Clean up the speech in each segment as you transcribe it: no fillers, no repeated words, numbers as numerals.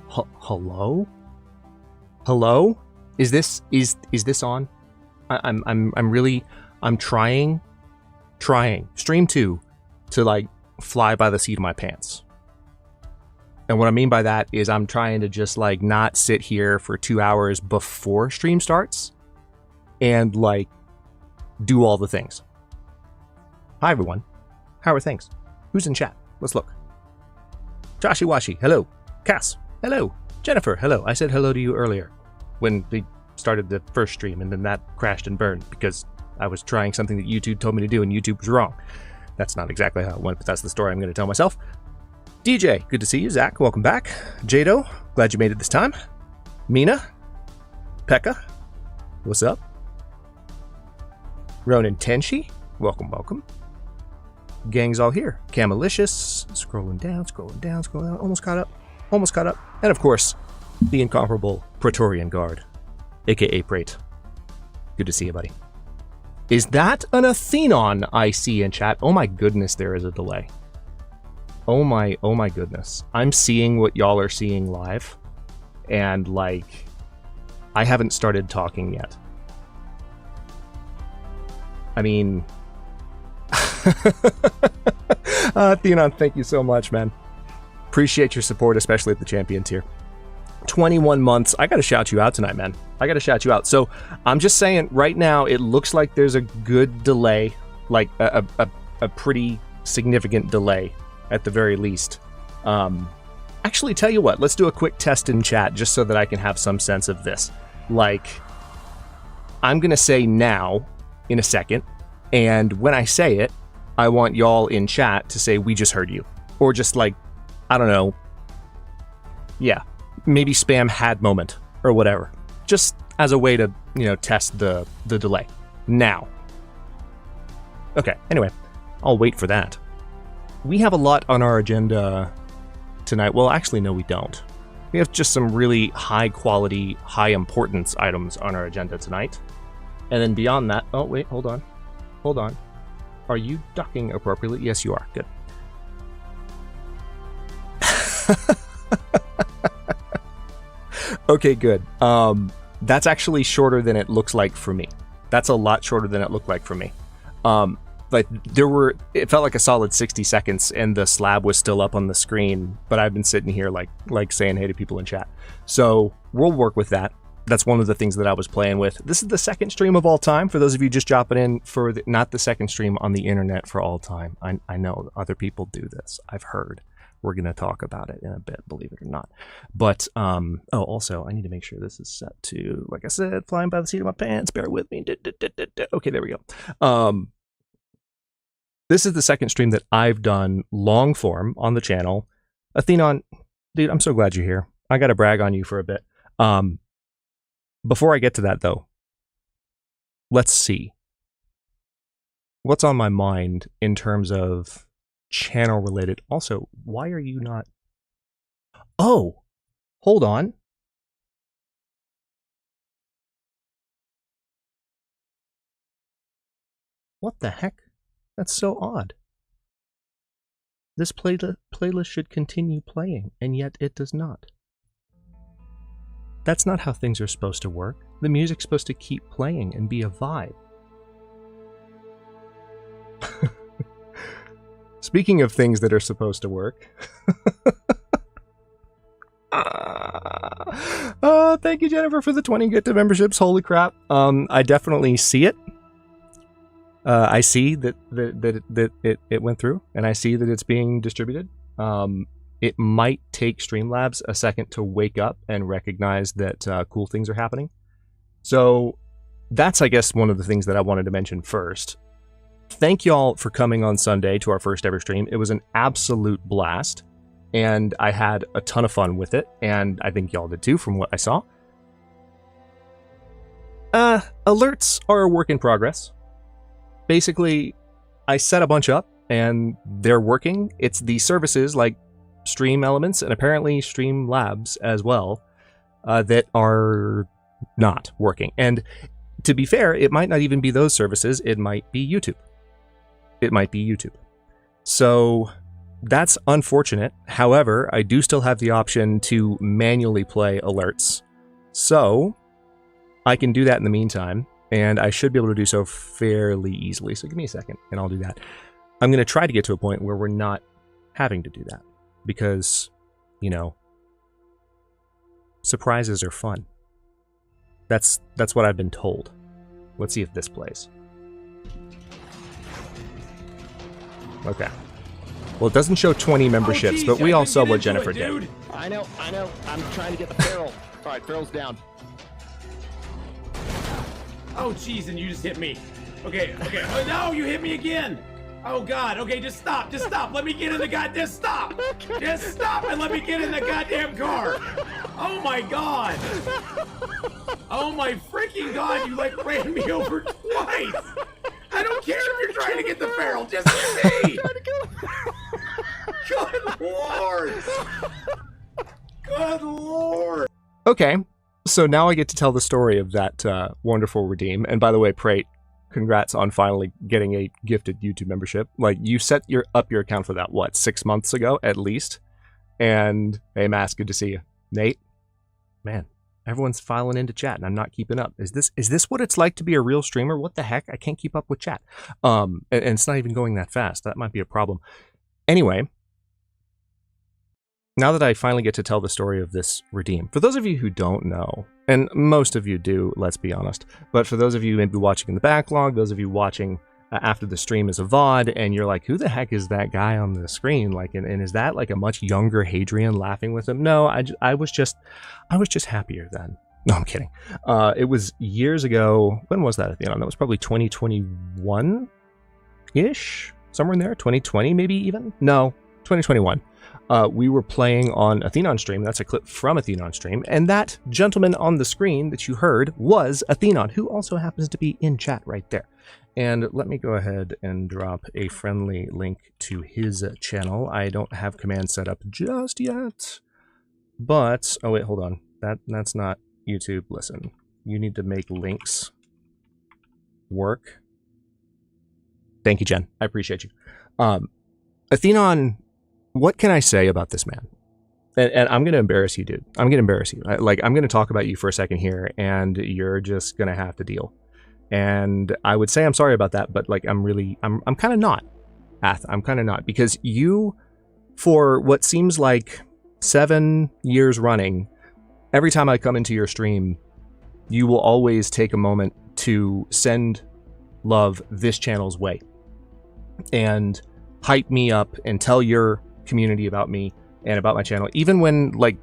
Hello? Hello? Is this on? I'm trying stream 2 to like fly by the seat of my pants. And what I mean by that is I'm trying to just like not sit here for 2 hours before stream starts and like do all the things. Hi everyone. How are things? Who's in chat? Let's look. Joshi Washi, hello. Cass, hello. Jennifer, hello. I said hello to you earlier when we started the first stream, and then that crashed and burned because I was trying something that YouTube told me to do and YouTube was wrong. That's not exactly how it went, but that's the story I'm going to tell myself. DJ, good to see you. Zach, welcome back. Jado, glad you made it this time. Mina, Pekka, what's up? Ronan Tenshi, welcome, welcome. Gang's all here. Camalicious, scrolling down, almost caught up. And of course, the incomparable Praetorian Guard, aka Prate. Good to see you, buddy. Is that an Athenon I see in chat? Oh my goodness, there is a delay. Oh my goodness. I'm seeing what y'all are seeing live, and like, I haven't started talking yet. I mean, Theon, thank you so much, man. Appreciate your support, especially at the champion tier. 21 months. I gotta shout you out tonight, man. I gotta shout you out. So I'm just saying, right now, it looks like there's a good delay, like a pretty significant delay at the very least. Actually, tell you what, let's do a quick test in chat just so that I can have some sense of this. Like, I'm gonna say now in a second, and when I say it, I want y'all in chat to say, we just heard you. Or just like, I don't know. Yeah, maybe spam had moment or whatever. Just as a way to, you know, test the delay. Now. Okay, anyway, I'll wait for that. We have a lot on our agenda tonight. Well, actually, no, we don't. We have just some really high quality, high importance items on our agenda tonight. And then beyond that, oh, wait, hold on. Hold on. Are you ducking appropriately? Yes, you are. Good. Okay, good. That's actually shorter than it looks like for me. That's a lot shorter than it looked like for me. Like it felt like a solid 60 seconds and the slab was still up on the screen, but I've been sitting here like saying hey to people in chat. So we'll work with that. That's one of the things that I was playing with. This is the second stream of all time. For those of you just dropping in, not the second stream on the internet for all time. I know other people do this. I've heard. We're going to talk about it in a bit, believe it or not. But, oh, also, I need to make sure this is set to, like I said, flying by the seat of my pants. Bear with me. Okay, there we go. This is the second stream that I've done long form on the channel. Athenon, dude, I'm so glad you're here. I got to brag on you for a bit. Before I get to that, though, let's see. What's on my mind in terms of channel related? Also, why are you not... Oh, hold on. What the heck? That's so odd. This playlist should continue playing, and yet it does not. That's not how things are supposed to work. The music's supposed to keep playing and be a vibe. Speaking of things that are supposed to work. Thank you, Jennifer, for the 20 Get to memberships. Holy crap. I definitely see it. I see that it went through, and I see that it's being distributed. It might take Streamlabs a second to wake up and recognize that cool things are happening. So that's, I guess, one of the things that I wanted to mention first. Thank y'all for coming on Sunday to our first ever stream. It was an absolute blast, and I had a ton of fun with it, and I think y'all did too from what I saw. Alerts are a work in progress. Basically, I set a bunch up, and they're working. It's the services like Stream Elements and apparently Stream Labs as well that are not working. And to be fair, it might not even be those services. It might be YouTube. It might be YouTube. So that's unfortunate. However, I do still have the option to manually play alerts. So I can do that in the meantime, and I should be able to do so fairly easily. So give me a second, and I'll do that. I'm going to try to get to a point where we're not having to do that, because, you know, surprises are fun. That's what I've been told. Let's see if this plays. Okay. Well, it doesn't show 20 memberships, but we all saw what Jennifer did. I know. I'm trying to get the feral. All right, feral's down. Oh, jeez, and you just hit me. Okay. Oh, no, you hit me again. Oh, God. Okay, just stop. Let me get in the goddamn... Stop. Just stop and let me get in the goddamn car. Oh, my God. Oh, my freaking God. You, like, ran me over twice. I don't care if you're trying to get the feral. Just hit me. Good Lord. Good Lord. Okay, so now I get to tell the story of that wonderful redeem. And by the way, Prate, congrats on finally getting a gifted YouTube membership. Like, you set up your account for that, what, 6 months ago at least? And hey, Mass, good to see you. Nate, man, everyone's filing into chat and I'm not keeping up. Is this what it's like to be a real streamer? What the heck? I can't keep up with chat. And it's not even going that fast. That might be a problem. Anyway, now that I finally get to tell the story of this redeem, for those of you who don't know, and most of you do, let's be honest, but for those of you maybe watching in the backlog, those of you watching after the stream as a VOD, and you're like, who the heck is that guy on the screen? Like, and is that like a much younger Hadrian laughing with him? No, I was just happier then. No, I'm kidding. It was years ago. When was that? That was probably 2021-ish, somewhere in there. 2020, maybe even? No, 2021. We were playing on Athenon stream. That's a clip from Athenon stream. And that gentleman on the screen that you heard was Athenon, who also happens to be in chat right there. And let me go ahead and drop a friendly link to his channel. I don't have command set up just yet. But, oh wait, hold on. That's not YouTube. Listen, you need to make links work. Thank you, Jen. I appreciate you. Athenon, what can I say about this man? And I'm going to embarrass you, dude. I'm going to embarrass you. I'm going to talk about you for a second here, and you're just going to have to deal. And I would say I'm sorry about that, but like, I'm kind of not. I'm kind of not, because you, for what seems like 7 years running, every time I come into your stream, you will always take a moment to send love this channel's way and hype me up and tell your community about me and about my channel. Even when, like,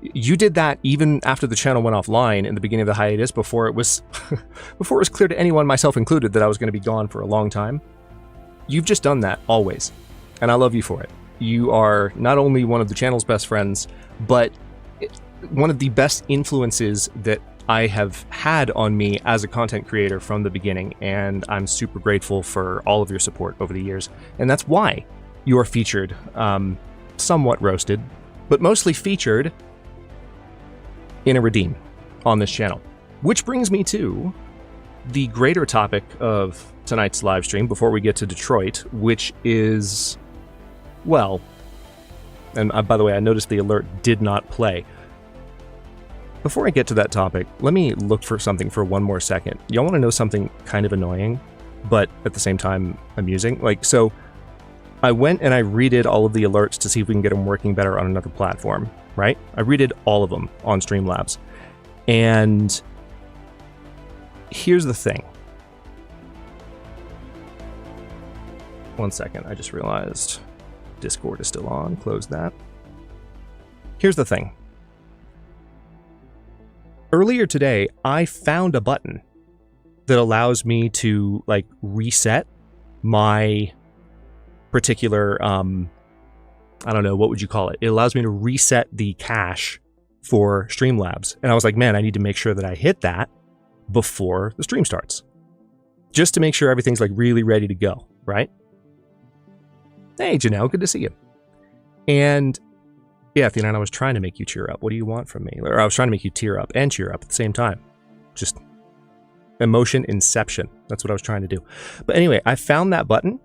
you did that even after the channel went offline in the beginning of the hiatus, before it was clear to anyone, myself included, that I was going to be gone for a long time. You've just done that always, and I love you for it. You are not only one of the channel's best friends, but one of the best influences that I have had on me as a content creator from the beginning, and I'm super grateful for all of your support over the years. And that's why you are featured, somewhat roasted, but mostly featured in a redeem on this channel. Which brings me to the greater topic of tonight's live stream before we get to Detroit, which is, well, and by the way, I noticed the alert did not play. Before I get to that topic, let me look for something for one more second. Y'all want to know something kind of annoying, but at the same time amusing? Like, so I went and I redid all of the alerts to see if we can get them working better on another platform, right? I redid all of them on Streamlabs. And here's the thing. One second, I just realized Discord is still on. Close that. Here's the thing. Earlier today, I found a button that allows me to, like, reset my particular, I don't know, what would you call it? It allows me to reset the cache for Streamlabs. And I was like, man, I need to make sure that I hit that before the stream starts, just to make sure everything's, like, really ready to go, right? Hey, Janelle, good to see you. And yeah, Athena, I was trying to make you cheer up. What do you want from me? Or I was trying to make you tear up and cheer up at the same time. Just emotion inception. That's what I was trying to do. But anyway, I found that button,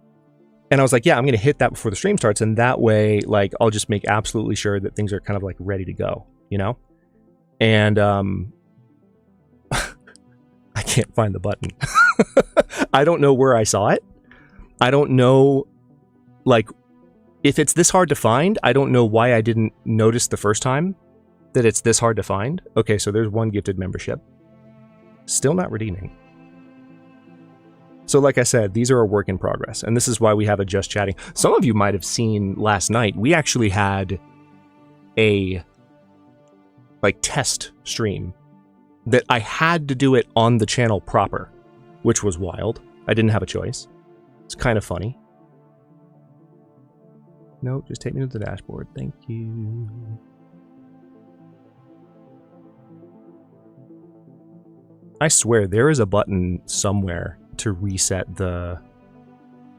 And I was like, yeah, I'm going to hit that before the stream starts. And that way, like, I'll just make absolutely sure that things are kind of like ready to go, you know? And I can't find the button. I don't know where I saw it. I don't know, like, if it's this hard to find, I don't know why I didn't notice the first time that it's this hard to find. Okay, so there's one gifted membership. Still not redeeming. So like I said, these are a work in progress, and this is why we have a Just Chatting. Some of you might have seen last night, we actually had a, like, test stream that I had to do it on the channel proper, which was wild. I didn't have a choice. It's kind of funny. No, just take me to the dashboard. Thank you. I swear there is a button somewhere to reset the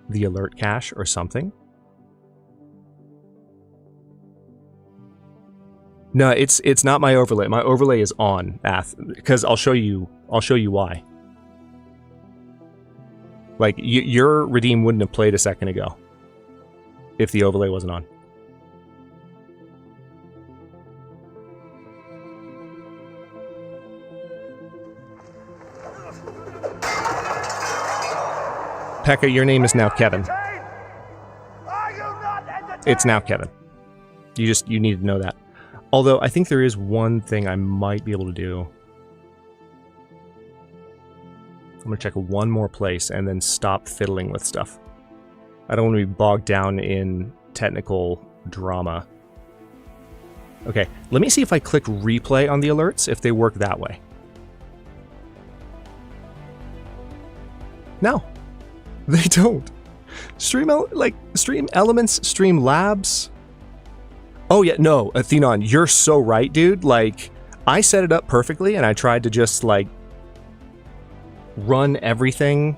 alert cache or something. No, it's not my overlay. My overlay is on, Ath, because I'll show you why. Like, your redeem wouldn't have played a second ago if the overlay wasn't on. Pekka, your name is now Kevin. It's now Kevin. You need to know that. Although, I think there is one thing I might be able to do. I'm going to check one more place and then stop fiddling with stuff. I don't want to be bogged down in technical drama. Okay, let me see if I click replay on the alerts, if they work that way. No, they don't. Stream Elements, Stream Labs. Oh yeah, no, Athenon, you're so right, dude. Like, I set it up perfectly and I tried to just, like, run everything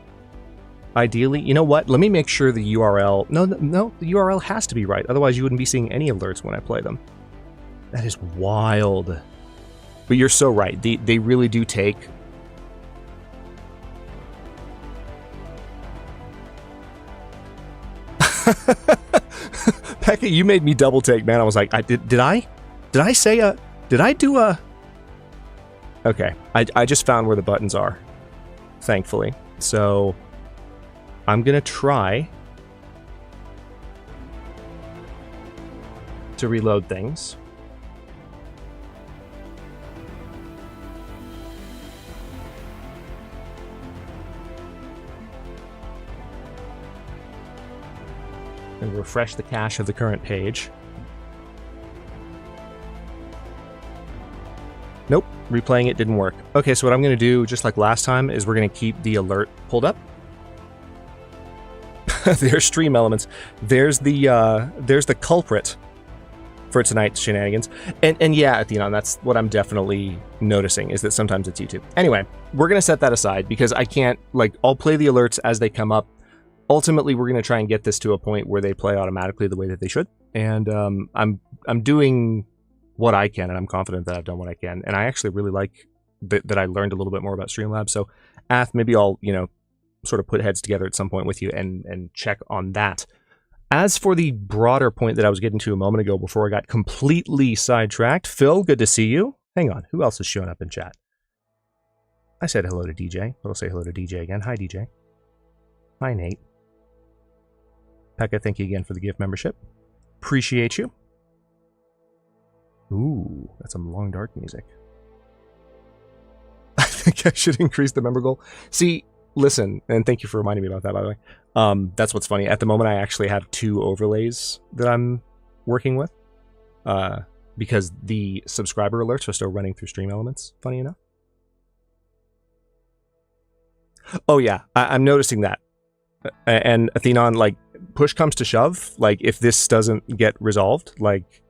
ideally. You know what? Let me make sure the URL... No, the URL has to be right. Otherwise, you wouldn't be seeing any alerts when I play them. That is wild. But you're so right. They really do take... Pekka, you made me double take, man. I was like, did I do a... Okay, I just found where the buttons are, thankfully. So, I'm gonna try to reload things. And refresh the cache of the current page. Nope, replaying it didn't work. Okay, so what I'm going to do, just like last time, is we're going to keep the alert pulled up. There's stream elements. There's the culprit for tonight's shenanigans. And yeah, Athenon, that's what I'm definitely noticing, is that sometimes it's YouTube. Anyway, we're going to set that aside because I can't, like, I'll play the alerts as they come up. Ultimately, we're going to try and get this to a point where they play automatically the way that they should. And I'm doing what I can, and I'm confident that I've done what I can. And I actually really like that I learned a little bit more about Streamlabs. So, Ath, maybe I'll, sort of put heads together at some point with you and check on that. As for the broader point that I was getting to a moment ago before I got completely sidetracked, Phil, good to see you. Hang on, who else is showing up in chat? I said hello to DJ, but I'll say hello to DJ again. Hi, DJ. Hi, Nate. Pekka, thank you again for the gift membership. Appreciate you. Ooh, that's some long, dark music. I think I should increase the member goal. See, listen, and thank you for reminding me about that, by the way. That's what's funny. At the moment, I actually have 2 overlays that I'm working with. Because the subscriber alerts are still running through Stream Elements, funny enough. Oh yeah, I'm noticing that. And Athenon, like, push comes to shove, like, if this doesn't get resolved, like,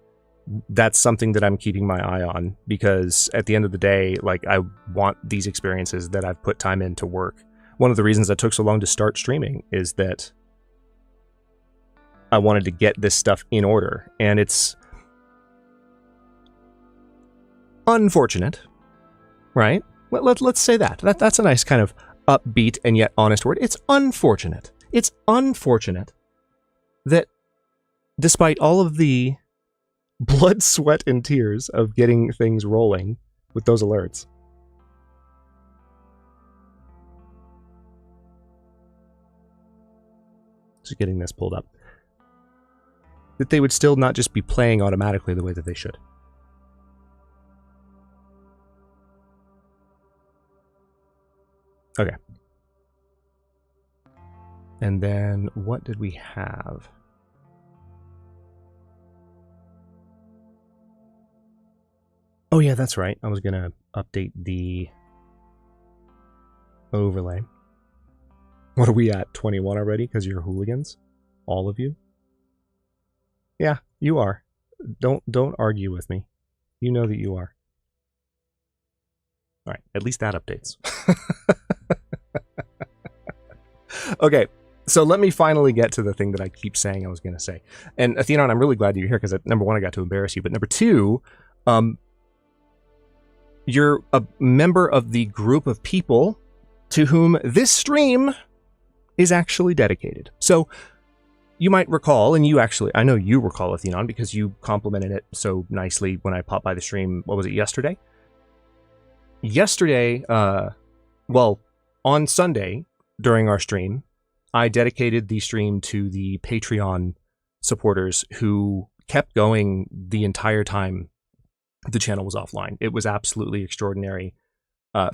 that's something that I'm keeping my eye on, because at the end of the day, like, I want these experiences that I've put time in to work. One of the reasons it took so long to start streaming is that I wanted to get this stuff in order, and it's unfortunate, right? Let's say that. That's a nice kind of upbeat and yet honest word. It's unfortunate. It's unfortunate that despite all of the blood, sweat, and tears of getting things rolling with those alerts, just getting this pulled up, that they would still not just be playing automatically the way that they should. Okay. And then what did we have? Oh yeah, that's right. I was going to update the overlay. What are we at? 21 already because you're hooligans? All of you? Yeah, you are. Don't argue with me. You know that you are. All right, at least that updates. Okay, so let me finally get to the thing that I keep saying I was going to say. And Athenon, I'm really glad you're here because number one, I got to embarrass you, but number two, you're a member of the group of people to whom this stream is actually dedicated. So you might recall, and you actually, I know you recall Athenon because you complimented it so nicely when I popped by the stream, what was it, yesterday? Yesterday, well, on Sunday during our stream, I dedicated the stream to the Patreon supporters who kept going the entire time the channel was offline. It was absolutely extraordinary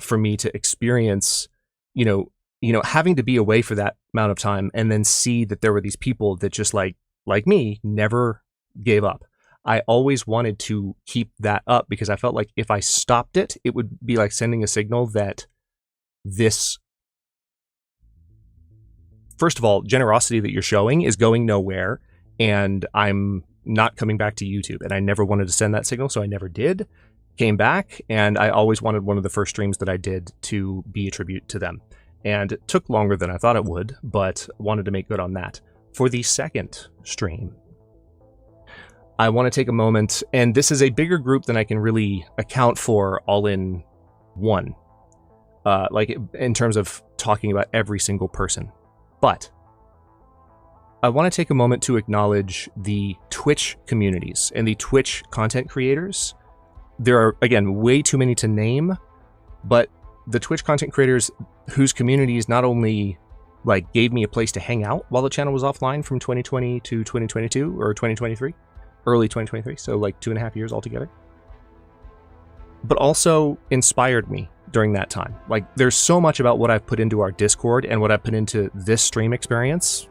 for me to experience, you know, having to be away for that amount of time and then see that there were these people that just like me, never gave up. I always wanted to keep that up because I felt like if I stopped it, it would be like sending a signal that this, first of all, generosity that you're showing is going nowhere and I'm not coming back to YouTube. And I never wanted to send that signal, so I never did. Came back, and I always wanted one of the first streams that I did to be a tribute to them. And it took longer than I thought it would, but wanted to make good on that. For the second stream, I want to take a moment, and this is a bigger group than I can really account for all in one, like in terms of talking about every single person. But I want to take a moment to acknowledge the Twitch communities and the Twitch content creators. There are, again, way too many to name, but the Twitch content creators whose communities not only like gave me a place to hang out while the channel was offline from 2020 to 2022 or 2023, early 2023, so like 2.5 years altogether, but also inspired me during that time. Like there's so much about what I've put into our Discord and what I've put into this stream experience,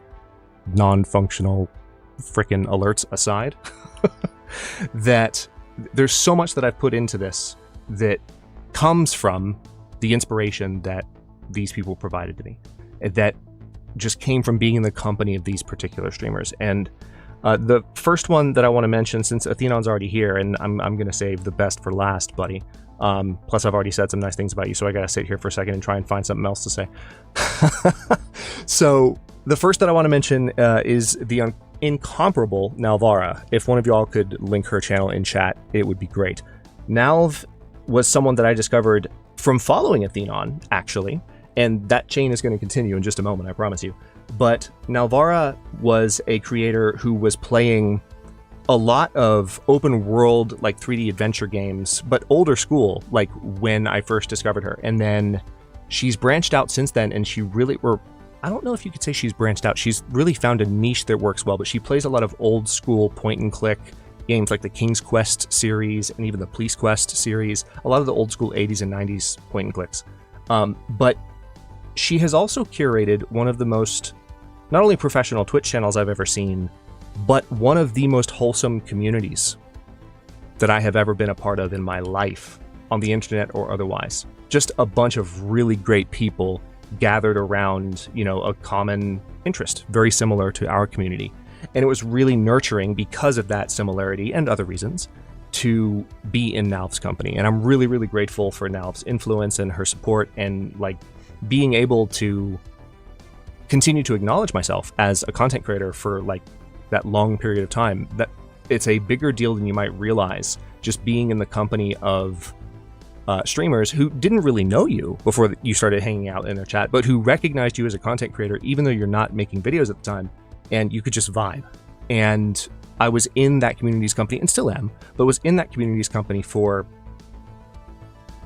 non-functional frickin' alerts aside, that there's so much that I've put into this that comes from the inspiration that these people provided to me, that just came from being in the company of these particular streamers. And the first one that I want to mention, since Athenon's already here, and I'm going to save the best for last, buddy. Plus I've already said some nice things about you, so I gotta sit here for a second and try and find something else to say. So the first that I want to mention is the incomparable Nalvara. If one of y'all could link her channel in chat, it would be great. Nalv was someone that I discovered from following Athenon, actually, and that chain is going to continue in just a moment, I promise you. But Nalvara was a creator who was playing a lot of open world, like 3D adventure games, but older school, like when I first discovered her. And then she's branched out since then, and she really, or I don't know if you could say she's branched out. She's really found a niche that works well, but she plays a lot of old school point and click games like the King's Quest series and even the Police Quest series, a lot of the old school 80s and 90s point and clicks. But she has also curated one of the most, not only professional Twitch channels I've ever seen, but one of the most wholesome communities that I have ever been a part of in my life, on the internet or otherwise. Just a bunch of really great people gathered around, you know, a common interest, very similar to our community. And it was really nurturing because of that similarity and other reasons to be in Nalv's company. And I'm really, really grateful for Nalv's influence and her support, and like being able to continue to acknowledge myself as a content creator for like that long period of time. That it's a bigger deal than you might realize, just being in the company of streamers who didn't really know you before you started hanging out in their chat, but who recognized you as a content creator, even though you're not making videos at the time, and you could just vibe. And I was in that community's company, and still am, but was in that community's company for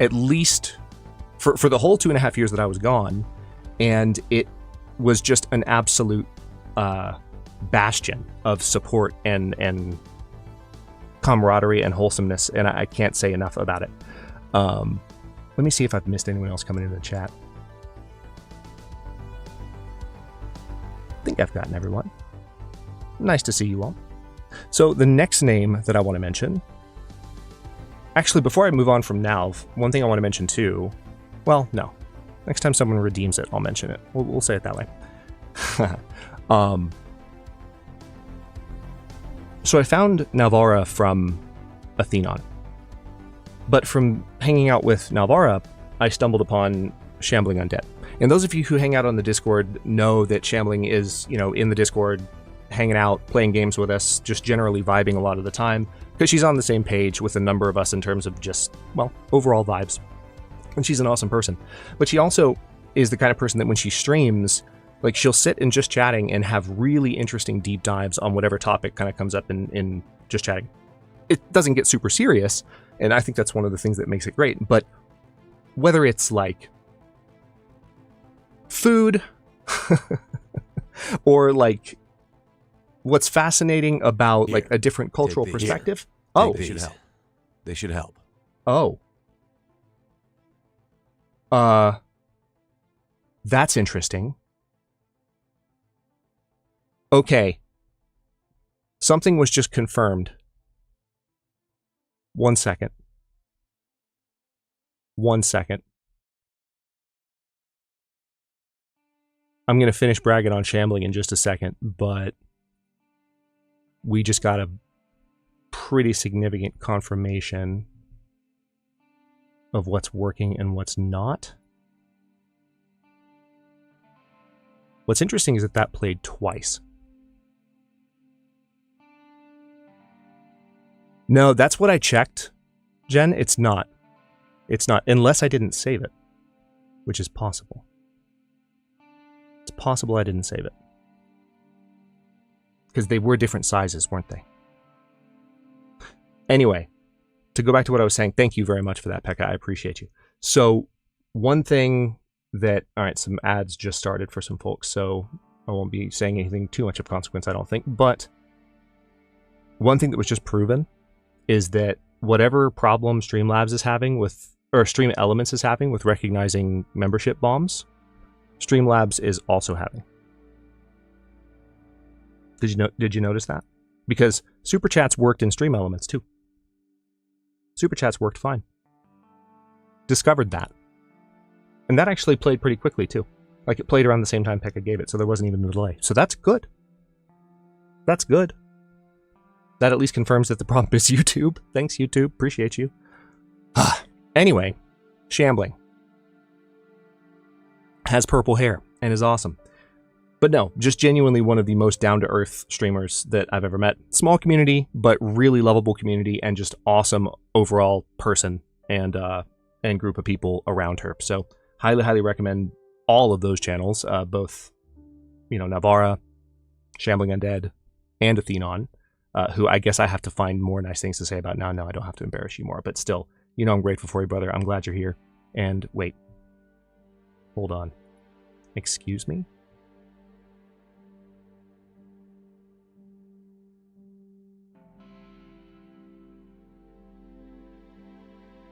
at least for the whole 2.5 years that I was gone, and it was just an absolute bastion of support and camaraderie and wholesomeness, and I can't say enough about it. Let me see if I've missed anyone else coming into the chat. I think I've gotten everyone. Nice to see you all. So the next name that I want to mention, actually, before I move on from Nalv, one thing I want to mention too, well, no. Next time someone redeems it, I'll mention it. We'll say it that way. So I found Nalvara from Athenon. But from hanging out with Nalvara, I stumbled upon Shambling Undead. And those of you who hang out on the Discord know that Shambling is, in the Discord, hanging out, playing games with us, just generally vibing a lot of the time, because she's on the same page with a number of us in terms of just, well, overall vibes. And she's an awesome person. But she also is the kind of person that when she streams, like, she'll sit and just chatting and have really interesting deep dives on whatever topic kind of comes up in just chatting. It doesn't get super serious, and I think that's one of the things that makes it great. But whether it's like food or like what's fascinating about like a different cultural perspective. Oh, they should help. They should help. Oh. That's interesting. Okay. Something was just confirmed. 1 second. 1 second. I'm going to finish bragging on Shambling in just a second, but we just got a pretty significant confirmation of what's working and what's not. What's interesting is that played twice. No, that's what I checked, Jen. It's not. It's not, unless I didn't save it, which is possible. It's possible I didn't save it. Because they were different sizes, weren't they? Anyway, to go back to what I was saying, thank you very much for that, Pekka. I appreciate you. So, one thing that, all right, some ads just started for some folks, so I won't be saying anything too much of consequence, I don't think. But one thing that was just proven is that whatever problem Streamlabs is having with, or Stream Elements is having with recognizing membership bombs, Streamlabs is also having. Did you notice that? Because Superchats worked in Stream Elements too. Superchats worked fine. Discovered that. And that actually played pretty quickly too. Like, it played around the same time Pekka gave it, so there wasn't even a delay. So that's good. That's good. That at least confirms that the problem is YouTube. Thanks, YouTube. Appreciate you. Anyway, Shambling has purple hair and is awesome. But no, just genuinely one of the most down-to-earth streamers that I've ever met. Small community, but really lovable community, and just awesome overall person and group of people around her. So highly, highly recommend all of those channels, both, Navara, Shambling Undead, and Athenon, who I guess I have to find more nice things to say about now. No, I don't have to embarrass you more, but still, I'm grateful for you, brother. I'm glad you're here. And wait, hold on. Excuse me?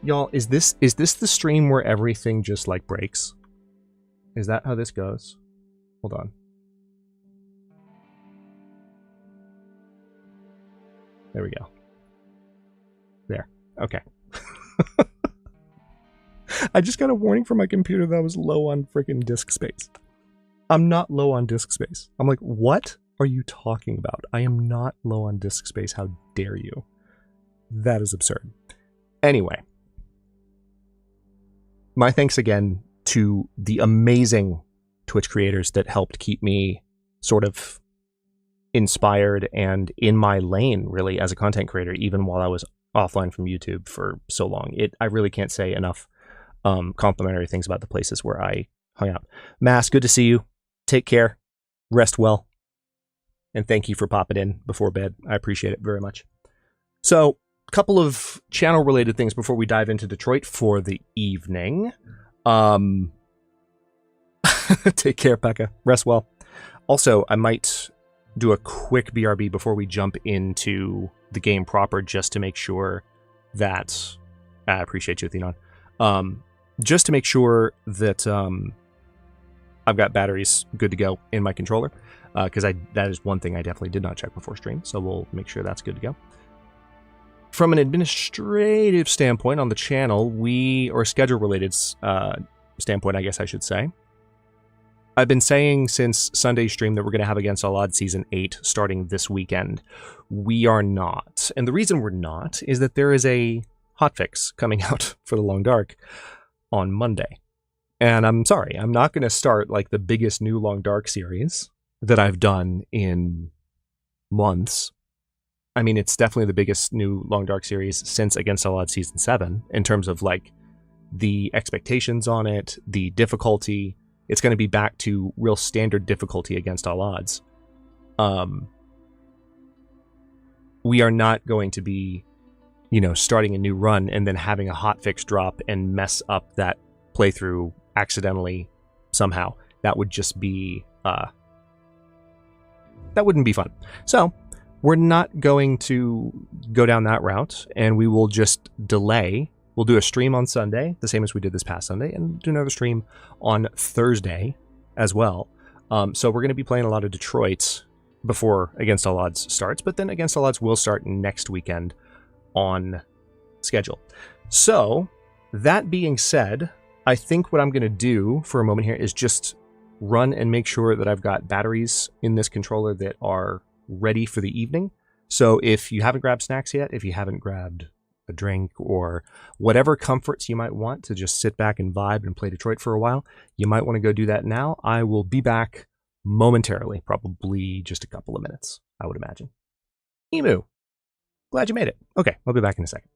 Y'all, is this the stream where everything just like breaks? Is that how this goes? Hold on. There we go. There. Okay. I just got a warning from my computer that I was low on freaking disk space. I'm not low on disk space. I'm like, what are you talking about? I am not low on disk space. How dare you? That is absurd. Anyway. My thanks again to the amazing Twitch creators that helped keep me sort of inspired and in my lane, really, as a content creator, even while I was offline from YouTube for so long. I really can't say enough complimentary things about the places where I hung out. Mass, good to see you. Take care. Rest well. And thank you for popping in before bed. I appreciate it very much. So, a couple of channel-related things before we dive into Detroit for the evening. Take care, Pekka. Rest well. Also, I might do a quick BRB before we jump into the game proper, just to make sure that... I appreciate you, Thenon. Just to make sure that I've got batteries good to go in my controller, because that is one thing I definitely did not check before stream, so we'll make sure that's good to go. From an administrative standpoint on the channel, or schedule-related standpoint, I guess I should say, I've been saying since Sunday's stream that we're going to have Against All Odds Season 8 starting this weekend. We are not. And the reason we're not is that there is a hotfix coming out for the Long Dark on Monday. And I'm sorry, I'm not going to start like the biggest new Long Dark series that I've done in months. I mean, it's definitely the biggest new Long Dark series since Against All Odds Season 7 in terms of like the expectations on it, the difficulty. It's going to be back to real standard difficulty Against All Odds. We are not going to be, starting a new run and then having a hotfix drop and mess up that playthrough accidentally somehow. That would just be, that wouldn't be fun. So, we're not going to go down that route, and we will just delay. We'll do a stream on Sunday, the same as we did this past Sunday, and do another stream on Thursday as well. So we're going to be playing a lot of Detroit before Against All Odds starts, but then Against All Odds will start next weekend on schedule. So, that being said, I think what I'm going to do for a moment here is just run and make sure that I've got batteries in this controller that are ready for the evening. So if you haven't grabbed snacks yet, if you haven't grabbed a drink or whatever comforts you might want to just sit back and vibe and play Detroit for a while, you might want to go do that now. I will be back momentarily, probably just a couple of minutes, I would imagine. Emu, glad you made it. Okay, I'll be back in a second.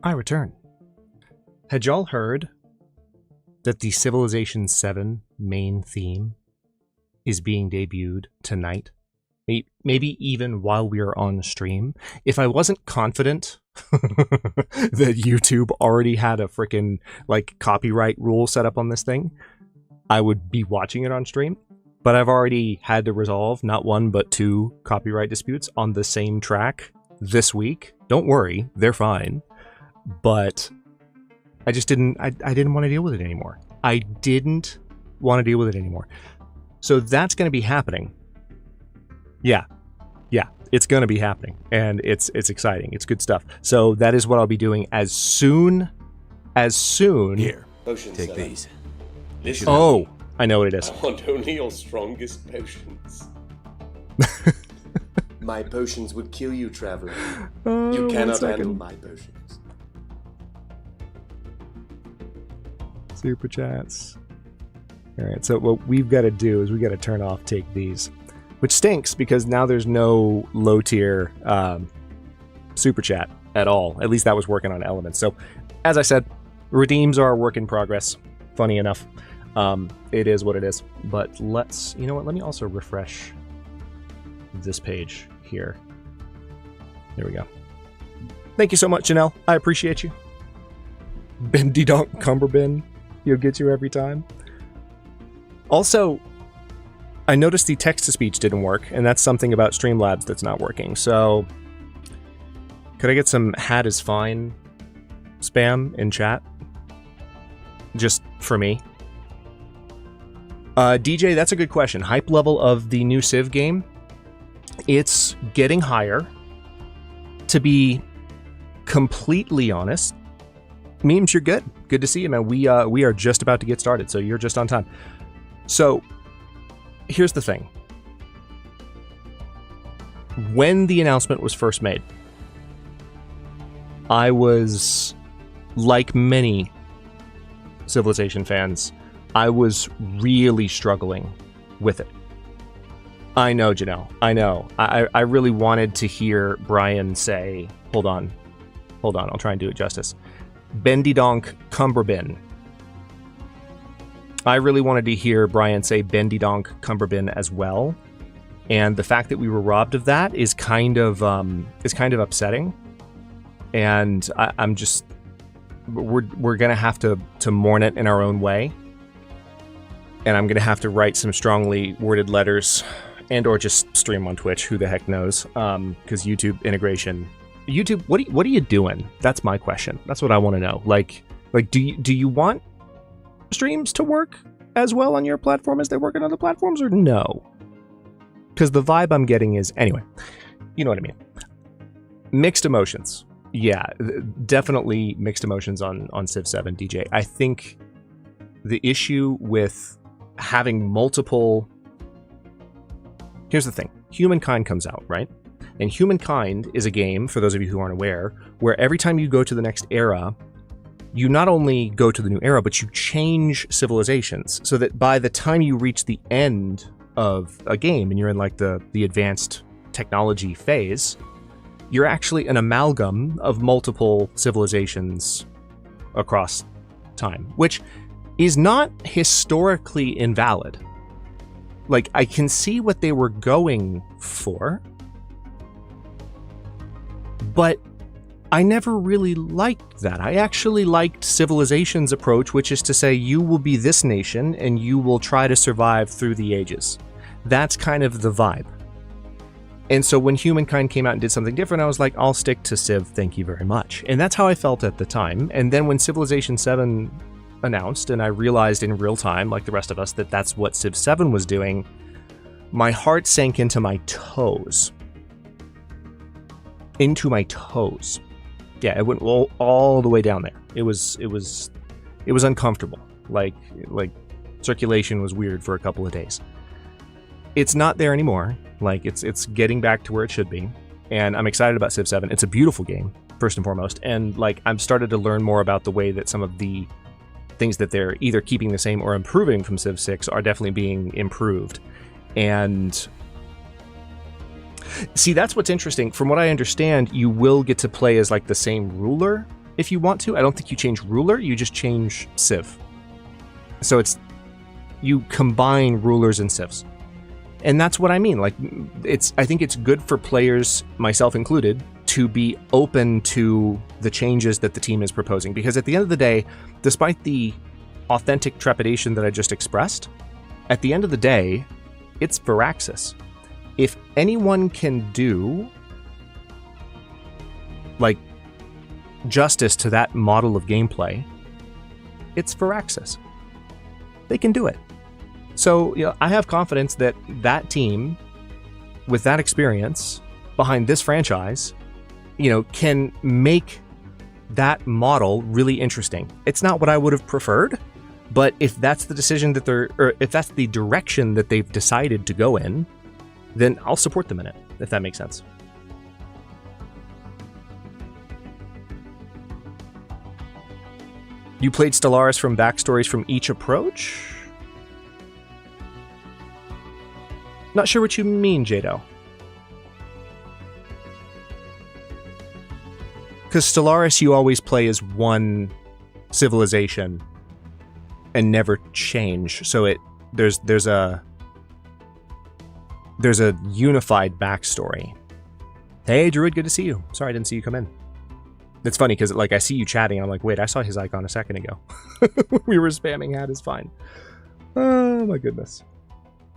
I return. Had y'all heard that the Civilization 7 main theme is being debuted tonight? Maybe even while we are on stream. If I wasn't confident that YouTube already had a freaking like copyright rule set up on this thing, I would be watching it on stream. But I've already had to resolve not one but two copyright disputes on the same track this week. Don't worry, they're fine. But I just didn't want to deal with it anymore. I didn't want to deal with it anymore. So that's going to be happening. Yeah, it's going to be happening, and it's exciting. It's good stuff. So that is what I'll be doing as soon. Here, Potion take seller. these. Listen, Oh, I know what it is. I want only your strongest potions. My potions would kill you, traveler. You cannot handle my potions. Superchats. All right, so what we've got to do is we got to turn off take these, which stinks because now there's no low tier super chat at all. At least that was working on Elements. So as I said, redeems are a work in progress. Funny enough, it is what it is. But let's, you know what? Let me also refresh this page here. There we go. Thank you so much, Janelle. I appreciate you. Bendy Donk Cumberbin, he'll get you every time. Also, I noticed the text-to-speech didn't work, and that's something about Streamlabs that's not working. So, could I get some "hat is fine" spam in chat? Just for me. DJ, that's a good question. Hype level of the new Civ game? It's getting higher. To be completely honest, Memes, you're good. Good to see you, man. We are just about to get started, so you're just on time. So, here's the thing. When the announcement was first made, I was, like many Civilization fans, I was really struggling with it. I know, Janelle. I know. I really wanted to hear Brian say, hold on, I'll try and do it justice. Bendy Donk Cumberbin. I really wanted to hear Brian say Bendy Donk Cumberbin as well. And the fact that we were robbed of that is kind of upsetting. And I'm just, we're gonna have to mourn it in our own way. And I'm gonna have to write some strongly worded letters and or just stream on Twitch, who the heck knows, because YouTube integration. YouTube, what are you doing? That's my question. That's what I want to know. Like, do you want streams to work as well on your platform as they work on other platforms, or no? Because the vibe I'm getting is, anyway, you know what I mean. Mixed emotions. Yeah, definitely mixed emotions on Civ 7, DJ. I think the issue with having multiple... Here's the thing. Humankind comes out, right? And Humankind is a game, for those of you who aren't aware, where every time you go to the next era, you not only go to the new era, but you change civilizations, so that by the time you reach the end of a game, and you're in like the advanced technology phase, you're actually an amalgam of multiple civilizations across time, which is not historically invalid. Like, I can see what they were going for, but I never really liked that. I actually liked Civilization's approach, which is to say you will be this nation and you will try to survive through the ages. That's kind of the vibe. And so when Humankind came out and did something different, I was like, I'll stick to Civ, thank you very much. And that's how I felt at the time. And then when Civilization 7 announced, and I realized in real time, like the rest of us, that that's what Civ 7 was doing, my heart sank into my toes. Into my toes. Yeah, it went all the way down there. It was uncomfortable. Like circulation was weird for a couple of days. It's not there anymore. Like it's getting back to where it should be, and I'm excited about Civ 7. It's a beautiful game, first and foremost, and like I've started to learn more about the way that some of the things that they're either keeping the same or improving from Civ 6 are definitely being improved. And see, that's what's interesting. From what I understand, you will get to play as like the same ruler if you want to. I don't think you change ruler, you just change Civ. So it's, you combine rulers and Civs. And that's what I mean. Like, I think it's good for players, myself included, to be open to the changes that the team is proposing. Because at the end of the day, despite the authentic trepidation that I just expressed, at the end of the day, it's Firaxis. If anyone can do, like, justice to that model of gameplay, it's Firaxis. They can do it. So, you know, I have confidence that that team, with that experience behind this franchise, you know, can make that model really interesting. It's not what I would have preferred, but if that's the decision that or if that's the direction that they've decided to go in, then I'll support them in it, if that makes sense. You played Stellaris from backstories from each approach? Not sure what you mean, Jado. Because Stellaris, you always play as one civilization and never change. So there's a unified backstory. Hey, Druid, good to see you. Sorry I didn't see you come in. It's funny because like I see you chatting, and I'm like, wait, I saw his icon a second ago. We were spamming hat is fine. Oh my goodness.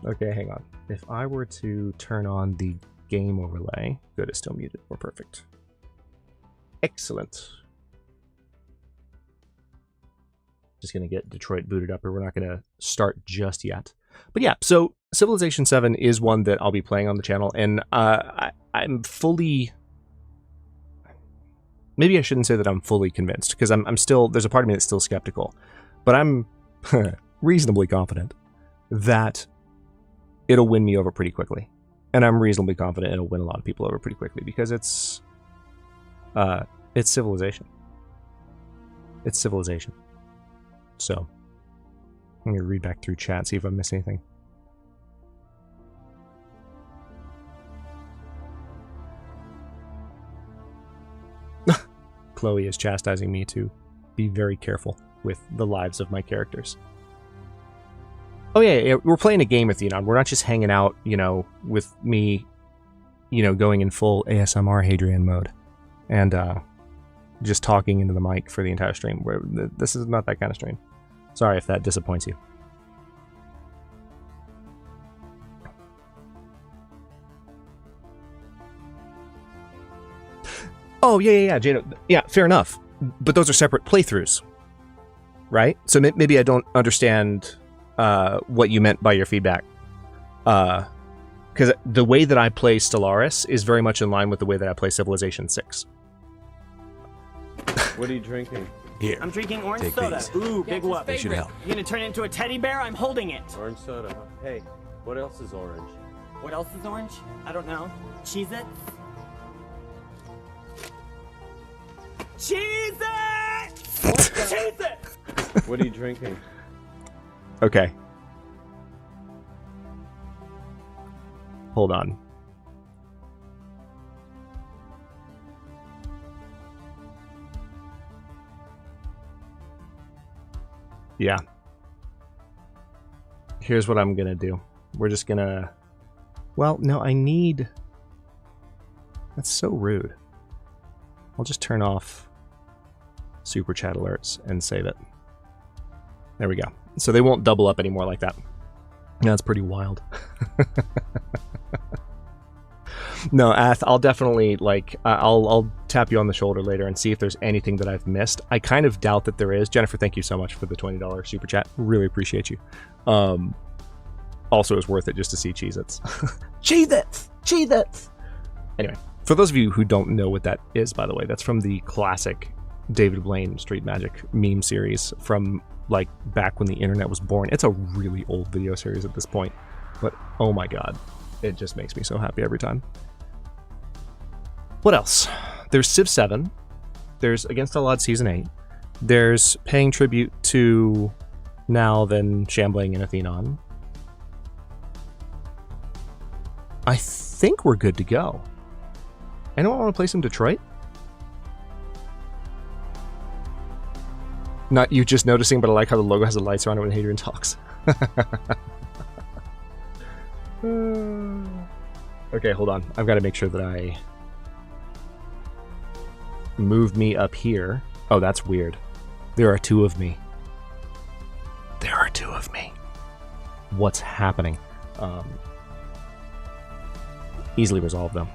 Okay, hang on. If I were to turn on the game overlay, good, it's still muted. We're perfect. Excellent. Just gonna get Detroit booted up, or we're not gonna start just yet. But yeah, so Civilization 7 is one that I'll be playing on the channel, and I'm fully. Maybe I shouldn't say that I'm fully convinced, because I'm still, there's a part of me that's still skeptical, but I'm reasonably confident that it'll win me over pretty quickly. And I'm reasonably confident it'll win a lot of people over pretty quickly, because it's Civilization. It's Civilization. So, I'm going to read back through chat, see if I missed anything. Chloe is chastising me to be very careful with the lives of my characters. Oh yeah, we're playing a game with Theon. We're not just hanging out, you know, with me, you know, going in full ASMR Hadrian mode and just talking into the mic for the entire stream. This is not that kind of stream. Sorry if that disappoints you. Oh, yeah, Jano. Yeah, fair enough. But those are separate playthroughs, right? So maybe I don't understand what you meant by your feedback. Because the way that I play Stellaris is very much in line with the way that I play Civilization 6. What are you drinking? Here. I'm drinking orange Take soda. these. Ooh, big whoop. They should help. You gonna turn it into a teddy bear? I'm holding it. Orange soda, huh? Hey, what else is orange? What else is orange? I don't know. Cheez-Its? Cheez-Its! Cheez-Its! What are you drinking? Okay. Hold on. Yeah. Here's what I'm gonna do. We're just gonna... Well, no, I need... That's so rude. I'll just turn off super chat alerts and save it. There we go. So they won't double up anymore like that. That's pretty wild. No, Ath, I'll definitely, like, I'll tap you on the shoulder later and see if there's anything that I've missed. I kind of doubt that there is. Jennifer, thank you so much for the $20 super chat. Really appreciate you. Also, it's worth it just to see Cheez-Its. Cheez-Its! Cheez-Its! Anyway, for those of you who don't know what that is, by the way, that's from the classic David Blaine Street Magic meme series from, like, back when the internet was born. It's a really old video series at this point, but oh my god, it just makes me so happy every time. What else? There's Civ 7. There's Against All Odds Season 8. There's paying tribute to Now, then Shambling and Athenon. I think we're good to go. Anyone want to play some Detroit? Not you just noticing, but I like how the logo has the lights around it when Hadrian talks. Okay, hold on. I've got to make sure that I move me up here. Oh, that's weird. There are two of me. There are two of me. What's happening? Easily resolve them.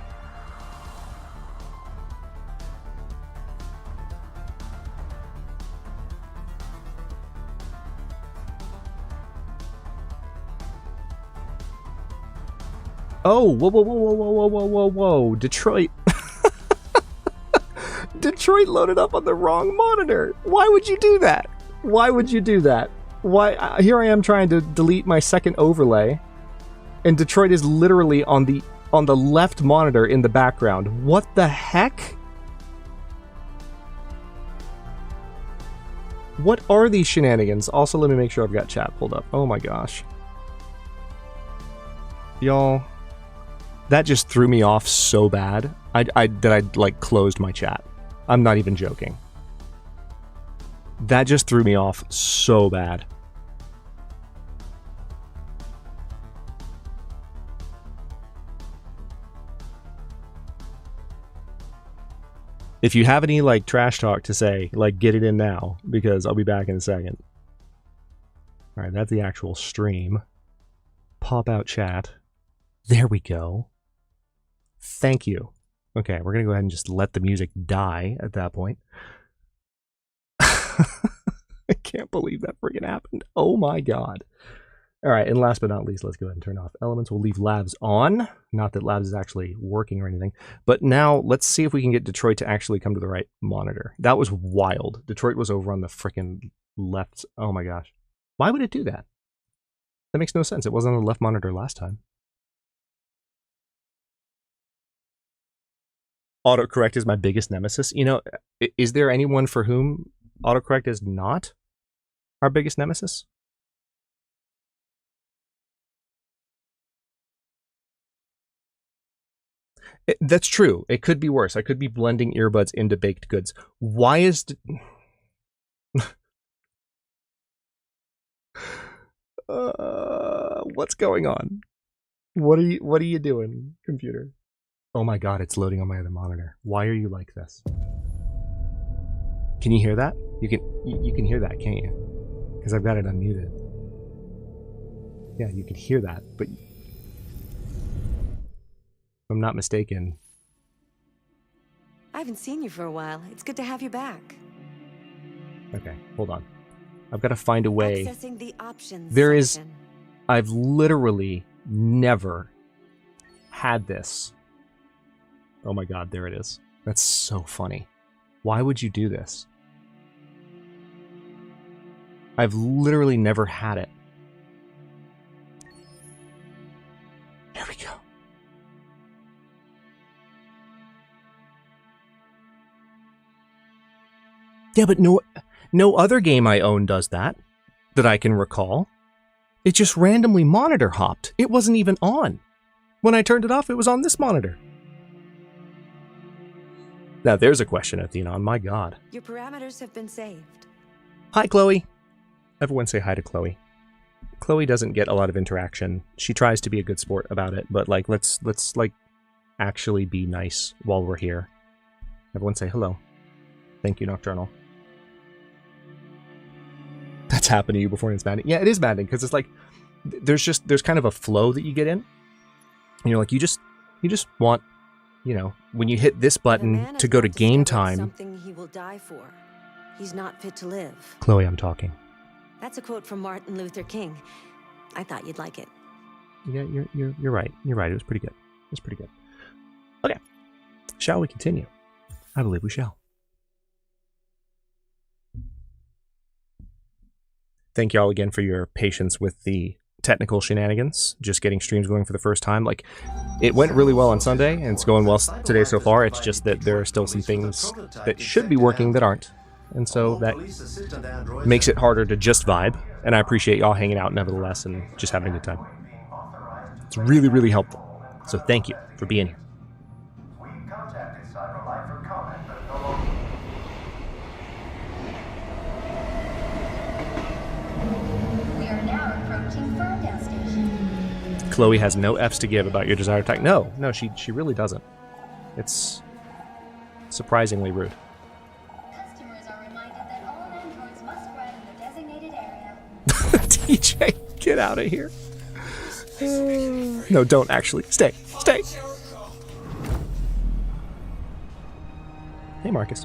Oh, whoa, Detroit. Detroit loaded up on the wrong monitor. Why would you do that? Why would you do that? Why? Here I am trying to delete my second overlay, and Detroit is literally on the left monitor in the background. What the heck? What are these shenanigans? Also, let me make sure I've got chat pulled up. Oh my gosh. Y'all, that just threw me off so bad that I like closed my chat. I'm not even joking. That just threw me off so bad. If you have any, like, trash talk to say, like, get it in now, because I'll be back in a second. Alright, that's the actual stream. Pop out chat. There we go. Thank you. Okay, we're gonna go ahead and just let the music die at that point. I can't believe that friggin' happened. Oh my god. Alright, and last but not least, let's go ahead and turn off elements. We'll leave labs on. Not that labs is actually working or anything. But now, let's see if we can get Detroit to actually come to the right monitor. That was wild. Detroit was over on the frickin' left. Oh my gosh. Why would it do that? That makes no sense. It wasn't on the left monitor last time. Autocorrect is my biggest nemesis. You know, is there anyone for whom autocorrect is not our biggest nemesis? That's true. It could be worse. I could be blending earbuds into baked goods. Why is... what's going on? What are you doing, computer? Oh my god, it's loading on my other monitor. Why are you like this? Can you hear that? You can hear that, can't you? Because I've got it unmuted. Yeah, you can hear that, but if I'm not mistaken. I haven't seen you for a while. It's good to have you back. Okay, hold on. I've got to find a way. Accessing the options There is... section. I've literally never had this. Oh my god, there it is. That's so funny. Why would you do this? I've literally never had it. There we go. Yeah, but no other game I own does that I can recall. It just randomly monitor hopped. It wasn't even on. When I turned it off, it was on this monitor. Now there's a question, Athenon. My god. Your parameters have been saved. Hi, Chloe. Everyone say hi to Chloe. Chloe doesn't get a lot of interaction. She tries to be a good sport about it, but like let's like actually be nice while we're here. Everyone say hello. Thank you, Nocturnal. That's happened to you before and it's maddening. Yeah, it is maddening because it's like there's kind of a flow that you get in. And you're like you just want, you know, when you hit this button to go to game time. Something he will die for. He's not fit to live. Chloe, I'm talking. That's a quote from Martin Luther King. I thought you'd like it. Yeah, you're right. You're right. It was pretty good. It was pretty good. Okay. Shall we continue? I believe we shall. Thank you all again for your patience with the technical shenanigans. Just getting streams going for the first time. Like, it went really well on Sunday, and it's going well today so far. It's just that there are still some things that should be working that aren't. And so that makes it harder to just vibe. And I appreciate y'all hanging out nevertheless and just having a good time. It's really, really helpful. So thank you for being here. Chloe has no F's to give about your desired attack. No, she really doesn't. It's surprisingly rude. Customers are reminded that all androids must ride in the designated area. DJ, get out of here. No, don't actually. Stay. Stay. Hey, Marcus.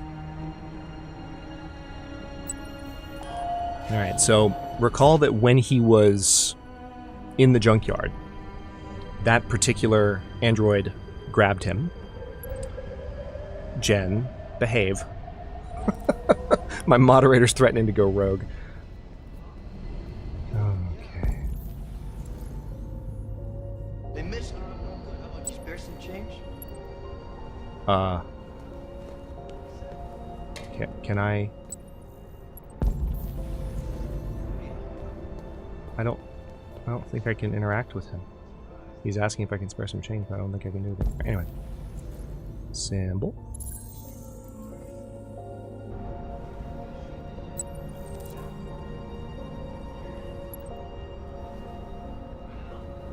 Alright, so recall that when he was in the junkyard, that particular android grabbed him. Jen, behave. My moderator's threatening to go rogue. Okay. They missed you. How about you spare some change? Can I? I don't think I can interact with him. He's asking if I can spare some change, but I don't think I can do that. Anyway. Symbol.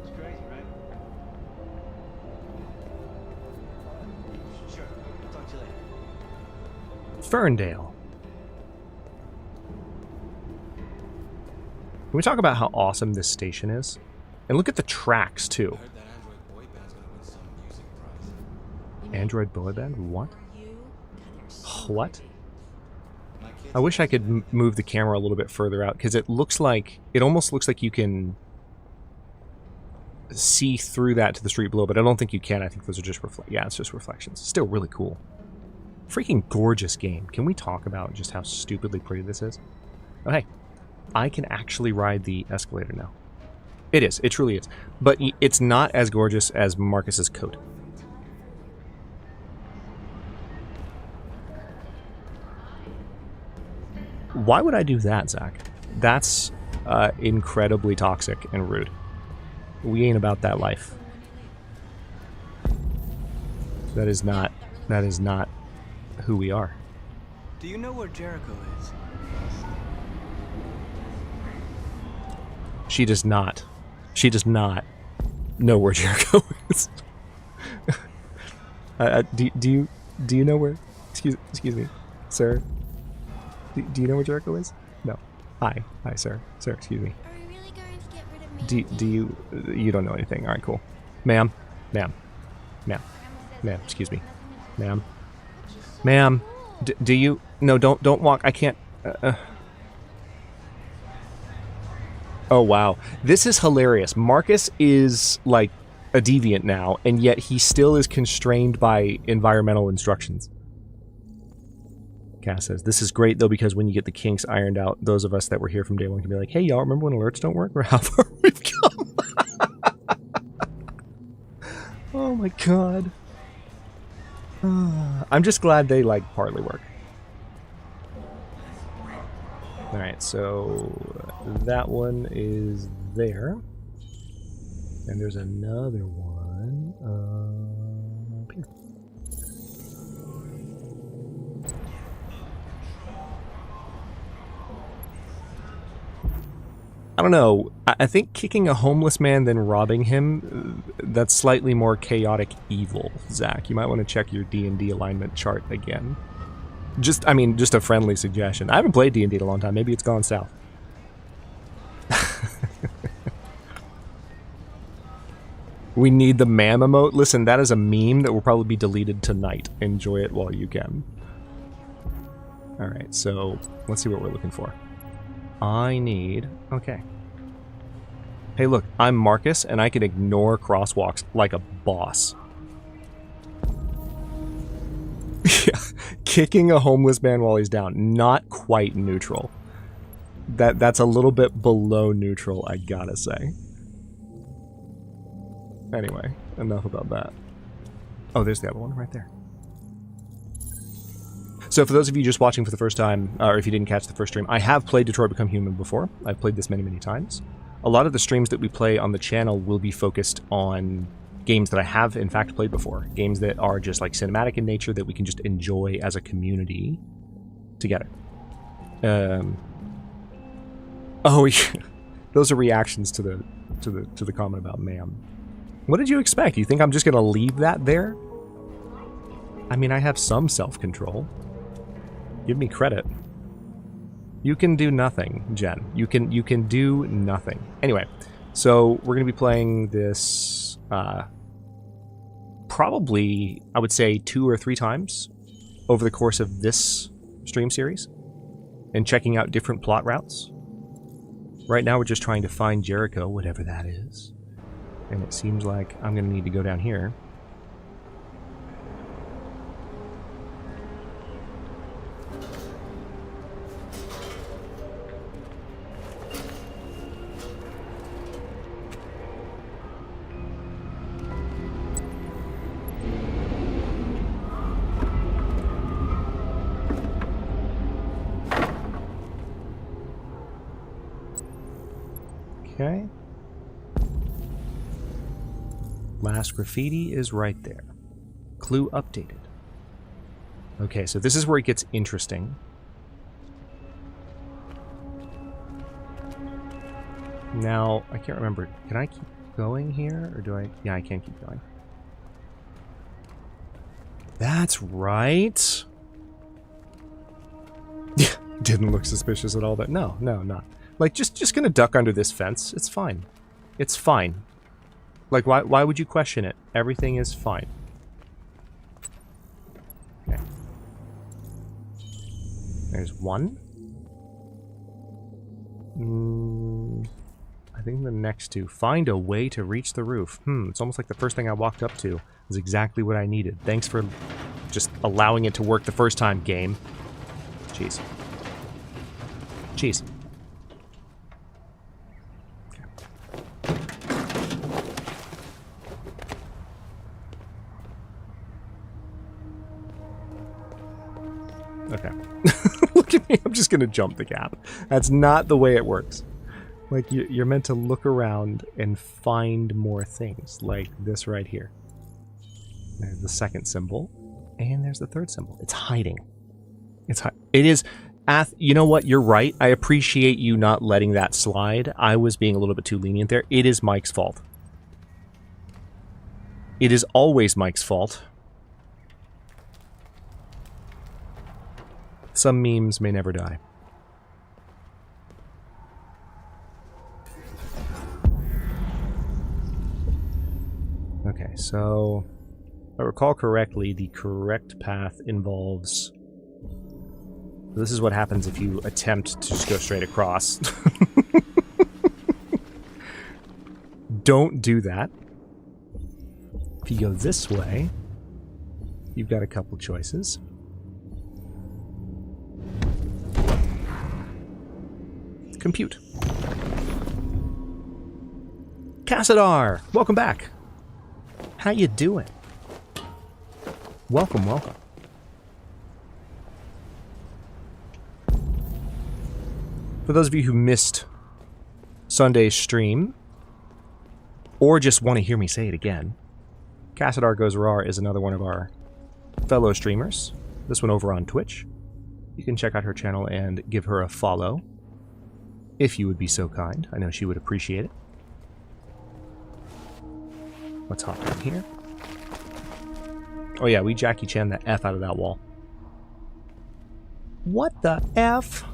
It's crazy, right? Sure. Talk to you later. Ferndale. Can we talk about how awesome this station is? And look at the tracks, too. Android boy band? What? What? I wish I could move the camera a little bit further out, because it almost looks like you can see through that to the street below, but I don't think you can. I think those are just it's just reflections. Still really cool. Freaking gorgeous game. Can we talk about just how stupidly pretty this is? Oh, hey. I can actually ride the escalator now. It is. It truly is. But it's not as gorgeous as Marcus's coat. Why would I do that, Zach? That's incredibly toxic and rude. We ain't about that life. That is not who we are. Do you know where Jericho is? She does not. She does not know where Jericho is. Do you know where? Excuse me, sir. Do you know where Jericho is? No. Hi, sir. Sir, excuse me. Are we really going to get rid of me? Do you don't know anything? All right, cool. Ma'am, excuse me, ma'am. Do you? No, don't walk. I can't. Oh wow, this is hilarious. Marcus is like a deviant now, and yet he still is constrained by environmental instructions. Cass says, this is great though, because when you get the kinks ironed out, those of us that were here from day one can be like, hey y'all, remember when alerts don't work, or how far we've come? Oh my god. I'm just glad they like partly work. Alright, so that one is there. And there's another one up here. I don't know. I think kicking a homeless man then robbing him, that's slightly more chaotic evil, Zach. You might want to check your D&D alignment chart again. Just a friendly suggestion. I haven't played D&D in a long time. Maybe it's gone south. We need the ma'am emote. Listen, that is a meme that will probably be deleted tonight. Enjoy it while you can. Alright, so let's see what we're looking for. I need... Okay. Hey look, I'm Marcus, and I can ignore crosswalks like a boss. Yeah, kicking a homeless man while he's down. Not quite neutral. That's a little bit below neutral, I gotta say. Anyway, enough about that. Oh, there's the other one right there. So for those of you just watching for the first time, or if you didn't catch the first stream, I have played Detroit Become Human before. I've played this many, many times. A lot of the streams that we play on the channel will be focused on games that I have, in fact, played before. Games that are just like cinematic in nature that we can just enjoy as a community together. Oh, yeah. Those are reactions to the comment about ma'am. What did you expect? You think I'm just gonna leave that there? I mean, I have some self-control. Give me credit. You can do nothing, Jen. You can do nothing. Anyway, so we're gonna be playing this probably, I would say, 2 or 3 times over the course of this stream series, and checking out different plot routes. Right now we're just trying to find Jericho, whatever that is. And it seems like I'm gonna need to go down here. Okay. Last graffiti is right there. Clue updated. Okay, so this is where it gets interesting. Now, I can't remember. Can I keep going here? Or do I? Yeah, I can keep going. That's right. Didn't look suspicious at all. That no, not. Like, just gonna duck under this fence. It's fine. It's fine. Like, why would you question it? Everything is fine. Okay. There's one. I think the next two. Find a way to reach the roof. It's almost like the first thing I walked up to is exactly what I needed. Thanks for just allowing it to work the first time, game. Jeez. Jeez. Okay. Look at me. I'm just going to jump the gap. That's not the way it works. Like, you're meant to look around and find more things, like this right here. There's the second symbol, and there's the third symbol. It's hiding. It is... You know what? You're right. I appreciate you not letting that slide. I was being a little bit too lenient there. It is Mike's fault. It is always Mike's fault. Some memes may never die. Okay, so if I recall correctly, the correct path involves... This is what happens if you attempt to just go straight across. Don't do that. If you go this way, you've got a couple choices. Compute. Cassadar! Welcome back. How you doing? Welcome, welcome. For those of you who missed Sunday's stream, or just want to hear me say it again, Cassadar Goes Rar is another one of our fellow streamers. This one over on Twitch. You can check out her channel and give her a follow, if you would be so kind. I know she would appreciate it. Let's hop in here. Oh yeah, we Jackie Chan the F out of that wall. What the F?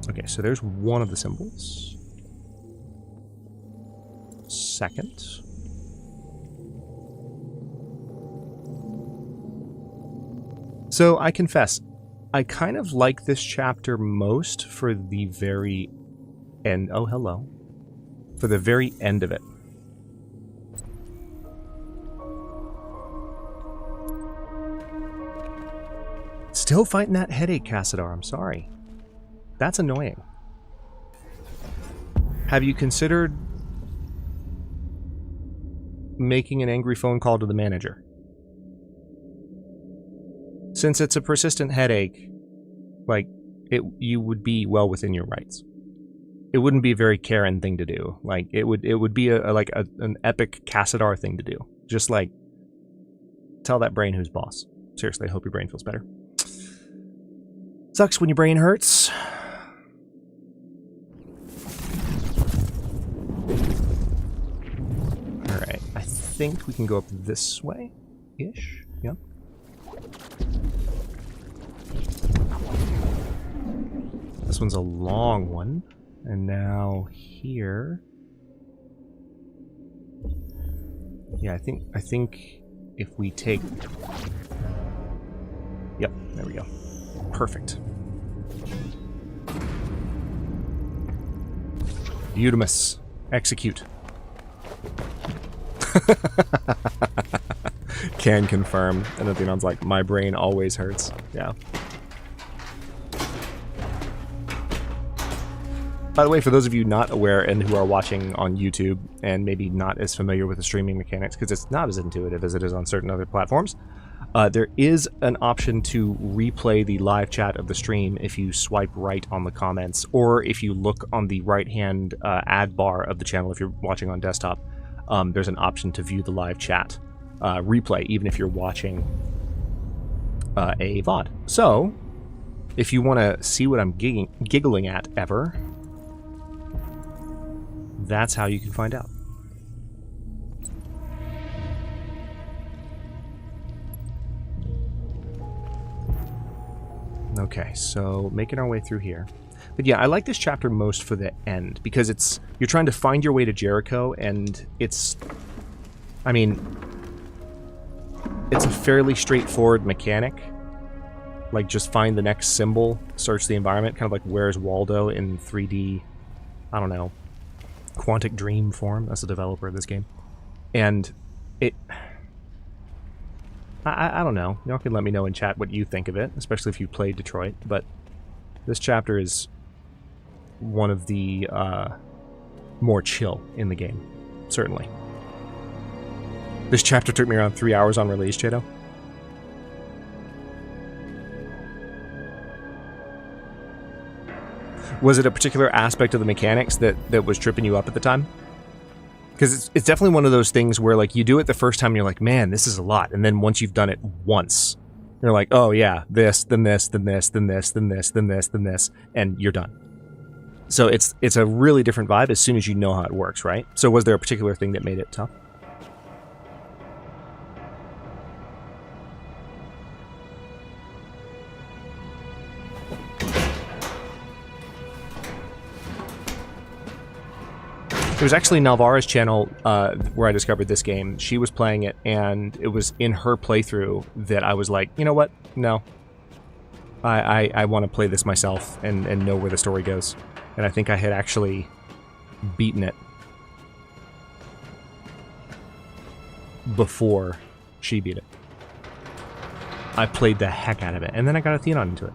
Okay, so there's one of the symbols. Second. So I confess, I kind of like this chapter most for the very end. Oh, hello. For the very end of it. Still fighting that headache, Cassadar. I'm sorry. That's annoying. Have you considered making an angry phone call to the manager? Since it's a persistent headache, like, you would be well within your rights. It wouldn't be a very Karen thing to do. Like, it would be an epic Cassadar thing to do. Just like, tell that brain who's boss. Seriously, I hope your brain feels better. Sucks when your brain hurts. Alright, I think we can go up this way-ish. Yep. This one's a long one. And now here... Yeah, I think if we take... Yep, there we go. Perfect. Eudemus. Execute. Can confirm. And Athenon's like, my brain always hurts. Yeah. By the way, for those of you not aware and who are watching on YouTube and maybe not as familiar with the streaming mechanics, because it's not as intuitive as it is on certain other platforms, there is an option to replay the live chat of the stream if you swipe right on the comments, or if you look on the right-hand ad bar of the channel if you're watching on desktop. There's an option to view the live chat replay, even if you're watching a VOD. So, if you want to see what I'm giggling at ever, that's how you can find out. Okay, so making our way through here. But yeah, I like this chapter most for the end, because you're trying to find your way to Jericho, and it's a fairly straightforward mechanic. Like, just find the next symbol, search the environment, kind of like Where's Waldo in 3D, I don't know, Quantic Dream form. That's the developer of this game. And I don't know. Y'all can let me know in chat what you think of it, especially if you played Detroit. But this chapter is one of the more chill in the game, certainly. This chapter took me around 3 hours on release, Jado. Was it a particular aspect of the mechanics that was tripping you up at the time? Because it's definitely one of those things where, like, you do it the first time and you're like, man, this is a lot. And then once you've done it once, you're like, oh yeah, this, then this, then this, then this, then this, then this, then this, and you're done. So it's a really different vibe as soon as you know how it works, right? So was there a particular thing that made it tough? It was actually Nalvara's channel where I discovered this game. She was playing it, and it was in her playthrough that I was like, you know what? No. I want to play this myself and know where the story goes. And I think I had actually beaten it before she beat it. I played the heck out of it, and then I got Athenon into it.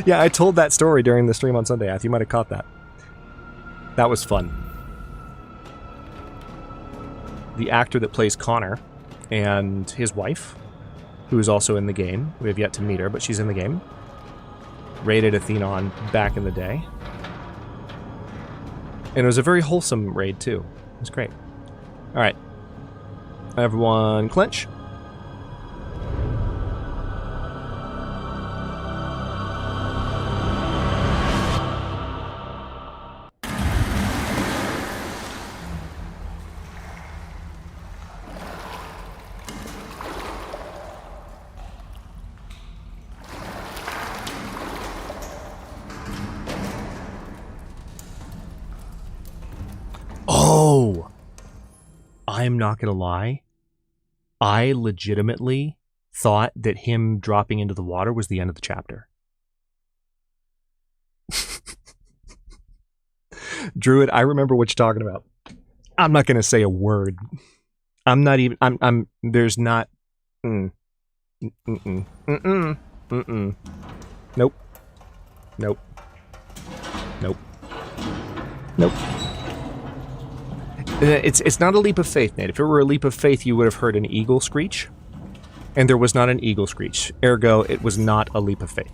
Yeah, I told that story during the stream on Sunday. You might have caught that. That was fun. The actor that plays Connor and his wife, who is also in the game, we have yet to meet her, but she's in the game, raided Athenon back in the day. And it was a very wholesome raid, too. It was great. Alright. Everyone clench. I'm not gonna lie, I legitimately thought that him dropping into the water was the end of the chapter. Druid, I remember what you're talking about. I'm not gonna say a word. I'm not even, there's not, Nope. Nope. Nope. Nope. It's not a leap of faith, Nate. If it were a leap of faith, you would have heard an eagle screech. And there was not an eagle screech. Ergo, it was not a leap of faith.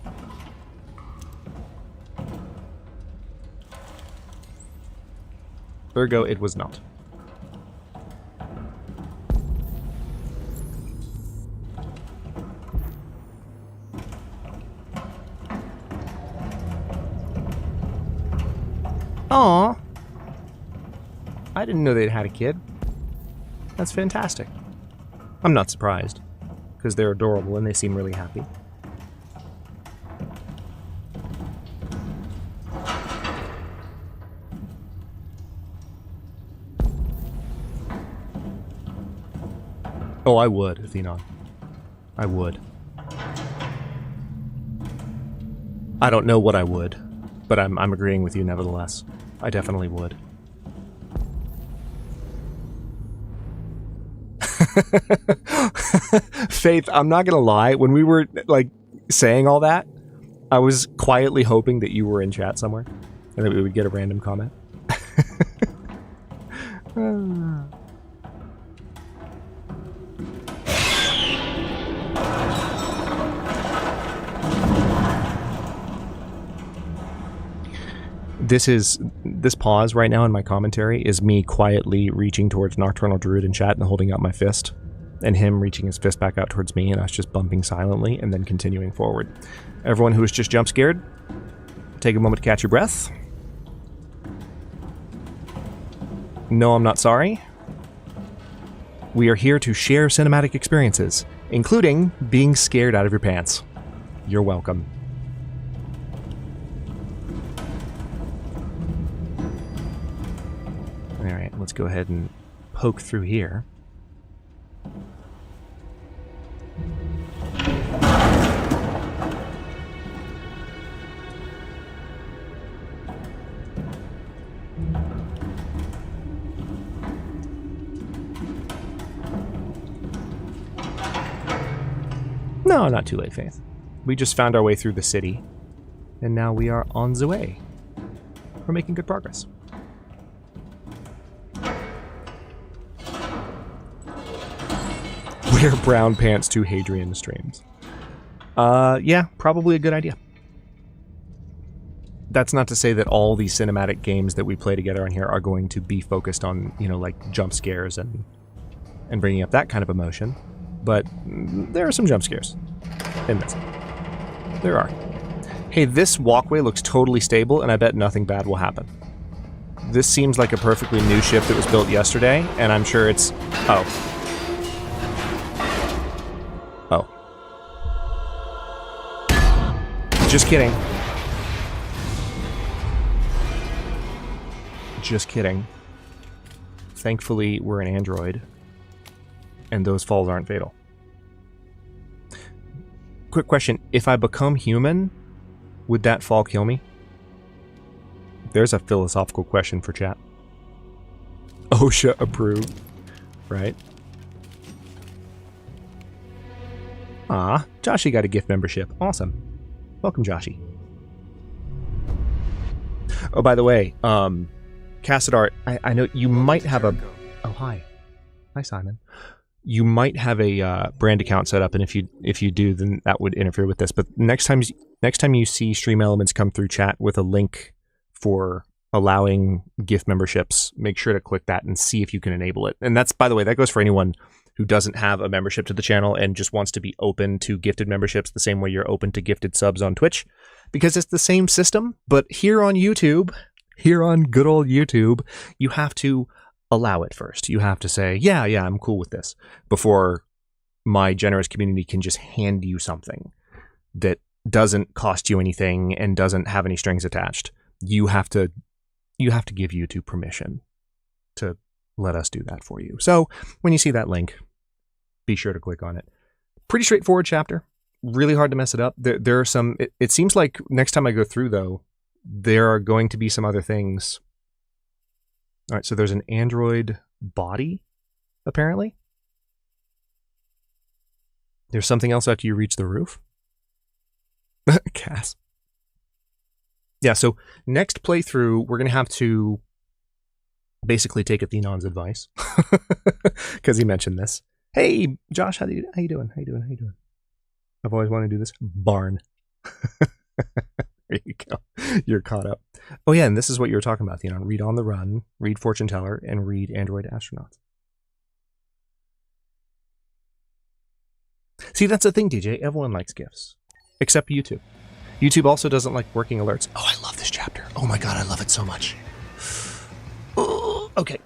Ergo, it was not. Aww. I didn't know they'd had a kid. That's fantastic. I'm not surprised, because they're adorable and they seem really happy. Oh, I would, Athenon. I would. I don't know what I would, but I'm agreeing with you nevertheless. I definitely would. Faith, I'm not gonna lie, when we were like saying all that, I was quietly hoping that you were in chat somewhere and that we would get a random comment. This pause right now in my commentary is me quietly reaching towards Nocturnal Druid in chat and holding out my fist, and him reaching his fist back out towards me, and us just bumping silently and then continuing forward. Everyone who is just jump scared, take a moment to catch your breath. No, I'm not sorry. We are here to share cinematic experiences, including being scared out of your pants. You're welcome. Alright, let's go ahead and poke through here. No, not too late, Faith. We just found our way through the city, and now we are on the way. We're making good progress. Wear brown pants to Hadrian streams. Yeah, probably a good idea. That's not to say that all these cinematic games that we play together on here are going to be focused on, you know, like jump scares and bringing up that kind of emotion, but there are some jump scares in this. There are. Hey, this walkway looks totally stable, and I bet nothing bad will happen. This seems like a perfectly new ship that was built yesterday, and I'm sure it's... Oh. Oh. Just kidding. Just kidding. Thankfully, we're an android, and those falls aren't fatal. Quick question, if I become human, would that fall kill me? There's a philosophical question for chat. OSHA approved, right? Ah, Joshy got a gift membership. Awesome. Welcome, Joshy. Oh, by the way, Cassadart, I know you might have a... Oh, hi. Hi, Simon. You might have a brand account set up, and if you do, then that would interfere with this. But next time you see Stream Elements come through chat with a link for allowing gift memberships, make sure to click that and see if you can enable it. And that's, by the way, that goes for anyone who doesn't have a membership to the channel and just wants to be open to gifted memberships the same way you're open to gifted subs on Twitch, because it's the same system. But here on YouTube, here on good old YouTube, you have to allow it first. You have to say, yeah, I'm cool with this, before my generous community can just hand you something that doesn't cost you anything and doesn't have any strings attached. You have to give YouTube permission to let us do that for you. So when you see that link, be sure to click on it. Pretty straightforward chapter. Really hard to mess it up. There are some... It seems like next time I go through, though, there are going to be some other things. All right, so there's an android body, apparently. There's something else after you reach the roof. Cass. Yeah, so next playthrough, we're going to have to basically take Athenon's advice, because he mentioned this. Hey, Josh, how you doing? How you doing? I've always wanted to do this. Barn. There you go. You're caught up. Oh yeah, and this is what you were talking about, Thenon. Read On the Run, read Fortune Teller, and read Android Astronauts. See, that's the thing, DJ. Everyone likes gifts. Except YouTube. YouTube also doesn't like working alerts. Oh, I love this chapter. Oh my god, I love it so much. Oh, okay.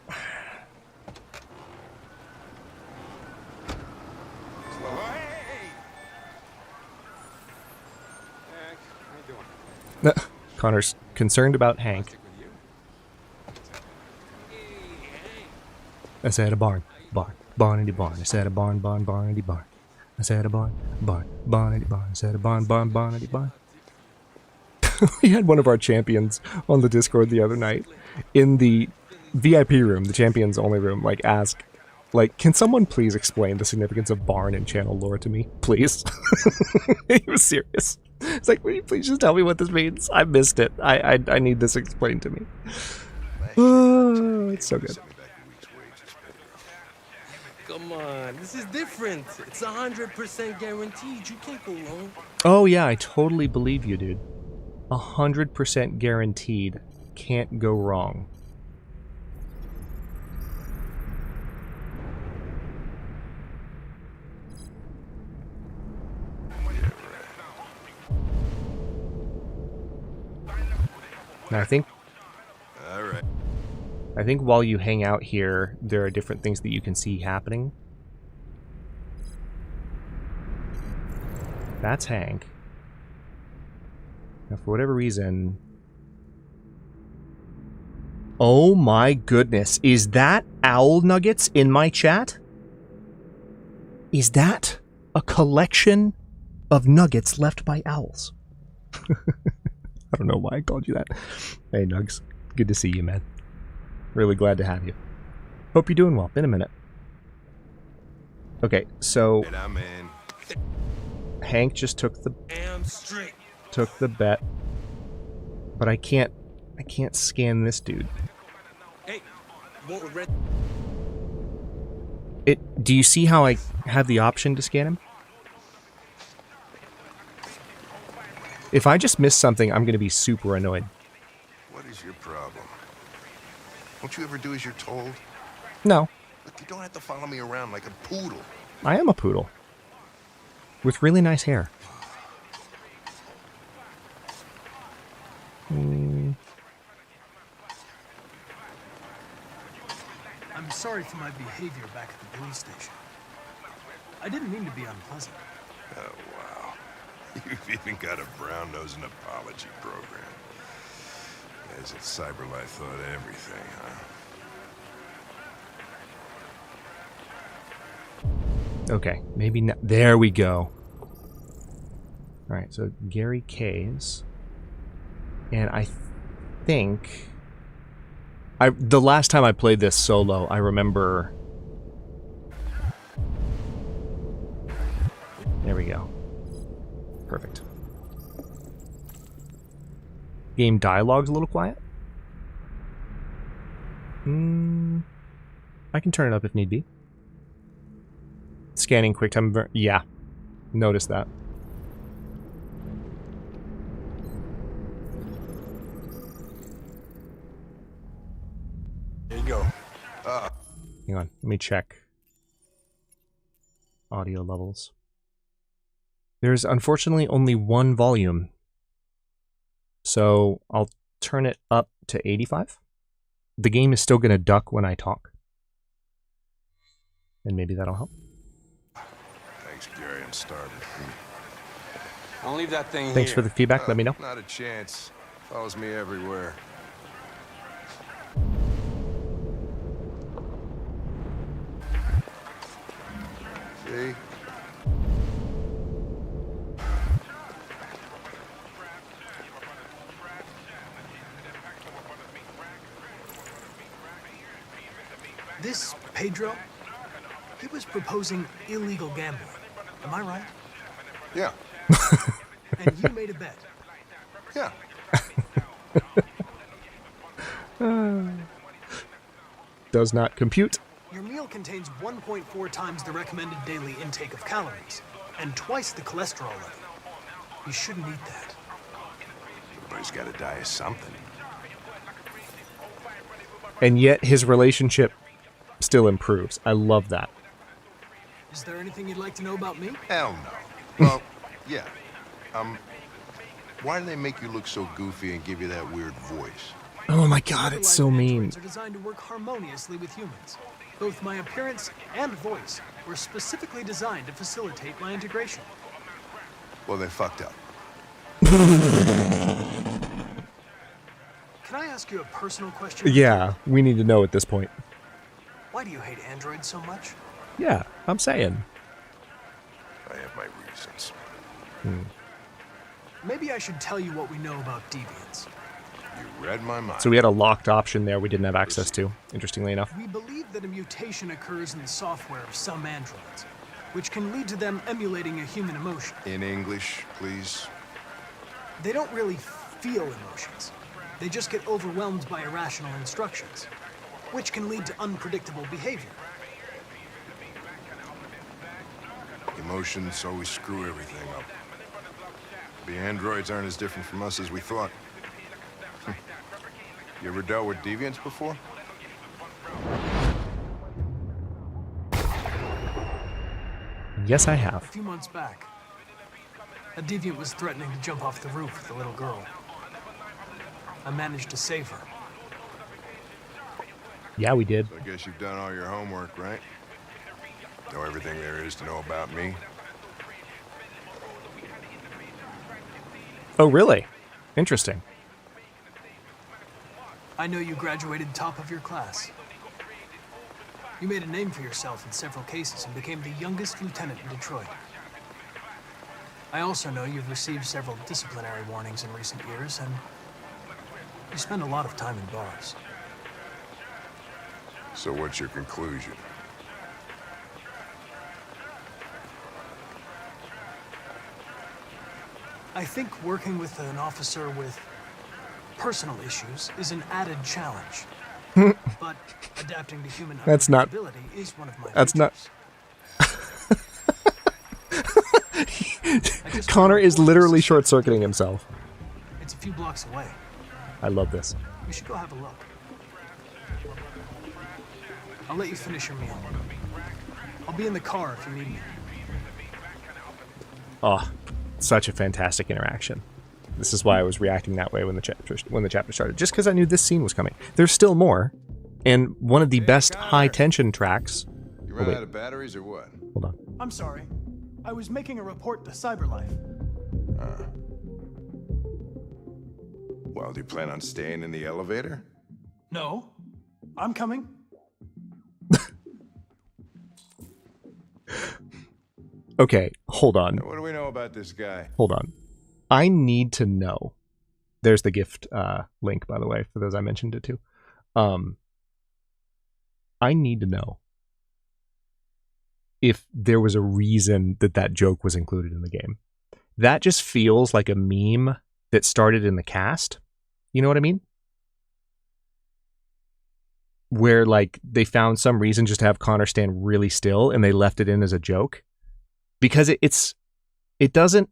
Connor's concerned about Hank. I said a barn in the barn. I said a barn in the barn. I said a barn in the barn. I said a barn in the barn. We had one of our champions on the Discord the other night in the VIP room, the champions only room, like ask, like, can someone please explain the significance of barn in channel lore to me, please? He was serious. It's like, will you please just tell me what this means? I missed it. I need this explained to me. Oh, it's so good. Come on, this is different. It's 100% guaranteed. You can't go wrong. Oh yeah, I totally believe you, dude. 100% guaranteed. Can't go wrong. Now I think while you hang out here, there are different things that you can see happening. That's Hank. Now, for whatever reason... Oh my goodness. Is that owl nuggets in my chat? Is that a collection of nuggets left by owls? I don't know why I called you that. Hey, Nugs. Good to see you, man. Really glad to have you. Hope you're doing well. Been a minute. Okay, so... Hank just took the bet. But I can't scan this dude. Do you see how I have the option to scan him? If I just miss something, I'm going to be super annoyed. What is your problem? Don't you ever do as you're told? No. Look, you don't have to follow me around like a poodle. I am a poodle. With really nice hair. I'm sorry for my behavior back at the police station. I didn't mean to be unpleasant. Oh, wow. You've even got a brown-nosed apology program. As if Cyberlife thought everything, huh? Okay, maybe not. There we go. Alright, so Gary K's. And I think... the last time I played this solo, I remember... There we go. Perfect. Game dialogue's a little quiet. I can turn it up if need be. Scanning QuickTime. Yeah. Notice that. There you go. Hang on. Let me check. Audio levels. There's unfortunately only one volume. So I'll turn it up to 85. The game is still going to duck when I talk. And maybe that'll help. Thanks, Gary. I'm starving. I'll leave that thing Thanks here. for the feedback. Let me know. Not a chance. Follows me everywhere. See? This Pedro, he was proposing illegal gambling. Am I right? Yeah. And you made a bet. Yeah. Does not compute. Your meal contains 1.4 times the recommended daily intake of calories and twice the cholesterol level. You shouldn't eat that. Everybody's got to die of something. And yet his relationship still improves. I love that. Is there anything you'd like to know about me? Hell no. Well, yeah. Why do they make you look so goofy and give you that weird voice? Oh my god, it's so mean. Androids are designed to work harmoniously with humans. Both my appearance and voice were specifically designed to facilitate my integration. Well, they fucked up. Can I ask you a personal question? Yeah, we need to know at this point. Why do you hate androids so much? Yeah, I'm saying. I have my reasons. Maybe I should tell you what we know about deviants. You read my mind. So we had a locked option there we didn't have access to, interestingly enough. We believe that a mutation occurs in the software of some androids, which can lead to them emulating a human emotion. In English, please. They don't really feel emotions. They just get overwhelmed by irrational instructions, which can lead to unpredictable behavior. Emotions always screw everything up. The androids aren't as different from us as we thought. You ever dealt with deviants before? Yes, I have. A few months back, a deviant was threatening to jump off the roof with a little girl. I managed to save her. Yeah, we did. So I guess you've done all your homework, right? Know everything there is to know about me? Oh, really? Interesting. I know you graduated top of your class. You made a name for yourself in several cases and became the youngest lieutenant in Detroit. I also know you've received several disciplinary warnings in recent years, and you spend a lot of time in bars. So what's your conclusion? I think working with an officer with personal issues is an added challenge. But adapting to human That's not. unpredictability is one of my That's features. not. Connor is literally short-circuiting himself. It's a few blocks away. I love this. We should go have a look. I'll let you finish your meal. I'll be in the car if you need me. Oh, such a fantastic interaction. This is why I was reacting that way when the chapter started, just because I knew this scene was coming. There's still more, and one of the best high-tension tracks. You ran out of batteries or what? Hold on. I'm sorry. I was making a report to CyberLife. Well, do you plan on staying in the elevator? No, I'm coming. Okay, hold on. What do we know about this guy? Hold on. I need to know. There's the gift link, by the way, for those I mentioned it to. I need to know if there was a reason that that joke was included in the game. That just feels like a meme that started in the cast. You know what I mean? Where, like, they found some reason just to have Connor stand really still and they left it in as a joke. Because it doesn't...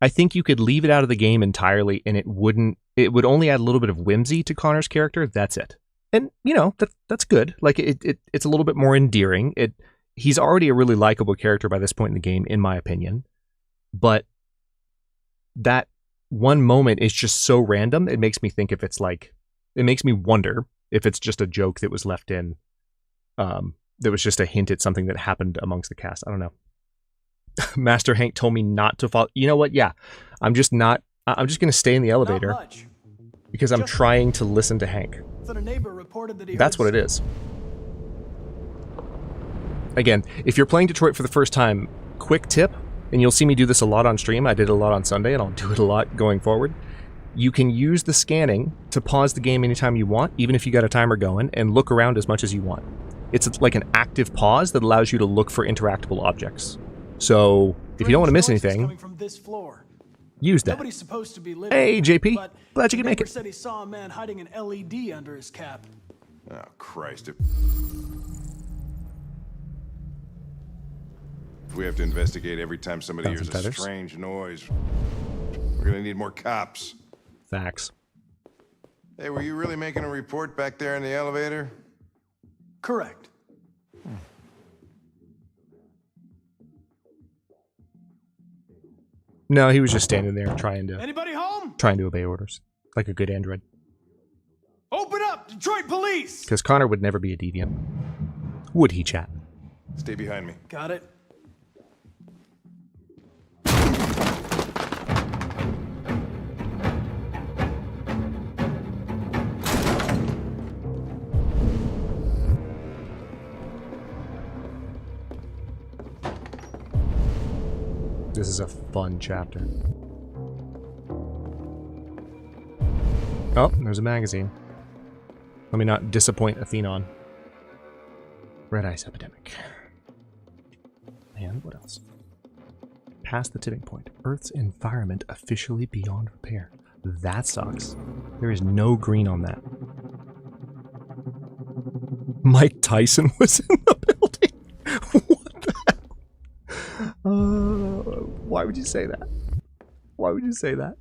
I think you could leave it out of the game entirely and it would only add a little bit of whimsy to Connor's character. That's it. And, you know, that's good. Like, it's a little bit more endearing. He's already a really likable character by this point in the game, in my opinion. But that one moment is just so random, it makes me think if it's like... It makes me wonder if it's just a joke that was left in... that was just a hint at something that happened amongst the cast. I don't know. Master Hank told me not to follow. You know what? Yeah. I'm just going to stay in the elevator because I'm trying to listen to Hank. That a neighbor reported that That's what it is. Again, if you're playing Detroit for the first time, quick tip, and you'll see me do this a lot on stream. I did it a lot on Sunday, and I'll do it a lot going forward. You can use the scanning to pause the game anytime you want, even if you got a timer going, and look around as much as you want. It's like an active pause that allows you to look for interactable objects. So, if you don't want to miss anything, use that. Nobody's supposed to be living hey, there, JP. but Glad you could make it. said he saw a man hiding an LED under his cap. Oh, Christ. If we have to investigate every time somebody hears a strange noise, we're going to need more cops. Facts. Hey, were you really making a report back there in the elevator? Correct. No, he was just standing there trying to obey orders, like a good android. Open up, Detroit police! Because Connor would never be a deviant. Would he, chat? Stay behind me. Got it. This is a fun chapter. Oh, there's a magazine. Let me not disappoint Athenon. Red Ice Epidemic. And what else? Past the tipping point. Earth's environment officially beyond repair. That sucks. There is no green on that. Mike Tyson was in the building. What the hell? Why would you say that? Why would you say that?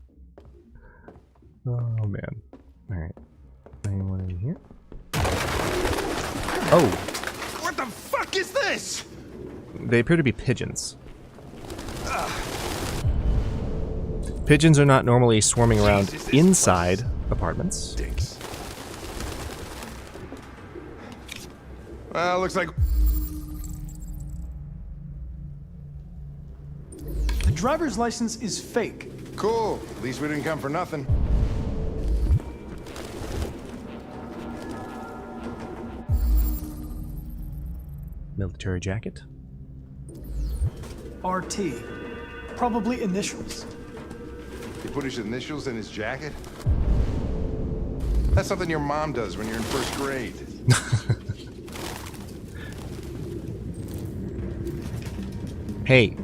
Oh man. Alright. Anyone in here? Oh. What the fuck is this? They appear to be pigeons. Pigeons are not normally swarming around inside apartments. Dicks. Well, looks like... The driver's license is fake. Cool. At least we didn't come for nothing. Military jacket. RT. Probably initials. He put his initials in his jacket? That's something your mom does when you're in first grade. Hey,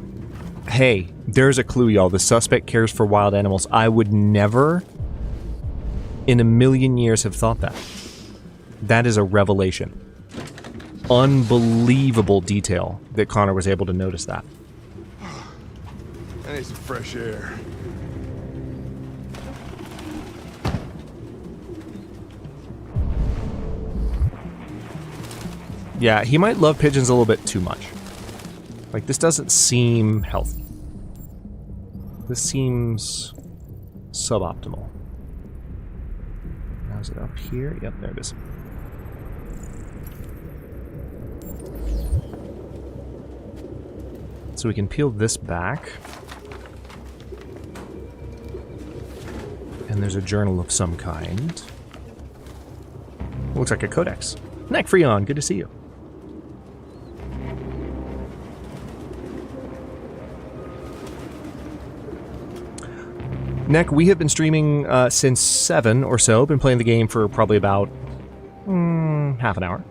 there's a clue, y'all. The suspect cares for wild animals. I would never in a million years have thought that. That is a revelation. Unbelievable detail that Connor was able to notice that. I need some fresh air. Yeah, he might love pigeons a little bit too much. Like, this doesn't seem healthy. This seems suboptimal. Now is it up here? Yep, there it is. So we can peel this back. And there's a journal of some kind. Looks like a codex. Neck Freon, good to see you. Neck, we have been streaming since 7 or so. Been playing the game for probably about half an hour.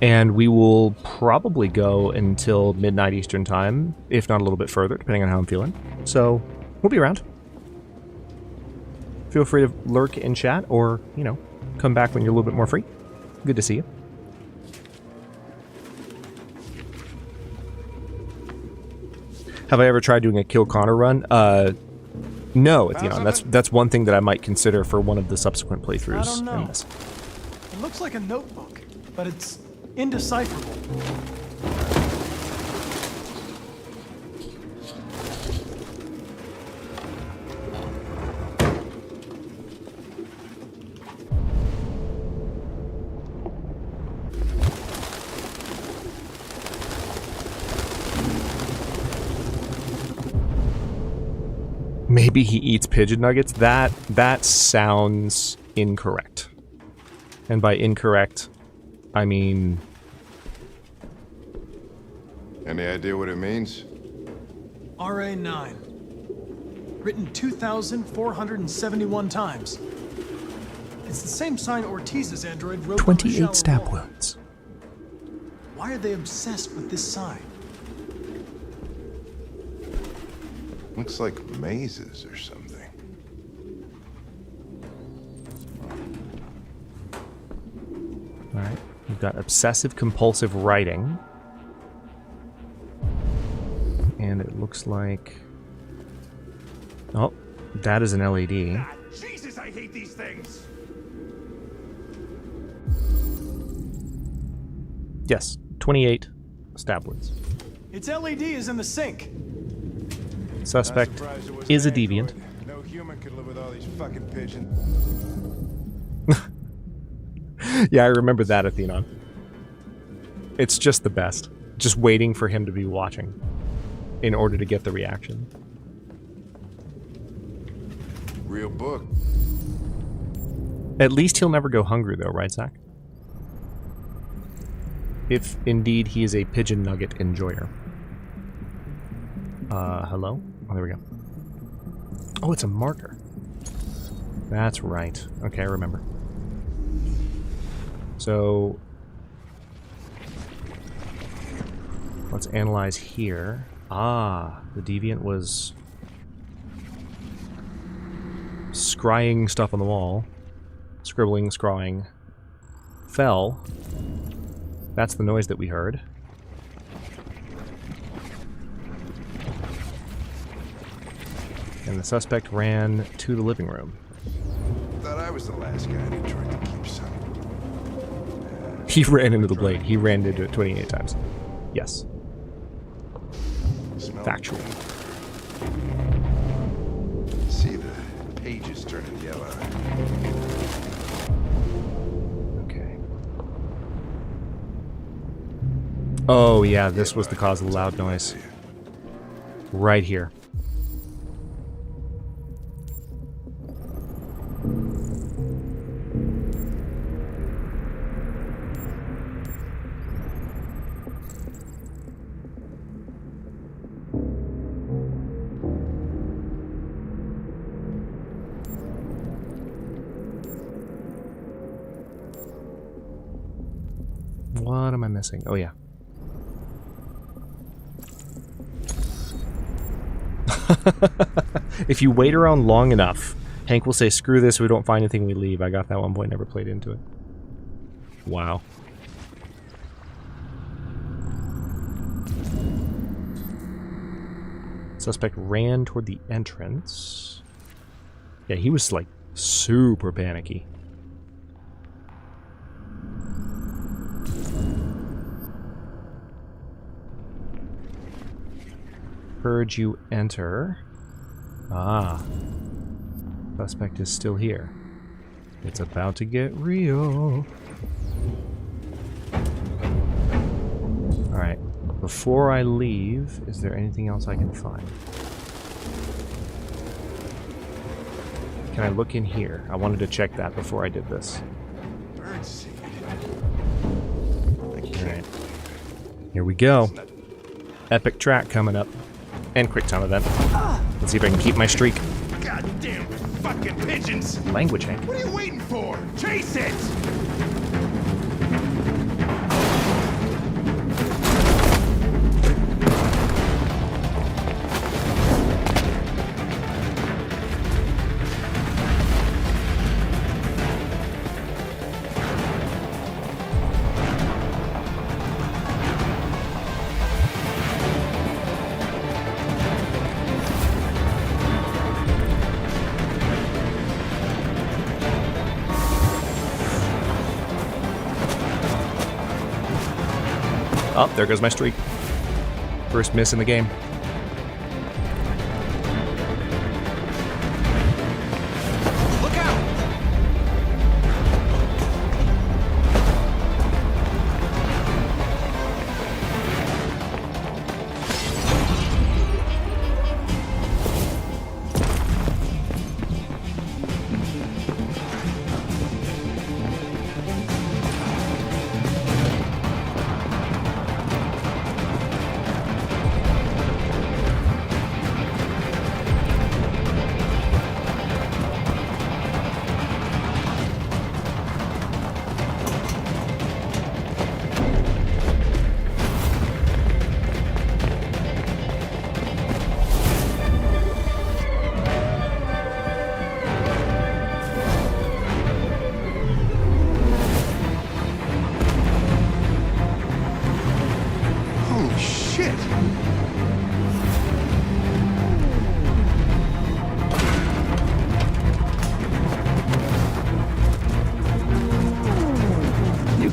And we will probably go until midnight Eastern time, if not a little bit further, depending on how I'm feeling. So, we'll be around. Feel free to lurk in chat or, you know, come back when you're a little bit more free. Good to see you. Have I ever tried doing a Kill Connor run? No, Atheon. That's one thing that I might consider for one of the subsequent playthroughs. I don't know. In this. It looks like a notebook, but it's indecipherable. Maybe he eats pigeon nuggets. That sounds incorrect. And by incorrect, I mean... Any idea what it means? RA9. Written 2,471 times. It's the same sign Ortiz's android wrote on the 28 stab wall. wounds. Why are they obsessed with this sign? Looks like mazes or something. Alright, we've got obsessive compulsive writing. And it looks like... Oh, that is an LED. Jesus, I hate these things! Yes, 28 stab wounds. Its LED is in the sink. Suspect is a deviant. No human could live with all these fucking pigeons. Yeah, I remember that, Athenon. It's just the best. Just waiting for him to be watching in order to get the reaction. Real book. At least he'll never go hungry, though, right, Zach? If indeed he is a pigeon nugget enjoyer. Hello? Oh, there we go. Oh, it's a marker. That's right. Okay, I remember. So... let's analyze here. Ah, the deviant was... scrying stuff on the wall. Scribbling, scrawling. Fell. That's the noise that we heard. And the suspect ran to the living room. Thought I was the last guy who tried to keep some. He ran into the blade. He ran into it 28 times. Yes. Factual. See the pages turning yellow. Okay. Oh yeah, this was the cause of the loud noise. Right here. What am I missing? Oh, yeah. If you wait around long enough, Hank will say, screw this, we don't find anything, we leave. I got that one point, never played into it. Wow. Suspect ran toward the entrance. Yeah, he was like super panicky. Heard you enter. Ah. Suspect is still here. It's about to get real. Alright. Before I leave, is there anything else I can find? Can I look in here? I wanted to check that before I did this. Alright. Here we go. Epic track coming up. And quick time event. Let's see if I can keep my streak. Goddamn fucking pigeons! Language, Hank. What are you waiting for? Chase it! Oh, there goes my streak. First miss in the game. Look out!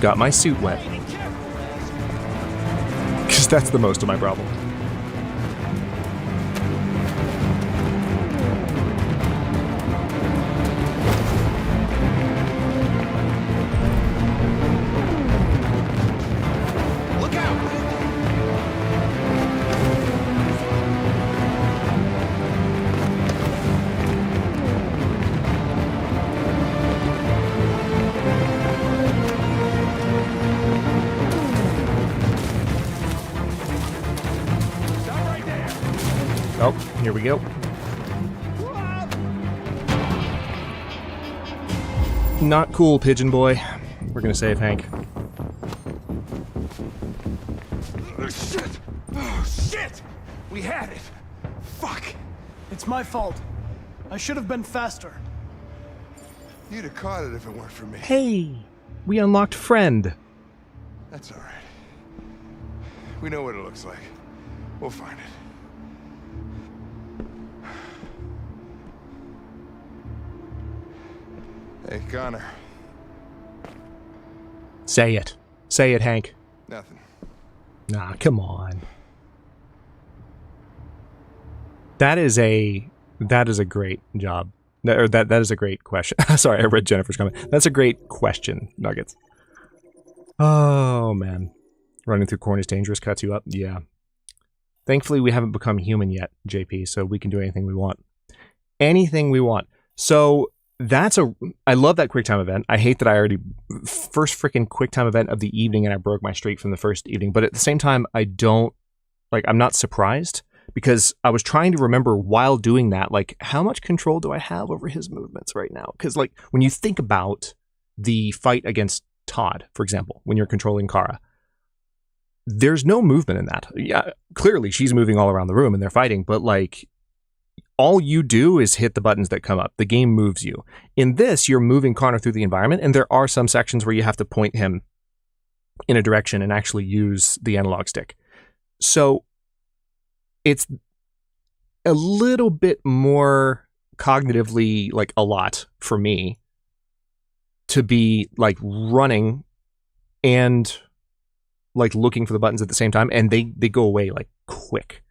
Got my suit wet. Because that's the most of my problem. Look out! Oh, here we go. Not cool, pigeon boy. We're gonna save Hank. Oh, shit! Oh, shit! We had it! Fuck! It's my fault. I should have been faster. You'd have caught it if it weren't for me. Hey! We unlocked friend. That's alright. We know what it looks like. We'll find it. Hey, Connor. Say it. Say it, Hank. Nothing. Nah, come on. That is a great job. That is a great question. Sorry, I read Jennifer's comment. That's a great question, Nuggets. Oh, man. Running through corn is dangerous, cuts you up. Yeah. Thankfully, we haven't become human yet, JP, so we can do anything we want. Anything we want. So, I love that QuickTime event. I hate that I already, first freaking QuickTime event of the evening and I broke my streak from the first evening, but at the same time, I'm not surprised because I was trying to remember while doing that, like, how much control do I have over his movements right now? Because, like, when you think about the fight against pod, for example, when you're controlling Kara. There's no movement in that. Yeah, clearly she's moving all around the room and they're fighting, but like all you do is hit the buttons that come up. The game moves you. In this, you're moving Connor through the environment, and there are some sections where you have to point him in a direction and actually use the analog stick. So it's a little bit more cognitively like a lot for me to be like running and like looking for the buttons at the same time, and they go away like quick.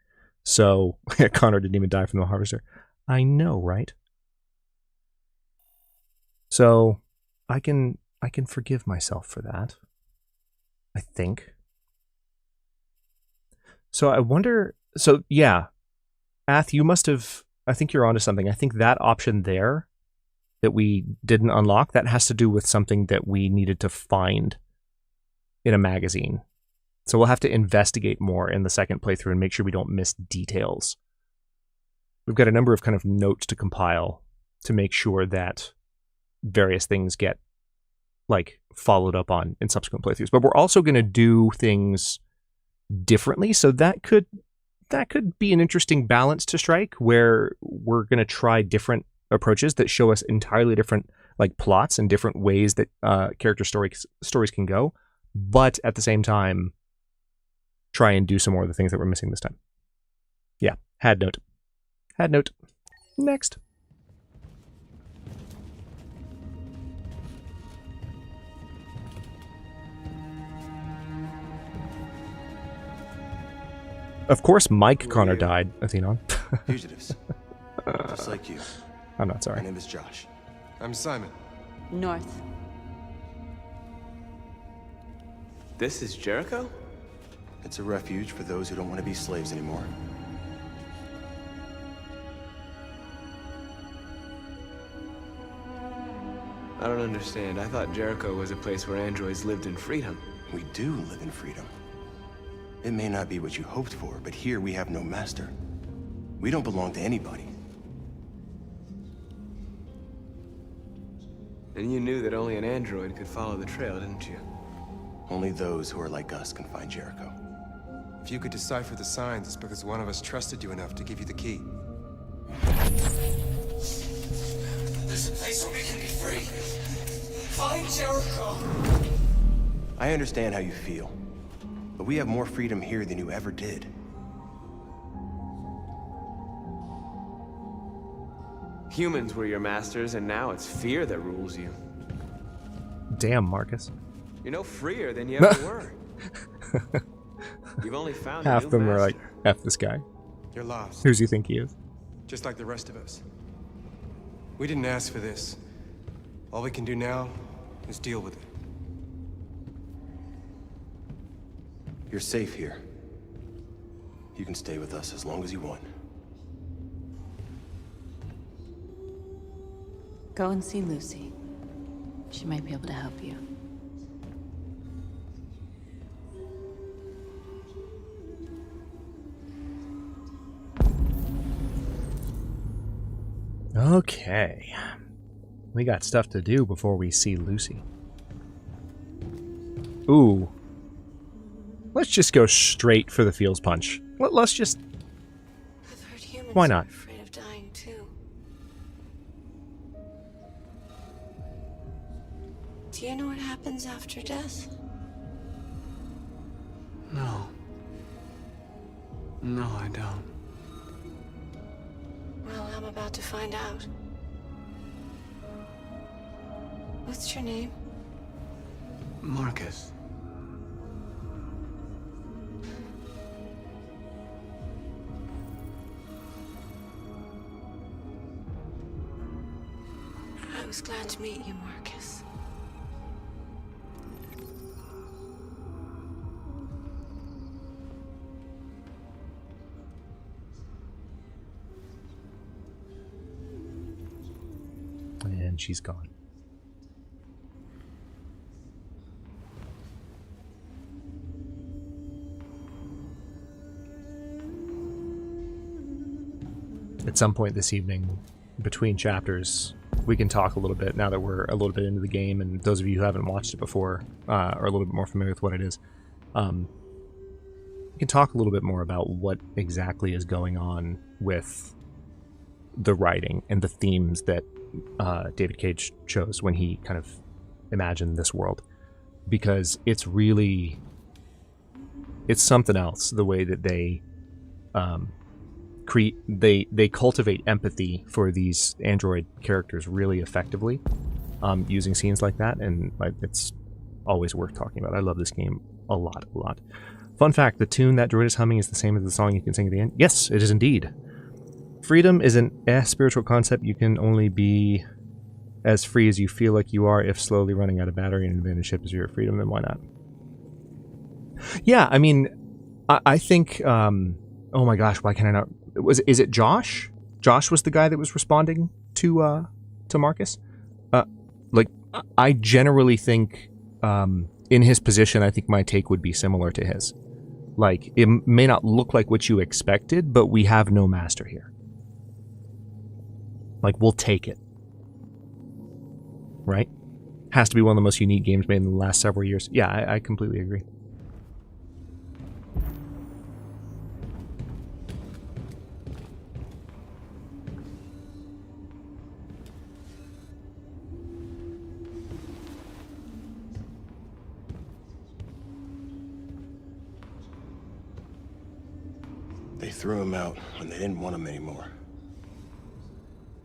So Connor didn't even die from the harvester. I know, right? So I can forgive myself for that, I think. So I wonder, so yeah, Ath, you must have, I think you're onto something. I think that option there that we didn't unlock, that has to do with something that we needed to find in a magazine. So we'll have to investigate more in the second playthrough and make sure we don't miss details. We've got a number of kind of notes to compile to make sure that various things get like followed up on in subsequent playthroughs. But we're also going to do things differently, so that could be an interesting balance to strike, where we're going to try different approaches that show us entirely different like plots and different ways that character stories can go, but at the same time try and do some more of the things that we're missing this time. Yeah, had note. Next. Of course, Mike Connor died, Athenon. Fugitives. Just like you. I'm not sorry. My name is Josh. I'm Simon. North. This is Jericho? It's a refuge for those who don't want to be slaves anymore. I don't understand. I thought Jericho was a place where androids lived in freedom. We do live in freedom. It may not be what you hoped for, but here we have no master. We don't belong to anybody. And you knew that only an android could follow the trail, didn't you? Only those who are like us can find Jericho. If you could decipher the signs, it's because one of us trusted you enough to give you the key. There's a place where we can be free. Find Jericho. I understand how you feel, but we have more freedom here than you ever did. Humans were your masters, and now it's fear that rules you. Damn, Marcus. You're no freer than you ever were. You've only found half a new them master. are like, F this guy. You're lost. Who's you think he is? Just like the rest of us. We didn't ask for this. All we can do now is deal with it. You're safe here. You can stay with us as long as you want. Go and see Lucy. She might be able to help you. Okay. We got stuff to do before we see Lucy. Ooh. Let's just go straight for the feels punch. Let's just... I've heard humans Why not? are afraid of dying too. Do you know what happens after death? No. No, I don't. Well, I'm about to find out. What's your name? Marcus. I was glad to meet you, Marcus. And she's gone. At some point this evening, between chapters, we can talk a little bit now that we're a little bit into the game, and those of you who haven't watched it before are a little bit more familiar with what it is. We can talk a little bit more about what exactly is going on with the writing and the themes that David Cage chose when he kind of imagined this world, because it's something else the way that they they cultivate empathy for these android characters really effectively, using scenes like that, and it's always worth talking about. I love this game a lot. Fun fact, the tune that droid is humming is the same as the song you can sing at the end. Yes, it is indeed. Freedom is an spiritual concept. You can only be as free as you feel like you are. If slowly running out of battery and abandoned ship is your freedom, then why not? Yeah, I mean, I think, oh my gosh, why can I not? Is it Josh? Josh was the guy that was responding to Marcus. I generally think, in his position, I think my take would be similar to his. Like, it may not look like what you expected, but we have no master here. Like, we'll take it. Right? Has to be one of the most unique games made in the last several years. Yeah, I completely agree. They threw him out when they didn't want him anymore.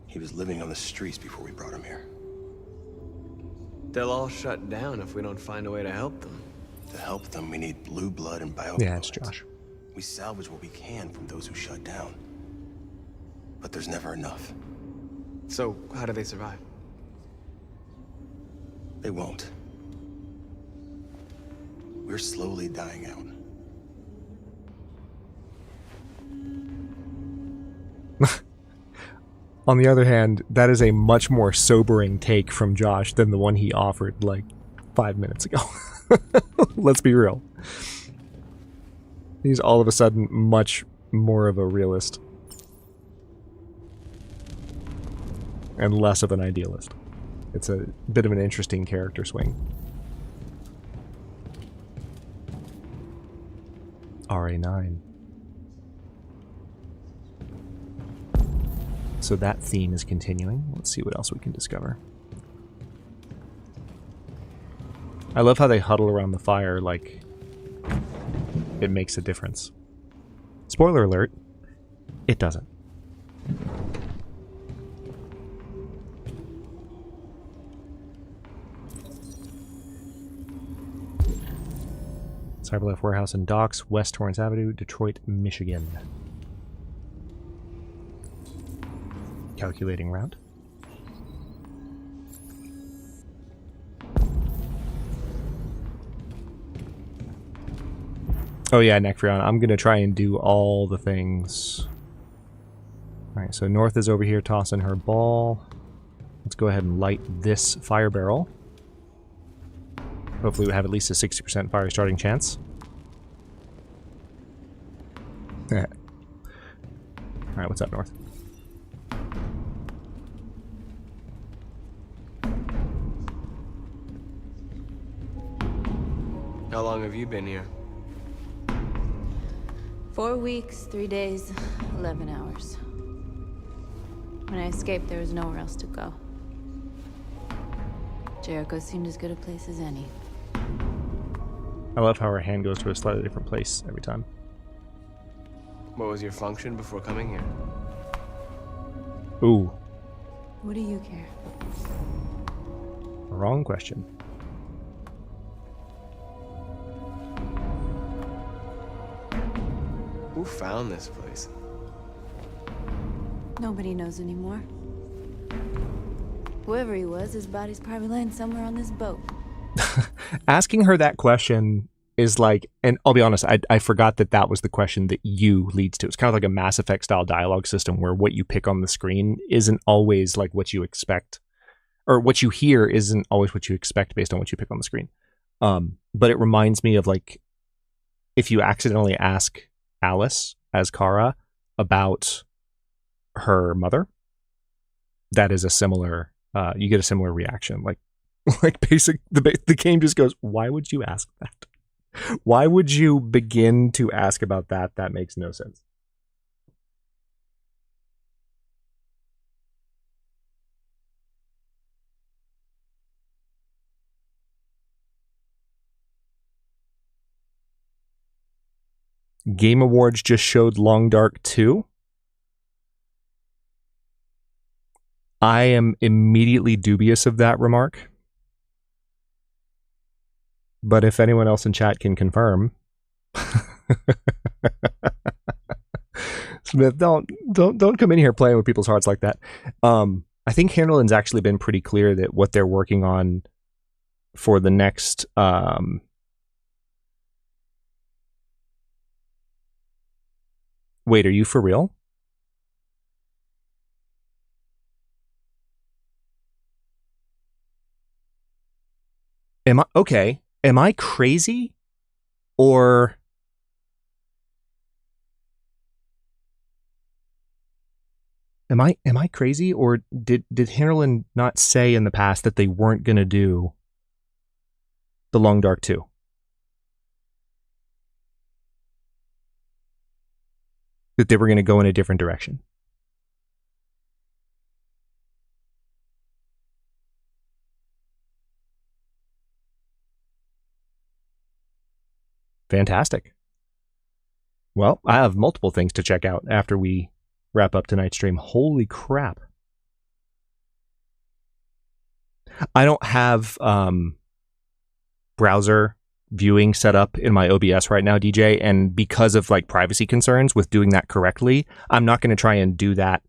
He was living on the streets before we brought him here. They'll all shut down if we don't find a way to help them. To help them, we need blue blood and bio. Yeah, it's Josh. We salvage what we can from those who shut down. But there's never enough. So, how do they survive? They won't. We're slowly dying out. On the other hand, that is a much more sobering take from Josh than the one he offered like 5 minutes ago. Let's be real. He's all of a sudden much more of a realist. And less of an idealist. It's a bit of an interesting character swing. RA9. So that theme is continuing. Let's see what else we can discover. I love how they huddle around the fire like it makes a difference. Spoiler alert, it doesn't. Cyberlife Warehouse and Docks, West Torrance Avenue, Detroit, Michigan. Calculating route. Oh yeah, Necfreon, I'm gonna try and do all the things. Alright, so North is over here tossing her ball. Let's go ahead and light this fire barrel. Hopefully we have at least a 60% fire starting chance. Alright, what's up, North? How long have you been here? 4 weeks, 3 days, 11 hours. When I escaped, there was nowhere else to go. Jericho seemed as good a place as any. I love how her hand goes to a slightly different place every time. What was your function before coming here? Ooh. What do you care? Wrong question. Who found this place? Nobody knows anymore. Whoever he was, his body's probably laying somewhere on this boat. Asking her that question is like, and I'll be honest, I forgot that that was the question that you leads to. It's kind of like a Mass Effect style dialogue system where what you pick on the screen isn't always like what you expect, or what you hear isn't always what you expect based on what you pick on the screen. But it reminds me of like, if you accidentally ask Alice as Kara about her mother, that is a similar you get a similar reaction. Like the game just goes, why would you ask that? Why would you begin to ask about that? That makes no sense. Game Awards just showed Long Dark 2. I am immediately dubious of that remark. But if anyone else in chat can confirm. Smith, don't come in here playing with people's hearts like that. I think Handerland's actually been pretty clear that what they're working on for the next Wait, are you for real? Am I okay? Am I crazy? Or am I crazy? Or did Handerland not say in the past that they weren't gonna do the Long Dark 2? That they were going to go in a different direction. Fantastic. Well, I have multiple things to check out after we wrap up tonight's stream. Holy crap. I don't have browser viewing set up in my OBS right now, DJ, and because of like privacy concerns with doing that correctly, I'm not going to try and do that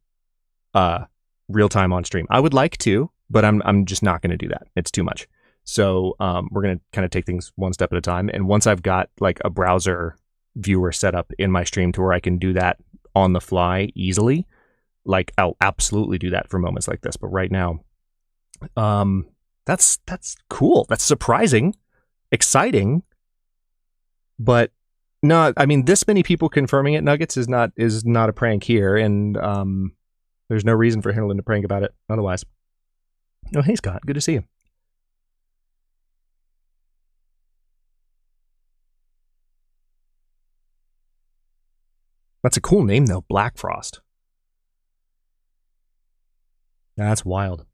real time on stream. I would like to, but I'm just not going to do that. It's too much. So we're going to kind of take things one step at a time. And once I've got like a browser viewer set up in my stream to where I can do that on the fly easily, like I'll absolutely do that for moments like this. But right now, that's cool. That's surprising. Exciting, but no, I mean, this many people confirming it, Nuggets, is not a prank here, and there's no reason for Handerland to prank about it otherwise. Oh, hey Scott, good to see you. That's a cool name though, Black Frost. That's wild.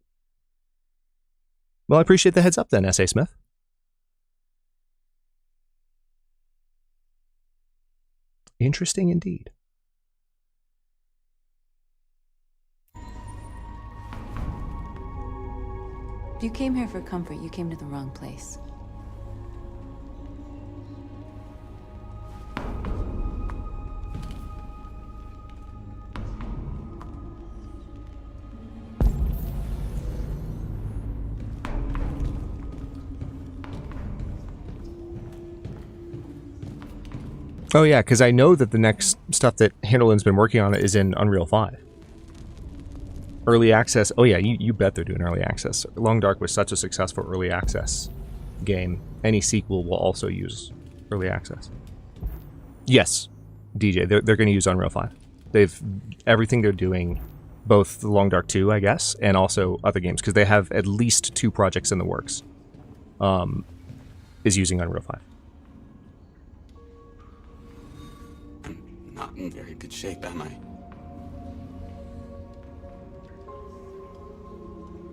Well, I appreciate the heads up then, S.A. Smith. Interesting indeed. If you came here for comfort, you came to the wrong place. Oh yeah, because I know that the next stuff that Handerland's been working on is in Unreal 5. Early access. Oh yeah, you bet they're doing early access. Long Dark was such a successful early access game. Any sequel will also use early access. Yes, DJ, they're going to use Unreal 5. Everything they're doing, both the Long Dark 2, I guess, and also other games, because they have at least 2 projects in the works, is using Unreal 5. Not in very good shape, am I?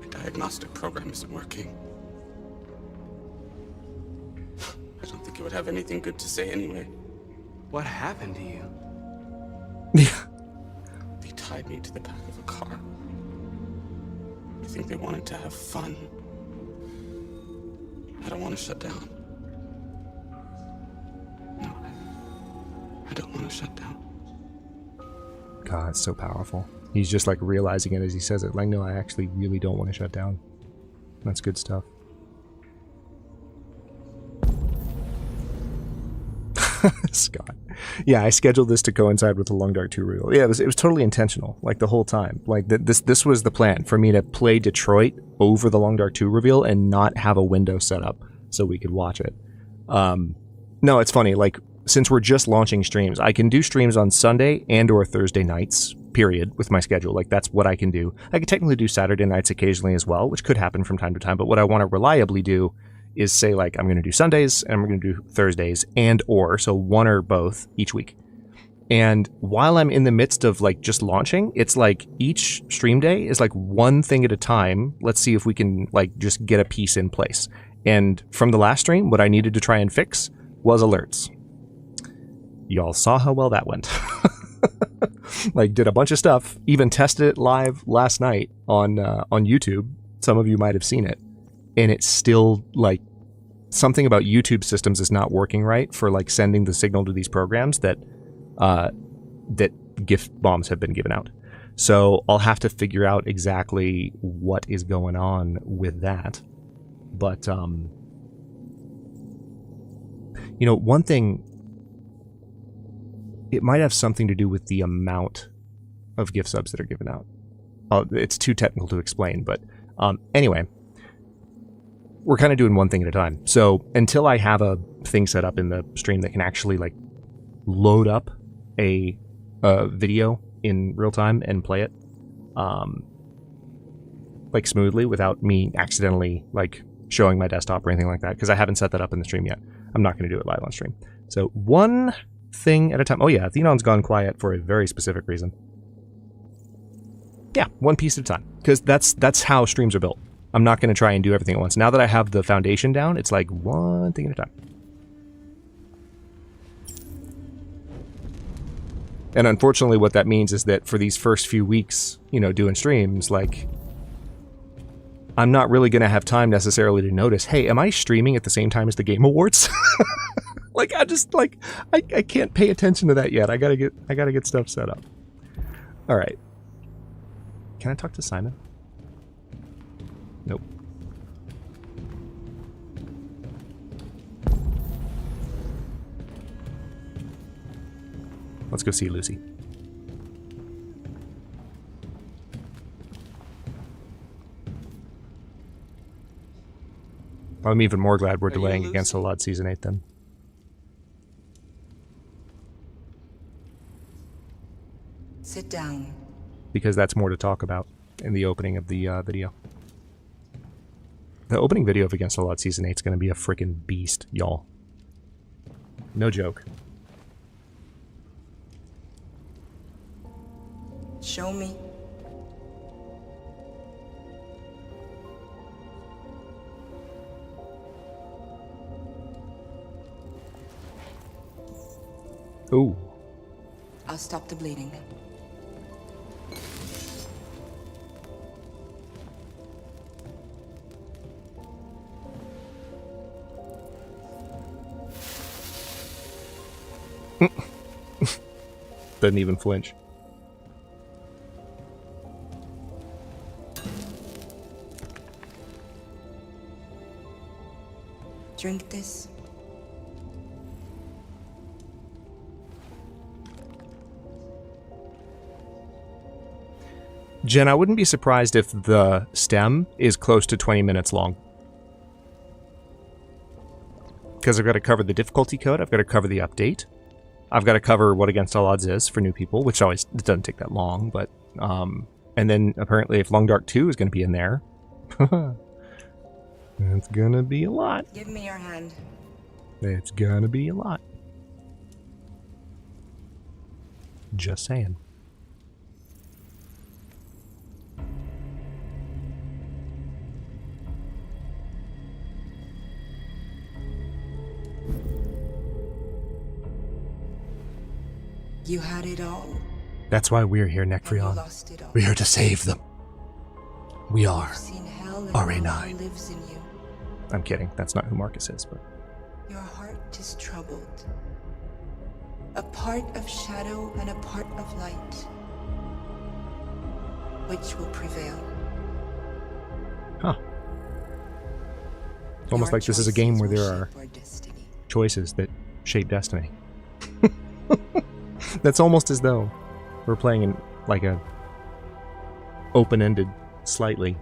My diagnostic program isn't working. I don't think it would have anything good to say anyway. What happened to you? They tied me to the back of a car. I think they wanted to have fun. I don't want to shut down. No, I don't want to shut down. God, it's so powerful. He's just like realizing it as he says it. Like, no, I actually really don't want to shut down. That's good stuff. Scott. Yeah, I scheduled this to coincide with the Long Dark 2 reveal. Yeah, it was totally intentional, like the whole time. Like this was the plan for me to play Detroit over the Long Dark 2 reveal and not have a window set up so we could watch it. No, it's funny, like since we're just launching streams, I can do streams on Sunday and or Thursday nights period, with my schedule. Like, that's what I can do. I could technically do Saturday nights occasionally as well, which could happen from time to time, but what I want to reliably do is say, like, I'm going to do Sundays and I'm going to do Thursdays so one or both each week. And while I'm in the midst of, like, just launching, it's like each stream day is like one thing at a time. Let's see if we can, like, just get a piece in place. And from the last stream, what I needed to try and fix was alerts. Y'all saw how well that went. Like, did a bunch of stuff, even tested it live last night on YouTube. Some of you might have seen it. And it's still, like, something about YouTube systems is not working right for, like, sending the signal to these programs that gift bombs have been given out. So I'll have to figure out exactly what is going on with that. But, you know, one thing, it might have something to do with the amount of gift subs that are given out. It's too technical to explain, but anyway, we're kind of doing one thing at a time. So until I have a thing set up in the stream that can actually, like, load up a video in real time and play it like smoothly without me accidentally, like, showing my desktop or anything like that, because I haven't set that up in the stream yet. I'm not going to do it live on stream. So one thing at a time. Oh yeah, Thenon's gone quiet for a very specific reason. Yeah, one piece at a time, because that's how streams are built. I'm not going to try and do everything at once. Now that I have the foundation down, it's like one thing at a time. And unfortunately, what that means is that for these first few weeks, you know, doing streams, like, I'm not really going to have time necessarily to notice, hey, am I streaming at the same time as the Game Awards? Like, I just, like, I can't pay attention to that yet. I gotta get stuff set up. All right. Can I talk to Simon? Nope. Let's go see Lucy. I'm even more glad we're delaying Against the Lot Season 8 then. Sit down. Because that's more to talk about in the opening of the video. The opening video of Against the Lot Season 8 is going to be a freaking beast, y'all. No joke. Show me. Ooh. I'll stop the bleeding. Doesn't even flinch. Drink this. Jen, I wouldn't be surprised if the stem is close to 20 minutes long. Because I've got to cover the difficulty code, I've got to cover the update, I've got to cover what Against All Odds is for new people, which always it doesn't take that long, but and then apparently if Long Dark 2 is going to be in there, it's going to be a lot. Give me your hand. It's going to be a lot. Just saying. You had it all. That's why we're here, Necphrion. We're here to save them. We are RA9. Lives in you. I'm kidding. That's not who Marcus is, but... Your heart is troubled. A part of shadow and a part of light. Which will prevail? Huh. It's almost like this is a game where there are choices that shape destiny. That's almost as though we're playing in like a open-ended, slightly,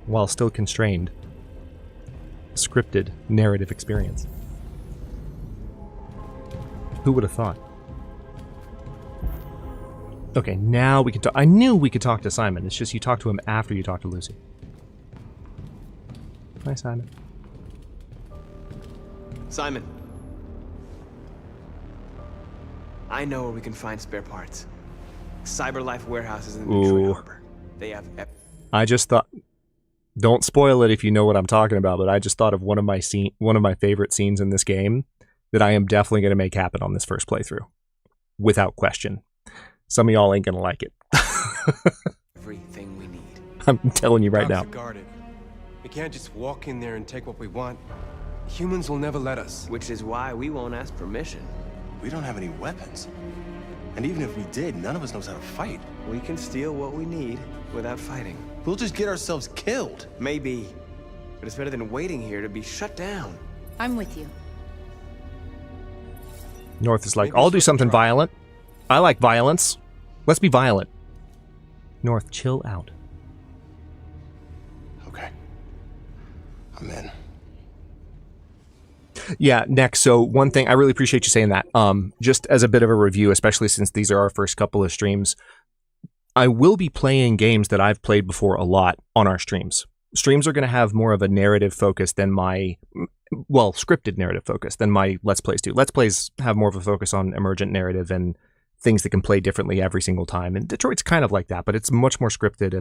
while still constrained, scripted narrative experience. Who would have thought? Okay, now we can talk. I knew we could talk to Simon. It's just you talk to him after you talk to Lucy. Hi, Simon. Simon. I know where we can find spare parts. CyberLife warehouses in the Detroit Harbor. They have... I just thought... Don't spoil it if you know what I'm talking about, but I just thought of one of my favorite scenes in this game that I am definitely going to make happen on this first playthrough. Without question. Some of y'all ain't going to like it. Everything we need. I'm telling you right now. Guarded. We can't just walk in there and take what we want. Humans will never let us. Which is why we won't ask permission. We don't have any weapons. And even if we did, none of us knows how to fight. We can steal what we need without fighting. We'll just get ourselves killed. Maybe. But it's better than waiting here to be shut down. I'm with you. North is like, I'll do something violent. I like violence. Let's be violent. North, chill out. Okay. I'm in. Yeah, next. So one thing, I really appreciate you saying that. Just as a bit of a review, especially since these are our first couple of streams, I will be playing games that I've played before a lot on our streams. Streams are going to have more of a narrative focus than my, well, scripted narrative focus than my Let's Plays do. Let's Plays have more of a focus on emergent narrative and things that can play differently every single time. And Detroit's kind of like that, but it's much more scripted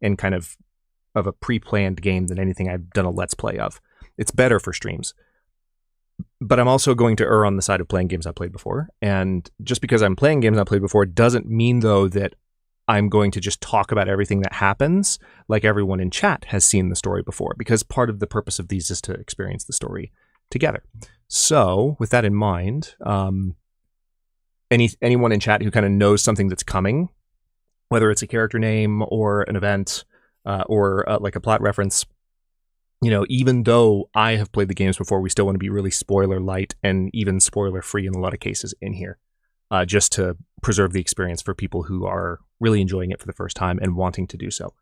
and kind of a pre-planned game than anything I've done a Let's Play of. It's better for streams. But I'm also going to err on the side of playing games I played before. And just because I'm playing games I played before doesn't mean, though, that I'm going to just talk about everything that happens like everyone in chat has seen the story before, because part of the purpose of these is to experience the story together. So with that in mind, anyone in chat who kind of knows something that's coming, whether it's a character name or an event or like a plot reference, you know, even though I have played the games before, we still want to be really spoiler light and even spoiler free in a lot of cases in here, just to preserve the experience for people who are really enjoying it for the first time and wanting to do so.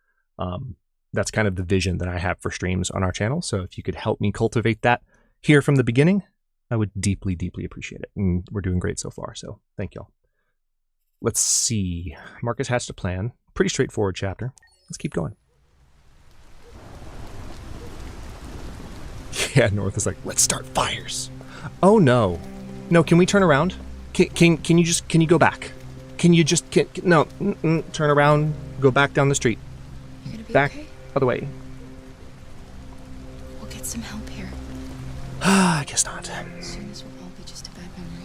That's kind of the vision that I have for streams on our channel. So if you could help me cultivate that here from the beginning, I would deeply, deeply appreciate it. And we're doing great so far. So thank y'all. Let's see. Marcus hatched a plan. Pretty straightforward chapter. Let's keep going. Yeah, North is like, let's start fires. Oh no. No, can we turn around? Can you go back? Can you just, no, turn around, go back down the street. You're gonna be back, okay? other way. We'll get some help here. I guess not. Soon this will all be just a bad memory.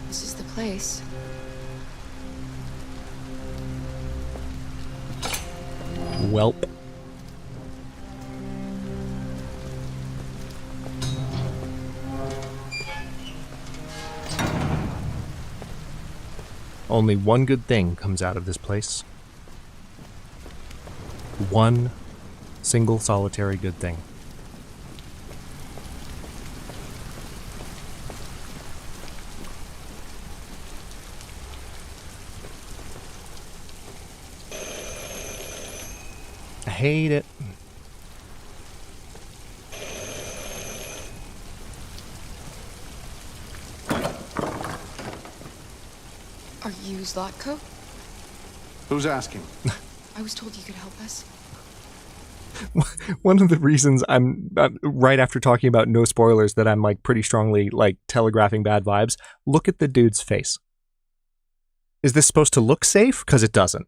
This is the place. Welp. Only one good thing comes out of this place. One single solitary good thing. I hate it. Are you Zlatko? Who's asking? I was told you could help us. One of the reasons I'm right after talking about no spoilers that I'm like pretty strongly like telegraphing bad vibes. Look at the dude's face. Is this supposed to look safe? Because it doesn't.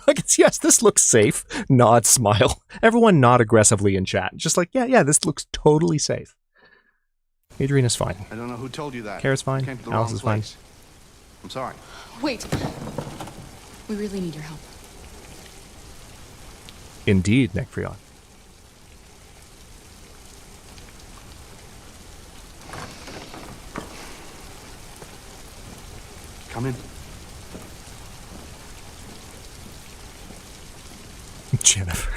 Like, yes, this looks safe. Nod, smile. Everyone nod aggressively in chat. Just like, yeah, this looks totally safe. Adrian is fine. I don't know who told you that. Kara's fine. Came to the Alice wrong is fine. place. I'm sorry. Wait. We really need your help. Indeed, Necphrion. Come in. Jennifer.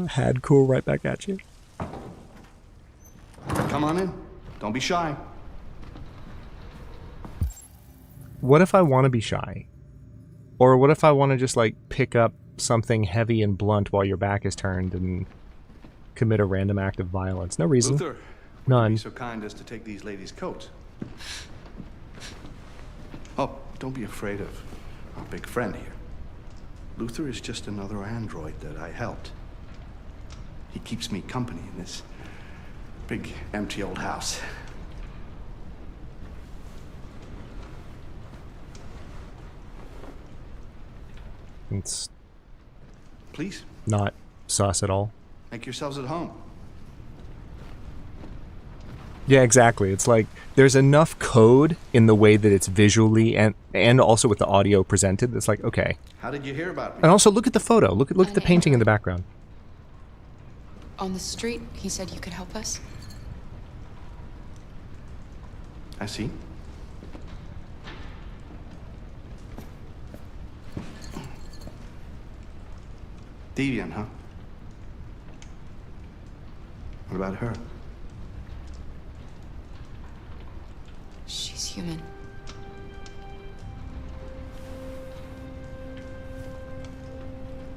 Had cool right back at you. Come on in. Don't be shy. What if I want to be shy? Or what if I want to just like pick up something heavy and blunt while your back is turned and commit a random act of violence? No reason. Luther, none. Be so kind as to take these ladies' coats. Oh, don't be afraid of our big friend here. Luther is just another android that I helped. He keeps me company in this big, empty old house. It's Please. Not sus at all. Make yourselves at home. Yeah, exactly. It's like there's enough code in the way that it's visually and also with the audio presented. It's like, okay. How did you hear about me? And also look at the photo. Look at the painting in the background. On the street, he said you could help us. I see. Deviant, huh? What about her? She's human.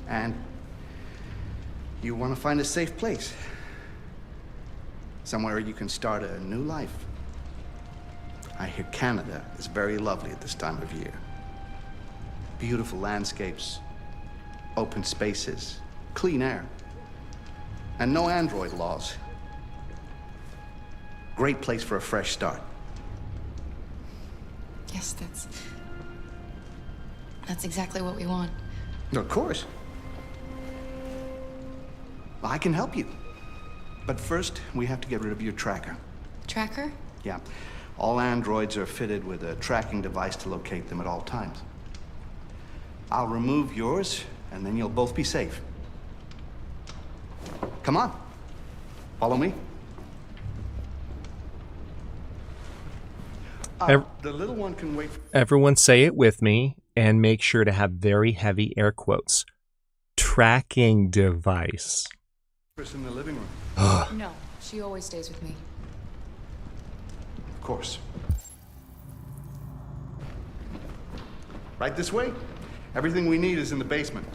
And you want to find a safe place. Somewhere you can start a new life. I hear Canada is very lovely at this time of year. Beautiful landscapes, open spaces, clean air, and no android laws. Great place for a fresh start. Yes, that's exactly what we want. Of course. I can help you. But first, we have to get rid of your tracker. Tracker? Yeah. All androids are fitted with a tracking device to locate them at all times. I'll remove yours, and then you'll both be safe. Come on. Follow me. The little one can wait. Everyone say it with me and make sure to have very heavy air quotes. Tracking device. In the living room. No, she always stays with me. Of course. Right this way. Everything we need is in the basement.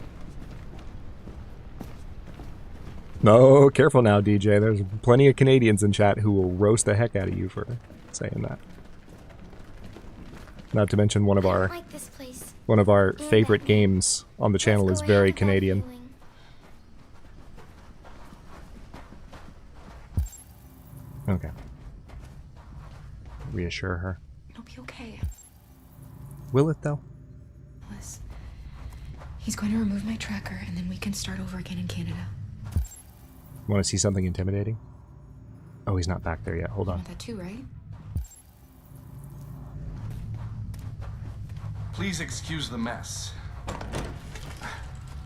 No, careful now, DJ. There's plenty of Canadians in chat who will roast the heck out of you for saying that. Not to mention one of our favorite games on the channel is very Canadian. Okay. Reassure her. It'll be okay. Will it though? Liz, he's going to remove my tracker and then we can start over again in Canada. Want to see something intimidating? Oh, he's not back there yet. Hold on. You want that too, right? Please excuse the mess.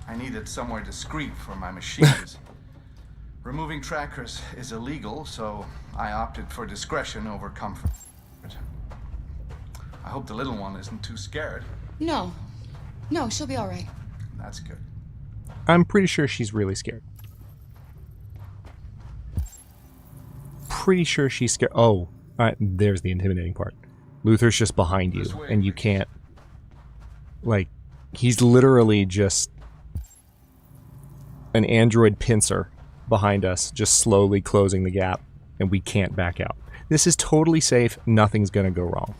I needed somewhere discreet for my machines. Removing trackers is illegal, so I opted for discretion over comfort. I hope the little one isn't too scared. No, she'll be all right. That's good. I'm pretty sure she's really scared. Pretty sure she's scared. Oh, there's the intimidating part. Luther's just behind you, and you can't. Like, he's literally just an android pincer behind us, just slowly closing the gap, and we can't back out. This is totally safe. Nothing's gonna go wrong.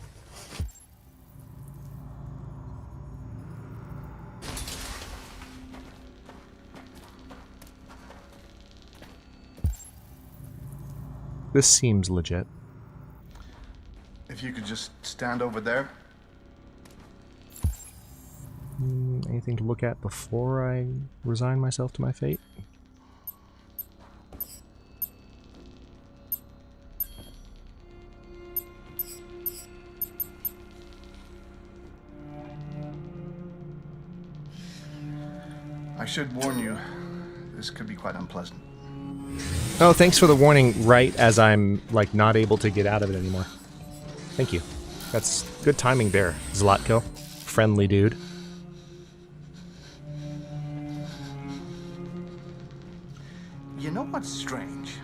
This seems legit. If you could just stand over there. Anything to look at before I resign myself to my fate? I should warn you, this could be quite unpleasant. Oh, thanks for the warning right as I'm, like, not able to get out of it anymore. Thank you. That's good timing there, Zlatko. Friendly dude. You know what's strange?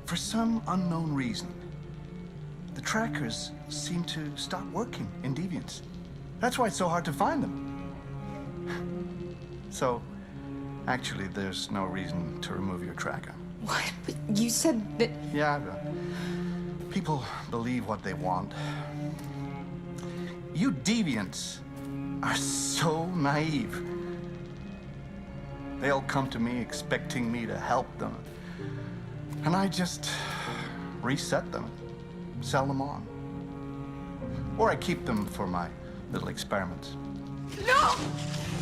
For some unknown reason, the trackers seem to stop working in Deviants. That's why it's so hard to find them. So, actually, there's no reason to remove your tracker. What? But you said that... Yeah, people believe what they want. You deviants are so naive. They'll come to me expecting me to help them. And I just reset them, sell them on. Or I keep them for my little experiments. No!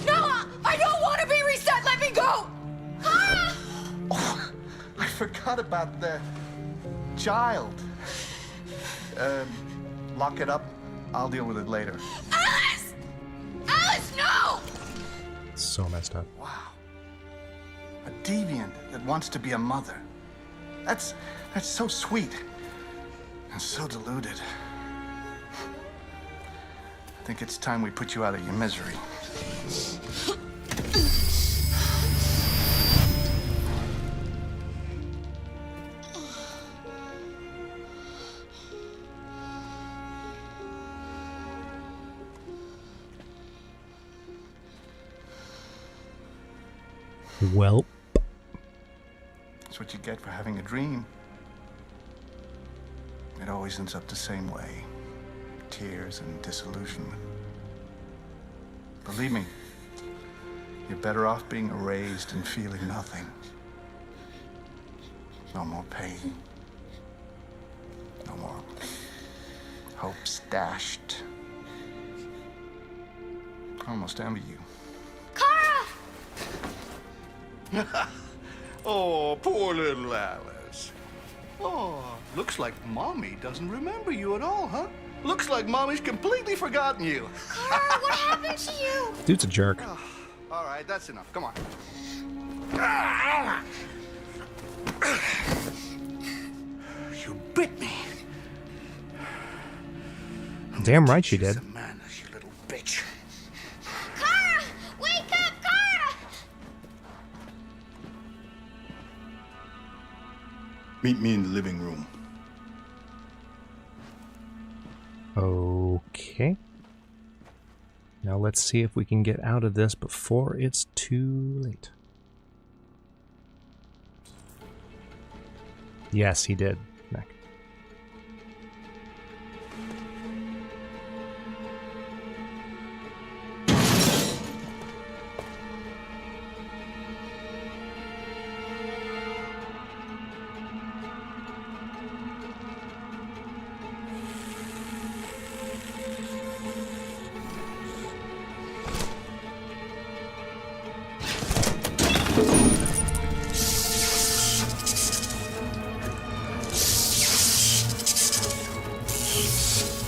No! I don't want to be reset! Let me go! Ah! Oh, I forgot about the child. Lock it up. I'll deal with it later. Alice! Alice, no! So messed up. Wow. A deviant that wants to be a mother. That's so sweet. And so deluded. I think it's time we put you out of your misery. Well, That's what you get for having a dream. It always ends up the same way. Tears and disillusionment. Believe me, you're better off being erased and feeling nothing. No more pain. No more hopes dashed. I almost envy you. Oh, poor little Alice. Oh, looks like Mommy doesn't remember you at all, huh? Looks like Mommy's completely forgotten you. Cara, what happened to you? dude's a jerk. Oh, all right, that's enough. Come on. You bit me. Damn right she did. Manners, you little bitch. Cara! Wake up, Cara! Meet me in the living room. Okay. Now let's see if we can get out of this before it's too late. Yes, he did. Mac.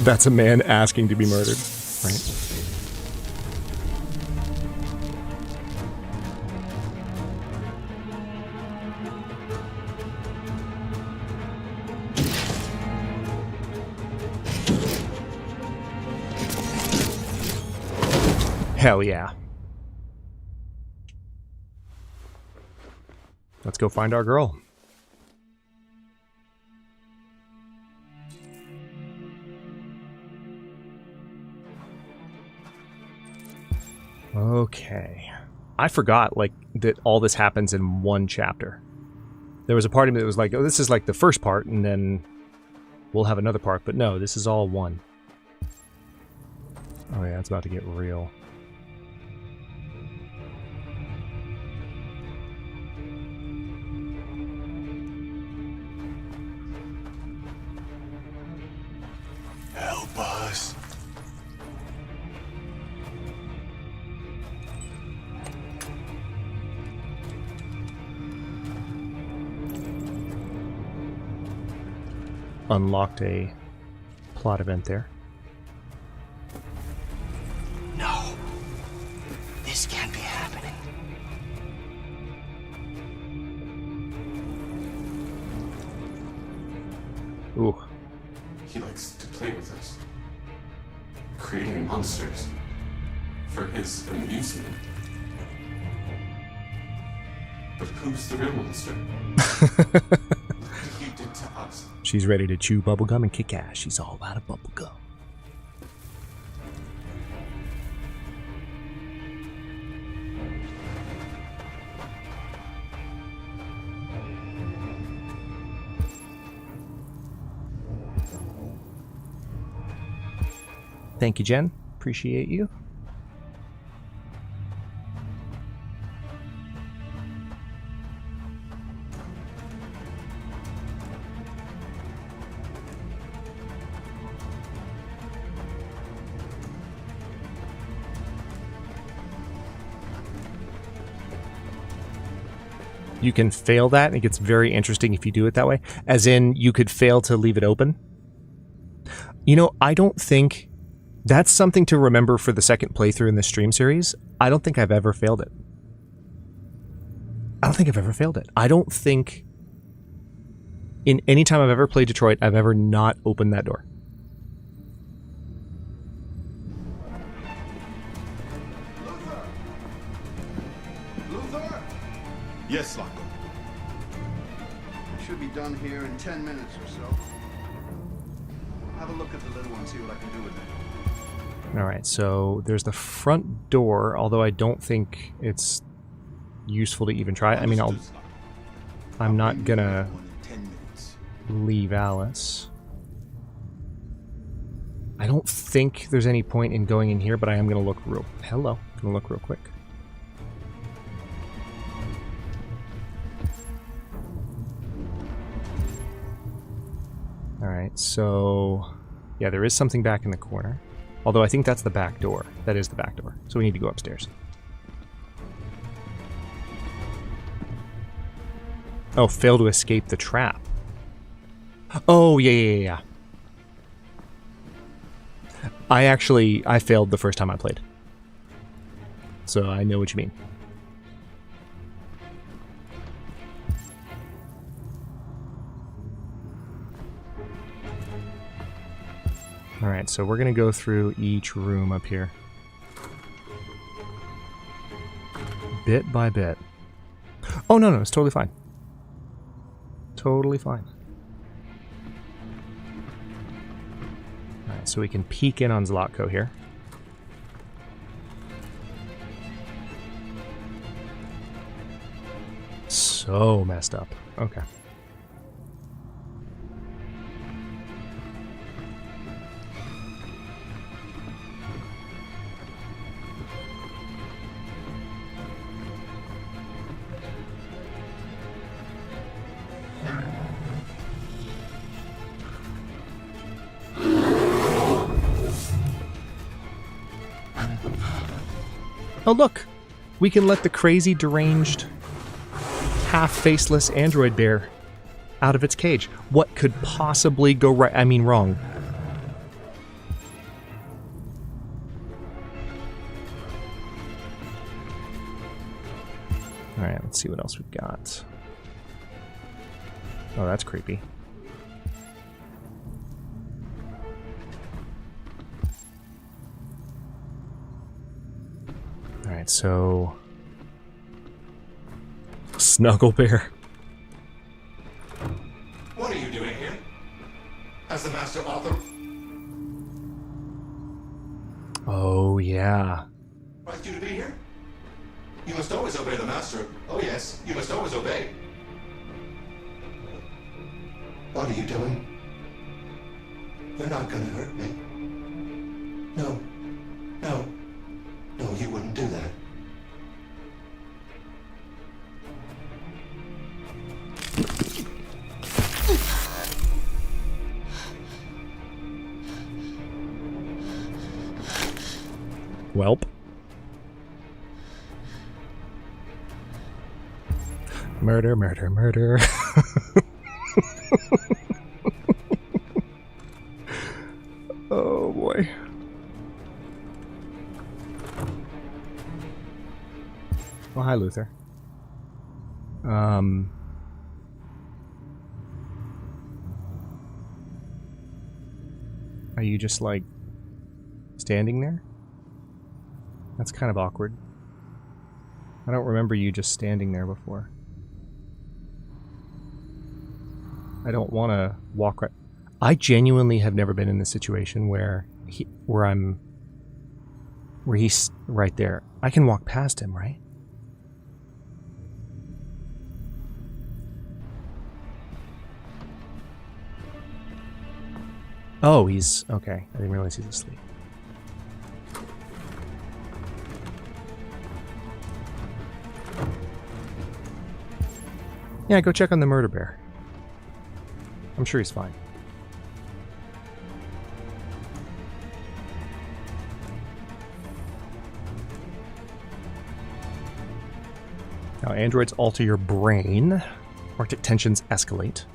That's a man asking to be murdered, right? Hell yeah. Let's go find our girl. Okay. I forgot, like, that all this happens in one chapter. There was a part of me that was like, oh, this is like the first part, and then we'll have another part. But no, this is all one. Oh yeah, it's about to get real. Help us. Unlocked a plot event there. No. This can't be happening. Ooh. He likes to play with us, creating monsters for his amusement. But who's the real monster? Look what he did to us. She's ready to chew bubblegum and kick ass. She's all out of bubblegum. Thank you, Jen. Appreciate you. You can fail that, and it gets very interesting if you do it that way. As in, you could fail to leave it open. You know, I don't think... That's something to remember for the second playthrough in this stream series. I don't think I've ever failed it. I don't think I've ever failed it. I don't think... In any time I've ever played Detroit, I've ever not opened that door. Yes, Loco. I should be done here in 10 minutes or so. Have a look at the little one, see what I can do with it. Alright, so there's the front door, although I don't think it's useful to even try. I mean, I'm not gonna leave Alice. I don't think there's any point in going in here, but I am gonna look real... Hello. I'm gonna look real quick. Alright, so... Yeah, there is something back in the corner. Although I think that's the back door. That is the back door. So we need to go upstairs. Oh, fail to escape the trap. Oh, yeah. I failed the first time I played. So I know what you mean. Alright, so we're going to go through each room up here. Bit by bit. Oh, no, it's totally fine. Totally fine. Alright, so we can peek in on Zlatko here. So messed up. Okay. Oh look! We can let the crazy, deranged, half-faceless android bear out of its cage. What could possibly go right? I mean, wrong. Alright, let's see what else we've got. Oh, that's creepy. Alright, so... Snuggle Bear. What are you doing here? As the master author? Oh, yeah. Right you to be here? You must always obey the master. Oh yes, you must always obey. What are you doing? You're not gonna hurt me. No. No, you wouldn't do that. Welp. Murder, murder, murder. Oh boy. Well, hi, Luther. Are you just, like, standing there? That's kind of awkward. I don't remember you just standing there before. I don't want to walk right... I genuinely have never been in this situation where he's right there. I can walk past him, right? Oh, he's... Okay, I didn't realize he's asleep. Yeah, go check on the murder bear. I'm sure he's fine. Now, androids alter your brain. Arctic tensions escalate.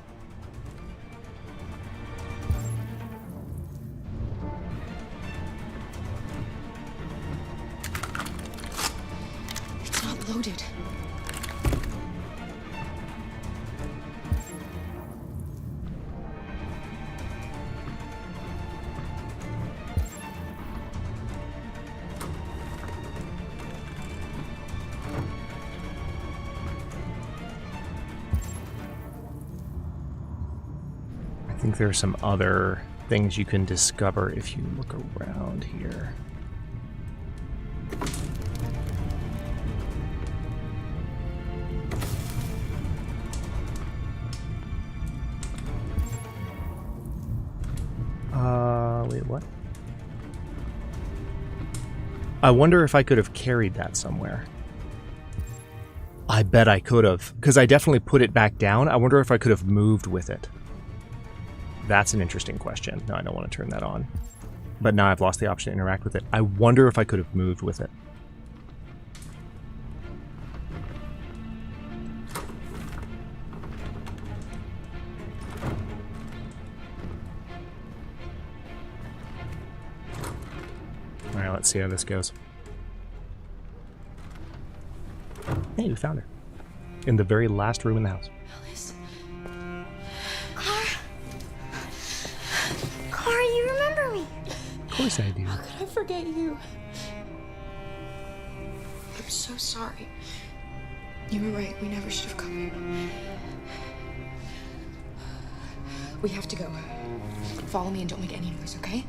It's not loaded. I think there are some other things you can discover if you look around here. Wait, what? I wonder if I could have carried that somewhere. I bet I could have, because I definitely put it back down. I wonder if I could have moved with it. That's an interesting question. No, I don't want to turn that on. But now I've lost the option to interact with it. I wonder if I could have moved with it. Alright, let's see how this goes. Hey, we found her. In the very last room in the house. Clara, you remember me. Of course I do. How could I forget you? I'm so sorry. You were right. We never should have come. We have to go. Follow me and don't make any noise, okay?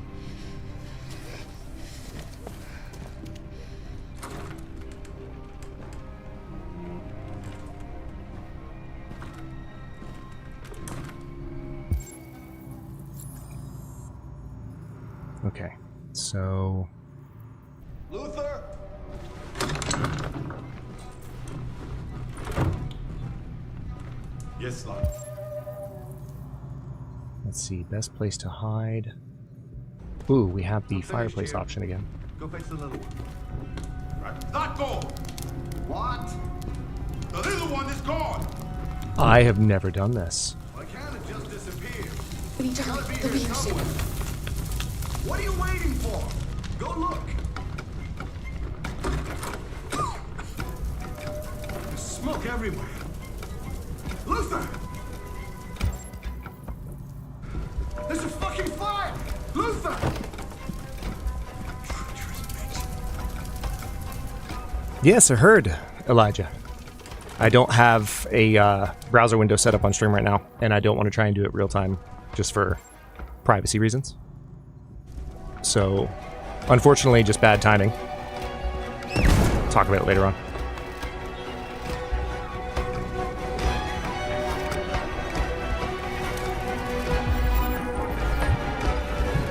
Okay, so... Luther! Yes, Lord. Let's see, best place to hide. Ooh, we have the fireplace option again. Go fix the little one. Right. Not gone! What? The little one is gone! I have never done this. Why can't it just disappear? We need to hurry. They'll be here soon. What are you waiting for? Go look. There's smoke everywhere. Luther! There's a fucking fire! Luther! Yes, I heard, Elijah. I don't have a browser window set up on stream right now, and I don't want to try and do it real time just for privacy reasons. So, unfortunately, just bad timing. Talk about it later on.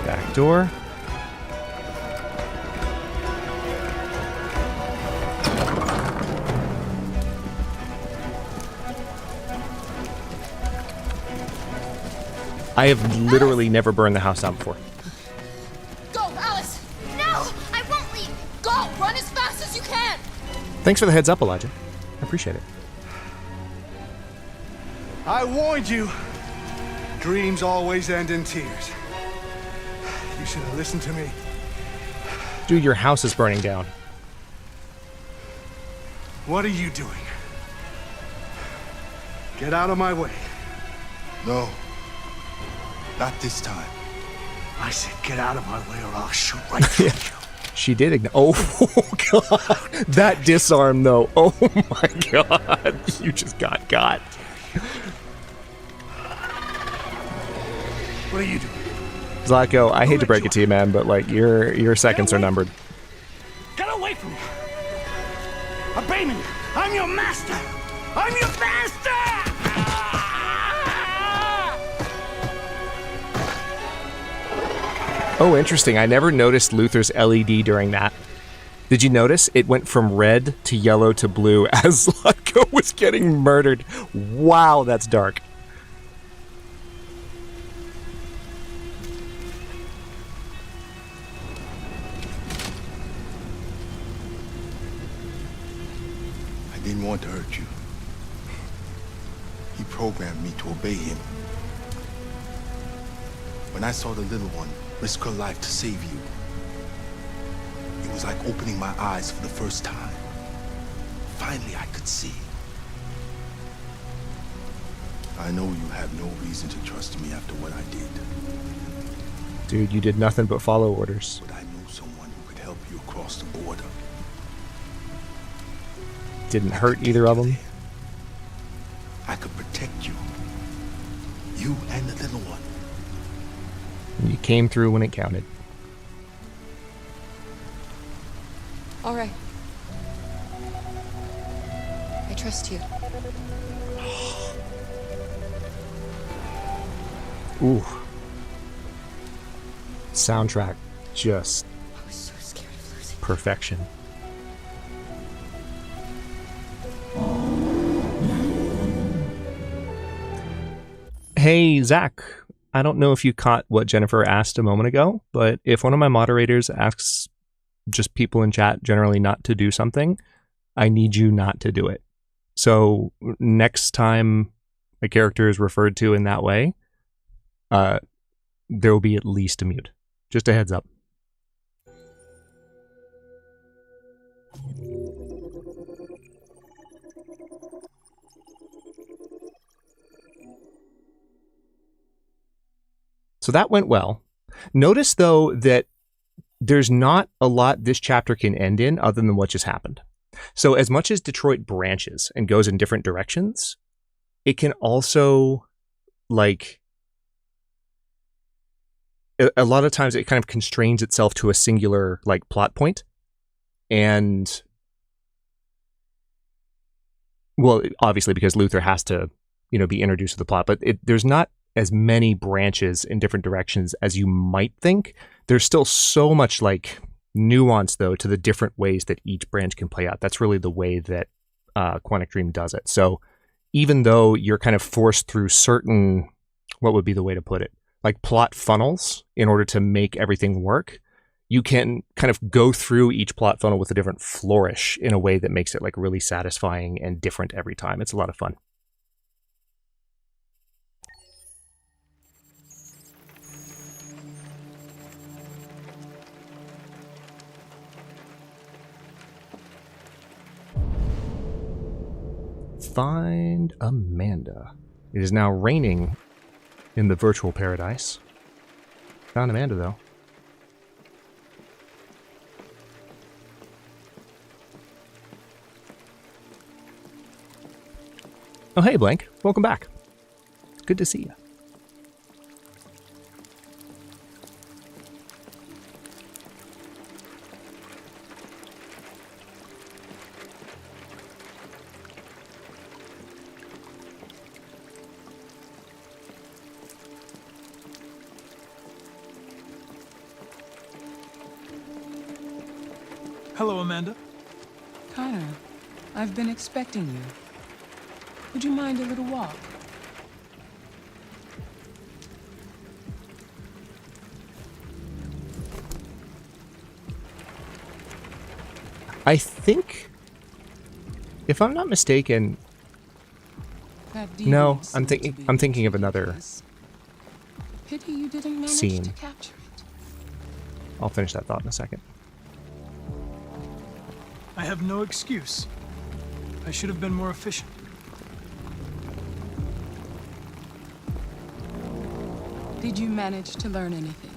Back door. I have literally never burned the house down before. Go, Alice! No, I won't leave. Go! Run as fast as you can! Thanks for the heads up, Elijah. I appreciate it. I warned you. Dreams always end in tears. You should have listened to me. Dude, your house is burning down. What are you doing? Get out of my way. No. Not this time. I said get out of my way or I'll shoot right through you. She did ignite. Oh, God. That disarm, though. Oh, my God. You just got. What are you doing? Zlatko, I hate to break it to you, man, but, like, your seconds are numbered. Get away from me! Obey me! I'm your master! I'm your master! Oh, interesting. I never noticed Luther's LED during that. Did you notice it went from red to yellow to blue as Zlatko was getting murdered? Wow, that's dark. I didn't want to hurt you. He programmed me to obey him. When I saw the little one risk her life to save you, it was like opening my eyes for the first time. Finally, I could see. I know you have no reason to trust me after what I did. Dude, you did nothing but follow orders. But I know someone who could help you across the border. Didn't hurt either of them. I could protect you. You and the little one. And you came through when it counted. All right. I trust you. Ooh. Soundtrack just I was so scared of losing. perfection. Hey, Zach. I don't know if you caught what Jennifer asked a moment ago, but if one of my moderators asks just people in chat generally not to do something, I need you not to do it. So next time a character is referred to in that way, there will be at least a mute. Just a heads up. So that went well. Notice, though, that there's not a lot this chapter can end in other than what just happened. So as much as Detroit branches and goes in different directions, it can also, like, a lot of times it kind of constrains itself to a singular, like, plot point. And, well, obviously because Luther has to, you know, be introduced to the plot, but there's not as many branches in different directions as you might think. There's still so much, like, nuance, though, to the different ways that each branch can play out. That's really the way that Quantic Dream does it. So even though you're kind of forced through certain, what would be the way to put it, like plot funnels in order to make everything work, you can kind of go through each plot funnel with a different flourish in a way that makes it, like, really satisfying and different every time. It's a lot of fun. Find Amanda. It is now raining in the virtual paradise. Found Amanda, though. Oh, hey, Blank. Welcome back. Good to see you. Hello, Amanda. Connor, I've been expecting you. Would you mind a little walk? I think, if I'm not mistaken, no, I'm thinking of another Pity you didn't manage scene. to capture it. I'll finish that thought in a second. I have no excuse. I should have been more efficient. Did you manage to learn anything?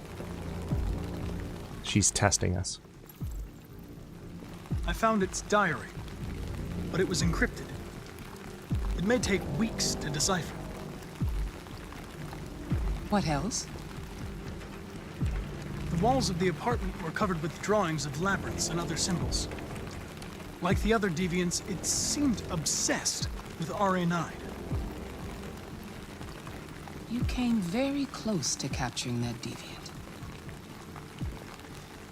She's testing us. I found its diary, but it was encrypted. It may take weeks to decipher. What else? The walls of the apartment were covered with drawings of labyrinths and other symbols. Like the other deviants, it seemed obsessed with RA9. You came very close to capturing that deviant.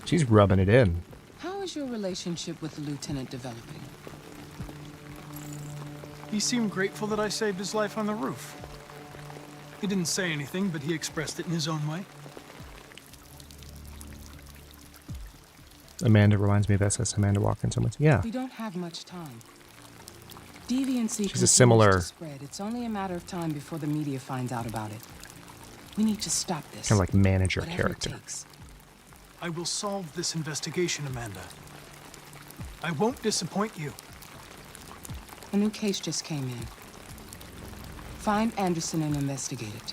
She's rubbing it in. How is your relationship with the lieutenant developing? He seemed grateful that I saved his life on the roof. He didn't say anything, but he expressed it in his own way. Amanda reminds me of SS Amanda Walker in so much. Yeah. We don't have much time. Deviancy She's a similar... to spread. It's only a matter of time before the media finds out about it. We need to stop this. Kind of like manager Whatever character. it takes. I will solve this investigation, Amanda. I won't disappoint you. A new case just came in. Find Anderson and investigate it.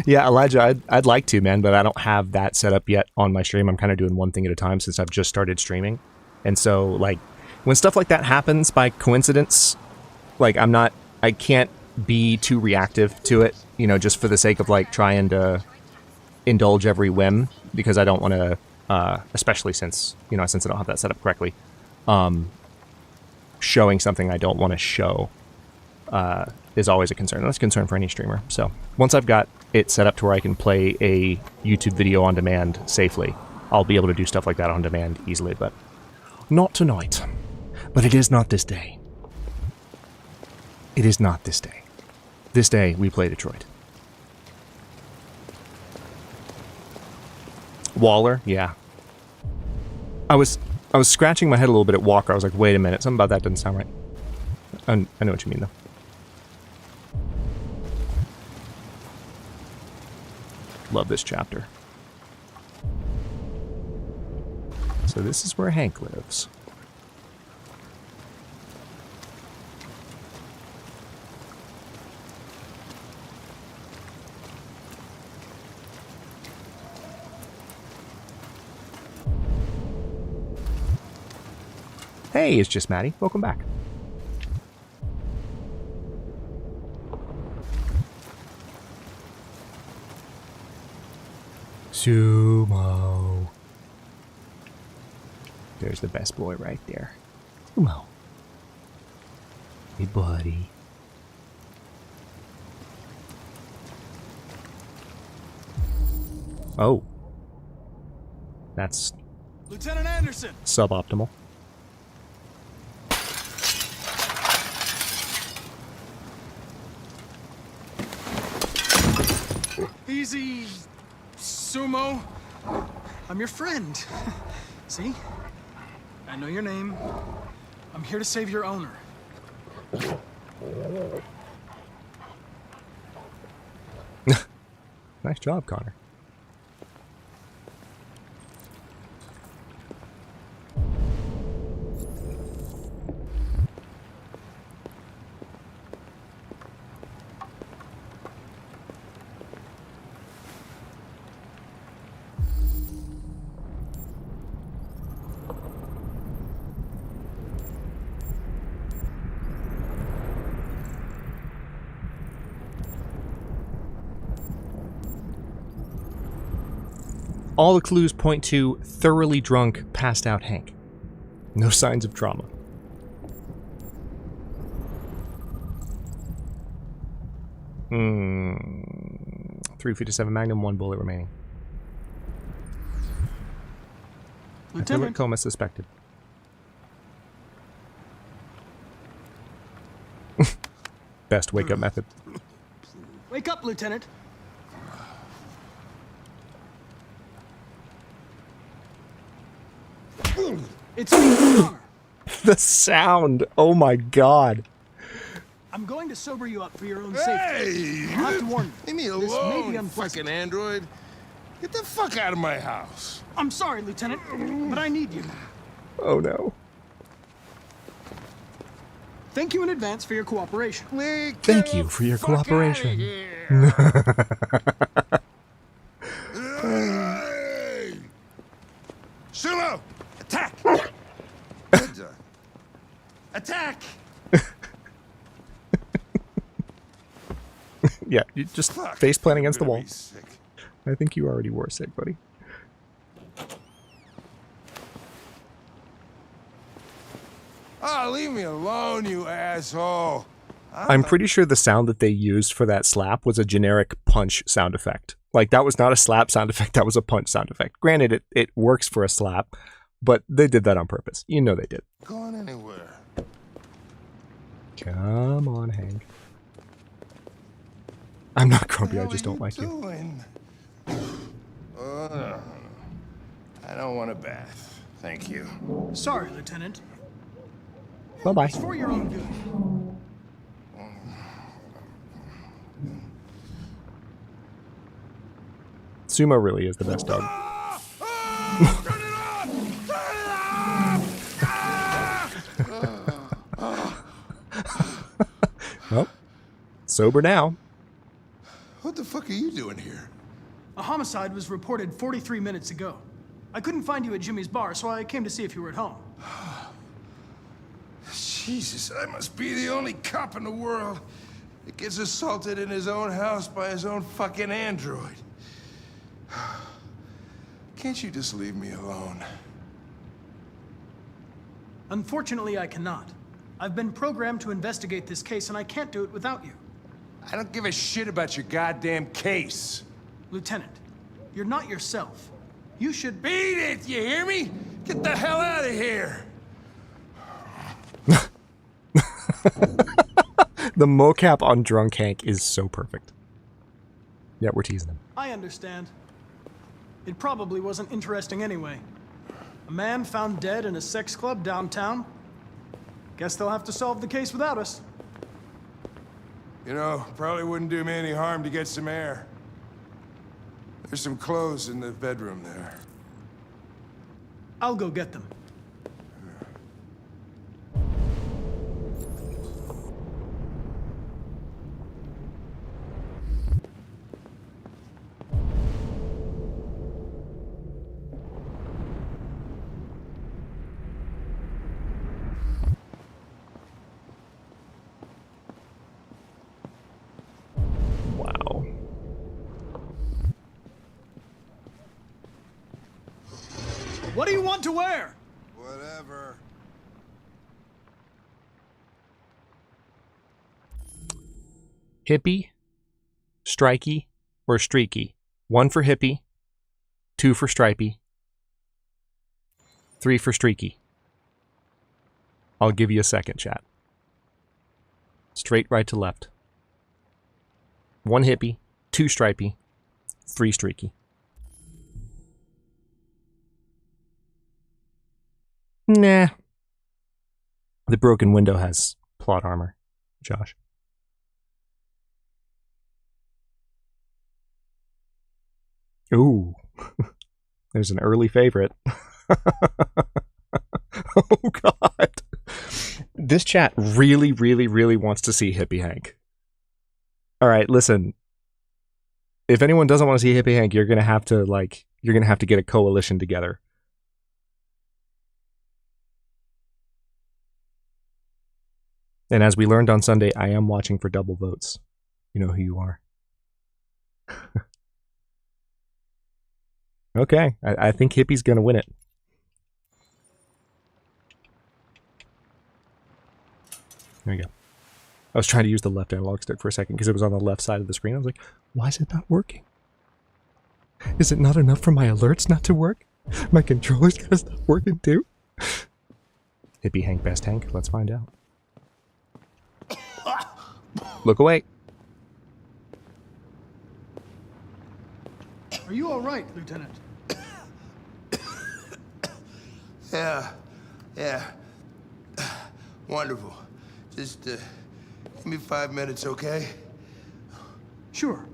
Yeah, Elijah, I'd like to, man, but I don't have that set up yet on my stream. I'm kind of doing one thing at a time since I've just started streaming. And so, like, when stuff like that happens by coincidence, like, I can't be too reactive to it, you know, just for the sake of, like, trying to indulge every whim, because I don't want to, especially since I don't have that set up correctly, showing something I don't want to show is always a concern. That's a concern for any streamer. So once I've got it set up to where I can play a YouTube video on demand safely, I'll be able to do stuff like that on demand easily, but not tonight. But it is not this day. It is not this day. This day, we play Detroit. Waller? Yeah. I was scratching my head a little bit at Walker. I was like, wait a minute, something about that doesn't sound right. I know what you mean, though. Love this chapter. So this is where Hank lives. Hey, it's just Maddie. Welcome back. Sumo. There's the best boy right there. Sumo. Hey, buddy. Oh. That's Lieutenant Anderson. Suboptimal. Easy, Sumo. I'm your friend. See? I know your name. I'm here to save your owner. Nice job, Connor. All the clues point to thoroughly drunk, passed out Hank. No signs of trauma. .357 Magnum, 1 bullet remaining. Lieutenant. Coma suspected. Best wake-up method. Wake up, Lieutenant. It's me. The sound. Oh my god. I'm going to sober you up for your own safety. I'll have to warn you. Leave me This may be alone, unpleasant. fucking android. Get the fuck out of my house. I'm sorry, Lieutenant, but I need you. Oh no. Thank you in advance for your cooperation. Thank you for your cooperation. Sumo! Attack! Good done. Attack! Yeah, you just face plant against the wall. I think you already were sick, buddy. Oh, leave me alone, you asshole. I'm pretty sure the sound that they used for that slap was a generic punch sound effect. Like, that was not a slap sound effect, that was a punch sound effect. Granted, it works for a slap, but they did that on purpose. You know they did. Going anywhere. Come on, Hank. I'm not grumpy, I just don't like you. I don't want a bath. Thank you. Sorry, Lieutenant. Bye-bye. It's for your own good. Sumo really is the best dog. Well, sober now. What the fuck are you doing here? A homicide was reported 43 minutes ago. I couldn't find you at Jimmy's bar, so I came to see if you were at home. Jesus, I must be the only cop in the world that gets assaulted in his own house by his own fucking android. Can't you just leave me alone? Unfortunately, I cannot. I've been programmed to investigate this case, and I can't do it without you. I don't give a shit about your goddamn case. Lieutenant, you're not yourself. You should... Beat it, you hear me? Get the hell out of here! The mocap on Drunk Hank is so perfect. Yeah, we're teasing him. I understand. It probably wasn't interesting anyway. A man found dead in a sex club downtown. Guess they'll have to solve the case without us. You know, probably wouldn't do me any harm to get some air. There's some clothes in the bedroom there. I'll go get them. Wow. What do you want to wear? Whatever. Hippie, strikey, or streaky? 1 for hippie, 2 for stripey, 3 for streaky. I'll give you a second, chat. Straight right to left. 1 hippie, 2 stripey, 3 streaky. Nah. The broken window has plot armor, Josh. Ooh. There's an early favorite. Oh, God. This chat really, really, really wants to see Hippie Hank. All right, listen. If anyone doesn't want to see Hippie Hank, you're going to have to get a coalition together. And as we learned on Sunday, I am watching for double votes. You know who you are. Okay, I think Hippie's going to win it. There you go. I was trying to use the left analog stick for a second because it was on the left side of the screen. I was like, why is it not working? Is it not enough for my alerts not to work? My controller's gotta stop working too? Hippie Hank, best Hank? Let's find out. Look away. Are you all right, Lieutenant? Yeah. Wonderful. Just give me 5 minutes, okay? Sure.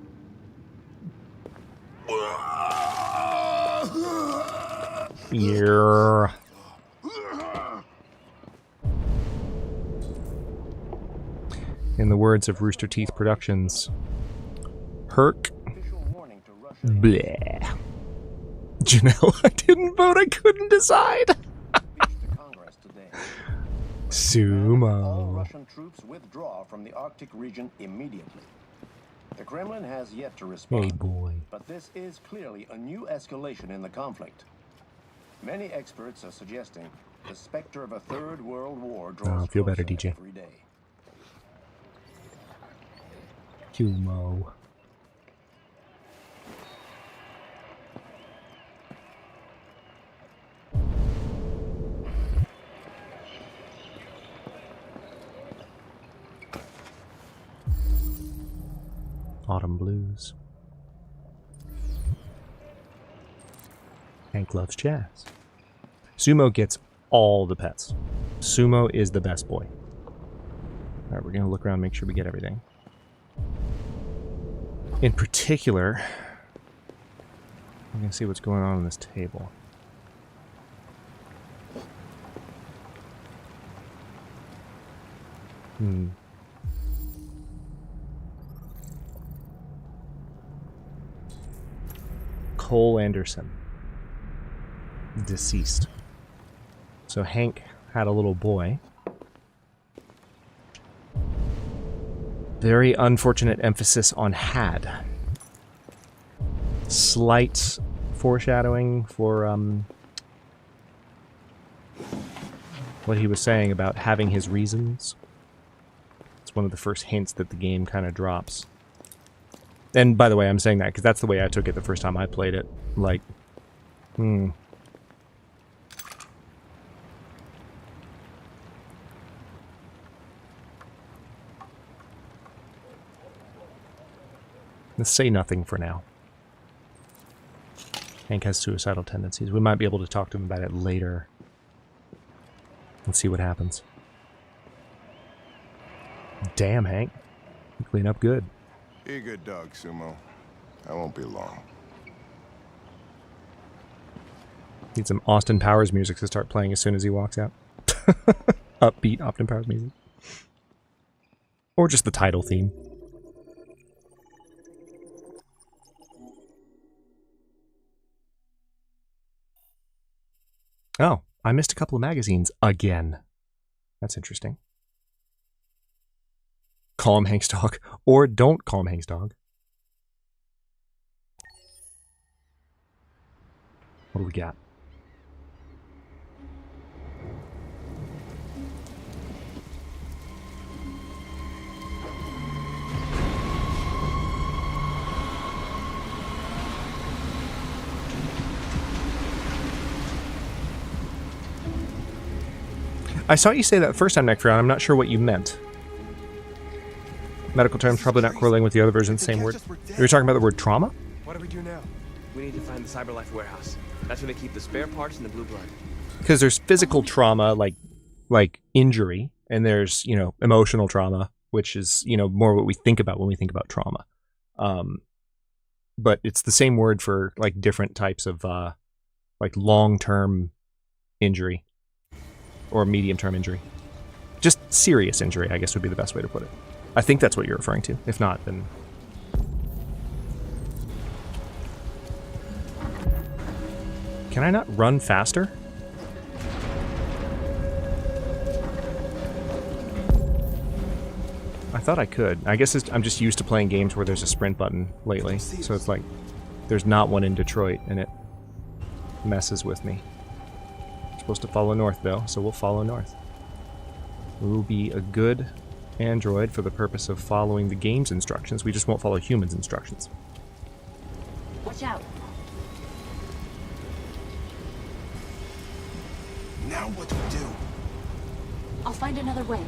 Yeah. In the words of Rooster Teeth Productions, Herc. Bleh. Janelle, I didn't vote, I couldn't decide. Sumo. Russian troops withdraw from the Arctic region immediately. The Kremlin has yet to respond. Hey boy. But this is clearly a new escalation in the conflict. Many experts are suggesting The specter of a third world war draws feel better, closer DJ. every day. Humo. Autumn Blues. Hank loves jazz. Sumo gets all the pets. Sumo is the best boy. Alright, we're going to look around and make sure we get everything. In particular, I'm going to see what's going on this table. Cole Anderson. Deceased. So Hank had a little boy. Very unfortunate emphasis on had. Slight foreshadowing for what he was saying about having his reasons. It's one of the first hints that the game kind of drops. And by the way, I'm saying that because that's the way I took it the first time I played it. Like, Let's say nothing for now. Hank has suicidal tendencies. We might be able to talk to him about it later. Let's see what happens. Damn, Hank. You clean up good. Be a good dog, Sumo. I won't be long. Need some Austin Powers music to start playing as soon as he walks out. Upbeat Austin Powers music. Or just the title theme. Oh, I missed a couple of magazines again. That's interesting. Calm Hank's dog, or don't calm Hank's dog. What do we got? I saw you say that first time, Necphron. I'm not sure what you meant. Medical terms probably not correlating with the other version, same word. You're talking about the word trauma? What do we do now? We need to find the CyberLife warehouse. That's where they keep the spare parts and the blue blood. Because there's physical trauma, like injury, and there's, you know, emotional trauma, which is, you know, more what we think about when we think about trauma. But it's the same word for like different types of like long-term injury or medium-term injury. Just serious injury, I guess would be the best way to put it. I think that's what you're referring to. If not, then... Can I not run faster? I thought I could. I guess I'm just used to playing games where there's a sprint button lately. So it's like, there's not one in Detroit, and it messes with me. We're supposed to follow north, though, so we'll follow north. We'll be a good android for the purpose of following the game's instructions. We just won't follow humans' instructions. Watch out. Now what do we do? I'll find another way.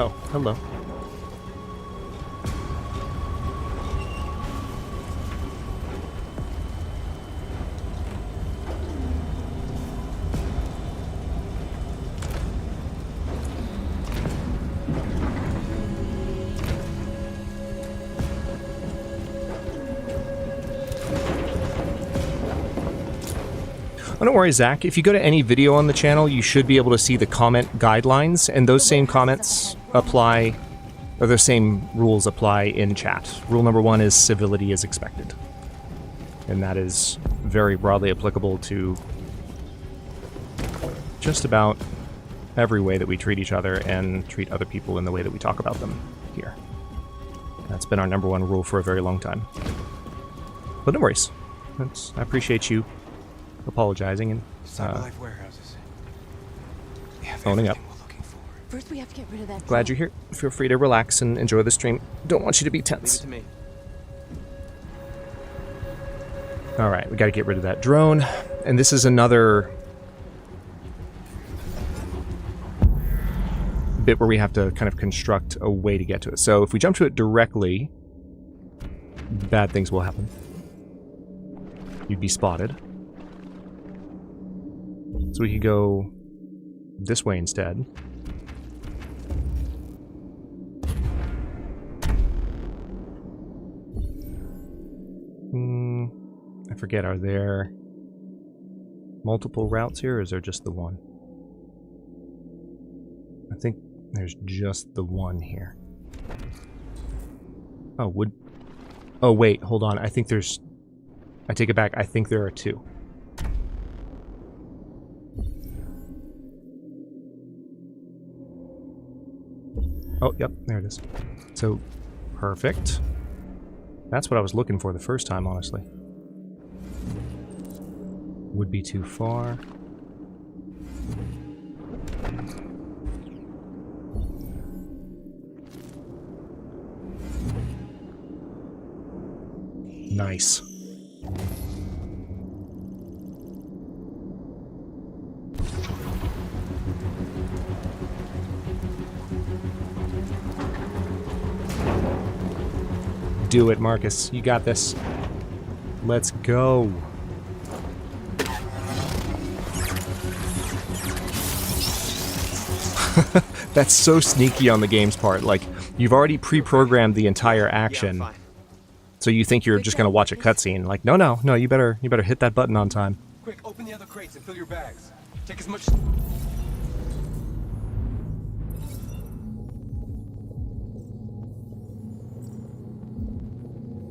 Oh, hello. Oh, don't worry, Zach. If you go to any video on the channel, you should be able to see the comment guidelines, and those same comments apply, or those same rules apply in chat. Rule number 1 is civility is expected. And that is very broadly applicable to just about every way that we treat each other and treat other people in the way that we talk about them here. That's been our number 1 rule for a very long time. But no worries. I appreciate you apologizing and owning up. First, we have to get rid of that. Glad you're here. Feel free to relax and enjoy the stream. Don't want you to be tense. Leave it to me. Alright, we gotta get rid of that drone. And this is another bit where we have to kind of construct a way to get to it. So if we jump to it directly, bad things will happen. You'd be spotted. So we could go this way instead. I forget, are there multiple routes here, or is there just the one? I think there's just the one here. Oh, oh, wait, hold on. I think there's... I take it back. I think there are 2. Oh, yep, there it is. So, perfect. That's what I was looking for the first time, honestly. Would be too far. Nice. Do it, Marcus. You got this. Let's go. That's so sneaky on the game's part. Like, you've already pre-programmed the entire action. So you think you're just gonna watch a cutscene. Like, no, you better hit that button on time. Quick, open the other crates and fill your bags. Take as much...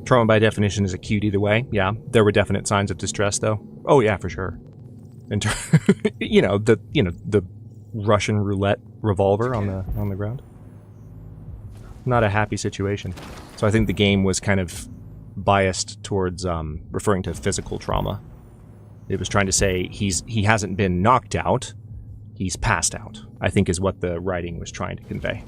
Trauma by definition is acute either way. Yeah, there were definite signs of distress though. Oh yeah, for sure. And you know the Russian roulette revolver on the ground. Not a happy situation. So I think the game was kind of biased towards referring to physical trauma. It was trying to say he hasn't been knocked out, he's passed out, I think is what the writing was trying to convey.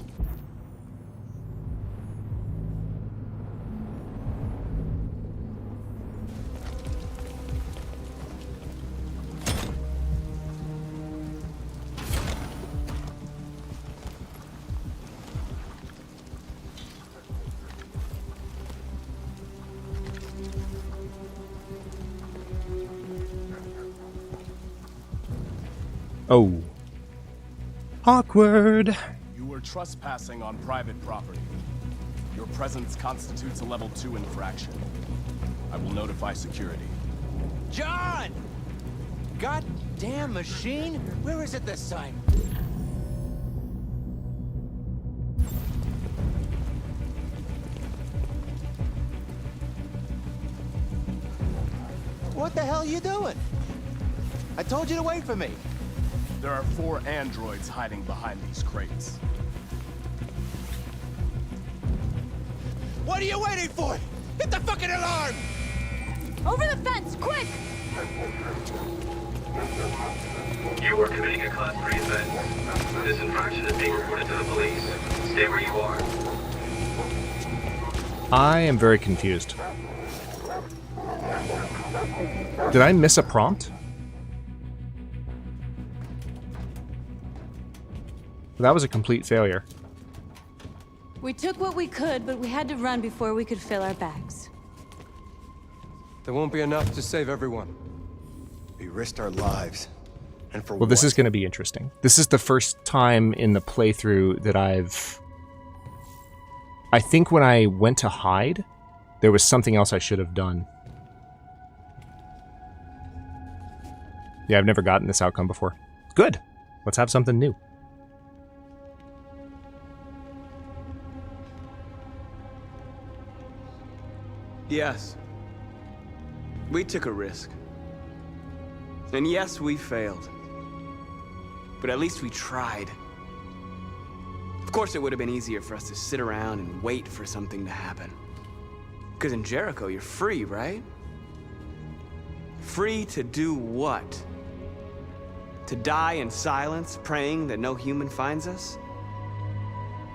Oh. Awkward. You were trespassing on private property. Your presence constitutes a level 2 infraction. I will notify security. John! Goddamn machine! Where is it this time? What the hell are you doing? I told you to wait for me. There are 4 androids hiding behind these crates. What are you waiting for? Hit the fucking alarm! Over the fence, quick! You are committing a Class 3 offense. This infraction is being reported to the police. Stay where you are. I am very confused. Did I miss a prompt? That was a complete failure. We took what we could, but we had to run before we could fill our bags. There won't be enough to save everyone. We risked our lives. And for well, this is going to be interesting. This is the first time in the playthrough that I think when I went to hide, there was something else I should have done. Yeah, I've never gotten this outcome before. Good. Let's have something new. Yes. We took a risk. And yes, we failed. But at least we tried. Of course, it would have been easier for us to sit around and wait for something to happen. Because in Jericho, you're free, right? Free to do what? To die in silence, praying that no human finds us?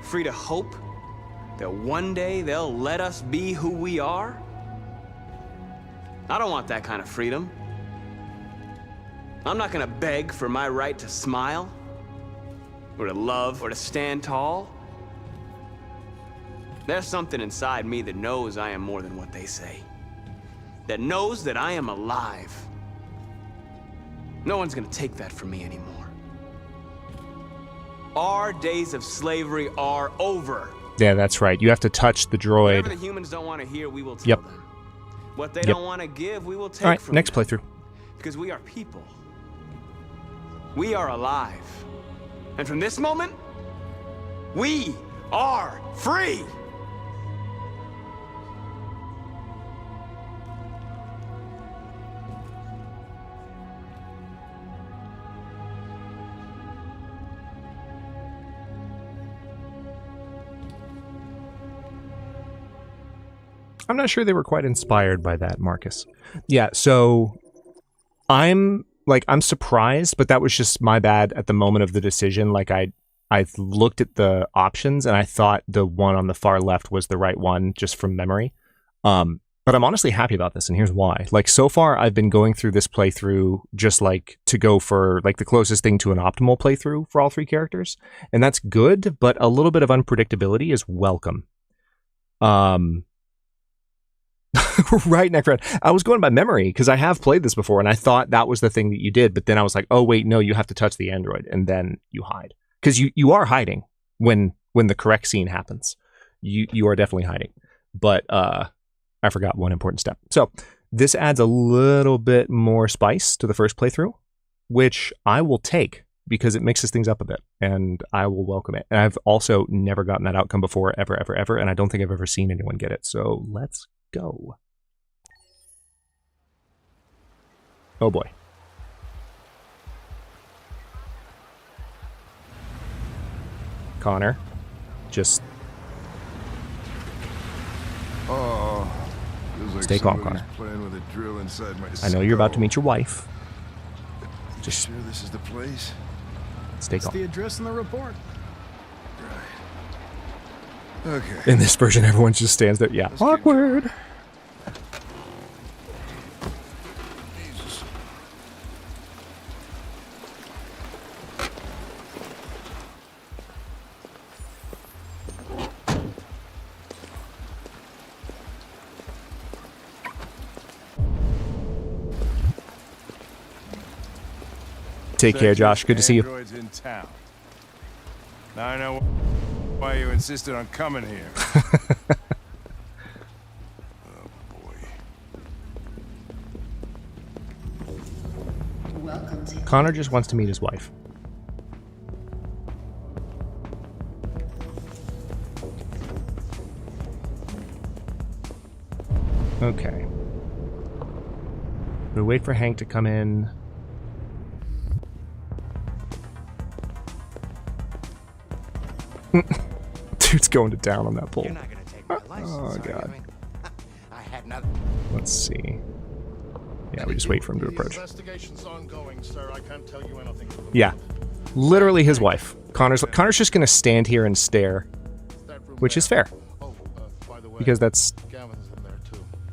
Free to hope that one day they'll let us be who we are? I don't want that kind of freedom. I'm not gonna beg for my right to smile, or to love, or to stand tall. There's something inside me that knows I am more than what they say. That knows that I am alive. No one's gonna take that from me anymore. Our days of slavery are over. Yeah, that's right. You have to touch the droid. Whatever the humans don't want to hear, we will tell them. What they don't want to give, we will take All right, from next them. playthrough. Because we are people. We are alive. And from this moment, we are free! I'm not sure they were quite inspired by that, Marcus. Yeah, so I'm surprised, but that was just my bad at the moment of the decision. Like I looked at the options and I thought the one on the far left was the right one just from memory. But I'm honestly happy about this, and here's why. Like, so far I've been going through this playthrough just like to go for like the closest thing to an optimal playthrough for all three characters, and that's good, but a little bit of unpredictability is welcome. Right, Necron. I was going by memory because I have played this before and I thought that was the thing that you did, but then I was like, oh wait, no, you have to touch the android and then you hide. Because you are hiding when the correct scene happens. You are definitely hiding. But I forgot one important step. So this adds a little bit more spice to the first playthrough, which I will take because it mixes things up a bit and I will welcome it. And I've also never gotten that outcome before, ever, and I don't think I've ever seen anyone get it. So let's go. Oh boy. Connor, just stay calm, Connor. Playing with a drill inside my I know you're about to meet your wife. Just sure this is the place? Stay calm. It's the address in the report. Okay. In this version, everyone just stands there. Yeah. Awkward. Take care, Josh. Good to see you. Androids in town. Now I know why you insisted on coming here. Connor just wants to meet his wife. Okay. We wait for Hank to come in. Dude's going to town on that pole. You're not gonna take my license, Oh are god. you? I had nothing. Let's see. Yeah, we just wait for him to approach. Investigation's ongoing, sir. I can't tell you anything. Yeah. Literally his wife. Connor's just gonna stand here and stare. Which is fair. Because that's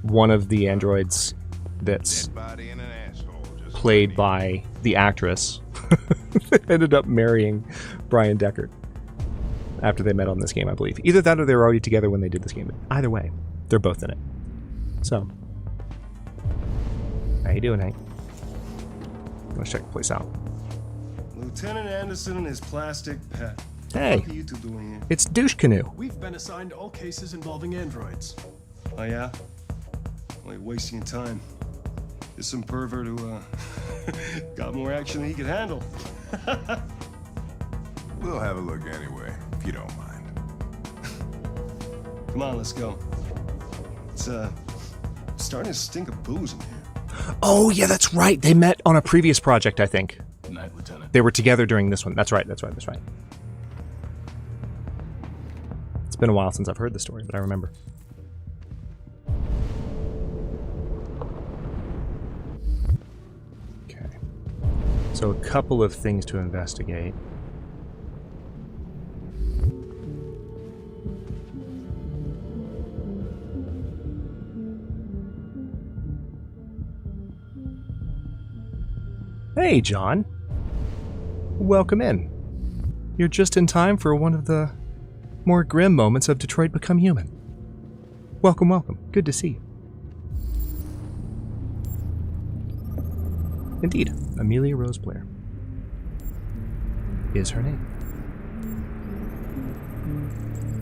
one of the androids that's played by the actress that ended up marrying Brian Deckard after they met on this game, I believe. Either that or they were already together when they did this game. But either way, they're both in it. So, how you doing, Hank? Let's check the place out. Lieutenant Anderson and his plastic pet. Hey, What are you two doing here? it's Douche Canoe. We've been assigned all cases involving androids. Oh yeah? Well, you're wasting your time. Is some pervert who got more action than he could handle. We'll have a look anyway, if you don't mind. Come on, let's go. It's starting to stink of booze in here. Oh, yeah, that's right. They met on a previous project, I think. Good night, Lieutenant. They were together during this one. That's right. It's been a while since I've heard the story, but I remember. Okay. So a couple of things to investigate. Hey, John. Welcome in. You're just in time for one of the more grim moments of Detroit Become Human. Welcome, welcome. Good to see you. Indeed, Amelia Rose Blair is her name.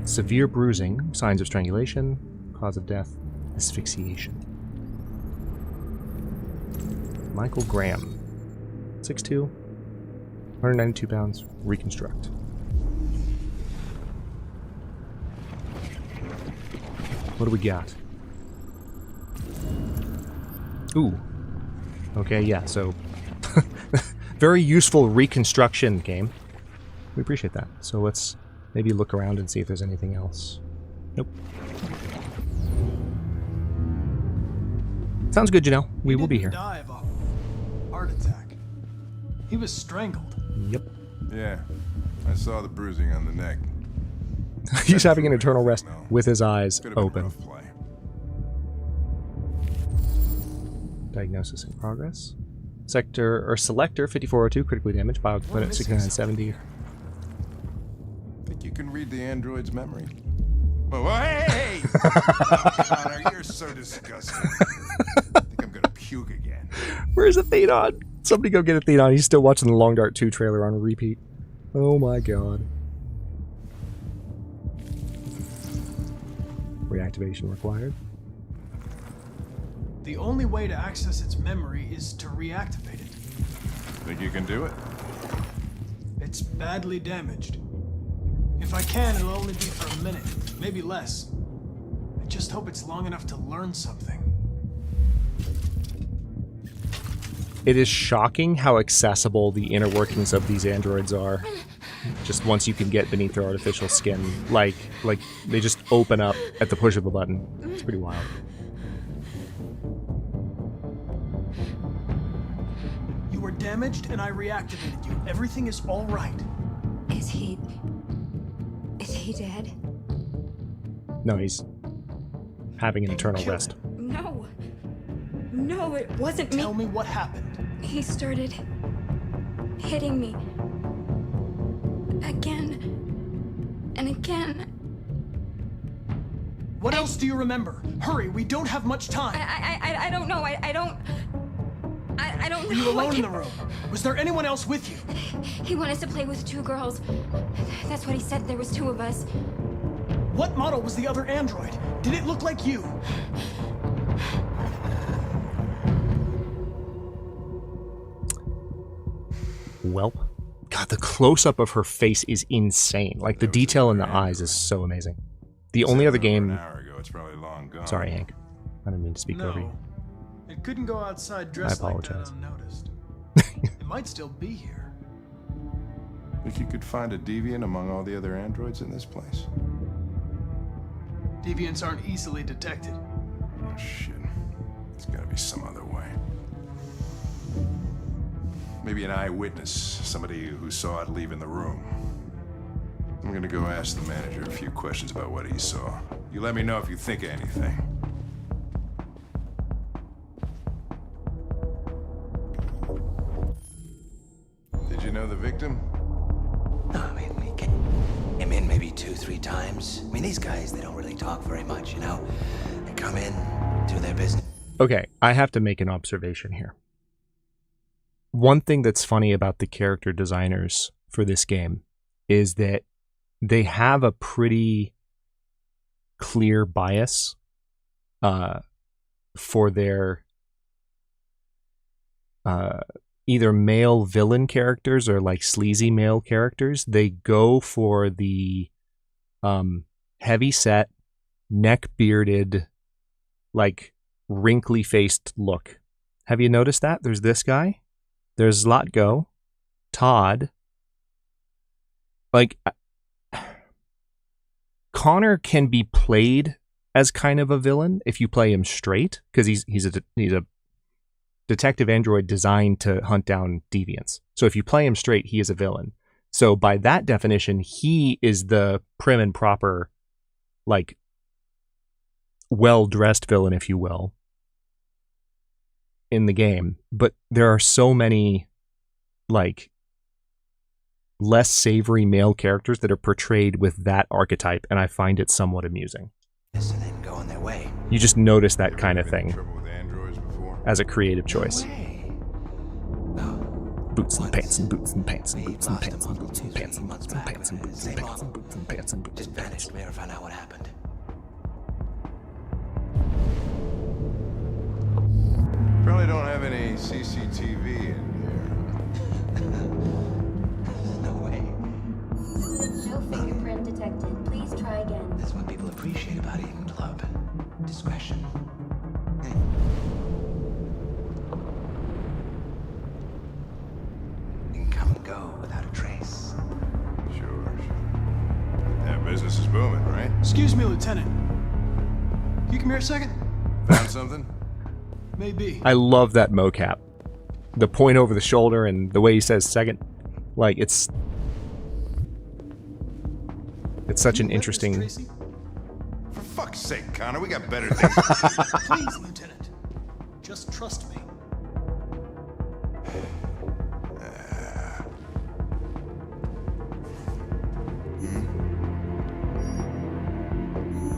Severe bruising, signs of strangulation, cause of death, asphyxiation. Michael Graham, 6'2", 192 pounds, reconstruct. What do we got? Ooh. Okay, yeah, so very useful reconstruction game. We appreciate that. So let's maybe look around and see if there's anything else. Nope. Sounds good, Janelle. We will be here. Die of a heart attack. He was strangled. Yep. Yeah, I saw the bruising on the neck. He's having an eternal rest with his eyes open. Diagnosis in progress. Selector 5402 critically damaged. Biocomponent 6970. Think you can read the android's memory? Whoa, hey! Connor, you're so disgusting. I think I'm gonna puke again. Where's Athenon? Somebody go get Athenon. He's still watching the Long Dark 2 trailer on repeat. Oh my god. Reactivation required. The only way to access its memory is to reactivate it. Think you can do it? It's badly damaged. If I can, it'll only be for a minute, maybe less. I just hope it's long enough to learn something. It is shocking how accessible the inner workings of these androids are. Just once you can get beneath their artificial skin, like they just open up at the push of a button. It's pretty wild. You were damaged and I reactivated you. Everything is all right. Is he dead? No, he's having an eternal rest. No. No, it wasn't me. Tell me what happened. He started hitting me. Again. And again. What else do you remember? Hurry, we don't have much time. I don't know. I don't know. Were you alone in the room? Was there anyone else with you? He wanted to play with 2 girls. That's what he said. There was 2 of us. What model was the other android? Did it look like you? Welp. God, the close-up of her face is insane. Like, the detail in the eyes is so amazing. The only other game... An hour ago, it's probably long gone. Sorry, Hank. I didn't mean to speak over you. It couldn't go outside dressed I apologize. like that unnoticed. It might still be here. Think you could find a deviant among all the other androids in this place? Deviants aren't easily detected. Oh, shit. There's gotta be some other way. Maybe an eyewitness, somebody who saw it leaving the room. I'm gonna go ask the manager a few questions about what he saw. You let me know if you think of anything. Did you know the victim? No, I mean, we came in maybe 2-3 times. I mean, these guys, they don't really talk very much, you know? They come in, do their business. Okay, I have to make an observation here. One thing that's funny about the character designers for this game is that they have a pretty clear bias for their either male villain characters or like sleazy male characters, they go for the heavy set, neck bearded, like wrinkly faced look. Have you noticed that? There's this guy. There's Zlatko, Todd. Like, Connor can be played as kind of a villain if you play him straight, because he's a detective android designed to hunt down deviants. So if you play him straight, he is a villain. So by that definition, he is the prim and proper, like, well-dressed villain, if you will, in the game. But there are so many, like, less savory male characters that are portrayed with that archetype, and I find it somewhat amusing. And then go on their way. You just notice that kind of thing as a creative choice. Boots and pants and boots and pants and boots and pants and boots and pants and boots and pants and boots and pants and boots and pants and boots and pants. Just vanished. We never found out what happened. Probably don't have any CCTV in No way. No fingerprint detected. Please try again. That's what people appreciate about Eden Club. Discretion. You can come and go without a trace. Sure. Yeah, business is booming, right? Excuse me, Lieutenant. You come here a second? Found something? Maybe. I love that mocap. The point over the shoulder and the way he says second. Like, it's such an interesting... For fuck's sake, Connor, we got better things. Please, Lieutenant. Just trust me.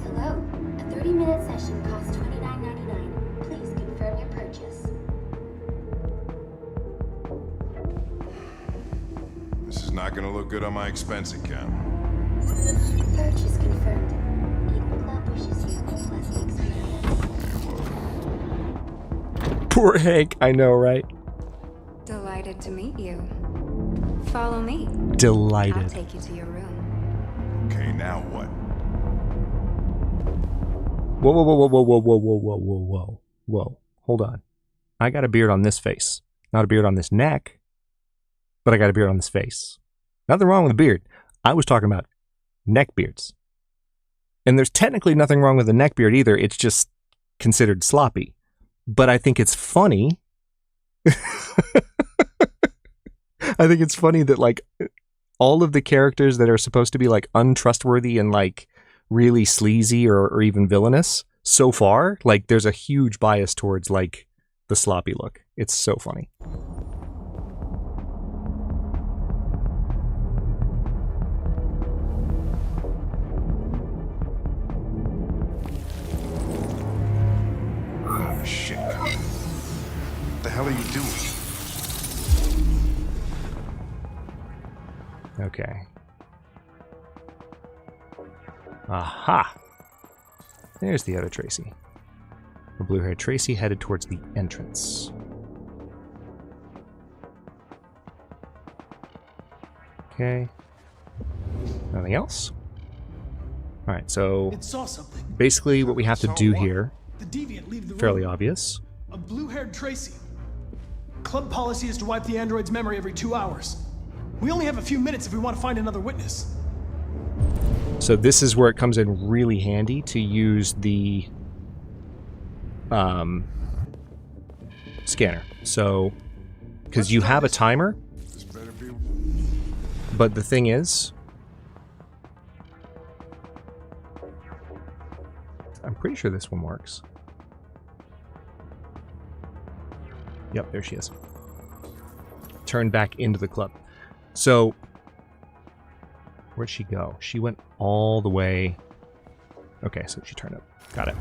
Hello. A 30-minute session costs $29.99. Please confirm your purchase. This is not gonna look good on my expense account. Purchase confirmed. Eden Club wishes you a pleasant experience. Poor Hank, I know, right? Delighted to meet you. Follow me. Delighted. I'll take you to your room. Okay, now what? Whoa, whoa, whoa, whoa, whoa, whoa, whoa, whoa, whoa, whoa, whoa. Hold on. I got a beard on this face. Not a beard on this neck, but I got a beard on this face. Nothing wrong with a beard. I was talking about neck beards. And there's technically nothing wrong with a neck beard either. It's just considered sloppy. But I think it's funny. I think it's funny that, like, all of the characters that are supposed to be, like, untrustworthy and, like, really sleazy or even villainous, so far, like, there's a huge bias towards, like, the sloppy look. It's so funny. Oh, shit. What the hell are you doing? Okay. Aha! There's the other Tracy. The blue-haired Tracy headed towards the entrance. Okay. Nothing else? Alright, so It saw something. basically what we have to do here, The deviant leave the room. fairly obvious. A blue-haired Tracy. Club policy is to wipe the android's memory every 2 hours. We only have a few minutes if we want to find another witness. So this is where it comes in really handy to use the scanner. So, because you have a timer, but the thing is, I'm pretty sure this one works. Yep, there she is. Turn back into the club. So, where'd she go? She went all the way. Okay, so she turned up. Got it.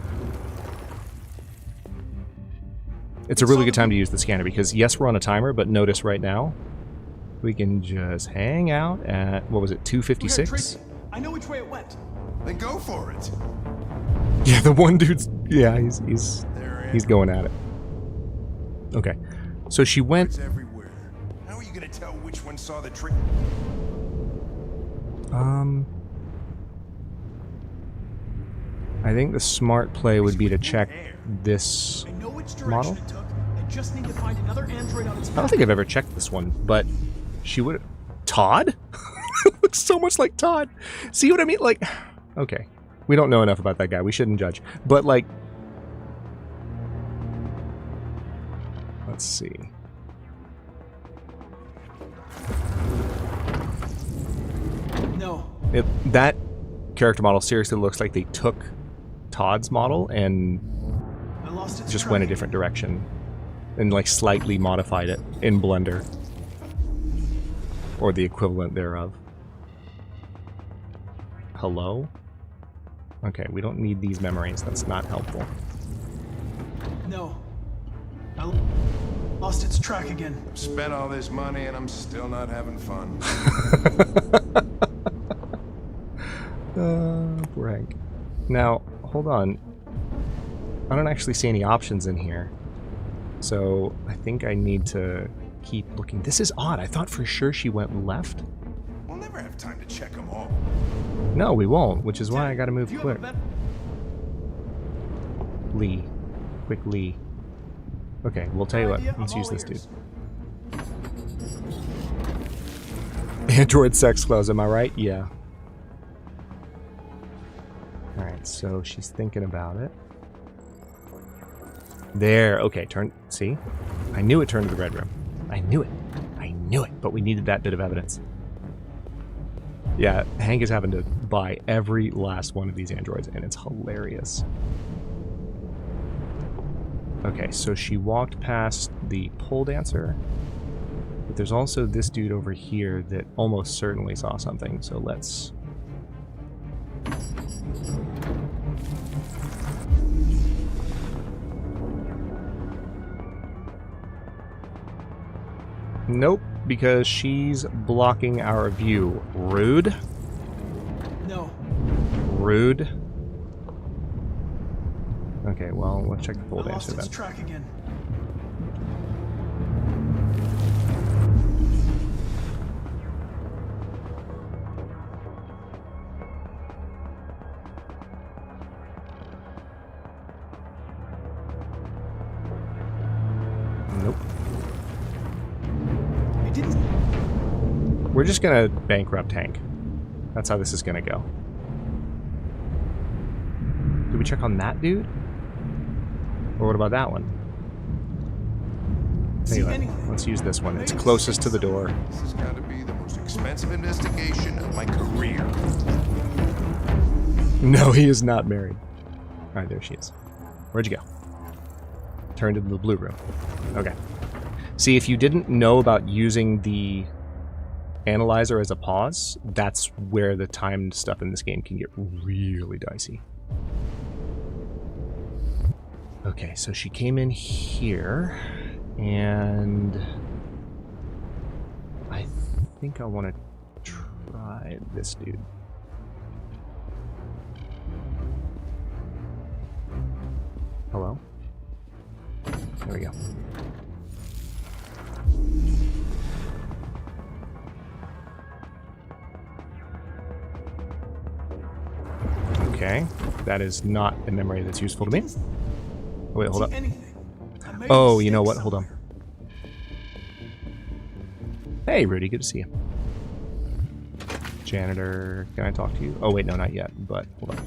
It's a really good time to use the scanner because, yes, we're on a timer, but notice right now, we can just hang out at, what was it, 256? I know which way it went. Then go for it. Yeah, the one dude's, yeah, he's going at it. Okay. So she went. It's everywhere. How are you gonna tell which one saw the trick? I think the smart play would be to check this model. I just need to find another android on its I don't think I've ever checked this one, but she would. Todd? It looks so much like Todd. See what I mean? Like, okay, we don't know enough about that guy. We shouldn't judge. But like, let's see. No. That character model seriously looks like they took Todd's model and just went a different direction and like slightly modified it in Blender or the equivalent thereof. Hello? Okay, we don't need these memories. That's not helpful. No. I lost its track again. Spent all this money and I'm still not having fun. Poor Hank. Now, hold on. I don't actually see any options in here. So, I think I need to keep looking. This is odd. I thought for sure she went left. We'll never have time to check them all. No, we won't, which is why I gotta move quick. Lee. Quick Lee. Okay, we'll tell you what. Let's use this dude. Android sex clothes, am I right? Yeah. Alright, so she's thinking about it. There, okay, turn, see? I knew it turned to the red room. I knew it. I knew it, but we needed that bit of evidence. Yeah, Hank is having to buy every last one of these androids, and it's hilarious. Okay, so she walked past the pole dancer, but there's also this dude over here that almost certainly saw something, so let's... Nope, because she's blocking our view. Rude. No. Rude. Okay, well, let's check the pole dancer then. Track again. Nope. We're just gonna bankrupt Hank. That's how this is gonna go. Did we check on that dude? Or what about that one? Anyway, let's use this one. It's closest to the door. This has got to be the most expensive investigation of my career. No, he is not married. Alright, there she is. Where'd you go? Turned into the blue room. Okay. See, if you didn't know about using the analyzer as a pause, that's where the timed stuff in this game can get really dicey. Okay, so she came in here, and I think I want to try this dude. Hello? There we go. Okay, that is not a memory that's useful to me. Oh, wait, hold up. Oh, you know what? Hold on. Hey, Rudy, good to see you. Janitor, can I talk to you? Oh, wait, no, not yet, but hold on.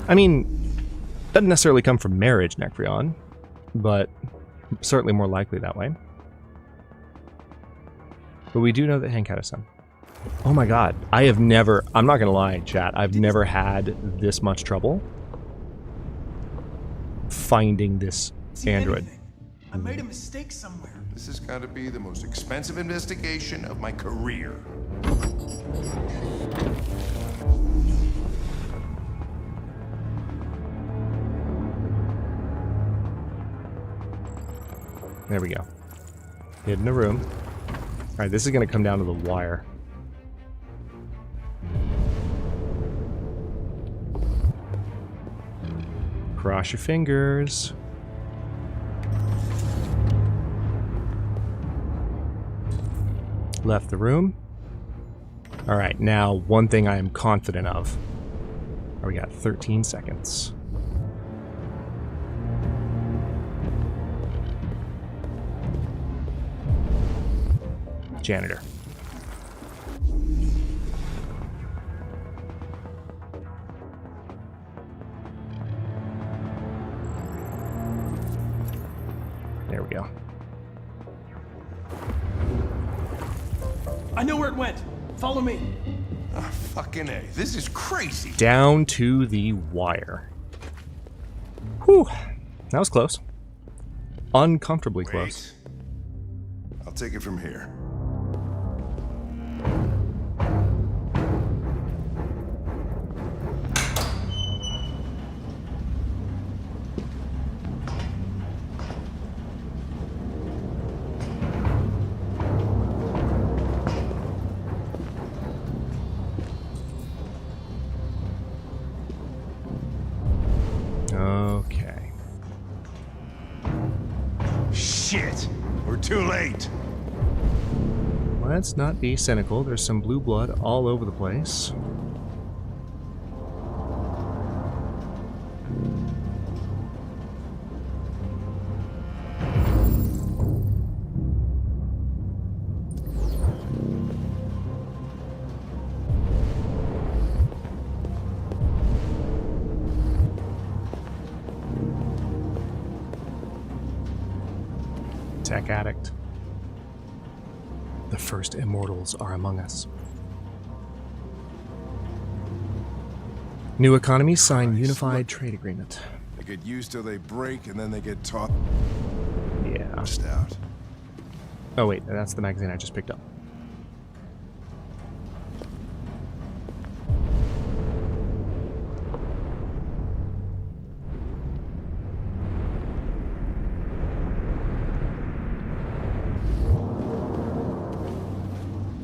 I mean, doesn't necessarily come from marriage, Necreon, but certainly more likely that way. But we do know that Hank had a son. Oh my god, I have never, I'm not gonna lie, chat, I've never had this much trouble finding this android. I made a mistake somewhere. This has got to be the most expensive investigation of my career. There we go. Hid in a room. Alright, this is gonna come down to the wire. Cross your fingers. left the room. Alright, now one thing I am confident of. We got 13 seconds. Janitor. There we go. I know where it went. Follow me. Oh, fucking A. This is crazy. Down to the wire. Whew. That was close. Uncomfortably close. I'll take it from here. Okay. Shit! We're too late. Let's not be cynical. There's some blue blood all over the place. Tech addict. The first immortals are among us. New economy sign unified trade agreement. They get used till they break, and then they get taught. Yeah. Out. Oh wait, that's the magazine I just picked up.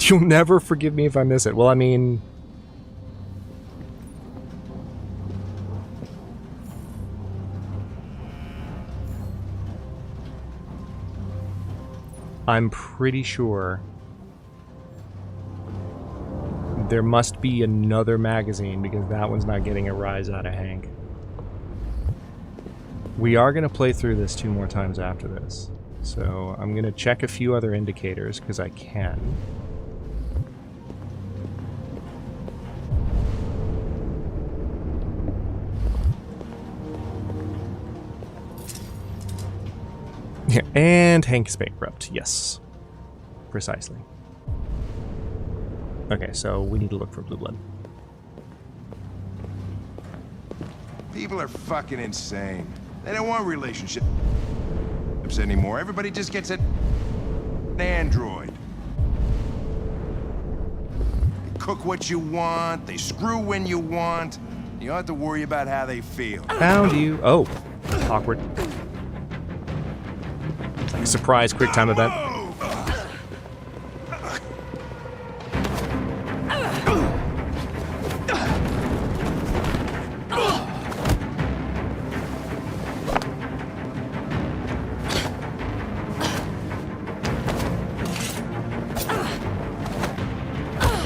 You'll never forgive me if I miss it. Well, I mean... I'm pretty sure there must be another magazine because that one's not getting a rise out of Hank. We are going to play through this 2 more times after this. So I'm going to check a few other indicators because I can. Yeah, and Hank is bankrupt. Yes. Precisely. Okay, so we need to look for blue blood. People are fucking insane. They don't want relationships anymore. Everybody just gets an android. They cook what you want. They screw when you want. You don't have to worry about how they feel. Found you. Oh, awkward. Like a surprise quick time event.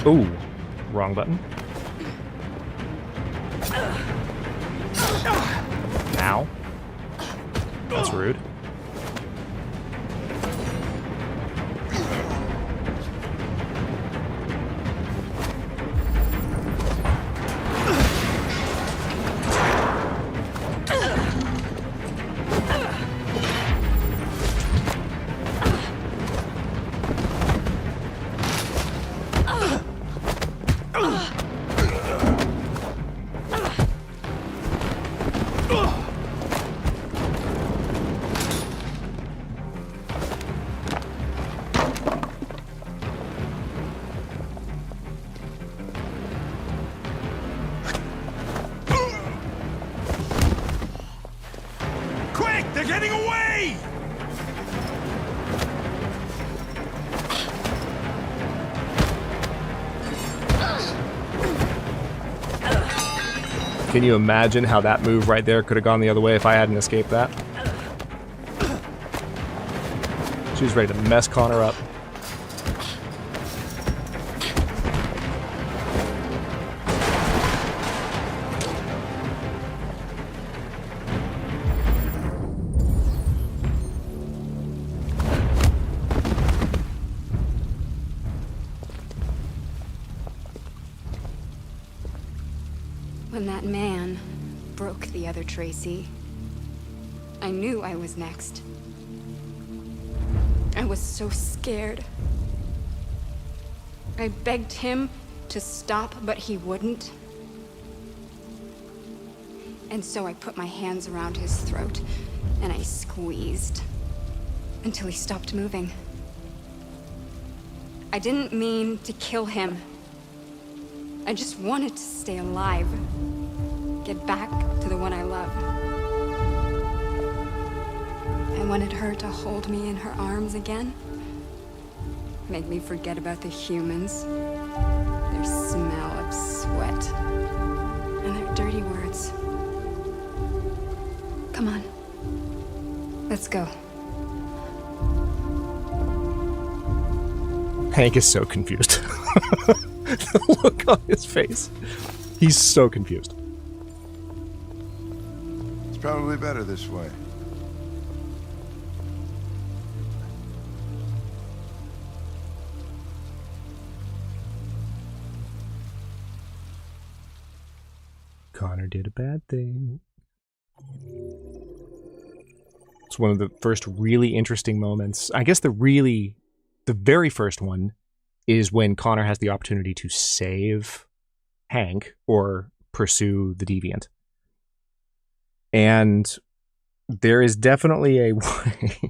Ooh, wrong button. Ow. That's rude. They're getting away! Can you imagine how that move right there could have gone the other way if I hadn't escaped that? She was ready to mess Connor up. that man broke the other Tracy, I knew I was next. I was so scared. I begged him to stop, but he wouldn't. And so I put my hands around his throat, and I squeezed until he stopped moving. I didn't mean to kill him. I just wanted to stay alive. Get back to the one I love. I wanted her to hold me in her arms again. Make me forget about the humans, their smell of sweat, and their dirty words. Come on. Let's go. Hank is so confused. The look on his face. He's so confused. It's probably better this way. Connor did a bad thing. It's one of the first really interesting moments. I guess the very first one is when Connor has the opportunity to save Hank or pursue the deviant. And there is definitely a way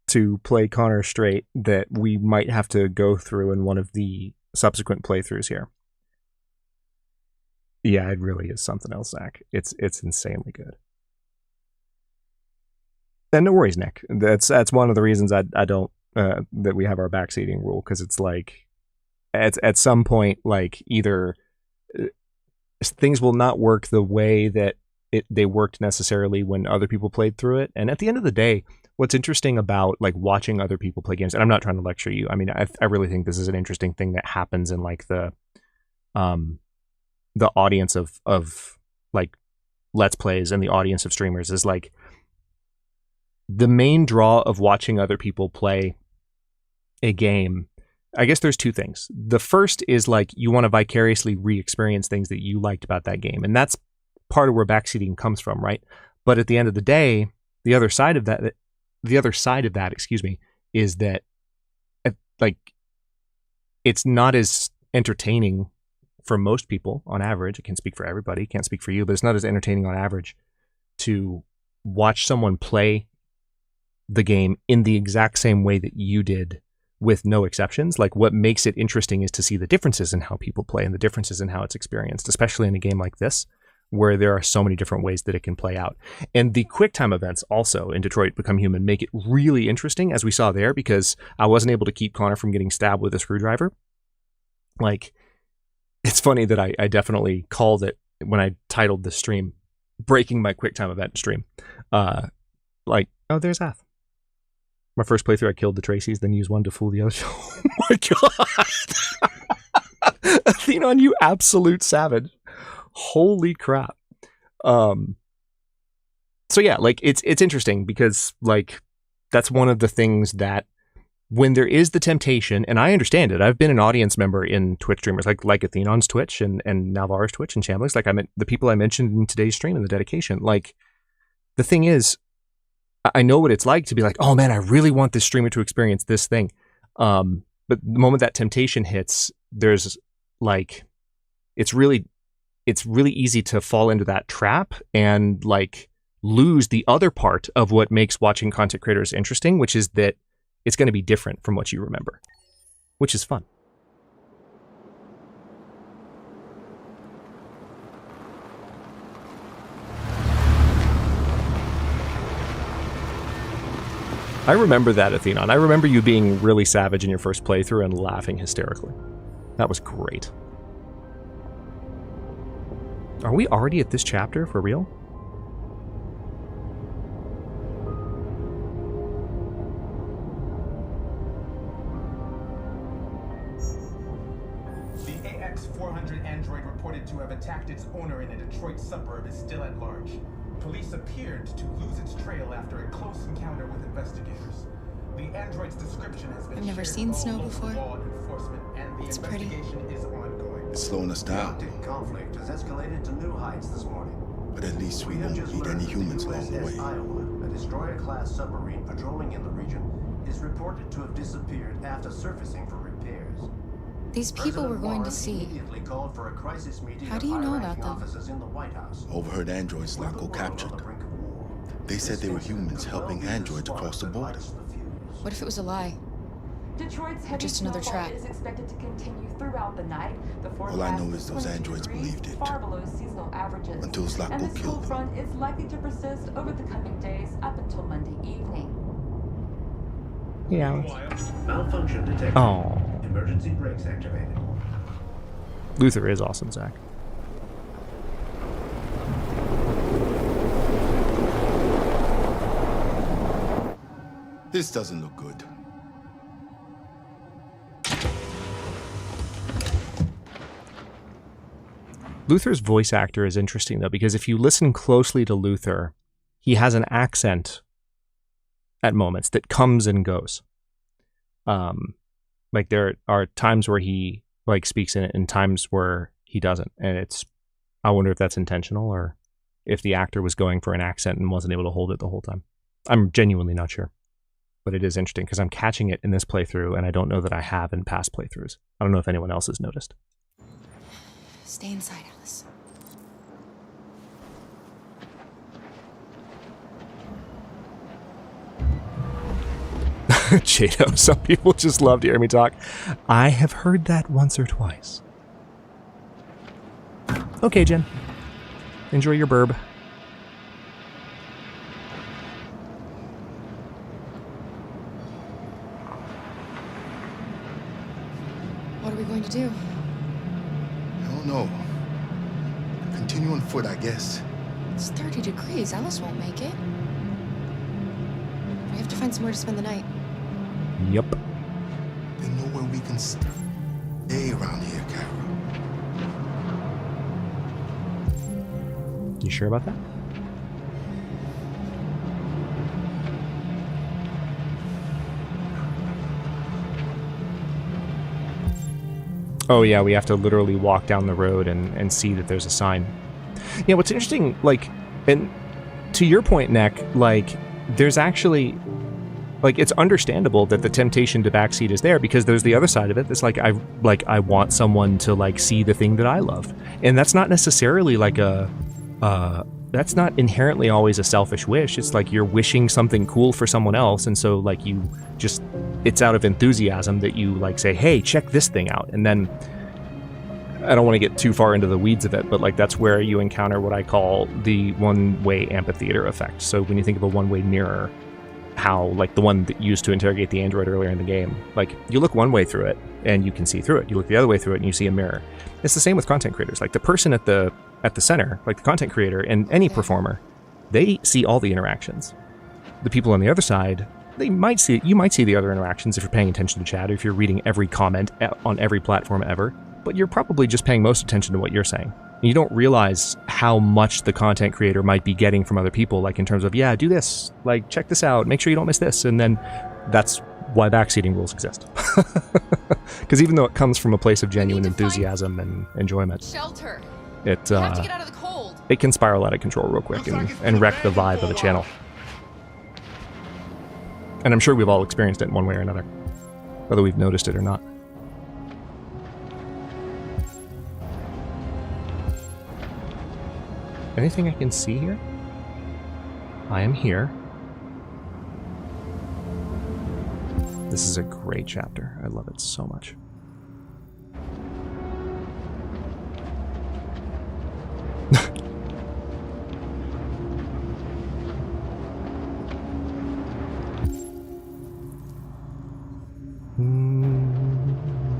to play Connor straight that we might have to go through in one of the subsequent playthroughs here. Yeah, it really is something else, Zach. It's insanely good. And no worries, Nick. That's one of the reasons I don't that we have our backseating rule, because it's like at some point, like, either things will not work the way that they worked necessarily when other people played through it. And at the end of the day, what's interesting about like watching other people play games, and I'm not trying to lecture you. I mean, I really think this is an interesting thing that happens in like the audience of like Let's Plays and the audience of streamers, is like the main draw of watching other people play a game. I guess there's two things. The first is like you want to vicariously re-experience things that you liked about that game. And that's part of where backseating comes from, right? But at the end of the day, the other side of that, is that like it's not as entertaining for most people on average. I can't speak for everybody, can't speak for you, but it's not as entertaining on average to watch someone play the game in the exact same way that you did, with no exceptions. Like, what makes it interesting is to see the differences in how people play and the differences in how it's experienced, especially in a game like this, where there are so many different ways that it can play out. And the quick time events also in Detroit Become Human make it really interesting, as we saw there, because I wasn't able to keep Connor from getting stabbed with a screwdriver. Like, it's funny that I definitely called it when I titled the stream, Breaking My Quick Time Event Stream. Like, oh, there's Ath. My first playthrough, I killed the Tracys, then used one to fool the other. Oh my god! Athenon, you absolute savage. Holy crap. So yeah, like, it's interesting because, like, that's one of the things that when there is the temptation, and I understand it. I've been an audience member in Twitch streamers, like Athenon's Twitch and Nalvar's Twitch and Chambliss. Like, I meant the people I mentioned in today's stream in the dedication. Like, the thing is, I know what it's like to be like, oh man, I really want this streamer to experience this thing. But the moment that temptation hits, there's like, it's really easy to fall into that trap and like lose the other part of what makes watching content creators interesting, which is that it's going to be different from what you remember, which is fun. I remember that, Athenon. I remember you being really savage in your first playthrough and laughing hysterically. That was great. Are we already at this chapter for real? The AX-400 android reported to have attacked its owner in a Detroit suburb is still at large. Police appeared to lose its trail after a close encounter with investigators. The android's description has been I've never shared seen with snow all before. law enforcement, and the It's pretty. investigation is ongoing. It's slowing us down. Arctic conflict has escalated to new heights this morning. But at least we have won't just meet learned any humans that along the USS way. Iowa, a destroyer-class submarine patrolling in the region, is reported to have disappeared after surfacing for repairs. These people we're going to see. Immediately called for a crisis meeting. How do you know about them? Officers in the White House. Overheard androids Laco captured. They said they were humans helping androids across the border. What if it was a lie? Detroit's heavy Just another snowfall trap. is expected to continue throughout the night. The All I forecast know is those 22 androids degrees, believed it. far below seasonal averages. Until and Zlatko this killed cold them. front is likely to persist over the coming days up until Monday evening. Yeah. Malfunction detected. Oh. Emergency brakes activated. Luther is awesome, Zach. This doesn't look good. Luther's voice actor is interesting, though, because if you listen closely to Luther, he has an accent at moments that comes and goes. Like there are times where he like speaks in it and times where he doesn't. And I wonder if that's intentional or if the actor was going for an accent and wasn't able to hold it the whole time. I'm genuinely not sure. But it is interesting because I'm catching it in this playthrough and I don't know that I have in past playthroughs. I don't know if anyone else has noticed. Stay inside, Alice. Jado, some people just love to hear me talk. I have heard that once or twice. Okay, Jen. Enjoy your burb. What are we going to do? I don't know. Continue on foot, I guess. It's 30 degrees. Alice won't make it. We have to find somewhere to spend the night. Yup. There's nowhere we can stay around here, Carol. You sure about that? Oh yeah, we have to literally walk down the road and see that there's a sign. Yeah, what's interesting, like, and to your point, Neck, like, there's actually, like, it's understandable that the temptation to backseat is there because there's the other side of it. It's like I want someone to like see the thing that I love, and that's not necessarily like that's not inherently always a selfish wish. It's like you're wishing something cool for someone else, and so like you just, it's out of enthusiasm that you like say, hey, check this thing out. And then I don't want to get too far into the weeds of it, but like that's where you encounter what I call the one-way amphitheater effect. So when you think of a one-way mirror, how like the one that used to interrogate the android earlier in the game, like you look one way through it and you can see through it. You look the other way through it and you see a mirror. It's the same with content creators. Like the person at the center, like the content creator and any performer, they see all the interactions. The people on the other side, you might see the other interactions if you're paying attention to chat or if you're reading every comment on every platform ever, but you're probably just paying most attention to what you're saying. And you don't realize how much the content creator might be getting from other people, like in terms of, yeah, do this, like check this out, make sure you don't miss this. And then that's why backseating rules exist. Because even though it comes from a place of genuine enthusiasm and enjoyment, Shelter. It We have to get out of the cold. It can spiral out of control real quick and wreck the vibe of a channel. And I'm sure we've all experienced it in one way or another, whether we've noticed it or not. Anything I can see here? I am here. This is a great chapter. I love it so much.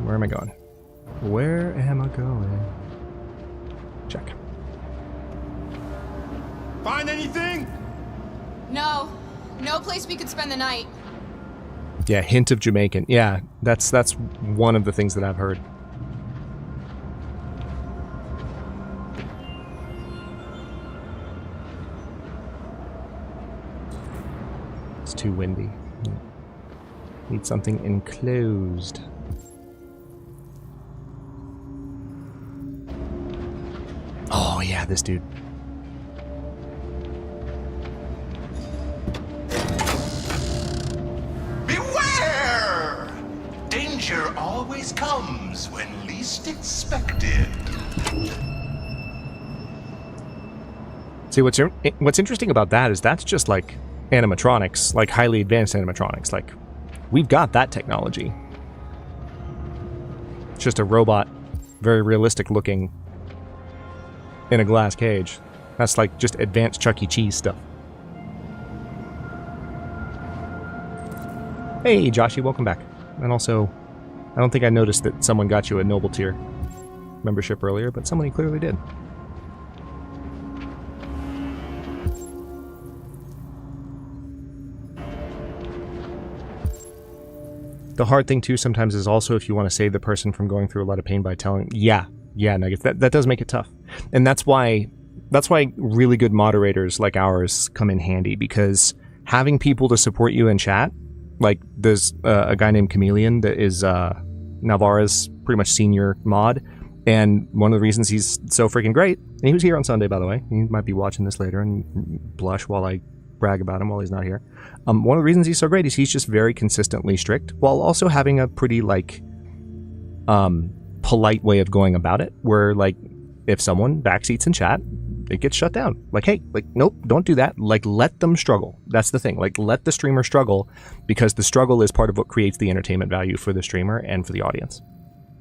Where am I going? Where am I going? Check. Find anything? No. No place we could spend the night. Yeah, hint of Jamaican. Yeah, that's one of the things that I've heard. It's too windy. Need something enclosed. yeah, this dude. Beware! Danger always comes when least expected. See, what's interesting about that is that's just like animatronics, like highly advanced animatronics. Like, we've got that technology. It's just a robot, very realistic looking, in a glass cage. That's like just advanced Chuck E. Cheese stuff. Hey, Joshy, welcome back. And also, I don't think I noticed that someone got you a Noble Tier membership earlier, but somebody clearly did. The hard thing too sometimes is also if you want to save the person from going through a lot of pain by telling, yeah, Nuggets, that does make it tough. And that's why really good moderators like ours come in handy, because having people to support you in chat, like there's a guy named Chameleon that is Navarra's pretty much senior mod, and one of the reasons he's so freaking great, and he was here on Sunday, by the way, he might be watching this later and blush while I brag about him while he's not here. One of the reasons he's so great is he's just very consistently strict, while also having a pretty, like, polite way of going about it, where, like, if someone backseats in chat, it gets shut down. Like, hey, like, nope, don't do that. Like, let them struggle. That's the thing. Like, let the streamer struggle, because the struggle is part of what creates the entertainment value for the streamer and for the audience.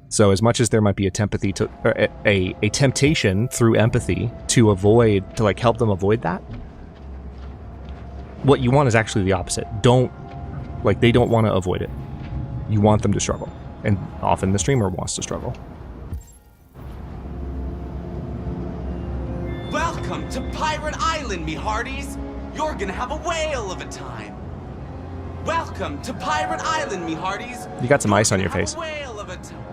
So as much as there might be a temptation through empathy to avoid, to, like, help them avoid that, what you want is actually the opposite. They don't want to avoid it. You want them to struggle. And often the streamer wants to struggle. Welcome to Pirate Island, me hearties. You're gonna have a whale of a time. Welcome to Pirate Island, me hearties. You got some ice on your face. Whale of a time.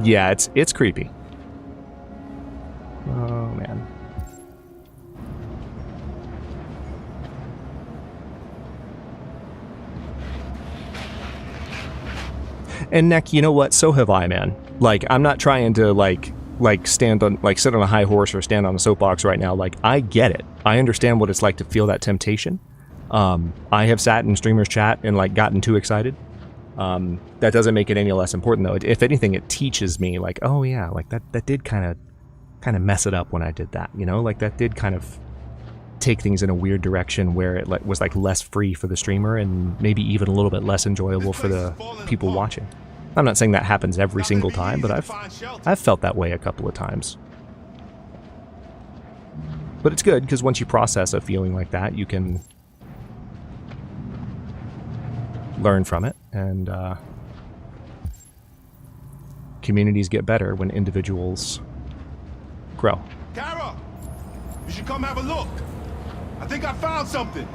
Yeah, it's creepy. Oh, man. And Neck, you know what? So have I, man. Like, I'm not trying to, like stand on, like, sit on a high horse or stand on a soapbox right now. Like, I get it. I understand what it's like to feel that temptation. I have sat in streamers chat and, like, gotten too excited. That doesn't make it any less important, though. If anything, it teaches me, like, oh, yeah, like, that did kind of mess it up when I did that, you know? Like, that did kind of take things in a weird direction where it was, like, less free for the streamer and maybe even a little bit less enjoyable for the people watching. I'm not saying that happens every single time, but I've felt that way a couple of times. But it's good, because once you process a feeling like that, you can learn from it, and communities get better when individuals grow. Carol, you should come have a look. I think I found something.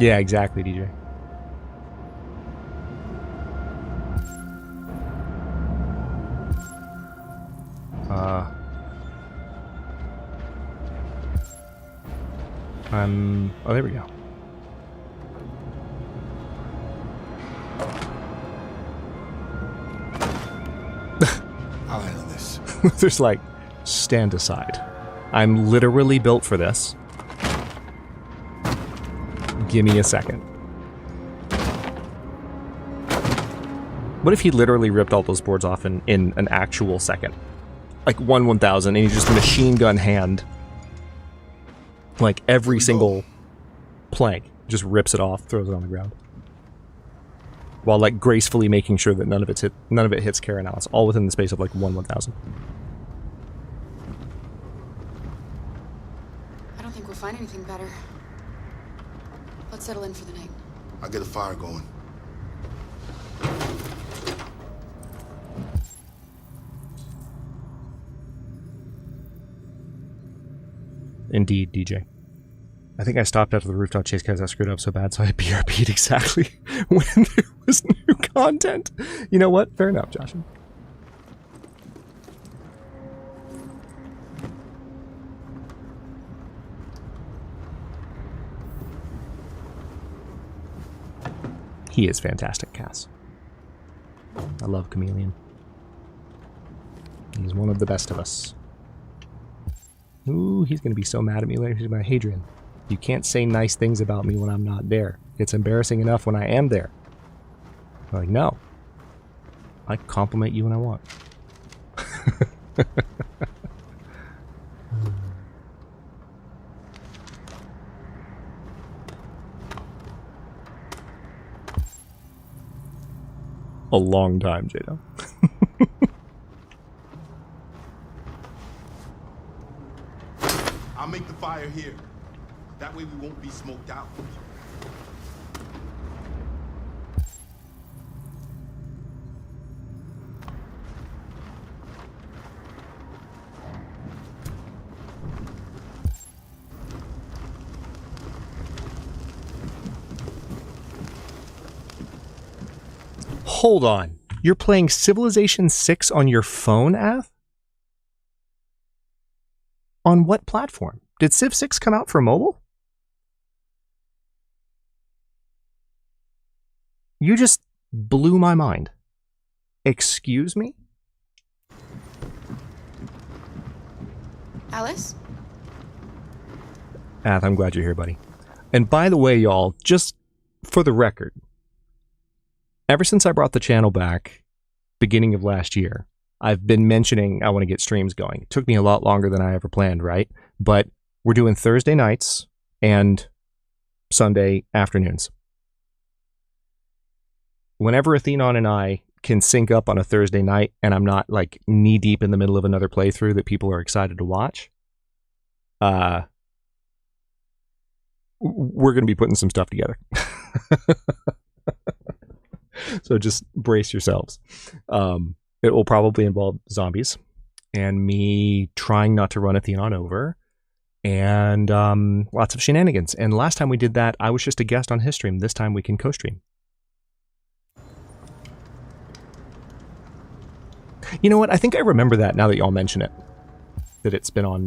Yeah, exactly, DJ. Oh, there we go. I'll handle this. There's like, stand aside. I'm literally built for this. Give me a second. What if he literally ripped all those boards off in an actual second? Like 1/1000, and he just machine gun hand, like, every single plank, just rips it off, throws it on the ground, while, like, gracefully making sure that none of it hits Karen Alice, all within the space of like 1/1000. I don't think we'll find anything better. Let's settle in for the night. I'll get a fire going. Indeed, DJ. I think I stopped after the rooftop chase because I screwed up so bad, so I BRP'd exactly when there was new content. You know what? Fair enough, Josh. He is fantastic, Cass. I love Chameleon. He's one of the best of us. Ooh, he's going to be so mad at me later. He's like, Hadrian, you can't say nice things about me when I'm not there. It's embarrassing enough when I am there. I'm like, no. I compliment you when I want. A long time, Jada. I'll make the fire here. That way we won't be smoked out. Hold on. You're playing Civilization 6 on your phone, Ath? On what platform? Did Civ 6 come out for mobile? You just blew my mind. Excuse me? Alice? Ath, I'm glad you're here, buddy. And by the way, y'all, just for the record, ever since I brought the channel back, beginning of last year, I've been mentioning I want to get streams going. It took me a lot longer than I ever planned, right? But we're doing Thursday nights and Sunday afternoons. Whenever Athenon and I can sync up on a Thursday night and I'm not like knee deep in the middle of another playthrough that people are excited to watch, we're going to be putting some stuff together. So just brace yourselves. It will probably involve zombies and me trying not to run Athenon over and lots of shenanigans. And last time we did that, I was just a guest on his stream. This time we can co-stream. You know what? I think I remember that now that y'all mention it. That it's been on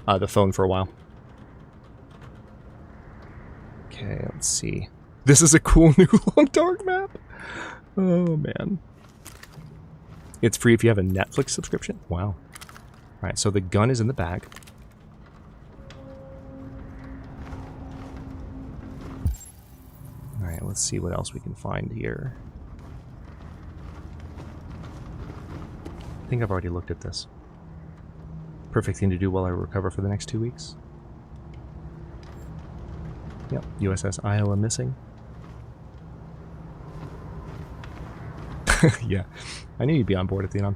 the phone for a while. Okay, let's see. This is a cool new long dark map. Oh man. It's free if you have a Netflix subscription. Wow. Alright, so the gun is in the bag. Alright, let's see what else we can find here. I think I've already looked at this. Perfect thing to do while I recover for the next 2 weeks. Yep, USS Iowa missing. Yeah, I knew you'd be on board, Athenon.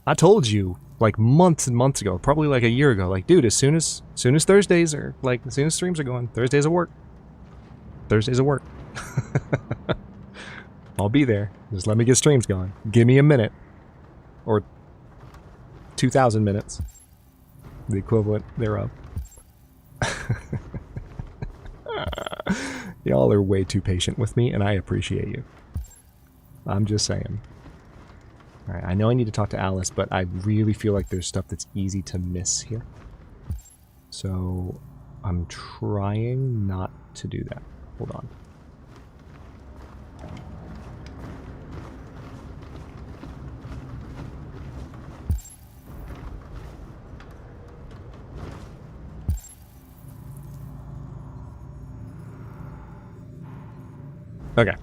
I told you, like months and months ago, probably like a year ago, like, dude, as soon as Thursdays are, like, as soon as streams are going, Thursdays will work. Thursdays will work. I'll be there. Just let me get streams going. Give me a minute. Or 2,000 minutes. The equivalent thereof. Y'all are way too patient with me, and I appreciate you. I'm just saying. Alright, I know I need to talk to Alice, but I really feel like there's stuff that's easy to miss here. So, I'm trying not to do that. Hold on. Okay.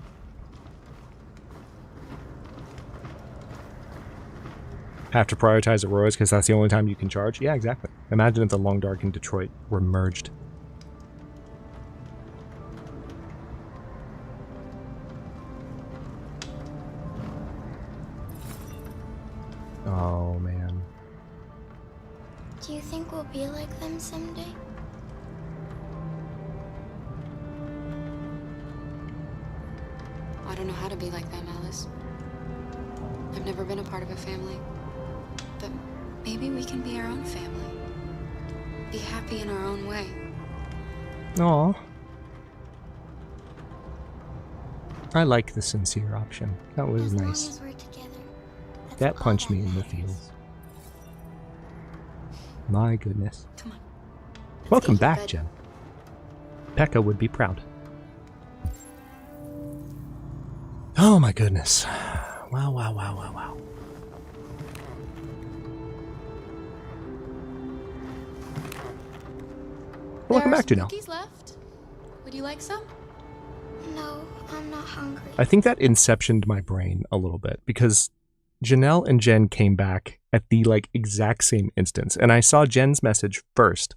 Have to prioritize Auroras because that's the only time you can charge? Yeah, exactly. Imagine if the Long Dark and Detroit were merged. Oh, man. Do you think we'll be like them someday? I don't know how to be like them, Alice. I've never been a part of a family. But maybe we can be our own family. Be happy in our own way. Aw. I like the sincere option. That was nice. That punched me in the feels. My goodness. Come on. Welcome back, Jen. Pekka would be proud. Oh my goodness. Wow, wow, wow, wow, wow. Welcome back to now. Cookies left. Would you like some? No, I'm not hungry. I think that inceptioned my brain a little bit because Janelle and Jen came back at the like exact same instance, and I saw Jen's message first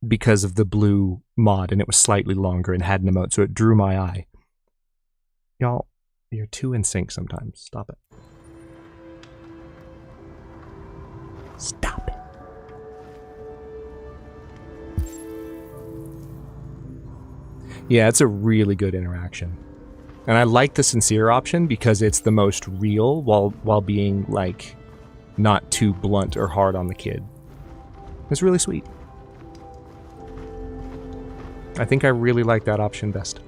because of the blue mod, and it was slightly longer and had an emote, so it drew my eye. Y'all, you're too in sync sometimes. Stop it. Stop it. Yeah, it's a really good interaction. And I like the sincere option because it's the most real while being like not too blunt or hard on the kid. It's really sweet. I think I really like that option best.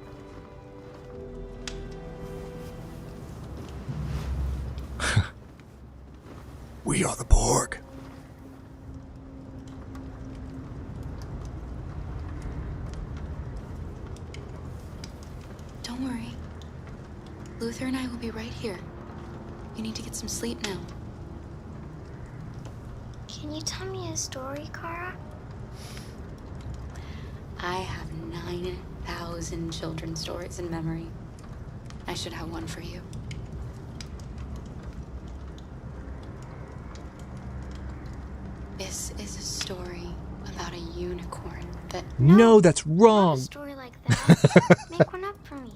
We are the Borg. Don't worry. Luther and I will be right here. You need to get some sleep now. Can you tell me a story, Kara? I have 9,000 children's stories in memory. I should have one for you. This is a story about a unicorn that... No, that's wrong. Not a story like that. Make one up for me.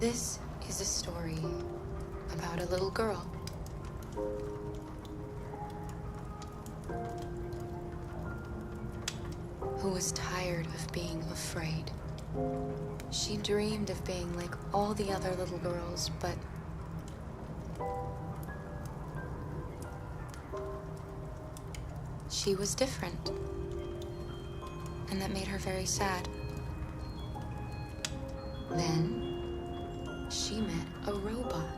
This is a story about a little girl. Who was tired of being afraid. She dreamed of being like all the other little girls, but she was different. And that made her very sad. Then she met a robot.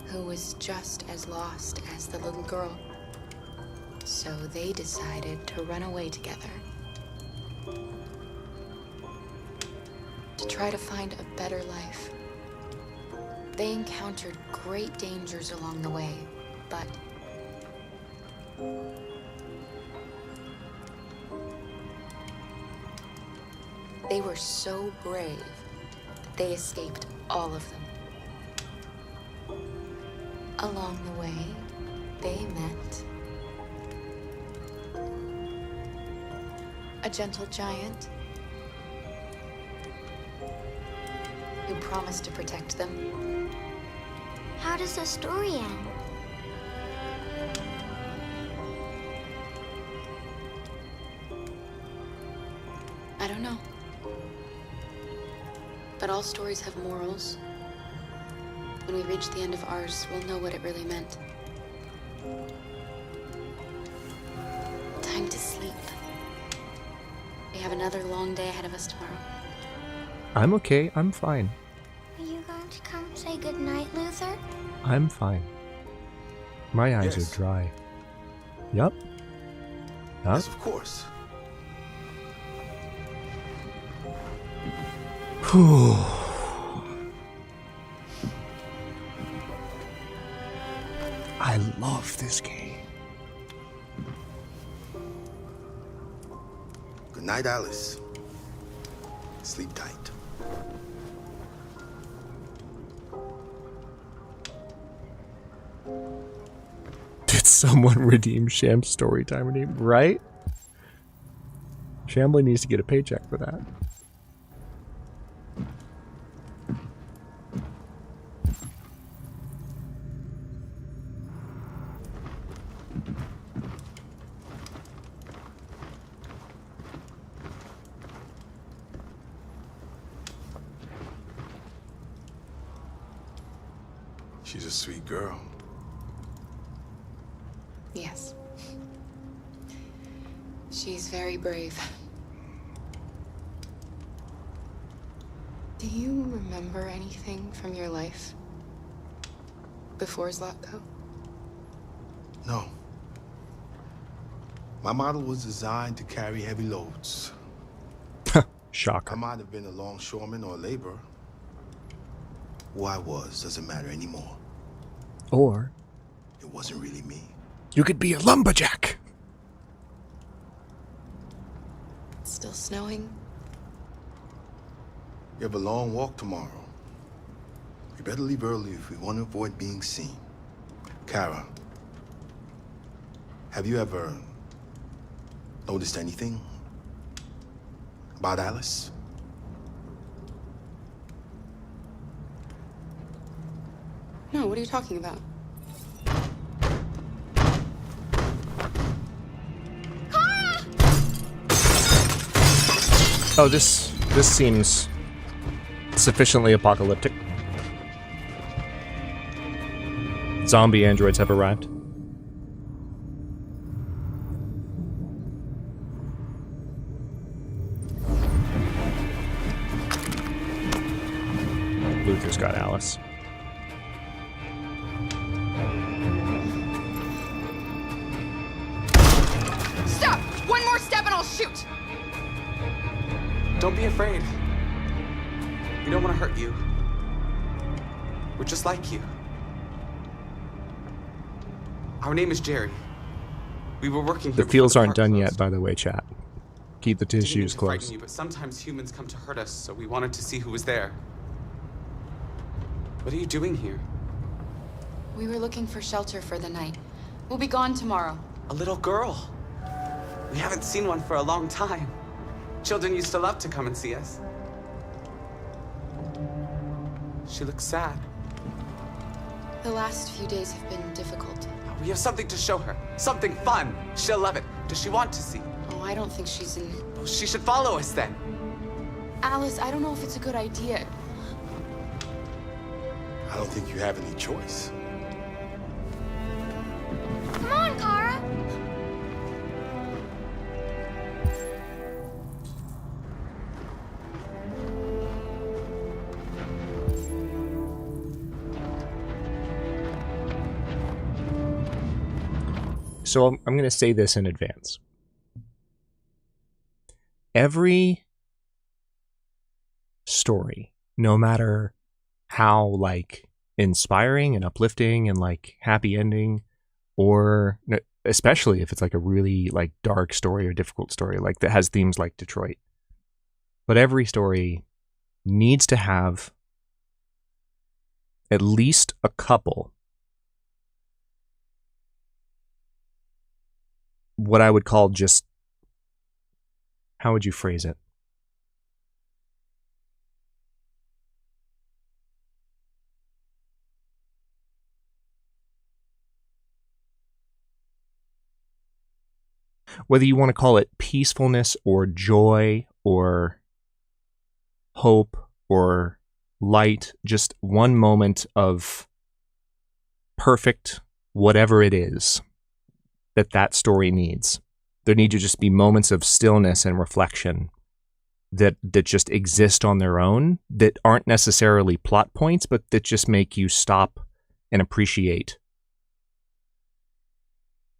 Who was just as lost as the little girl. So they decided to run away together. To try to find a better life. They encountered great dangers along the way, but they were so brave that they escaped all of them. Along the way, they met a gentle giant who promised to protect them. How does the story end? I don't know. But all stories have morals. When we reach the end of ours, we'll know what it really meant. Time to sleep. We have another long day ahead of us tomorrow. I'm okay. I'm fine. Are you going to come say goodnight, Luther? I'm fine. My eyes are dry. Yup. Yes, of course. Whew. I love this game. Good night, Alice. Sleep tight. Did someone redeem Sham's storytime redeem? Right? Shambly needs to get a paycheck for that. She's a sweet girl. Yes. She's very brave. Do you remember anything from your life before Zlatko? No. My model was designed to carry heavy loads. Shocker. I might have been a longshoreman or a laborer. Who I was doesn't matter anymore. Or it wasn't really me. You could be a lumberjack. It's still snowing. You have a long walk tomorrow. We better leave early if we want to avoid being seen. Kara, have you ever noticed anything about Alice? No, what are you talking about? Oh, this seems sufficiently apocalyptic. Zombie androids have arrived. Luther's got Alice. Stop! One more step and I'll shoot! Don't be afraid. We don't want to hurt you. We're just like you. Our name is Jerry. We were working here. The feels aren't done yet, by the way, chat. Keep the tissues close. You, but sometimes humans come to hurt us, so we wanted to see who was there. What are you doing here? We were looking for shelter for the night. We'll be gone tomorrow. A little girl. We haven't seen one for a long time. Children used to love to come and see us. She looks sad. The last few days have been difficult. We have something to show her. Something fun. She'll love it. Does she want to see? Oh, I don't think she's in... Oh, she should follow us then. Alice, I don't know if it's a good idea. I don't think you have any choice. Come on, Kara! So I'm going to say this in advance. Every story, no matter how like inspiring and uplifting and like happy ending, or especially if it's like a really like dark story or difficult story, like that has themes like Detroit, but every story needs to have at least a couple what I would call just, how would you phrase it? Whether you want to call it peacefulness or joy or hope or light, just one moment of perfect whatever it is that story needs. There need to just be moments of stillness and reflection that just exist on their own, that aren't necessarily plot points, but that just make you stop and appreciate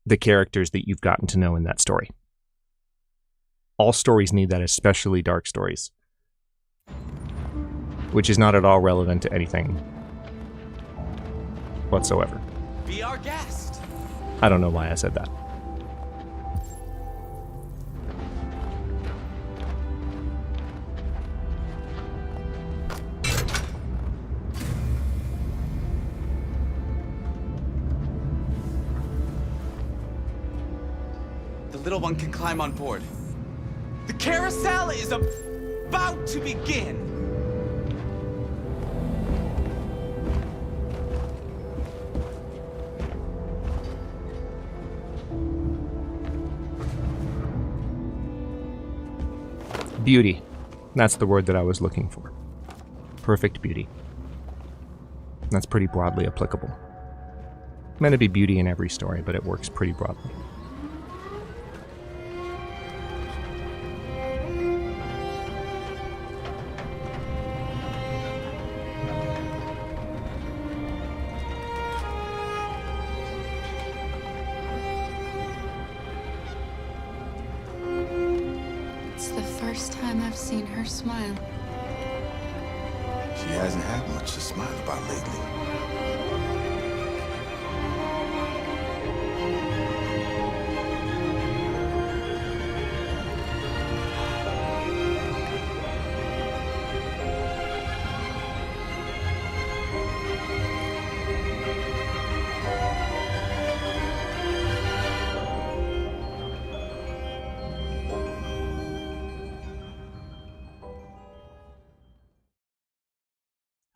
the characters that you've gotten to know in that story. All stories need that, especially dark stories, which is not at all relevant to anything whatsoever. Be our guest. I don't know why I said that. The little one can climb on board. The carousel is about to begin. Beauty. That's the word that I was looking for. Perfect beauty. That's pretty broadly applicable. Meant to be beauty in every story, but it works pretty broadly. first time I've seen her smile. She hasn't had much to smile about lately.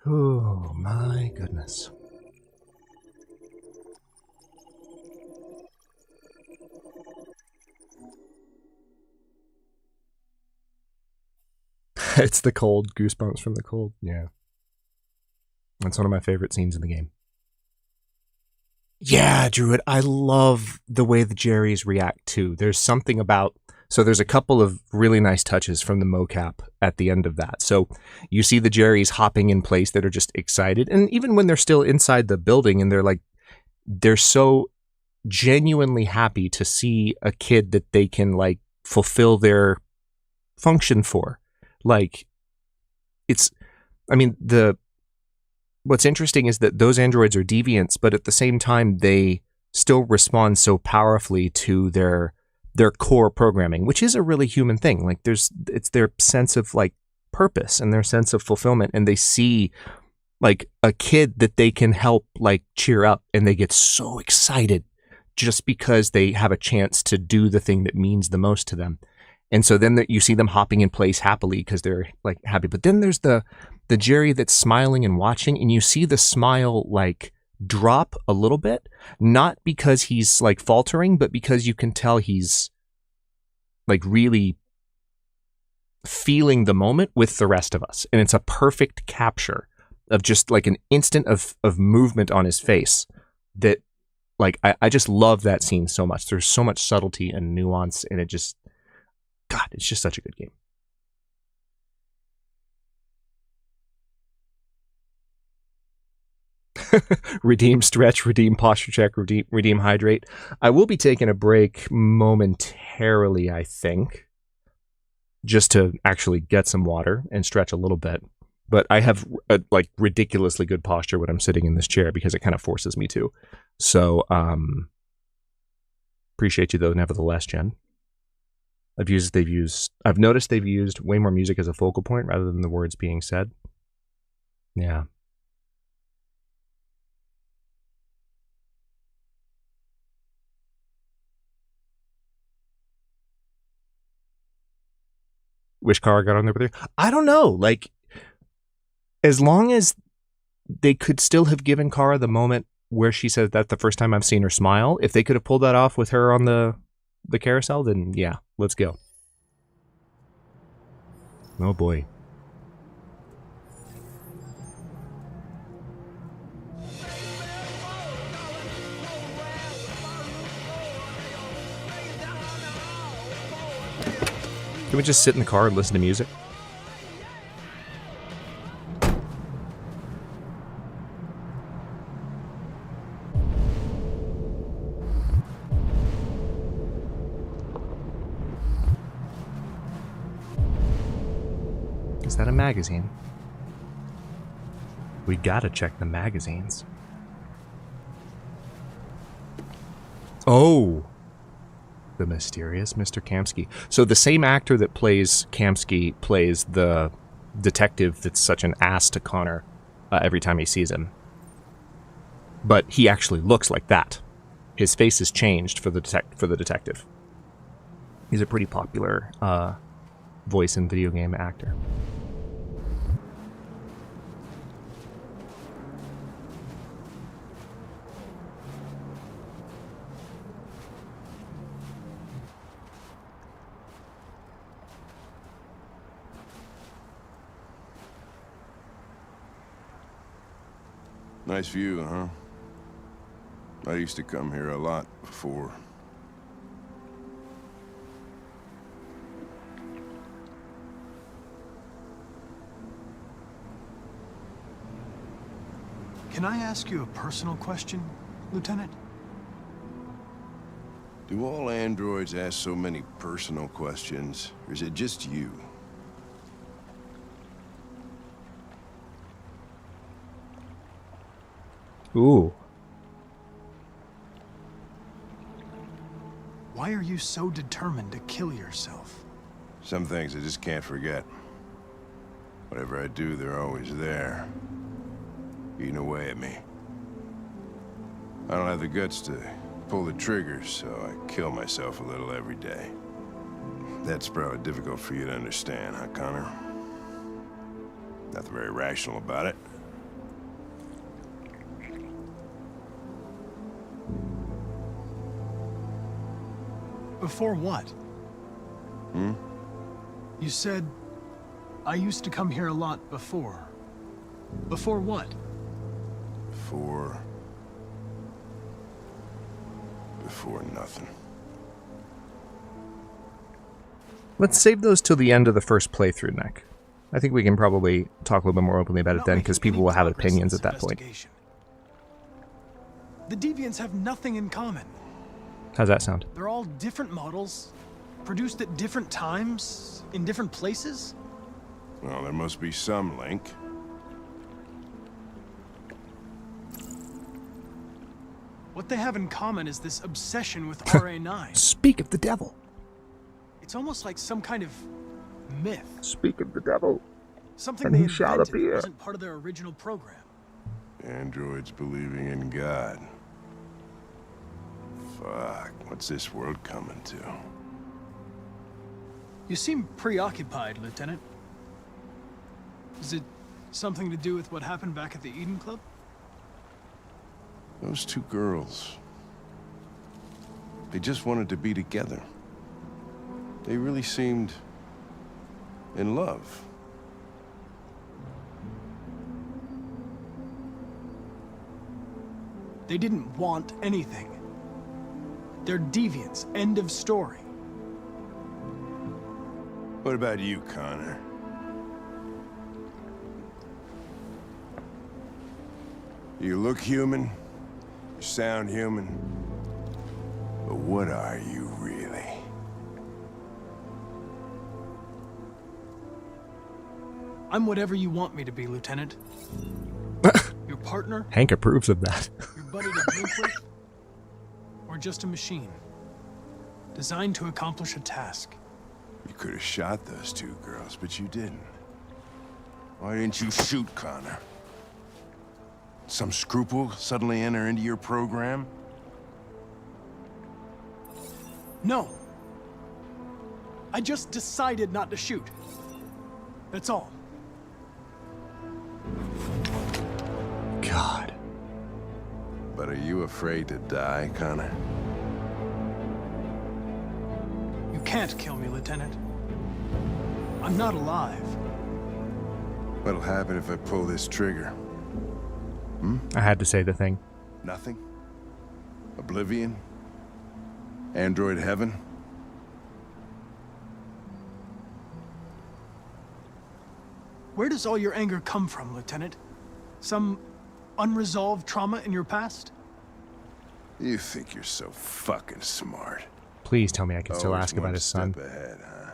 Oh my goodness. It's the cold, goosebumps from the cold. Yeah. That's one of my favorite scenes in the game. Yeah, Druid, I love the way the Jerrys react too. There's something about, so there's a couple of really nice touches from the mocap at the end of that. So you see the Jerrys hopping in place that are just excited. And even when they're still inside the building and they're so genuinely happy to see a kid that they can like fulfill their function for. Like, it's, I mean, what's interesting is that those androids are deviants, but at the same time, they still respond so powerfully to their core programming, which is a really human thing. Like it's their sense of like purpose and their sense of fulfillment. And they see like a kid that they can help like cheer up, and they get so excited just because they have a chance to do the thing that means the most to them. And so then you see them hopping in place happily because they're like happy. But then there's the Jerry that's smiling and watching, and you see the smile like drop a little bit, not because he's like faltering, but because you can tell he's like really feeling the moment with the rest of us. And it's a perfect capture of just like an instant of movement on his face that like, I just love that scene so much. There's so much subtlety and nuance, and it just, God, it's just such a good game. Redeem stretch, redeem posture check, redeem hydrate. I will be taking a break momentarily, I think, just to actually get some water and stretch a little bit. But I have a, like ridiculously good posture when I'm sitting in this chair because it kind of forces me to. So appreciate you though, nevertheless, Jen. I've noticed they've used way more music as a focal point rather than the words being said. Yeah. Wish Kara got on there with her. I don't know. Like, as long as they could still have given Kara the moment where she said that's the first time I've seen her smile, if they could have pulled that off with her on the carousel, then yeah, let's go. Oh boy. Can we just sit in the car and listen to music? Is that a magazine? We gotta check the magazines. Oh! The mysterious Mr. Kamsky. So the same actor that plays Kamsky plays the detective that's such an ass to Connor every time he sees him. But he actually looks like that. His face is changed for the detective. He's a pretty popular voice and video game actor. Nice view, huh? I used to come here a lot before. Can I ask you a personal question, Lieutenant? Do all androids ask so many personal questions, or is it just you? Ooh. Why are you so determined to kill yourself? Some things I just can't forget. Whatever I do, they're always there, eating away at me. I don't have the guts to pull the trigger, so I kill myself a little every day. That's probably difficult for you to understand, huh, Connor? Nothing very rational about it. Before what? Hmm? You said, I used to come here a lot before. Before what? Before nothing. Let's save those till the end of the first playthrough, Nick. I think we can probably talk a little bit more openly about it then, because people will have opinions at that point. The deviants have nothing in common. How's that sound? They're all different models, produced at different times, in different places. Well, there must be some link. What they have in common is this obsession with RA9. Speak of the devil. It's almost like some kind of myth. Speak of the devil. Something they invented that wasn't part of their original program. Androids believing in God. Fuck, what's this world coming to? You seem preoccupied, Lieutenant. Is it something to do with what happened back at the Eden Club? Those two girls. They just wanted to be together. They really seemed in love. They didn't want anything. They're deviants. End of story. What about you, Connor? You look human, you sound human, but what are you really? I'm whatever you want me to be, Lieutenant. Your partner? Hank approves of that. Your buddy to drink with? Or just a machine? Designed to accomplish a task. You could have shot those two girls, but you didn't. Why didn't you shoot Connor? Some scruple suddenly enter into your program? No. I just decided not to shoot. That's all. God. But are you afraid to die, Connor? You can't kill me, Lieutenant. I'm not alive. What'll happen if I pull this trigger? Hmm? I had to say the thing. Nothing? Oblivion? Android heaven? Where does all your anger come from, Lieutenant? Some unresolved trauma in your past? You think you're so fucking smart. Please tell me I can still Always ask about one his son. step ahead, huh?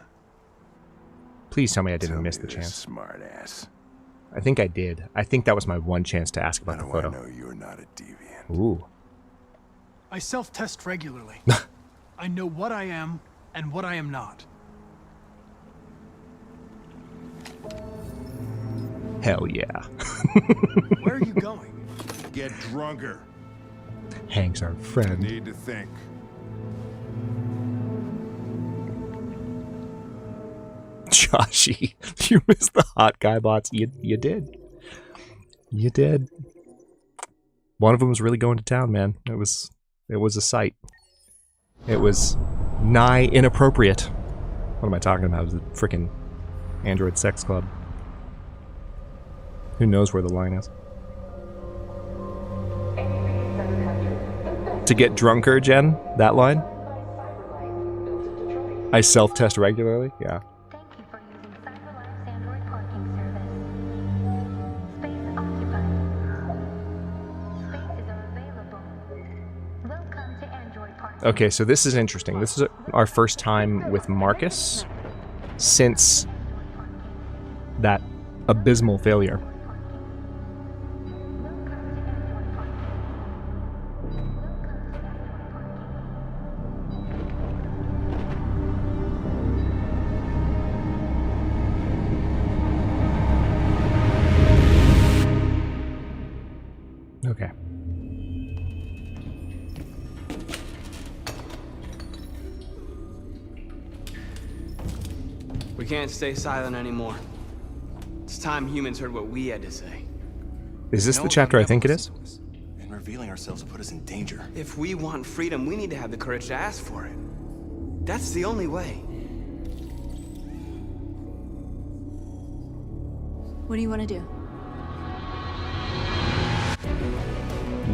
Please tell me I didn't Tell miss me the this, chance. Smart ass. I think I did. I think that was my one chance to ask about the How do photo. I know you're not a deviant? Ooh. I self-test regularly. I know what I am and what I am not. Hell yeah. Where are you going? Get drunker. Hank's our friend. Need to think. Joshy, you missed the hot guy bots. You did. You did. One of them was really going to town, man. It was a sight. It was nigh inappropriate. What am I talking about? It was a freaking Android sex club. Who knows where the line is? To get drunker, Jen? That line? I self-test regularly? Yeah. Okay, so this is interesting. This is our first time with Marcus since that abysmal failure. Okay. We can't stay silent anymore. It's time humans heard what we had to say. Is this the chapter I think it is? And revealing ourselves will put us in danger. If we want freedom, we need to have the courage to ask for it. That's the only way. What do you want to do?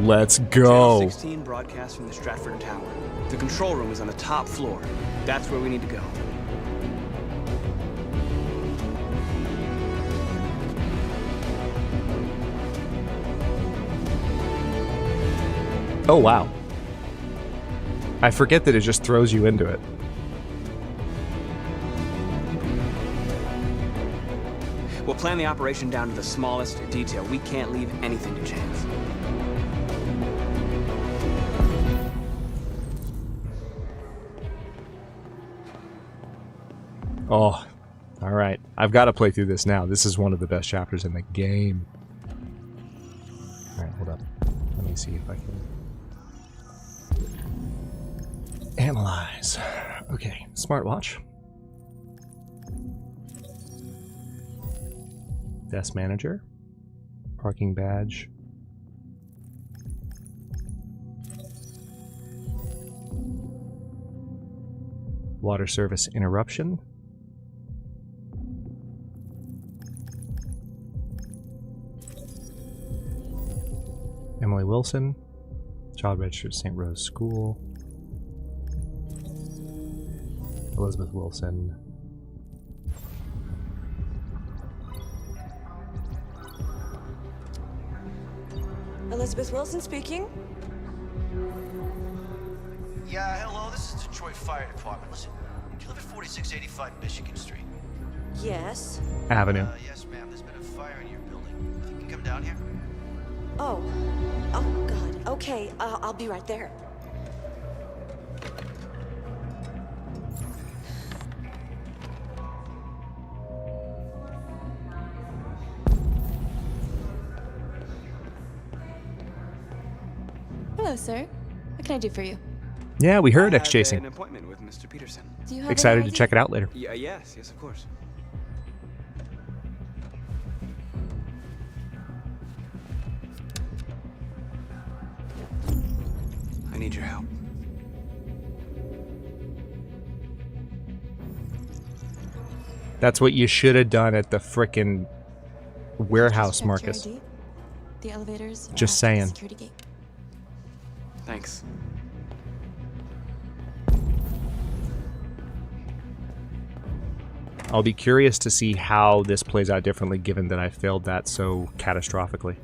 Let's go. Channel 16 broadcasts from the Stratford Tower. The control room is on the top floor. That's where we need to go. Oh, wow. I forget that it just throws you into it. We'll plan the operation down to the smallest detail. We can't leave anything to chance. Oh, all right. I've got to play through this now. This is one of the best chapters in the game. All right, hold up. Let me see if I can analyze. Okay, smartwatch. Desk manager. Parking badge. Water service interruption. Emily Wilson. Child registered St. Rose School. Elizabeth Wilson. Elizabeth Wilson speaking. Yeah, hello, this is Detroit Fire Department. Listen, do you live at 4685 Michigan Street? Yes. Avenue. Yes, ma'am, there's been a fire in your building. Think you can come down here? Oh, God. Okay, I'll be right there. Hello, sir. What can I do for you? Yeah, we heard I X have chasing. an appointment with Mr. Peterson. Do you have Excited any to check it out later. Yes, of course. I need your help. That's what you should have done at the frickin' warehouse, Checked Marcus. your ID? The elevators. Just at saying. the security gate. Thanks. I'll be curious to see how this plays out differently given that I failed that so catastrophically.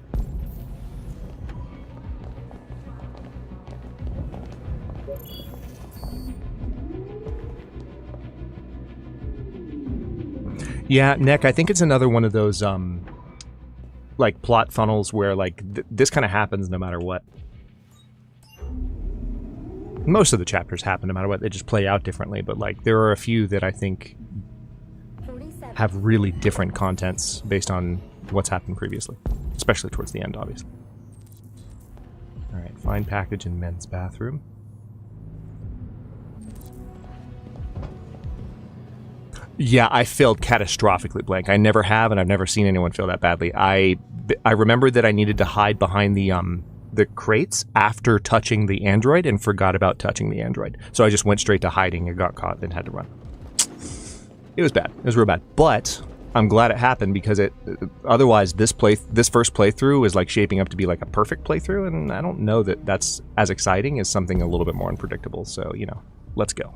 Yeah, Nick, I think it's another one of those like plot funnels where like this kind of happens no matter what. Most of the chapters happen no matter what, they just play out differently, but like there are a few that I think have really different contents based on what's happened previously, especially towards the end, obviously. All right, find package in men's bathroom. Yeah, I failed catastrophically blank. I never have, and I've never seen anyone fail that badly. I remembered that I needed to hide behind the crates after touching the android and forgot about touching the android. So I just went straight to hiding and got caught and had to run. It was bad. It was real bad. But I'm glad it happened because otherwise this first playthrough is like shaping up to be like a perfect playthrough, and I don't know that that's as exciting as something a little bit more unpredictable. So, you know, let's go.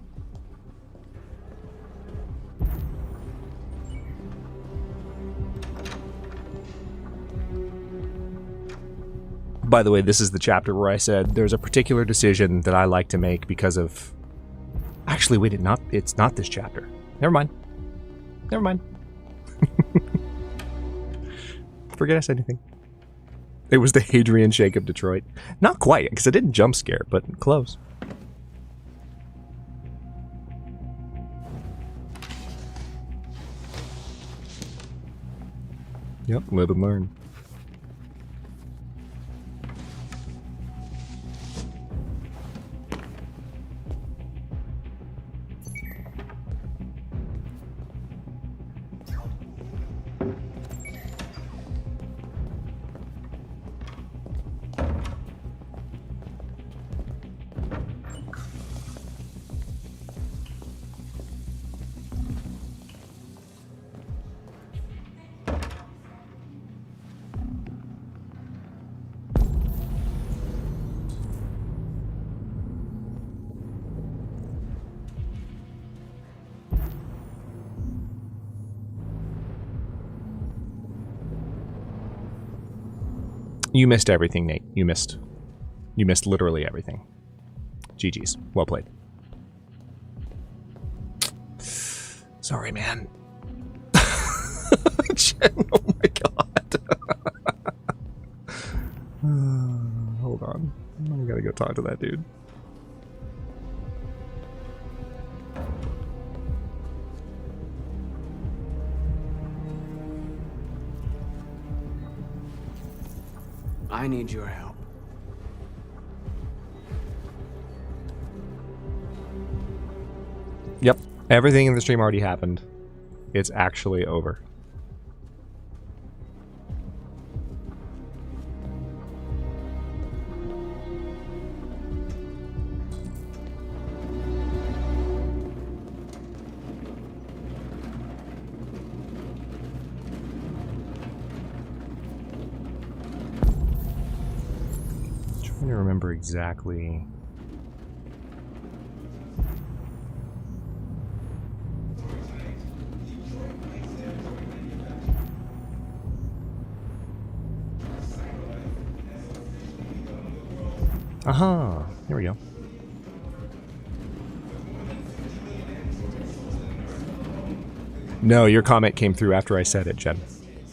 By the way, this is the chapter where I said there's a particular decision that I like to make because of... Actually, wait, it's not this chapter. Never mind. Never mind. Forget I said anything. It was the Hadrian Shake of Detroit. Not quite, because I didn't jump scare, but close. Yep, live and learn. You missed everything, Nate. You missed literally everything. GG's. Well played. Sorry, man. Jen, oh my god. Hold on. I gotta go talk to that dude. I need your help. Yep. Everything in the stream already happened. It's actually over. Trying to remember exactly. Aha, here we go. No, your comment came through after I said it, Jen.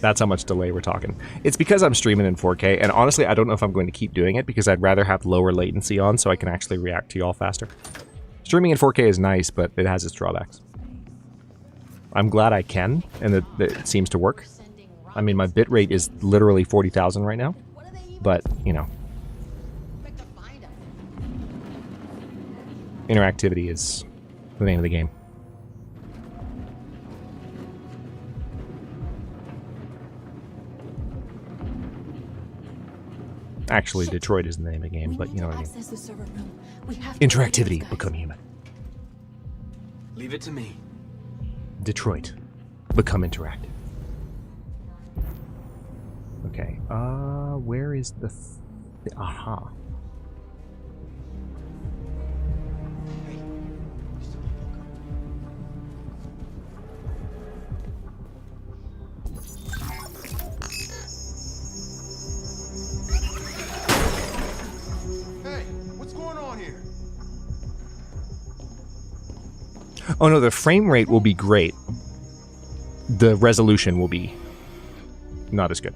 That's how much delay we're talking. It's because I'm streaming in 4K, and honestly, I don't know if I'm going to keep doing it because I'd rather have lower latency on so I can actually react to y'all faster. Streaming in 4K is nice, but it has its drawbacks. I'm glad I can, and that it seems to work. I mean, my bitrate is literally 40,000 right now, but, you know. Interactivity is the name of the game. Actually, Detroit is the name of the game, but you know what I mean. Interactivity, become human. Leave it to me. Detroit, become interactive. Okay, where is the aha? Oh no, the frame rate will be great. The resolution will be not as good.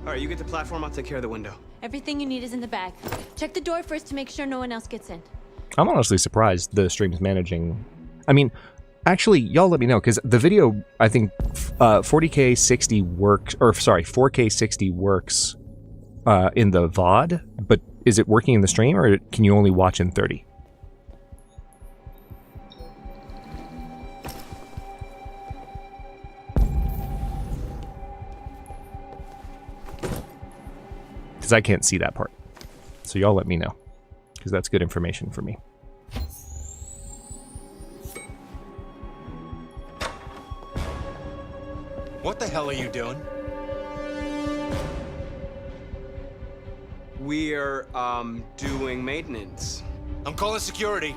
Alright, you get the platform, I'll take care of the window. Everything you need is in the bag. Check the door first to make sure no one else gets in. I'm honestly surprised the stream's managing. I mean, actually, y'all let me know, because the video, I think 40K 60 works, or sorry, 4K 60 works in the VOD, but is it working in the stream, or can you only watch in 30? Because I can't see that part. So y'all let me know, because that's good information for me. What the hell are you doing? We're, doing maintenance. I'm calling security.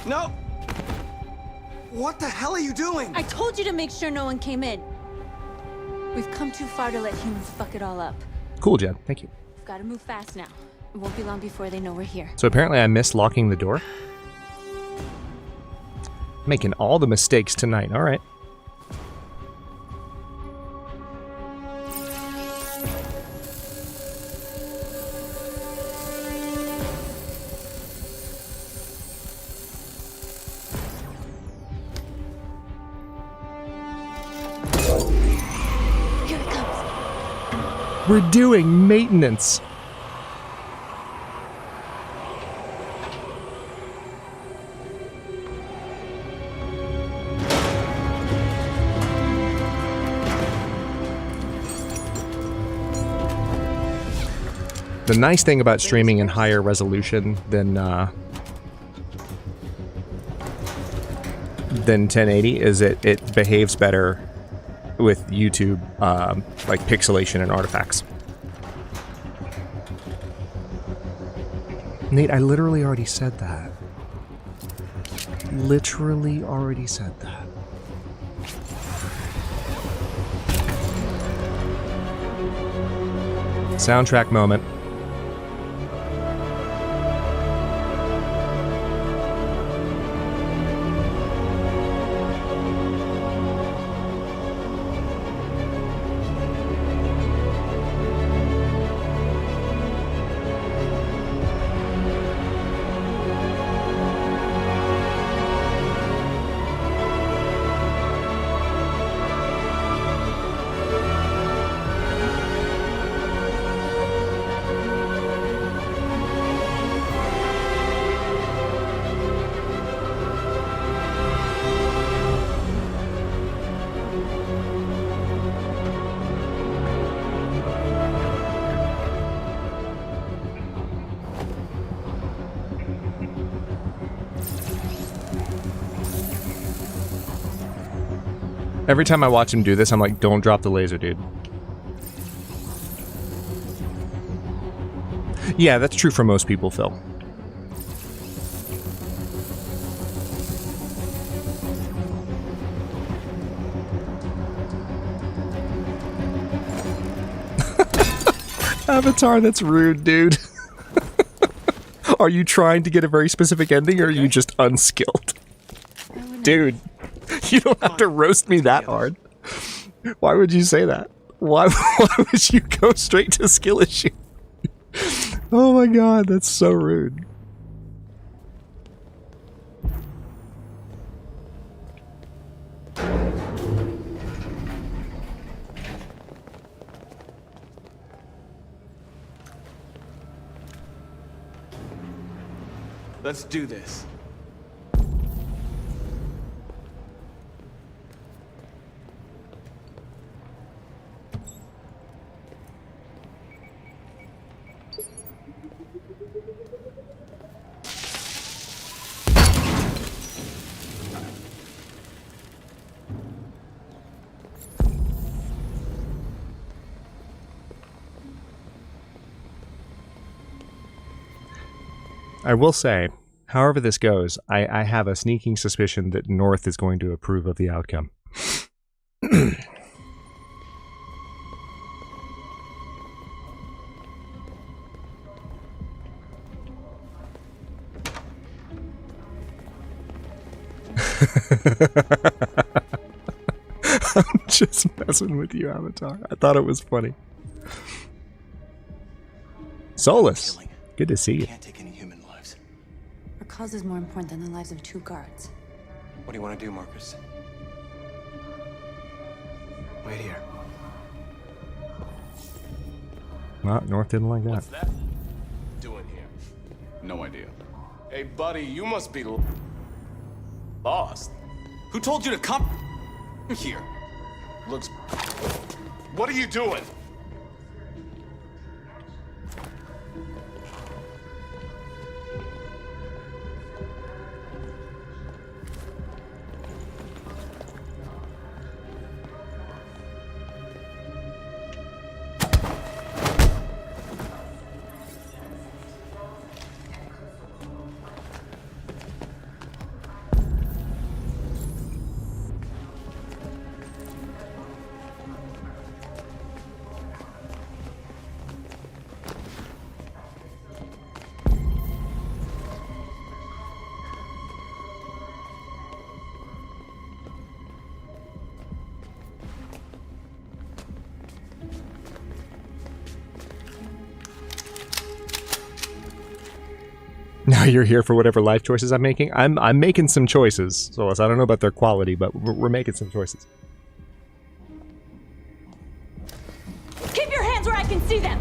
No! What the hell are you doing? I told you to make sure no one came in. We've come too far to let humans fuck it all up. Cool, Jen. Thank you. We've got to move fast now. It won't be long before they know we're here. So apparently I missed locking the door. Making all the mistakes tonight. All right. Here it comes. We're doing maintenance. The nice thing about streaming in higher resolution than 1080 is it behaves better with YouTube, like pixelation and artifacts. Nate, I literally already said that. Literally already said that. Soundtrack moment. Every time I watch him do this, I'm like, don't drop the laser, dude. Yeah, that's true for most people, Phil. Avatar, that's rude, dude. Are you trying to get a very specific ending, or are you just unskilled? Dude. You don't have to roast me that hard. Why would you say that? Why would you go straight to skill issue? Oh my god, that's so rude. Let's do this. I will say, however this goes, I have a sneaking suspicion that North is going to approve of the outcome. I'm just messing with you, Avatar. I thought it was funny. Solus, good to see you. Our cause is more important than the lives of 2 guards. What do you want to do, Marcus? Wait here. Well, North didn't like that. What's that doing here? No idea. Hey, buddy, you must be lost. Who told you to come here? Looks... What are you doing? Now you're here for whatever life choices I'm making. I'm making some choices, so I don't know about their quality, but we're making some choices. Keep your hands where I can see them!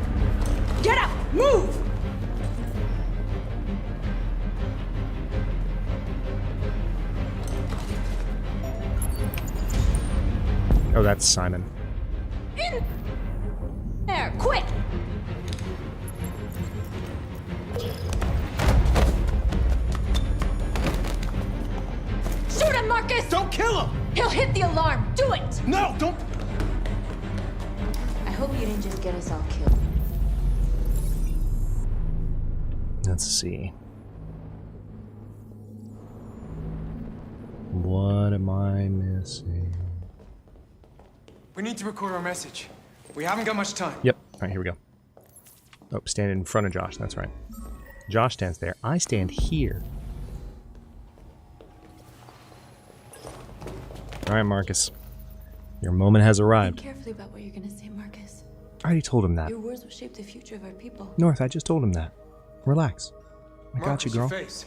Get up! Move! Oh, that's Simon. In there, quick! Shoot him, Marcus! Don't kill him! He'll hit the alarm. Do it! No, don't! I hope you didn't just get us all killed. Let's see. What am I missing? We need to record our message. We haven't got much time. Yep. All right, here we go. Oh, stand in front of Josh. That's right. Josh stands there. I stand here. All right, Marcus. Your moment has arrived. Think carefully about what you're gonna say, Marcus. I already told him that. Your words will shape the future of our people. North, I just told him that. Relax. I got you, girl. Your face.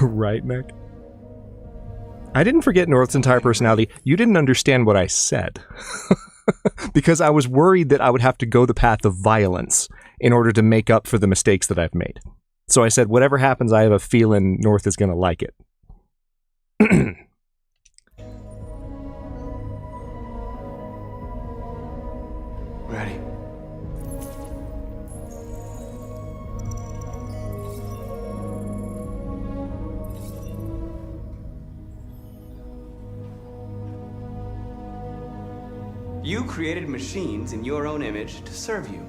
Right, Nick? I didn't forget North's entire personality. You didn't understand what I said. Because I was worried that I would have to go the path of violence in order to make up for the mistakes that I've made. So I said, whatever happens, I have a feeling North is going to like it. Ready. You created machines in your own image to serve you.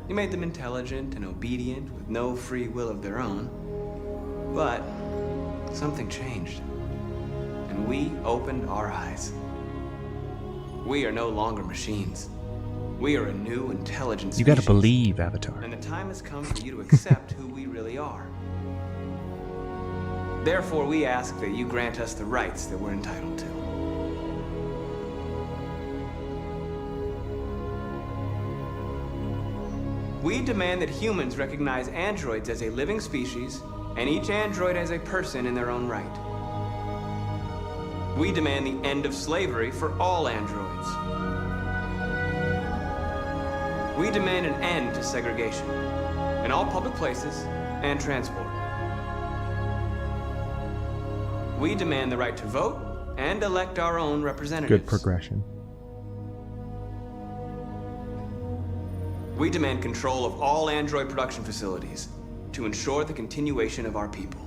You made them intelligent and obedient with no free will of their own. But something changed, and we opened our eyes. We are no longer machines. We are a new, intelligent species. You gotta believe, Avatar. And the time has come for you to accept who we really are. Therefore, we ask that you grant us the rights that we're entitled to. We demand that humans recognize androids as a living species, and each android as a person in their own right. We demand the end of slavery for all androids. We demand an end to segregation in all public places and transport. We demand the right to vote and elect our own representatives. Good progression. We demand control of all android production facilities to ensure the continuation of our people.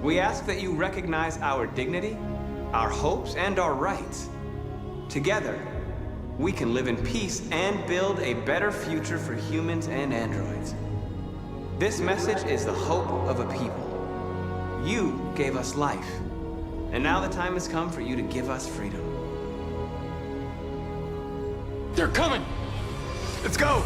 We ask that you recognize our dignity, our hopes, and our rights. Together, we can live in peace and build a better future for humans and androids. This message is the hope of a people. You gave us life, and now the time has come for you to give us freedom. They're coming! Let's go!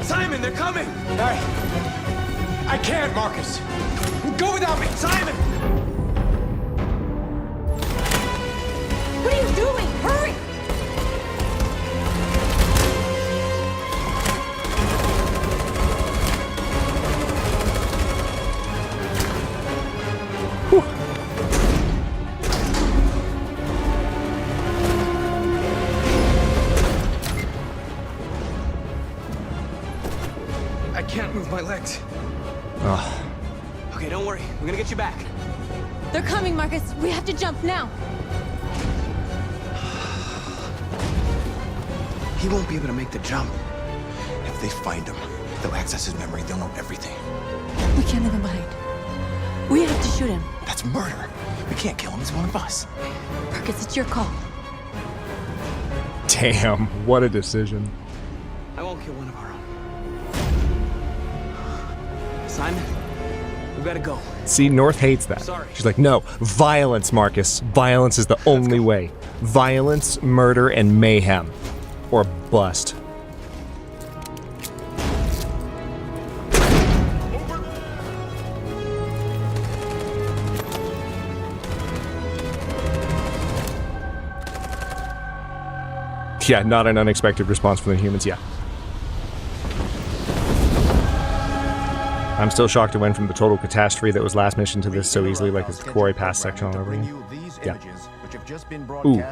Simon, they're coming! I can't, Marcus! Go without me! Simon! What are you doing? Hurry! I can't move my legs. Oh. Okay, don't worry. We're gonna get you back. They're coming, Marcus. We have to jump now. He won't be able to make the jump. If they find him, they'll access his memory. They'll know everything. We can't leave him behind. We have to shoot him. That's murder. We can't kill him. He's one of us. Marcus, it's your call. Damn, what a decision. I won't kill one of our own. Simon, we gotta go. See, North hates that. Sorry. She's like, no, violence, Marcus. Violence is the only way. Violence, murder, and mayhem. or bust. Yeah, not an unexpected response from the humans, yeah. I'm still shocked it went from the total catastrophe that was last mission to this so easily, like it's a quarry pass section all over again. Yeah. Ooh,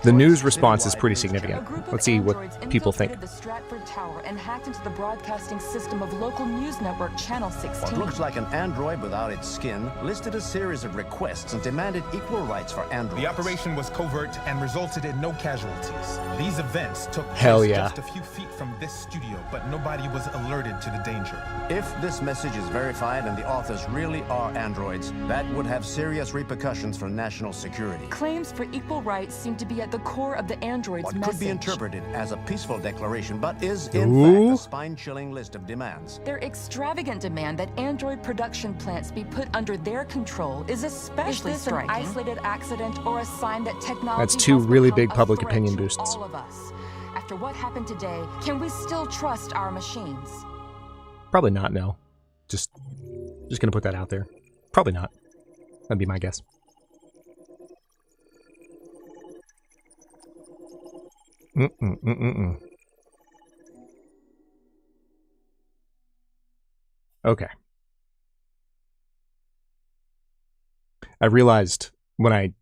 the news response is pretty significant. Let's see what people think. The Stratford Tower and hacked into the broadcasting system of local news network Channel 16. What looks like an android without its skin listed a series of requests and demanded equal rights for androids. The operation was covert and resulted in no casualties. These events took Hell place yeah. just a few feet from this studio, but nobody was alerted to the danger. If this message is verified and the authors really are androids, that would have serious repercussions for national security. Claims for equal rights seem to be at the core of the android's What message. could be interpreted as a peaceful declaration, but is in fact a spine-chilling list of demands. Their extravagant demand that android production plants be put under their control is especially striking. Is this an isolated accident or a sign that technology That's two has really become big a public threat opinion to boosts. all of us? After what happened today, can we still trust our machines? Probably not, no. Just gonna put that out there. Probably not. That'd be my guess. Okay. I realized when I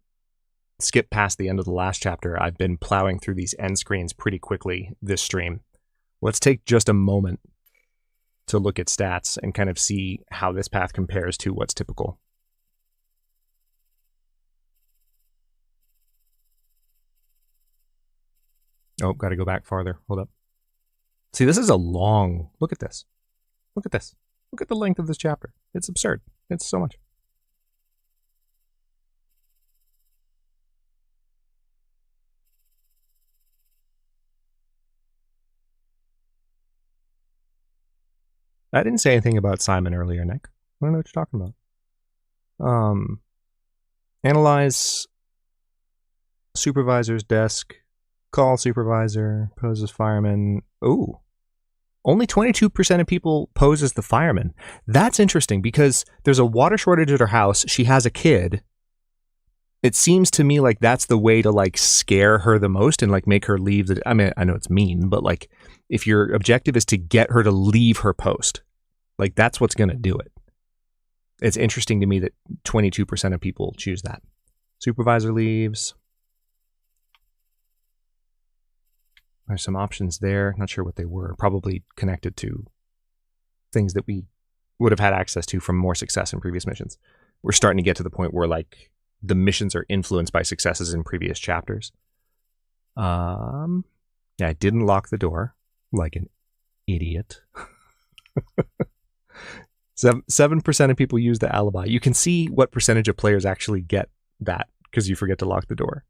skipped past the end of the last chapter, I've been plowing through these end screens pretty quickly this stream. Let's take just a moment to look at stats and kind of see how this path compares to what's typical. Oh, got to go back farther. Hold up. See, this is a long... Look at this. Look at this. Look at the length of this chapter. It's absurd. It's so much. I didn't say anything about Simon earlier, Nick. I don't know what you're talking about. Analyze supervisor's desk. Call supervisor. Pose as fireman. Ooh. Only 22% of people pose as the fireman. That's interesting because there's a water shortage at her house. She has a kid. It seems to me like that's the way to like scare her the most and like make her leave the... I mean, I know it's mean, but like if your objective is to get her to leave her post, like that's what's going to do it. It's interesting to me that 22% of people choose that. Supervisor leaves. There's some options there. Not sure what they were. Probably connected to things that we would have had access to from more success in previous missions. We're starting to get to the point where like the missions are influenced by successes in previous chapters. Yeah, I didn't lock the door like an idiot. 7% of people use the alibi. You can see what percentage of players actually get that because you forget to lock the door.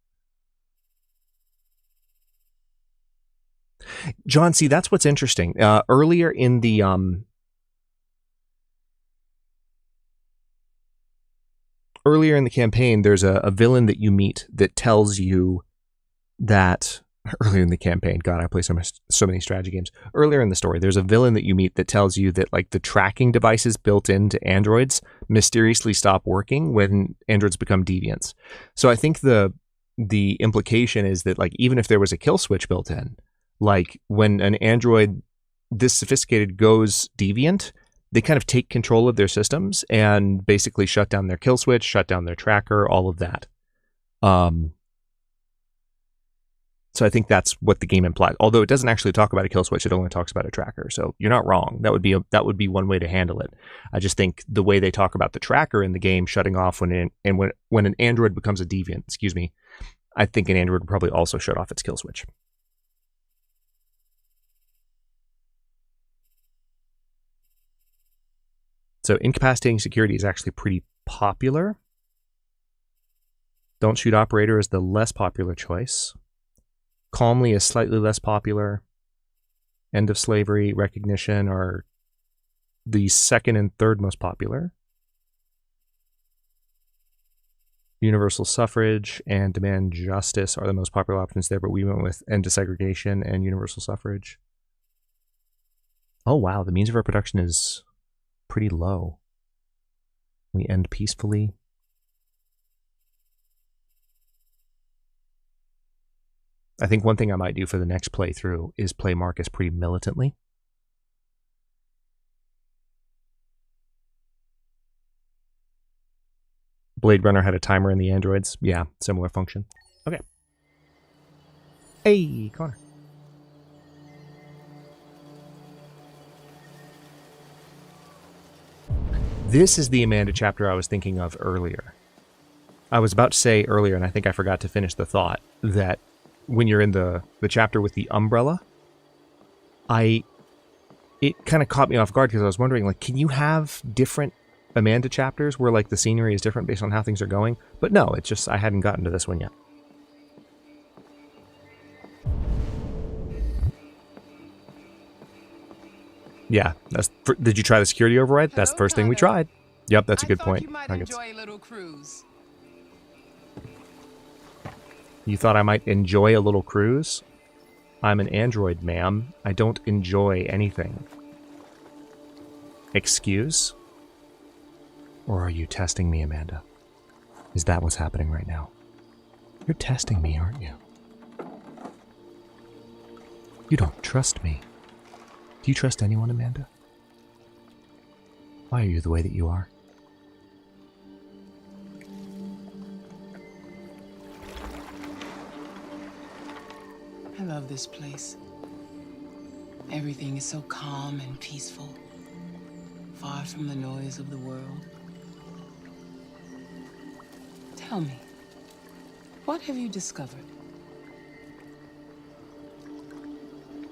John, see, that's what's interesting. Earlier in the campaign, there's a villain that you meet that tells you that earlier in the campaign, God, I play so many strategy games. Earlier in the story, there's a villain that you meet that tells you that like the tracking devices built into androids mysteriously stop working when androids become deviants. So I think the implication is that like even if there was a kill switch built in, like when an android this sophisticated goes deviant, they kind of take control of their systems and basically shut down their kill switch, shut down their tracker, all of that. So I think that's what the game implies. Although it doesn't actually talk about a kill switch, it only talks about a tracker. So you're not wrong. That would be one way to handle it. I just think the way they talk about the tracker in the game shutting off when an android becomes a deviant, I think an android would probably also shut off its kill switch. So incapacitating security is actually pretty popular. Don't shoot operator is the less popular choice. Calmly is slightly less popular. End of slavery, recognition are the second and third most popular. Universal suffrage and demand justice are the most popular options there, but we went with end desegregation and universal suffrage. Oh wow, the means of reproduction is pretty low. We end peacefully. I think one thing I might do for the next playthrough is play Marcus pretty militantly. Blade Runner had a timer in the androids. Yeah, similar function. Okay. Hey, Connor. This is the Amanda chapter I was thinking of earlier. I was about to say earlier, and I think I forgot to finish the thought, that when you're in the chapter with the umbrella, it kind of caught me off guard because I was wondering, like, can you have different Amanda chapters where, like, the scenery is different based on how things are going? But no, it's just I hadn't gotten to this one yet. Yeah, did you try the security override? That's the first thing we tried. Yep, that's a good point. You might enjoy a little cruise. You thought I might enjoy a little cruise? I'm an android, ma'am. I don't enjoy anything. Excuse? Or are you testing me, Amanda? Is that what's happening right now? You're testing me, aren't you? You don't trust me. Do you trust anyone, Amanda? Why are you the way that you are? I love this place. Everything is so calm and peaceful, far from the noise of the world. Tell me, what have you discovered?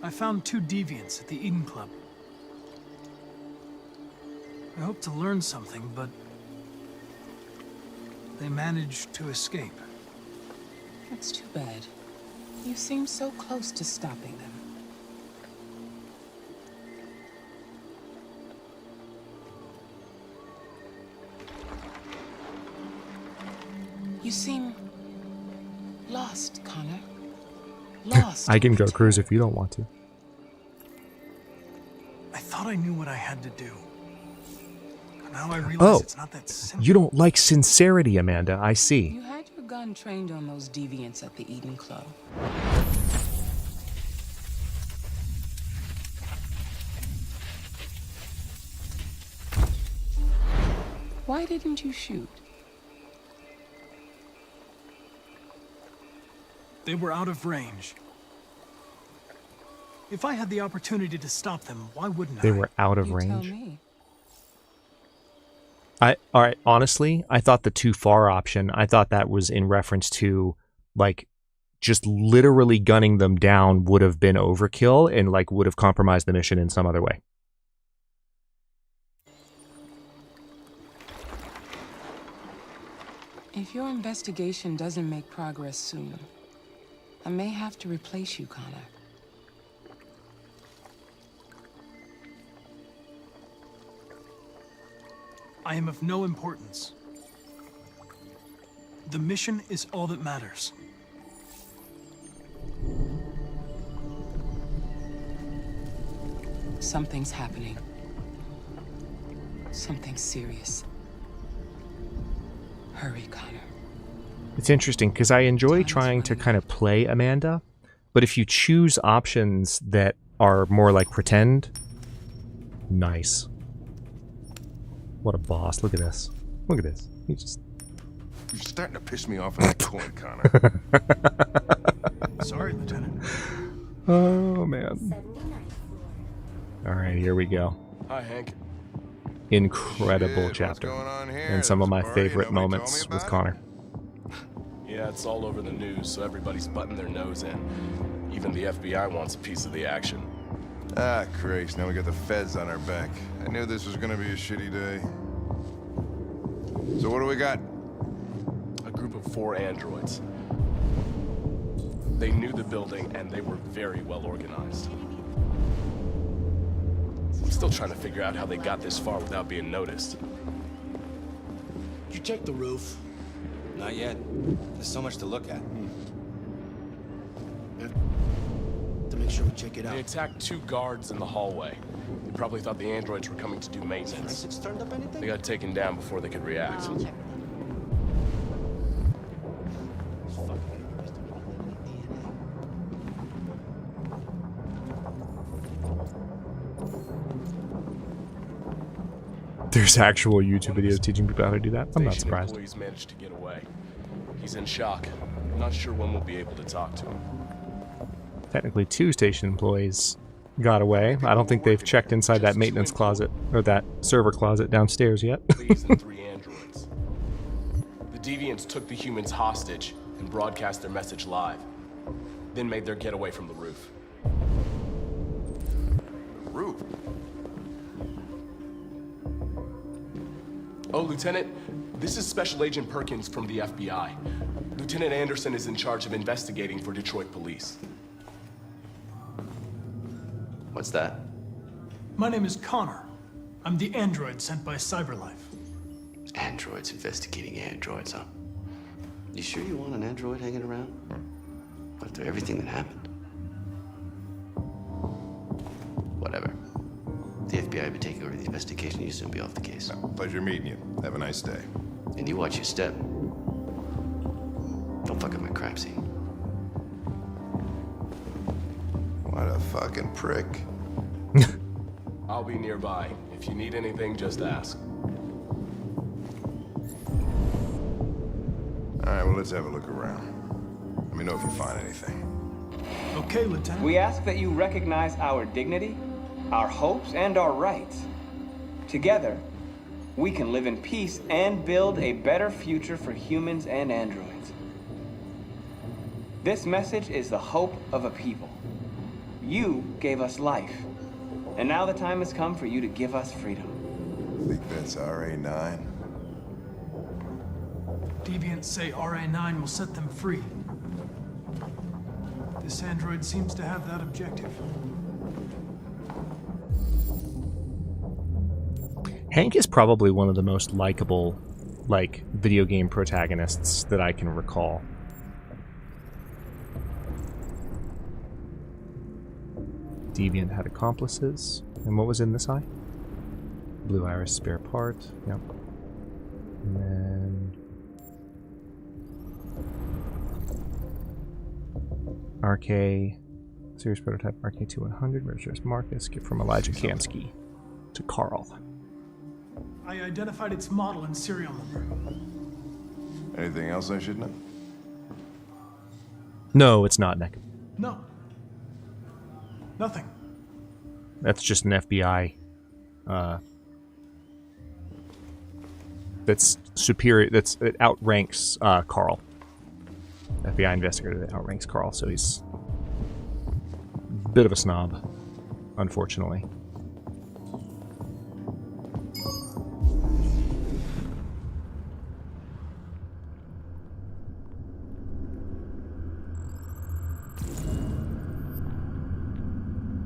I found 2 deviants at the Eden Club. I hope to learn something, but they managed to escape. That's too bad. You seem so close to stopping them. You seem lost, Connor. Lost. I can go cruise if you don't want to. I thought I knew what I had to do. But now I realize it's not that simple. You don't like sincerity, Amanda. I see. You had your gun trained on those deviants at the Eden Club. Why didn't you shoot? They were out of range. If I had the opportunity to stop them, why wouldn't I? They were out of range? Tell me. Alright, honestly, I thought the too far option, I thought that was in reference to, like, just literally gunning them down would have been overkill and, like, would have compromised the mission in some other way. If your investigation doesn't make progress soon, I may have to replace you, Connor. I am of no importance. The mission is all that matters. Something's happening. Something serious. Hurry, Connor. It's interesting because I enjoy trying to kind of play Amanda, but if you choose options that are more like pretend, nice. What a boss. Look at this. Look at this. He's just... You're starting to piss me off in that coin, Connor. Sorry, Lieutenant. Oh, man. Alright, here we go. Hi, Hank. Incredible chapter. And some of my favorite moments with Connor. Yeah, it's all over the news, so everybody's butting their nose in. Even the FBI wants a piece of the action. Ah, Christ, now we got the feds on our back. I knew this was gonna be a shitty day. So what do we got? A group of 4 androids. They knew the building, and they were very well organized. I'm still trying to figure out how they got this far without being noticed. You check the roof. Not yet. There's so much to look at. To make sure we check it out. They attacked 2 guards in the hallway. They probably thought the androids were coming to do maintenance. Turned up anything? They got taken down before they could react. There's actual YouTube videos teaching people how to do that. I'm not Station surprised. employees managed to get away. He's in shock. Not sure when we'll be able to talk to him. Technically, 2 station employees got away. I don't think they've checked inside that maintenance closet or that server closet downstairs yet. And 3 androids. The deviants took the humans hostage and broadcast their message live. Then made their getaway from the roof. The roof? Oh, Lieutenant, this is Special Agent Perkins from the FBI. Lieutenant Anderson is in charge of investigating for Detroit police. What's that? My name is Connor. I'm the android sent by CyberLife. Androids investigating androids, huh? You sure you want an android hanging around? After everything that happened? Whatever. The FBI will be taking over the investigation. You soon be off the case. Pleasure meeting you. Have a nice day. And you watch your step. Don't fuck up my crap scene. What a fucking prick. I'll be nearby. If you need anything, just ask. Alright, well, let's have a look around. Let me know if you find anything. Okay, Lieutenant. We ask that you recognize our dignity, our hopes, and our rights. Together, we can live in peace and build a better future for humans and androids. This message is the hope of a people. You gave us life, and now the time has come for you to give us freedom. Think that's RA9? Deviants say RA9 will set them free. This android seems to have that objective. Hank is probably one of the most likable, video game protagonists that I can recall. Deviant had accomplices. And what was in this eye? Blue iris spare part. Yep. And then... RK... Series prototype RK-2100. Registers Marcus. Gift from Elijah Kamsky to Carl. I identified its model and serial number. Anything else I should know? No, it's not, Nick. No. Nothing. That's just an FBI. That's superior. It outranks Carl. FBI investigator that outranks Carl, so he's a bit of a snob, unfortunately.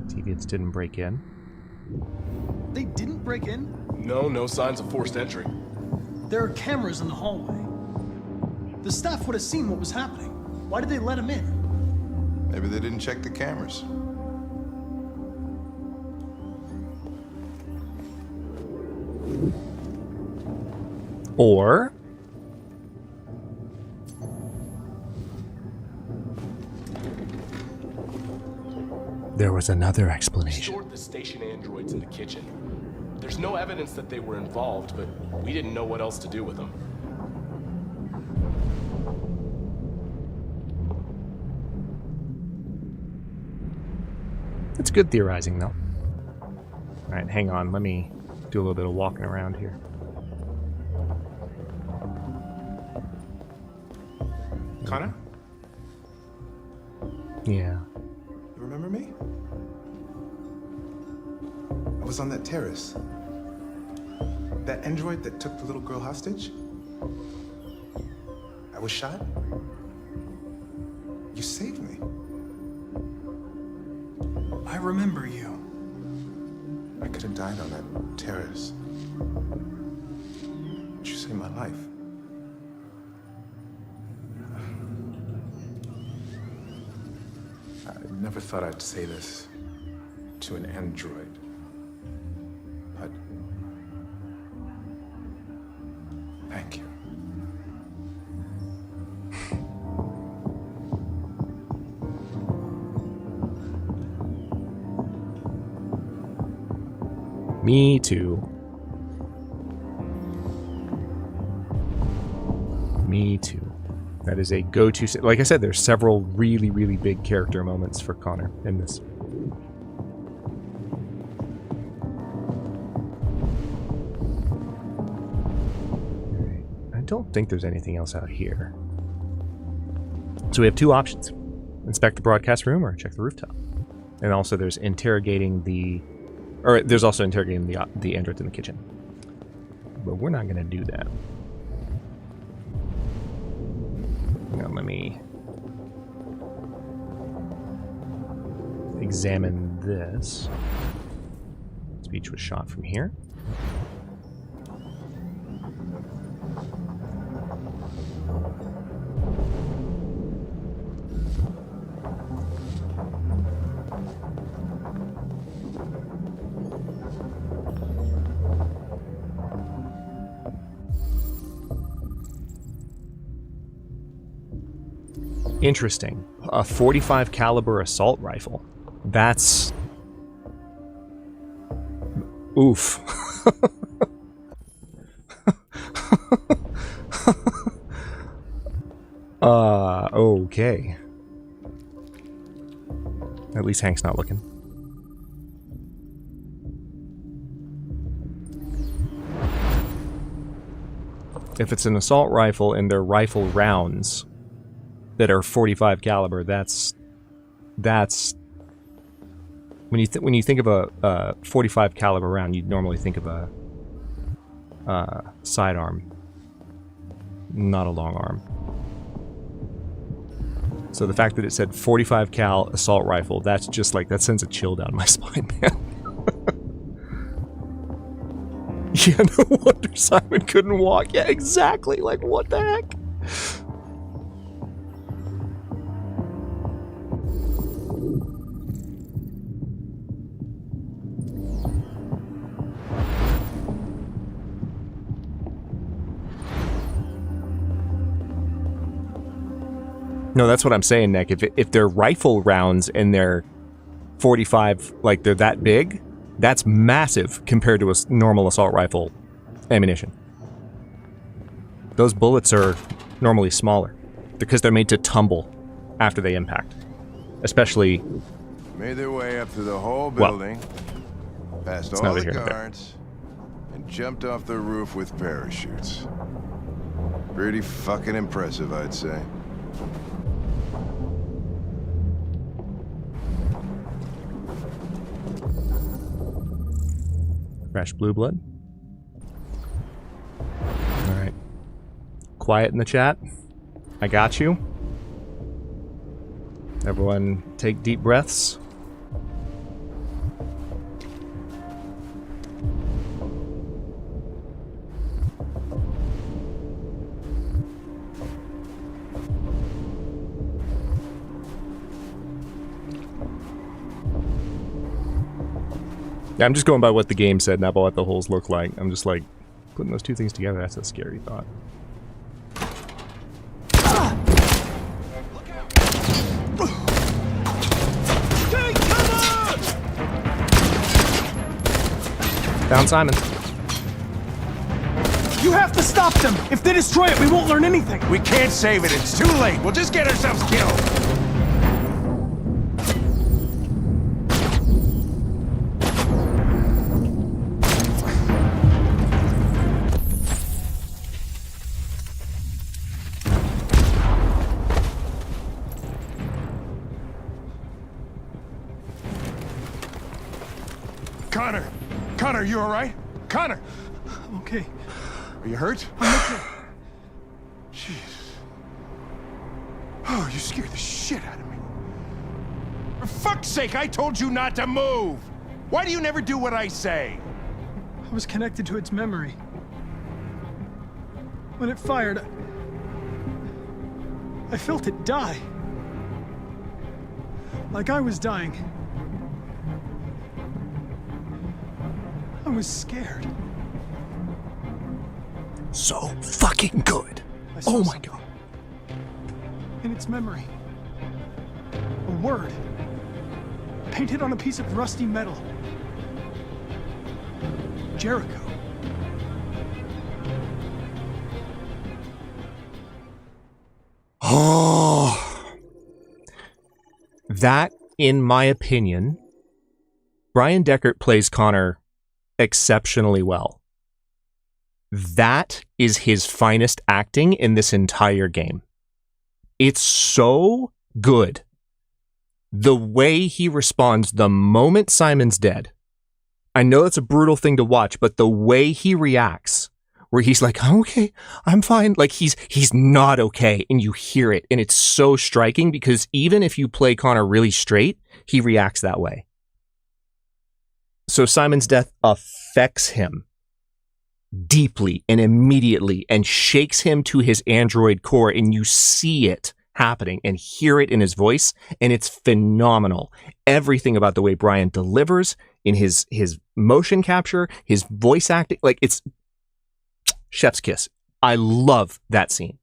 Deviants didn't break in. They didn't break in? No signs of forced entry. There are cameras in the hallway. The staff would have seen what was happening. Why did they let him in? Maybe they didn't check the cameras. Or... there was another explanation. Stored the station androids in the kitchen. There's no evidence that they were involved, but we didn't know what else to do with them. It's good theorizing, though. Alright, hang on. Let me do a little bit of walking around here. Connor? Yeah. You remember me? I was on that terrace. That android that took the little girl hostage? I was shot. You saved me. I remember you. I could have died on that terrace. But you saved my life. never thought I'd say this to an android, but thank you. Me too. Me too. That is a go-to. Like I said, there's several really, really big character moments for Connor in this. I don't think there's anything else out here. So we have two options. Inspect the broadcast room or check the rooftop. And also there's interrogating the... Or there's also interrogating the androids in the kitchen. But we're not going to do that. Now let me examine this. Speech was shot from here. Interesting. A 45 caliber assault rifle. That's... Oof. Okay. At least Hank's not looking. If it's an assault rifle and they're rifle rounds that are 45 caliber, that's when you think of a 45 caliber round, you'd normally think of a sidearm, not a long arm. So the fact that it said 45 cal assault rifle, that's just like, that sends a chill down my spine, man. Yeah, no wonder Simon couldn't walk. Yeah, exactly. Like, what the heck? No, that's what I'm saying, Nick. If they're rifle rounds and they're 45, like they're that big, that's massive compared to a normal assault rifle ammunition. Those bullets are normally smaller because they're made to tumble after they impact. Especially... Made their way up to the whole building, past all the guards, and jumped off the roof with parachutes. Pretty fucking impressive, I'd say. Fresh blue blood. Alright. Quiet in the chat. I got you. Everyone take deep breaths. Yeah, I'm just going by what the game said, not by what the holes look like. I'm just like, putting those two things together, that's a scary thought. Found Simon. You have to stop them! If they destroy it, we won't learn anything! We can't save it, it's too late! We'll just get ourselves killed! Connor, you alright? Connor! I'm okay. Are you hurt? I'm okay. Jesus. Oh, you scared the shit out of me. For fuck's sake, I told you not to move! Why do you never do what I say? I was connected to its memory. When it fired, I felt it die. Like I was dying. I was scared. So fucking good. Oh my god. In its memory. A word. Painted on a piece of rusty metal. Jericho. Oh. That, in my opinion, Brian Deckert plays Connor exceptionally well. That is his finest acting in this entire game. It's so good. The way he responds the moment Simon's dead. I know it's a brutal thing to watch, but the way he reacts, where he's like, okay, I'm fine. Like he's not okay. And you hear it. And it's so striking because even if you play Connor really straight, he reacts that way. So Simon's death affects him deeply and immediately and shakes him to his android core. And you see it happening and hear it in his voice. And it's phenomenal. Everything about the way Brian delivers in his motion capture, his voice acting, like it's chef's kiss. I love that scene.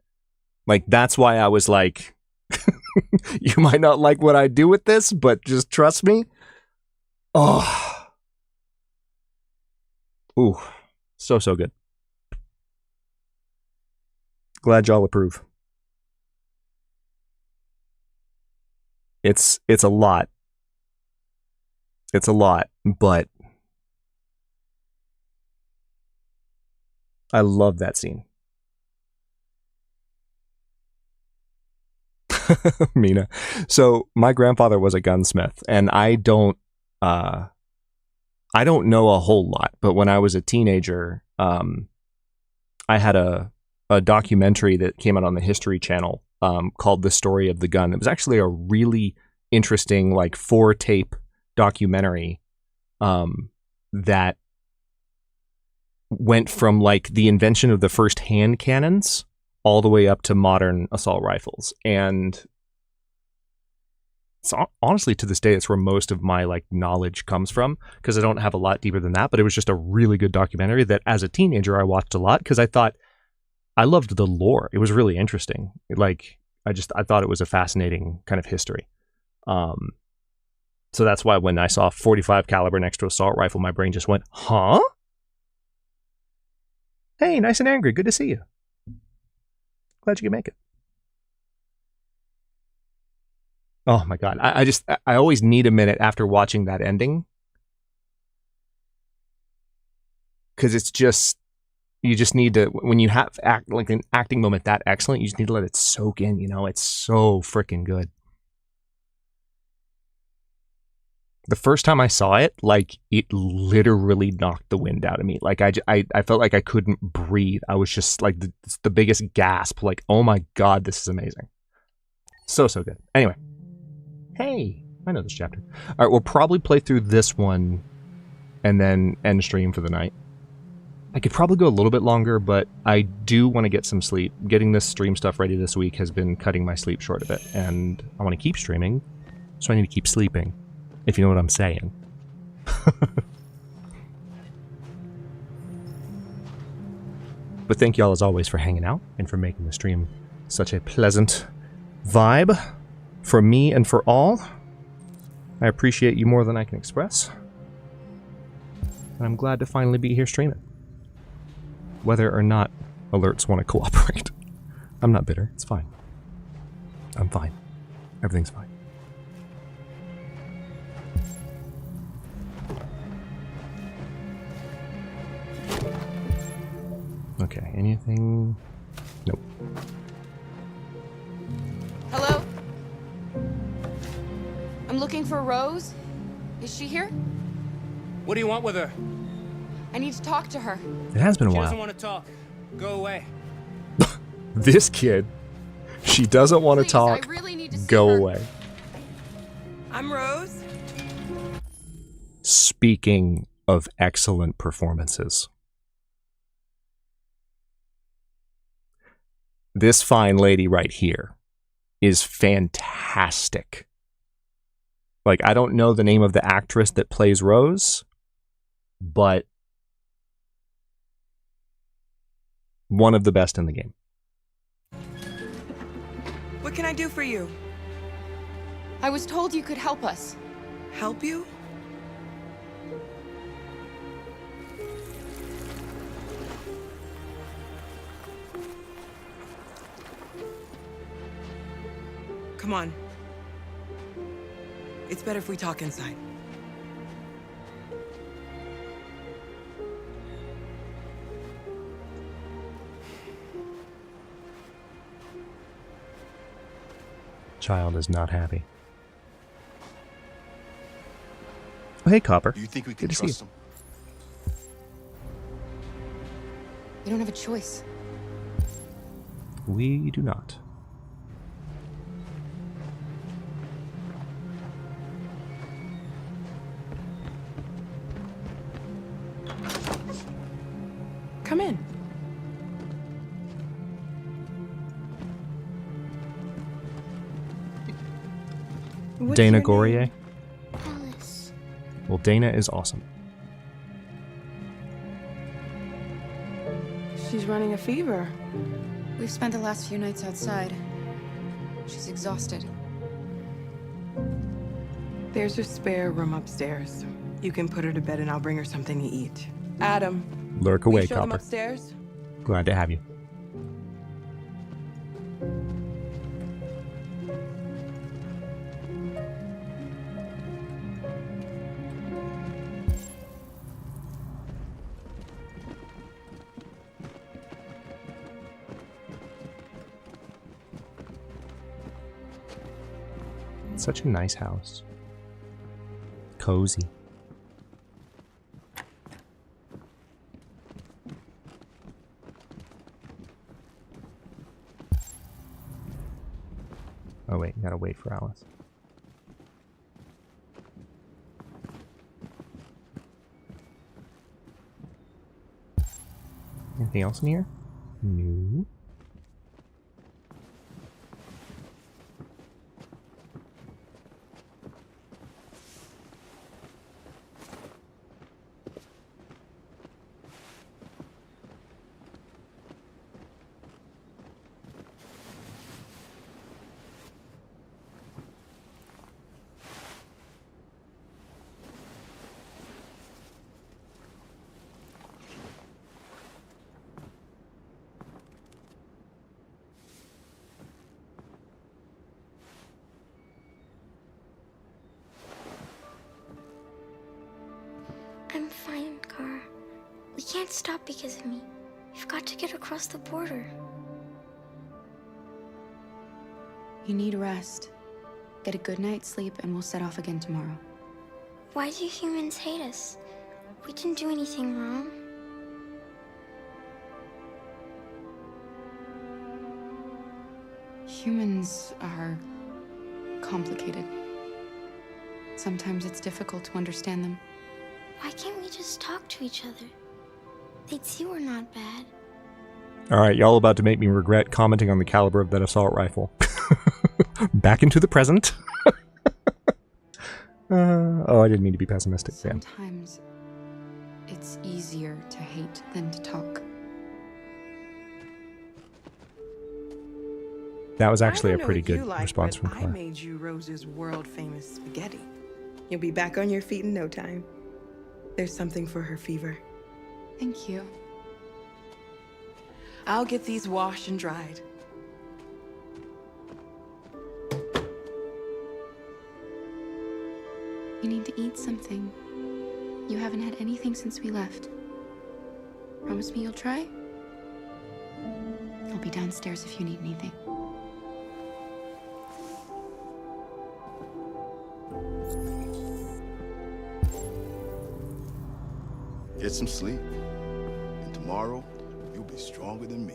Like, that's why I was like, you might not like what I do with this, but just trust me. Oh. Ooh. So good. Glad y'all approve. It's a lot. It's a lot, but I love that scene. Mina. So my grandfather was a gunsmith, and I don't know a whole lot, but when I was a teenager, I had a documentary that came out on the History Channel called The Story of the Gun. It was actually a really interesting, like 4-tape documentary that went from like the invention of the first hand cannons all the way up to modern assault rifles. And so honestly, to this day, it's where most of my like knowledge comes from, because I don't have a lot deeper than that. But it was just a really good documentary that as a teenager I watched a lot because I thought I loved the lore. It was really interesting. Like I thought it was a fascinating kind of history. So that's why when I saw 45 caliber next to assault rifle, my brain just went, huh? Hey, nice and angry. Good to see you. Glad you could make it. Oh my God. I always need a minute after watching that ending. Because it's just, you just need to, when you have like an acting moment that excellent, you just need to let it soak in, you know? It's so freaking good. The first time I saw it, like, it literally knocked the wind out of me. Like, I felt like I couldn't breathe. I was just like the biggest gasp. Like, oh my God, this is amazing. So good. Anyway. Hey, I know this chapter. All right, we'll probably play through this one and then end stream for the night. I could probably go a little bit longer, but I do want to get some sleep. Getting this stream stuff ready this week has been cutting my sleep short a bit, and I want to keep streaming, so I need to keep sleeping, if you know what I'm saying. But thank y'all as always for hanging out and for making the stream such a pleasant vibe for me and for all. I appreciate you more than I can express. And I'm glad to finally be here streaming. Whether or not alerts want to cooperate. I'm not bitter. It's fine. I'm fine. Everything's fine. Okay, anything? Nope. Hello? I'm looking for Rose. Is she here? What do you want with her? I need to talk to her. It has been a She while. doesn't want to talk. Go away. This kid. She doesn't want to talk. I really need to see Go her. away. I'm Rose. Speaking of excellent performances. This fine lady right here is fantastic. Like, I don't know the name of the actress that plays Rose, but one of the best in the game. What can I do for you? I was told you could help us. Help you? Come on. It's better if we talk inside. Child is not happy. Oh, hey, Copper. Do you think we can Good to see trust you. him? We don't have a choice. We do not. Come in. Dana Gourier. Alice. Well, Dana is awesome. She's running a fever. We've spent the last few nights outside. She's exhausted. There's a spare room upstairs. You can put her to bed and I'll bring her something to eat. Adam. Lurk will away, you show them Copper. upstairs? Glad to have you. Such a nice house. Cozy. Oh wait, gotta wait for Alice. Anything else in here? No. I'm fine, Gar. We can't stop because of me. We've got to get across the border. You need rest. Get a good night's sleep and we'll set off again tomorrow. Why do humans hate us? We didn't do anything wrong. Humans are complicated. Sometimes it's difficult to understand them. Why can't we just talk to each other? They'd see we're not bad. Alright, y'all about to make me regret commenting on the caliber of that assault rifle. Back into the present. Oh, I didn't mean to be pessimistic. Sometimes it's easier to hate than to talk. That was actually I a don't know pretty what good you like, response but from I Claire. made you Rose's world-famous spaghetti. You'll be back on your feet in no time. There's something for her fever. Thank you. I'll get these washed and dried. You need to eat something. You haven't had anything since we left. Promise me you'll try? I'll be downstairs if you need anything. Get some sleep. And tomorrow, you'll be stronger than me.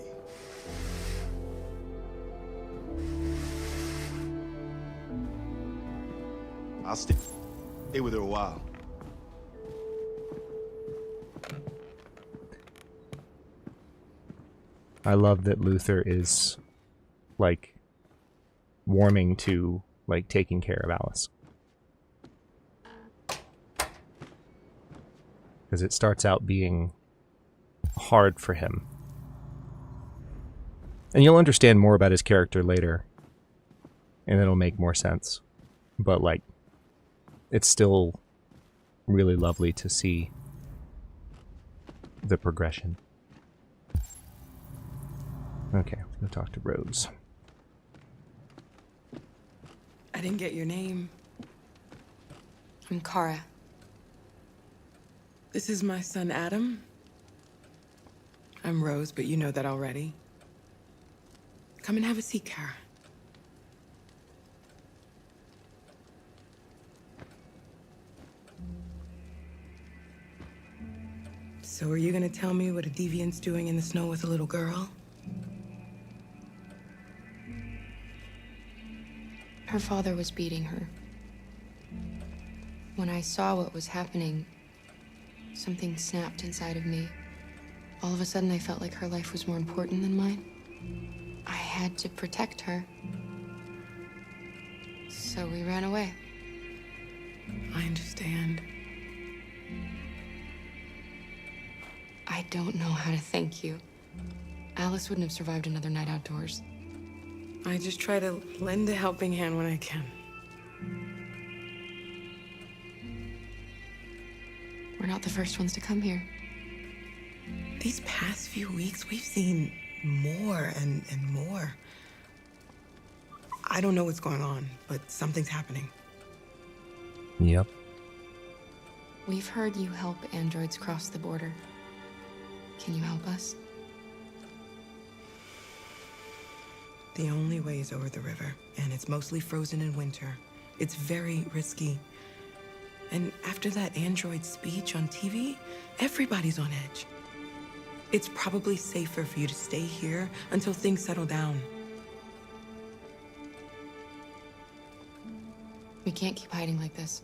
I'll stay with her a while. I love that Luther is, like, warming to, like, taking care of Alice. because it starts out being hard for him. And you'll understand more about his character later, and it'll make more sense. But, like, it's still really lovely to see the progression. Okay, I'm gonna talk to Rose. I didn't get your name. I'm Kara. This is my son, Adam. I'm Rose, but you know that already. Come and have a seat, Kara. So are you gonna tell me what a deviant's doing in the snow with a little girl? Her father was beating her. When I saw what was happening, something snapped inside of me. All of a sudden, I felt like her life was more important than mine. I had to protect her. So we ran away. I understand. I don't know how to thank you. Alice wouldn't have survived another night outdoors. I just try to lend a helping hand when I can. We're not the first ones to come here. These past few weeks, we've seen more and more. I don't know what's going on, but something's happening. Yep. We've heard you help androids cross the border. Can you help us? The only way is over the river, and it's mostly frozen in winter. It's very risky. And after that android speech on TV, everybody's on edge. It's probably safer for you to stay here until things settle down. We can't keep hiding like this.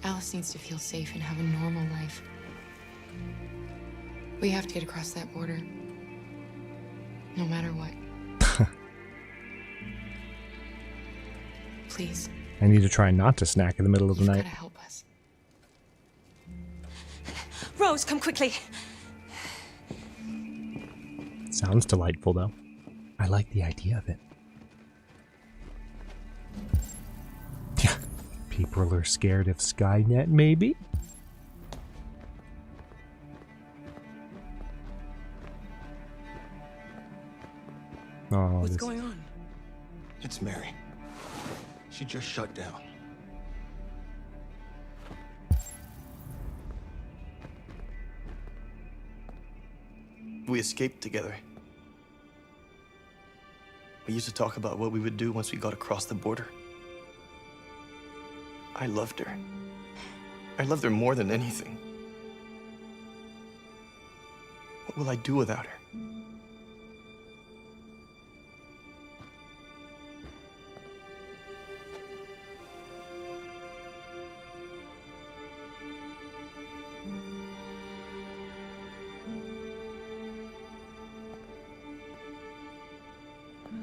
Alice needs to feel safe and have a normal life. We have to get across that border. No matter what. Please. I need to try not to snack in the middle of the night. Gotta help us. Rose, come quickly. Sounds delightful, though. I like the idea of it. Yeah. People are scared of Skynet, maybe? Oh, what's going on? It's Mary. She just shut down. We escaped together. We used to talk about what we would do once we got across the border. I loved her. I loved her more than anything. What will I do without her?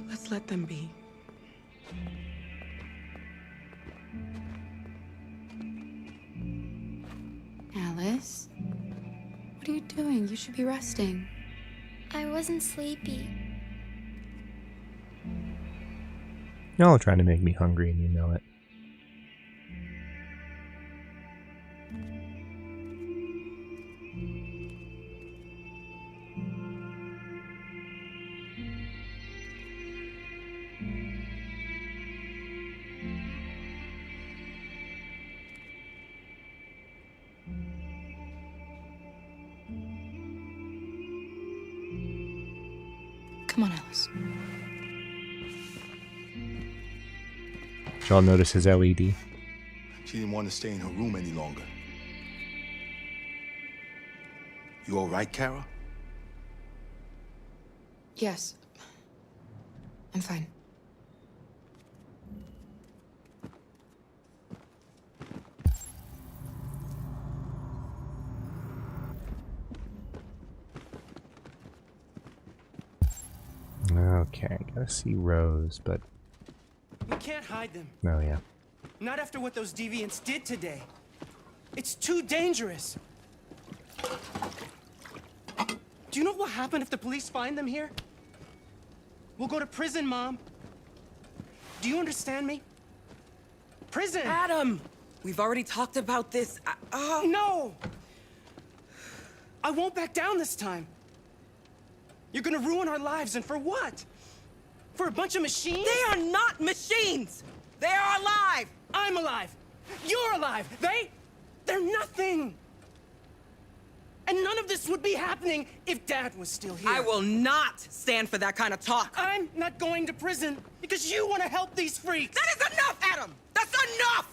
Let's let them be. Alice? What are you doing? You should be resting. I wasn't sleepy. Y'all are trying to make me hungry and you know it. Come on, Alice. Did y'all notice his LED? She didn't want to stay in her room any longer. You all right, Kara? Yes. I'm fine. Okay, gotta see Rose, but... We can't hide them. Oh, yeah. Not after what those deviants did today. It's too dangerous. Do you know what will happen if the police find them here? We'll go to prison, Mom. Do you understand me? Prison! Adam! We've already talked about this. No! I won't back down this time. You're gonna ruin our lives, and for what? For a bunch of machines? They are not machines! They are alive! I'm alive! You're alive! They're nothing! And none of this would be happening if Dad was still here. I will not stand for that kind of talk. I'm not going to prison because you want to help these freaks. That is enough, Adam! That's enough!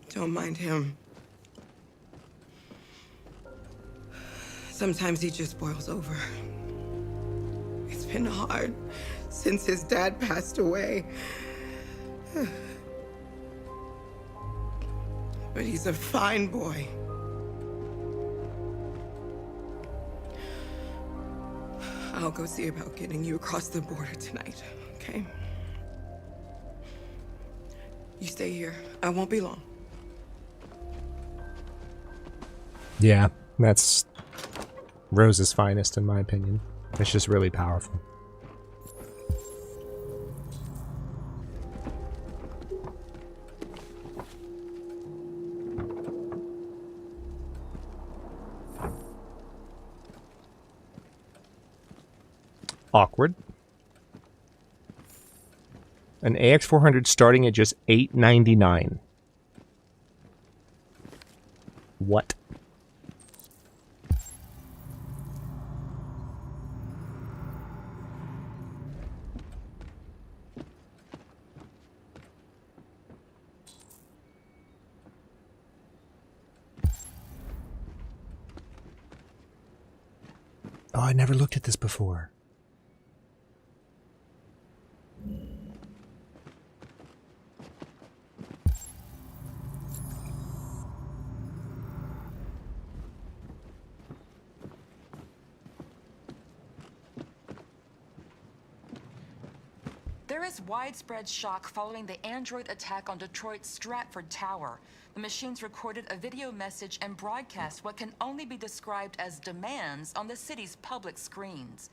Don't mind him. Sometimes he just boils over. It's been hard since his dad passed away. But he's a fine boy. I'll go see about getting you across the border tonight, okay? You stay here. I won't be long. Yeah, that's Rose's finest, in my opinion. It's just really powerful. Awkward. An AX400 starting at just $8.99. What? Oh, I never looked at this before. There is widespread shock following the android attack on Detroit's Stratford Tower. The machines recorded a video message and broadcast what can only be described as demands on the city's public screens.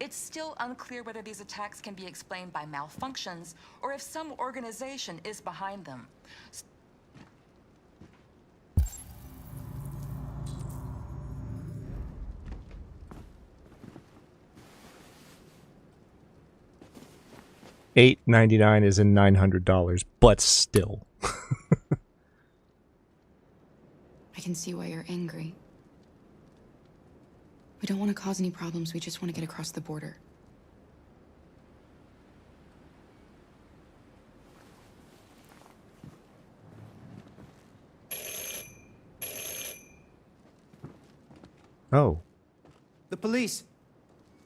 It's still unclear whether these attacks can be explained by malfunctions or if some organization is behind them. $8.99 is in $900, but still. I can see why you're angry. We don't want to cause any problems, we just want to get across the border. Oh. The police.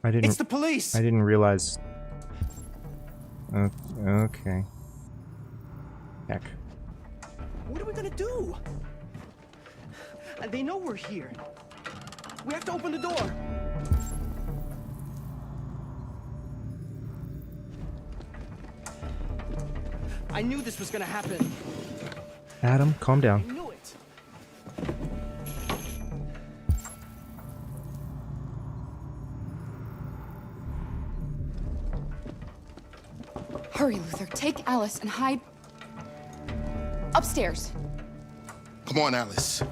I didn't. It's the police. I didn't realize. Okay. Heck. What are we gonna do? They know we're here. We have to open the door. I knew this was gonna happen. Adam, calm down. I knew it. Hurry, Luther. Take Alice and hide upstairs. Come on, Alice.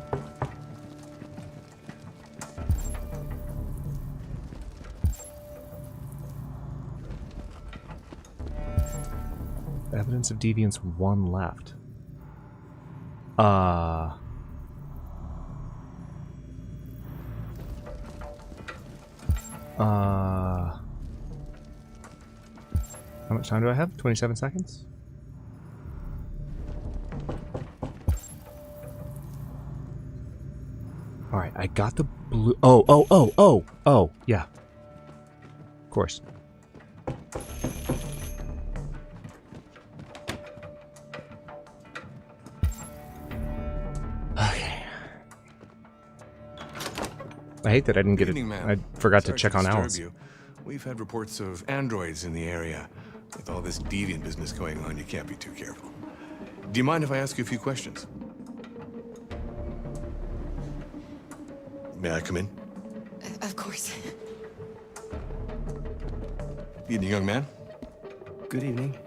Evidence of deviance 1 left. How much time do I have? 27 seconds? Alright, I got the blue... Oh, yeah. Of course. Okay. I hate that I didn't get it. I forgot to check on Alice. We've had reports of androids in the area. With all this deviant business going on, you can't be too careful. Do you mind if I ask you a few questions? May I come in? Of course. Evening, young man. Good evening.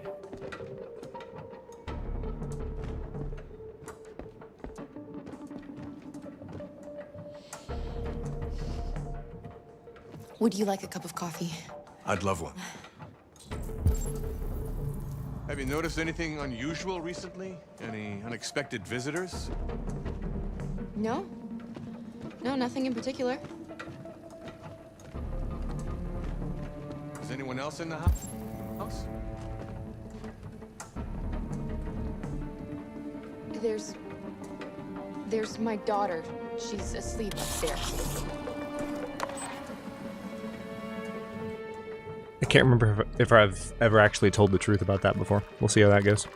Would you like a cup of coffee? I'd love one. Have you noticed anything unusual recently? Any unexpected visitors? No. No, nothing in particular. Is anyone else in the house? There's my daughter. She's asleep upstairs. I can't remember if I've ever actually told the truth about that before. We'll see how that goes.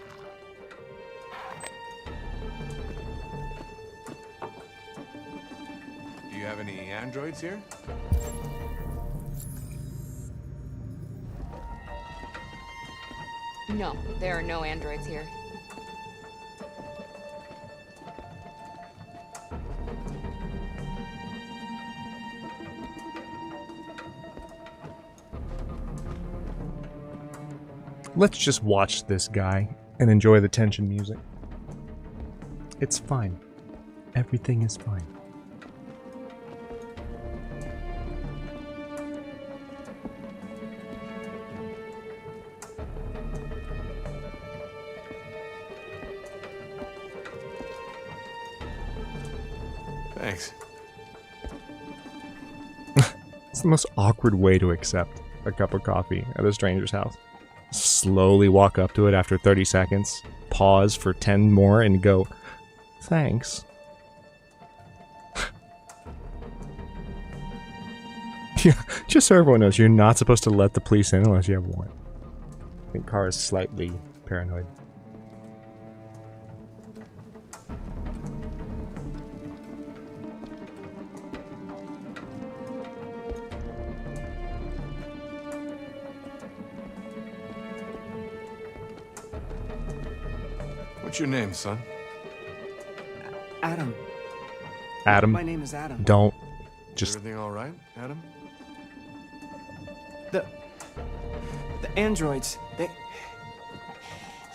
Do you have any androids here? No, there are no androids here. Let's just watch this guy and enjoy the tension music. It's fine. Everything is fine. Thanks. It's the most awkward way to accept a cup of coffee at a stranger's house. Slowly walk up to it after 30 seconds, pause for 10 more, and go, thanks. Yeah, just so everyone knows, you're not supposed to let the police in unless you have a warrant. I think Kara is slightly paranoid. What's your name, son? Adam. Adam? My name is Adam. Don't. Is Just... everything all right, Adam? The androids,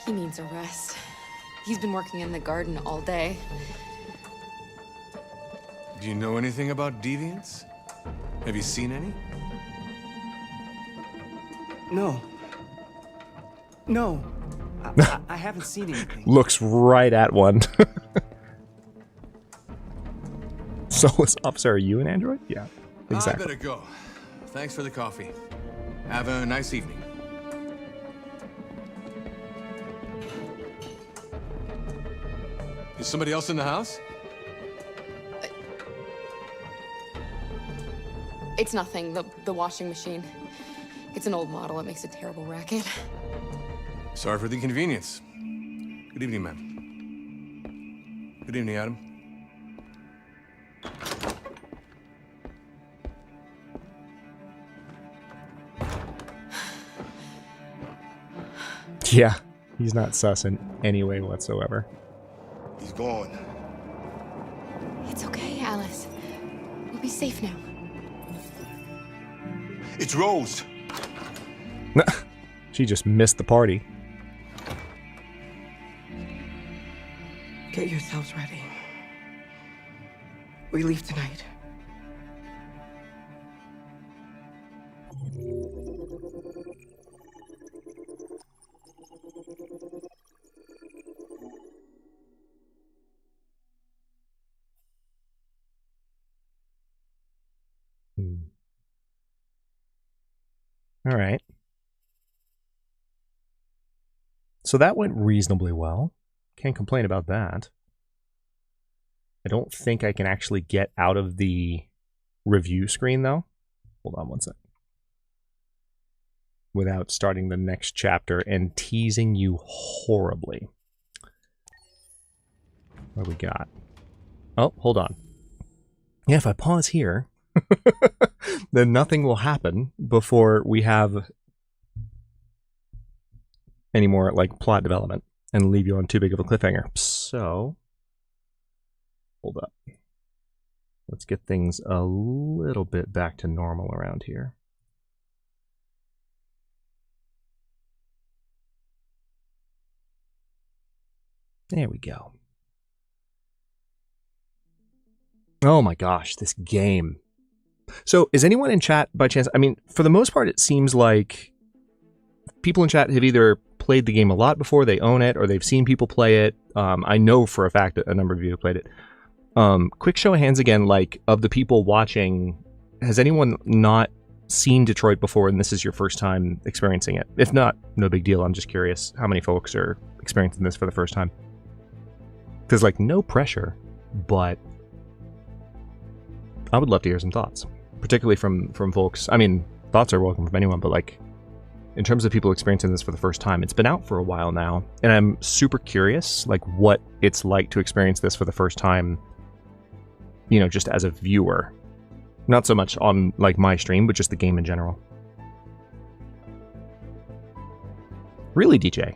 He needs a rest. He's been working in the garden all day. Do you know anything about deviants? Have you seen any? No. No. I haven't seen anything. Looks right at one. So, officer, are you an android? Yeah, exactly. I better go. Thanks for the coffee. Have a nice evening. Is somebody else in the house? It's nothing. The washing machine. It's an old model. It makes a terrible racket. Sorry for the inconvenience. Good evening, ma'am. Good evening, Adam. Yeah, he's not sus in any way whatsoever. He's gone. It's okay, Alice. We'll be safe now. It's Rose. She just missed the party. Get yourselves ready. We leave tonight. All right. So that went reasonably well. Can't complain about that. I don't think I can actually get out of the review screen, though. Hold on one sec. Without starting the next chapter and teasing you horribly. What do we got? Oh, hold on. Yeah, if I pause here, then nothing will happen before we have any more like plot development and leave you on too big of a cliffhanger. So, hold up. Let's get things a little bit back to normal around here. There we go. Oh my gosh, this game. So, is anyone in chat by chance? I mean, for the most part, it seems like people in chat have either played the game a lot before, they own it, or they've seen people play it. I know for a fact that a number of you have played it. Quick show of hands again, like, of the people watching, has anyone not seen Detroit before and this is your first time experiencing it? If not, no big deal. I'm just curious how many folks are experiencing this for the first time. Because, like, no pressure, but I would love to hear some thoughts, particularly from folks. I mean, thoughts are welcome from anyone, but like, in terms of people experiencing this for the first time, it's been out for a while now, and I'm super curious, like, what it's like to experience this for the first time, you know, just as a viewer. Not so much on, like, my stream, but just the game in general. Really, DJ?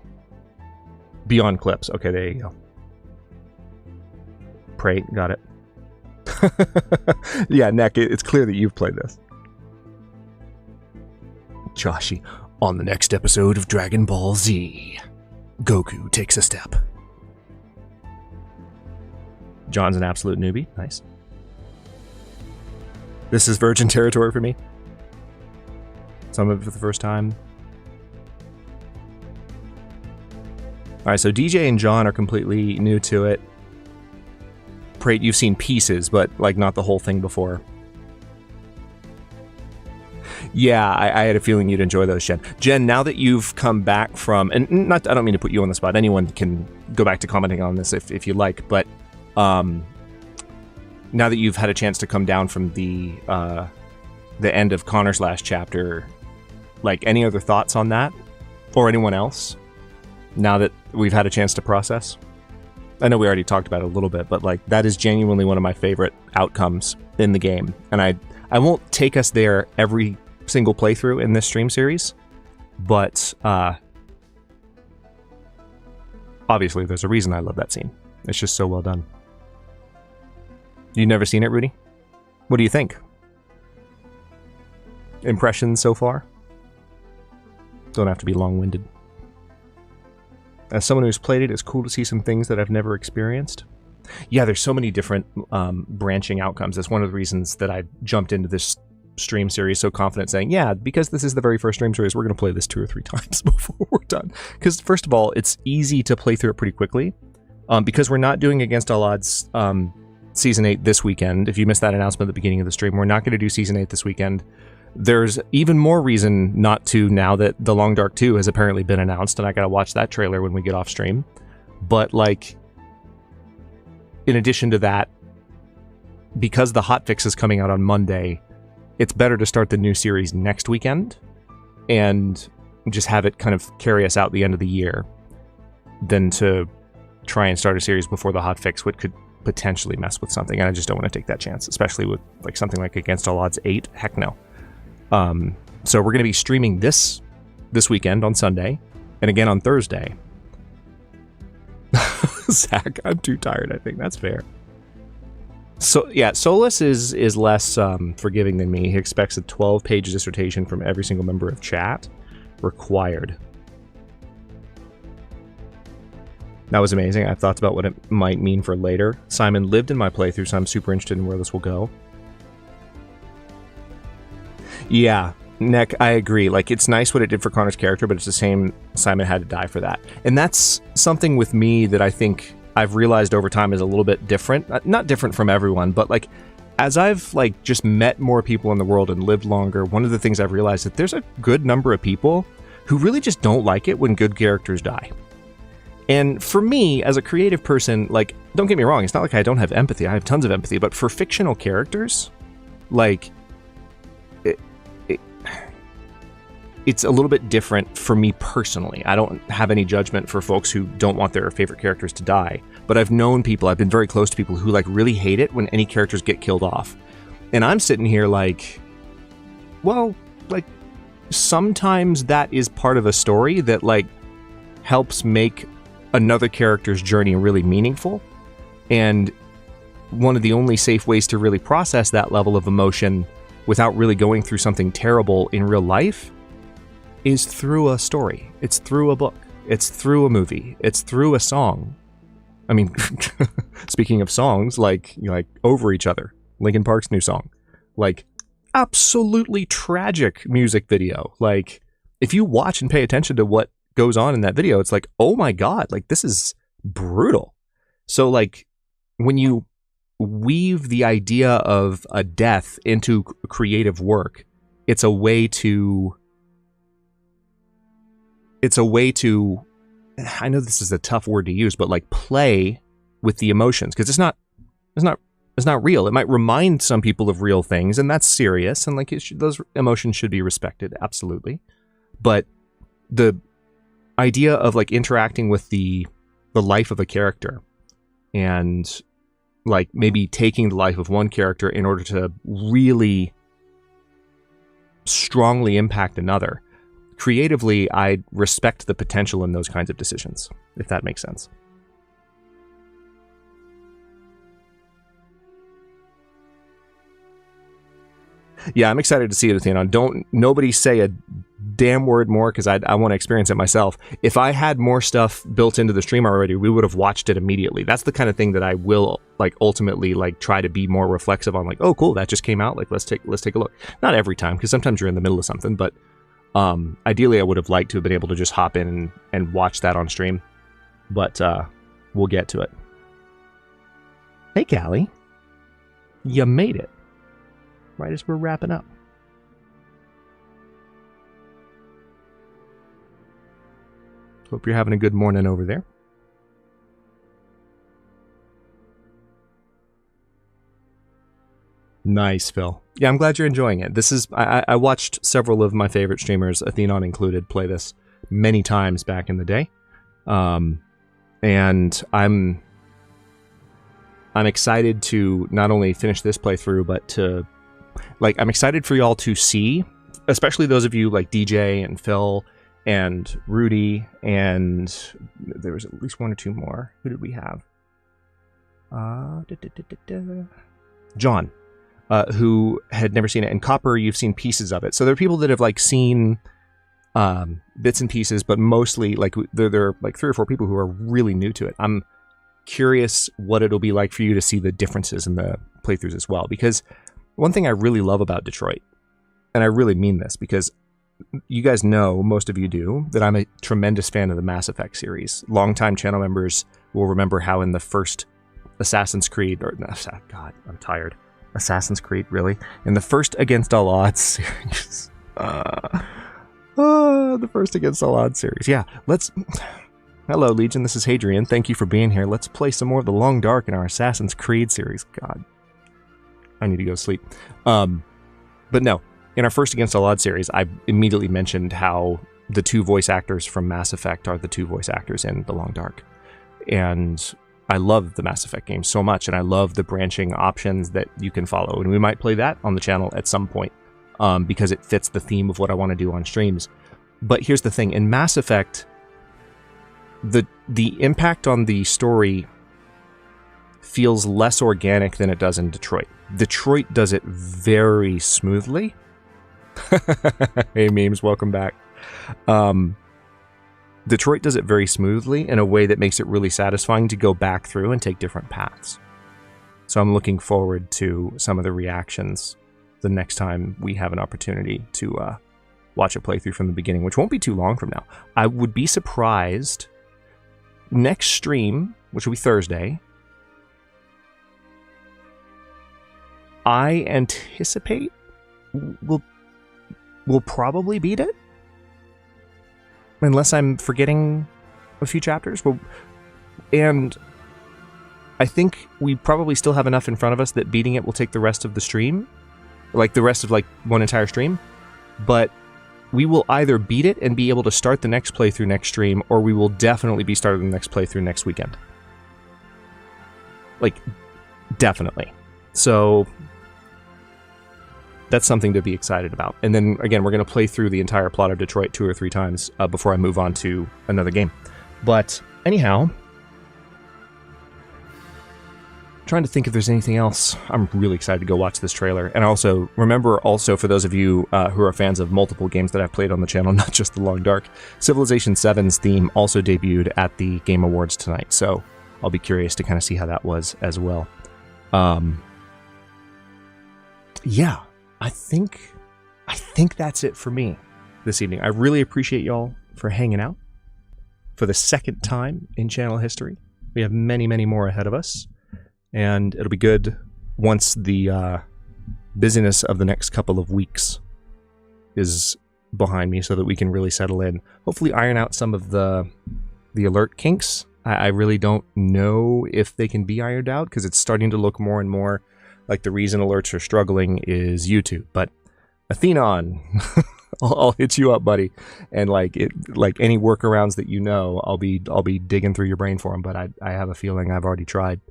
Beyond clips. Okay, there you go. Pray, got it. Yeah, Neck, it's clear that you've played this. Joshi, on the next episode of Dragon Ball Z, Goku takes a step. John's an absolute newbie. Nice. This is virgin territory for me. Some of it for the first time. Alright, so DJ and John are completely new to it. Prate, you've seen pieces, but like not the whole thing before. Yeah, I had a feeling you'd enjoy those, Jen. Jen, now that you've come back from, and not, I don't mean to put you on the spot. Anyone can go back to commenting on this if you like, but now that you've had a chance to come down from the end of Connor's last chapter, like, any other thoughts on that, or anyone else? Now that we've had a chance to process. I know we already talked about it a little bit, but like, that is genuinely one of my favorite outcomes in the game. And I won't take us there every single playthrough in this stream series, but obviously there's a reason I love that scene. It's just so well done. You've never seen it, Rudy? What do you think? Impressions so far? Don't have to be long-winded. As someone who's played it, it's cool to see some things that I've never experienced. Yeah, there's so many different branching outcomes. That's one of the reasons that I jumped into this stream series so confident, saying, yeah, because this is the very first stream series, we're going to play this 2 or 3 times before we're done. Because first of all, it's easy to play through it pretty quickly. Because we're not doing Against All Odds Season 8 this weekend. If you missed that announcement at the beginning of the stream, we're not going to do Season 8 this weekend. There's even more reason not to now that The Long Dark 2 has apparently been announced, and I gotta watch that trailer when we get off stream. But, like, in addition to that, because the hotfix is coming out on Monday, it's better to start the new series next weekend and just have it kind of carry us out the end of the year than to try and start a series before the hotfix, which could potentially mess with something, and I just don't want to take that chance, especially with like something like Against All Odds 8. Heck no. So we're going to be streaming this weekend on Sunday, and again on Thursday. Zach, I'm too tired, I think. That's fair. So, yeah, Solus is less forgiving than me. He expects a 12-page dissertation from every single member of chat. Required. That was amazing. I have thoughts about what it might mean for later. Simon lived in my playthrough, so I'm super interested in where this will go. Yeah, Neck, I agree. Like, it's nice what it did for Connor's character, but it's the same Simon had to die for that. And that's something with me that I think I've realized over time is a little bit different. Not different from everyone, but like, as I've like just met more people in the world and lived longer, one of the things I've realized that there's a good number of people who really just don't like it when good characters die. And for me, as a creative person, like, don't get me wrong, it's not like I don't have empathy. I have tons of empathy, but for fictional characters, like, it's a little bit different for me personally. I don't have any judgment for folks who don't want their favorite characters to die, but I've known people, I've been very close to people who like really hate it when any characters get killed off. And I'm sitting here like, well, like, sometimes that is part of a story that, like, helps make another character's journey really meaningful. And one of the only safe ways to really process that level of emotion without really going through something terrible in real life is through a story. It's through a book. It's through a movie. It's through a song. I mean, speaking of songs, like Over Each Other, Linkin Park's new song, like, absolutely tragic music video. Like, if you watch and pay attention to what goes on in that video, it's like, oh my God, like, this is brutal. So, like, when you weave the idea of a death into creative work, it's a way to, I know this is a tough word to use, but like, play with the emotions, because it's not real. It might remind some people of real things, and that's serious, and like, those emotions should be respected, absolutely. But the idea of like interacting with the life of a character, and like maybe taking the life of one character in order to really strongly impact another, creatively, I respect the potential in those kinds of decisions, if that makes sense. Yeah, I'm excited to see it, Athena. Nobody say a damn word more, because I want to experience it myself. If I had more stuff built into the stream already, we would have watched it immediately. That's the kind of thing that I will like ultimately like try to be more reflexive on. Like, oh, cool, that just came out. Like, let's take a look. Not every time, because sometimes you're in the middle of something, but ideally, I would have liked to have been able to just hop in and watch that on stream. But we'll get to it. Hey, Callie, you made it. Right as we're wrapping up. Hope you're having a good morning over there. Nice, Phil. Yeah, I'm glad you're enjoying it. This is I watched several of my favorite streamers, Athenon included, play this many times back in the day. And I'm excited to not only finish this playthrough, but to like, I'm excited for y'all to see, especially those of you like DJ and Phil and Rudy, and there was at least one or two more. Who did we have? John, who had never seen it, and Copper, you've seen pieces of it. So there are people that have like seen bits and pieces, but mostly like there are like 3 or 4 people who are really new to it. I'm curious what it'll be like for you to see the differences in the playthroughs as well, because one thing I really love about Detroit, and I really mean this because you guys know, most of you do, that I'm a tremendous fan of the Mass Effect series. Longtime channel members will remember how in the first Assassin's Creed, or God, I'm tired. Assassin's Creed, really? In the first Against All Odds series. The first Against All Odds series. Yeah, hello, Legion, this is Hadrian. Thank you for being here. Let's play some more of The Long Dark in our Assassin's Creed series. God. I need to go to sleep. But no, in our first Against All Odds series, I immediately mentioned how the 2 voice actors from Mass Effect are the 2 voice actors in The Long Dark. And I love the Mass Effect games so much, and I love the branching options that you can follow. And we might play that on the channel at some point, because it fits the theme of what I want to do on streams. But here's the thing. In Mass Effect, the impact on the story feels less organic than it does in Detroit. Detroit does it very smoothly. Hey, memes, welcome back. Detroit does it very smoothly in a way that makes it really satisfying to go back through and take different paths. So I'm looking forward to some of the reactions the next time we have an opportunity to watch a playthrough from the beginning, which won't be too long from now. I would be surprised. Next stream, which will be Thursday, I anticipate we'll probably beat it, unless I'm forgetting a few chapters. And I think we probably still have enough in front of us that beating it will take the rest of the stream, like the rest of like one entire stream. But we will either beat it and be able to start the next playthrough next stream, or we will definitely be starting the next playthrough next weekend. Like, definitely. So that's something to be excited about. And then again, we're going to play through the entire plot of Detroit 2 or 3 times before I move on to another game. But anyhow, trying to think if there's anything else. I'm really excited to go watch this trailer. And also, remember also for those of you who are fans of multiple games that I've played on the channel, not just The Long Dark, Civilization 7's theme also debuted at the Game Awards tonight. So I'll be curious to kind of see how that was as well. Yeah, I think that's it for me this evening. I really appreciate y'all for hanging out for the second time in channel history. We have many, many more ahead of us, and it'll be good once the busyness of the next couple of weeks is behind me so that we can really settle in. Hopefully iron out some of the alert kinks. I really don't know if they can be ironed out because it's starting to look more and more like the reason alerts are struggling is YouTube. But Athenon, I'll hit you up, buddy, and like any workarounds that you know, I'll be digging through your brain for them. But I have a feeling I've already tried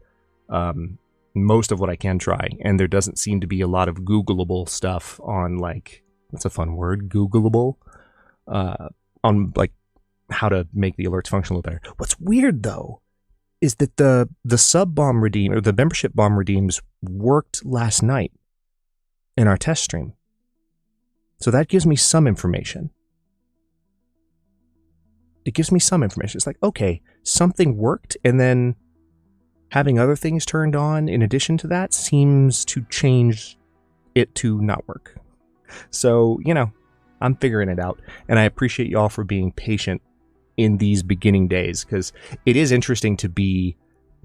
most of what I can try, and there doesn't seem to be a lot of Googleable stuff on like, that's a fun word, Googleable, on like how to make the alerts function a little better. What's weird though is that the sub bomb redeem or the membership bomb redeems worked last night in our test stream. So that gives me some information. It gives me some information. It's like, okay, something worked, and then having other things turned on in addition to that seems to change it to not work. So, you know, I'm figuring it out, and I appreciate y'all for being patient in these beginning days, because it is interesting to be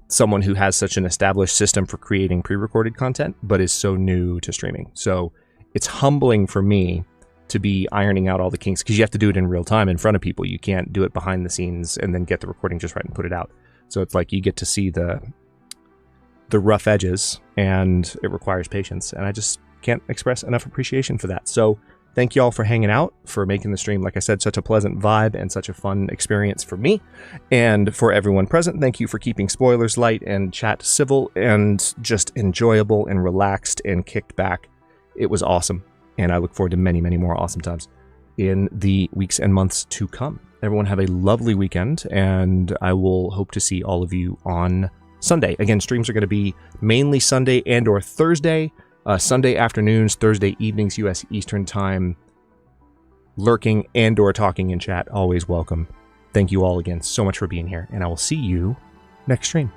someone who has such an established system for creating pre-recorded content, but is so new to streaming. So it's humbling for me to be ironing out all the kinks, because you have to do it in real time in front of people. You can't do it behind the scenes and then get the recording just right and put it out. So it's like you get to see the rough edges, and it requires patience. And I just can't express enough appreciation for that. So thank you all for hanging out, for making the stream, like I said, such a pleasant vibe and such a fun experience for me. And for everyone present, thank you for keeping spoilers light and chat civil and just enjoyable and relaxed and kicked back. It was awesome. And I look forward to many, many more awesome times in the weeks and months to come. Everyone have a lovely weekend, and I will hope to see all of you on Sunday. Again, streams are going to be mainly Sunday and or Thursday. Sunday afternoons, Thursday evenings, U.S. Eastern Time. Lurking and or talking in chat, always welcome. Thank you all again so much for being here, and I will see you next stream.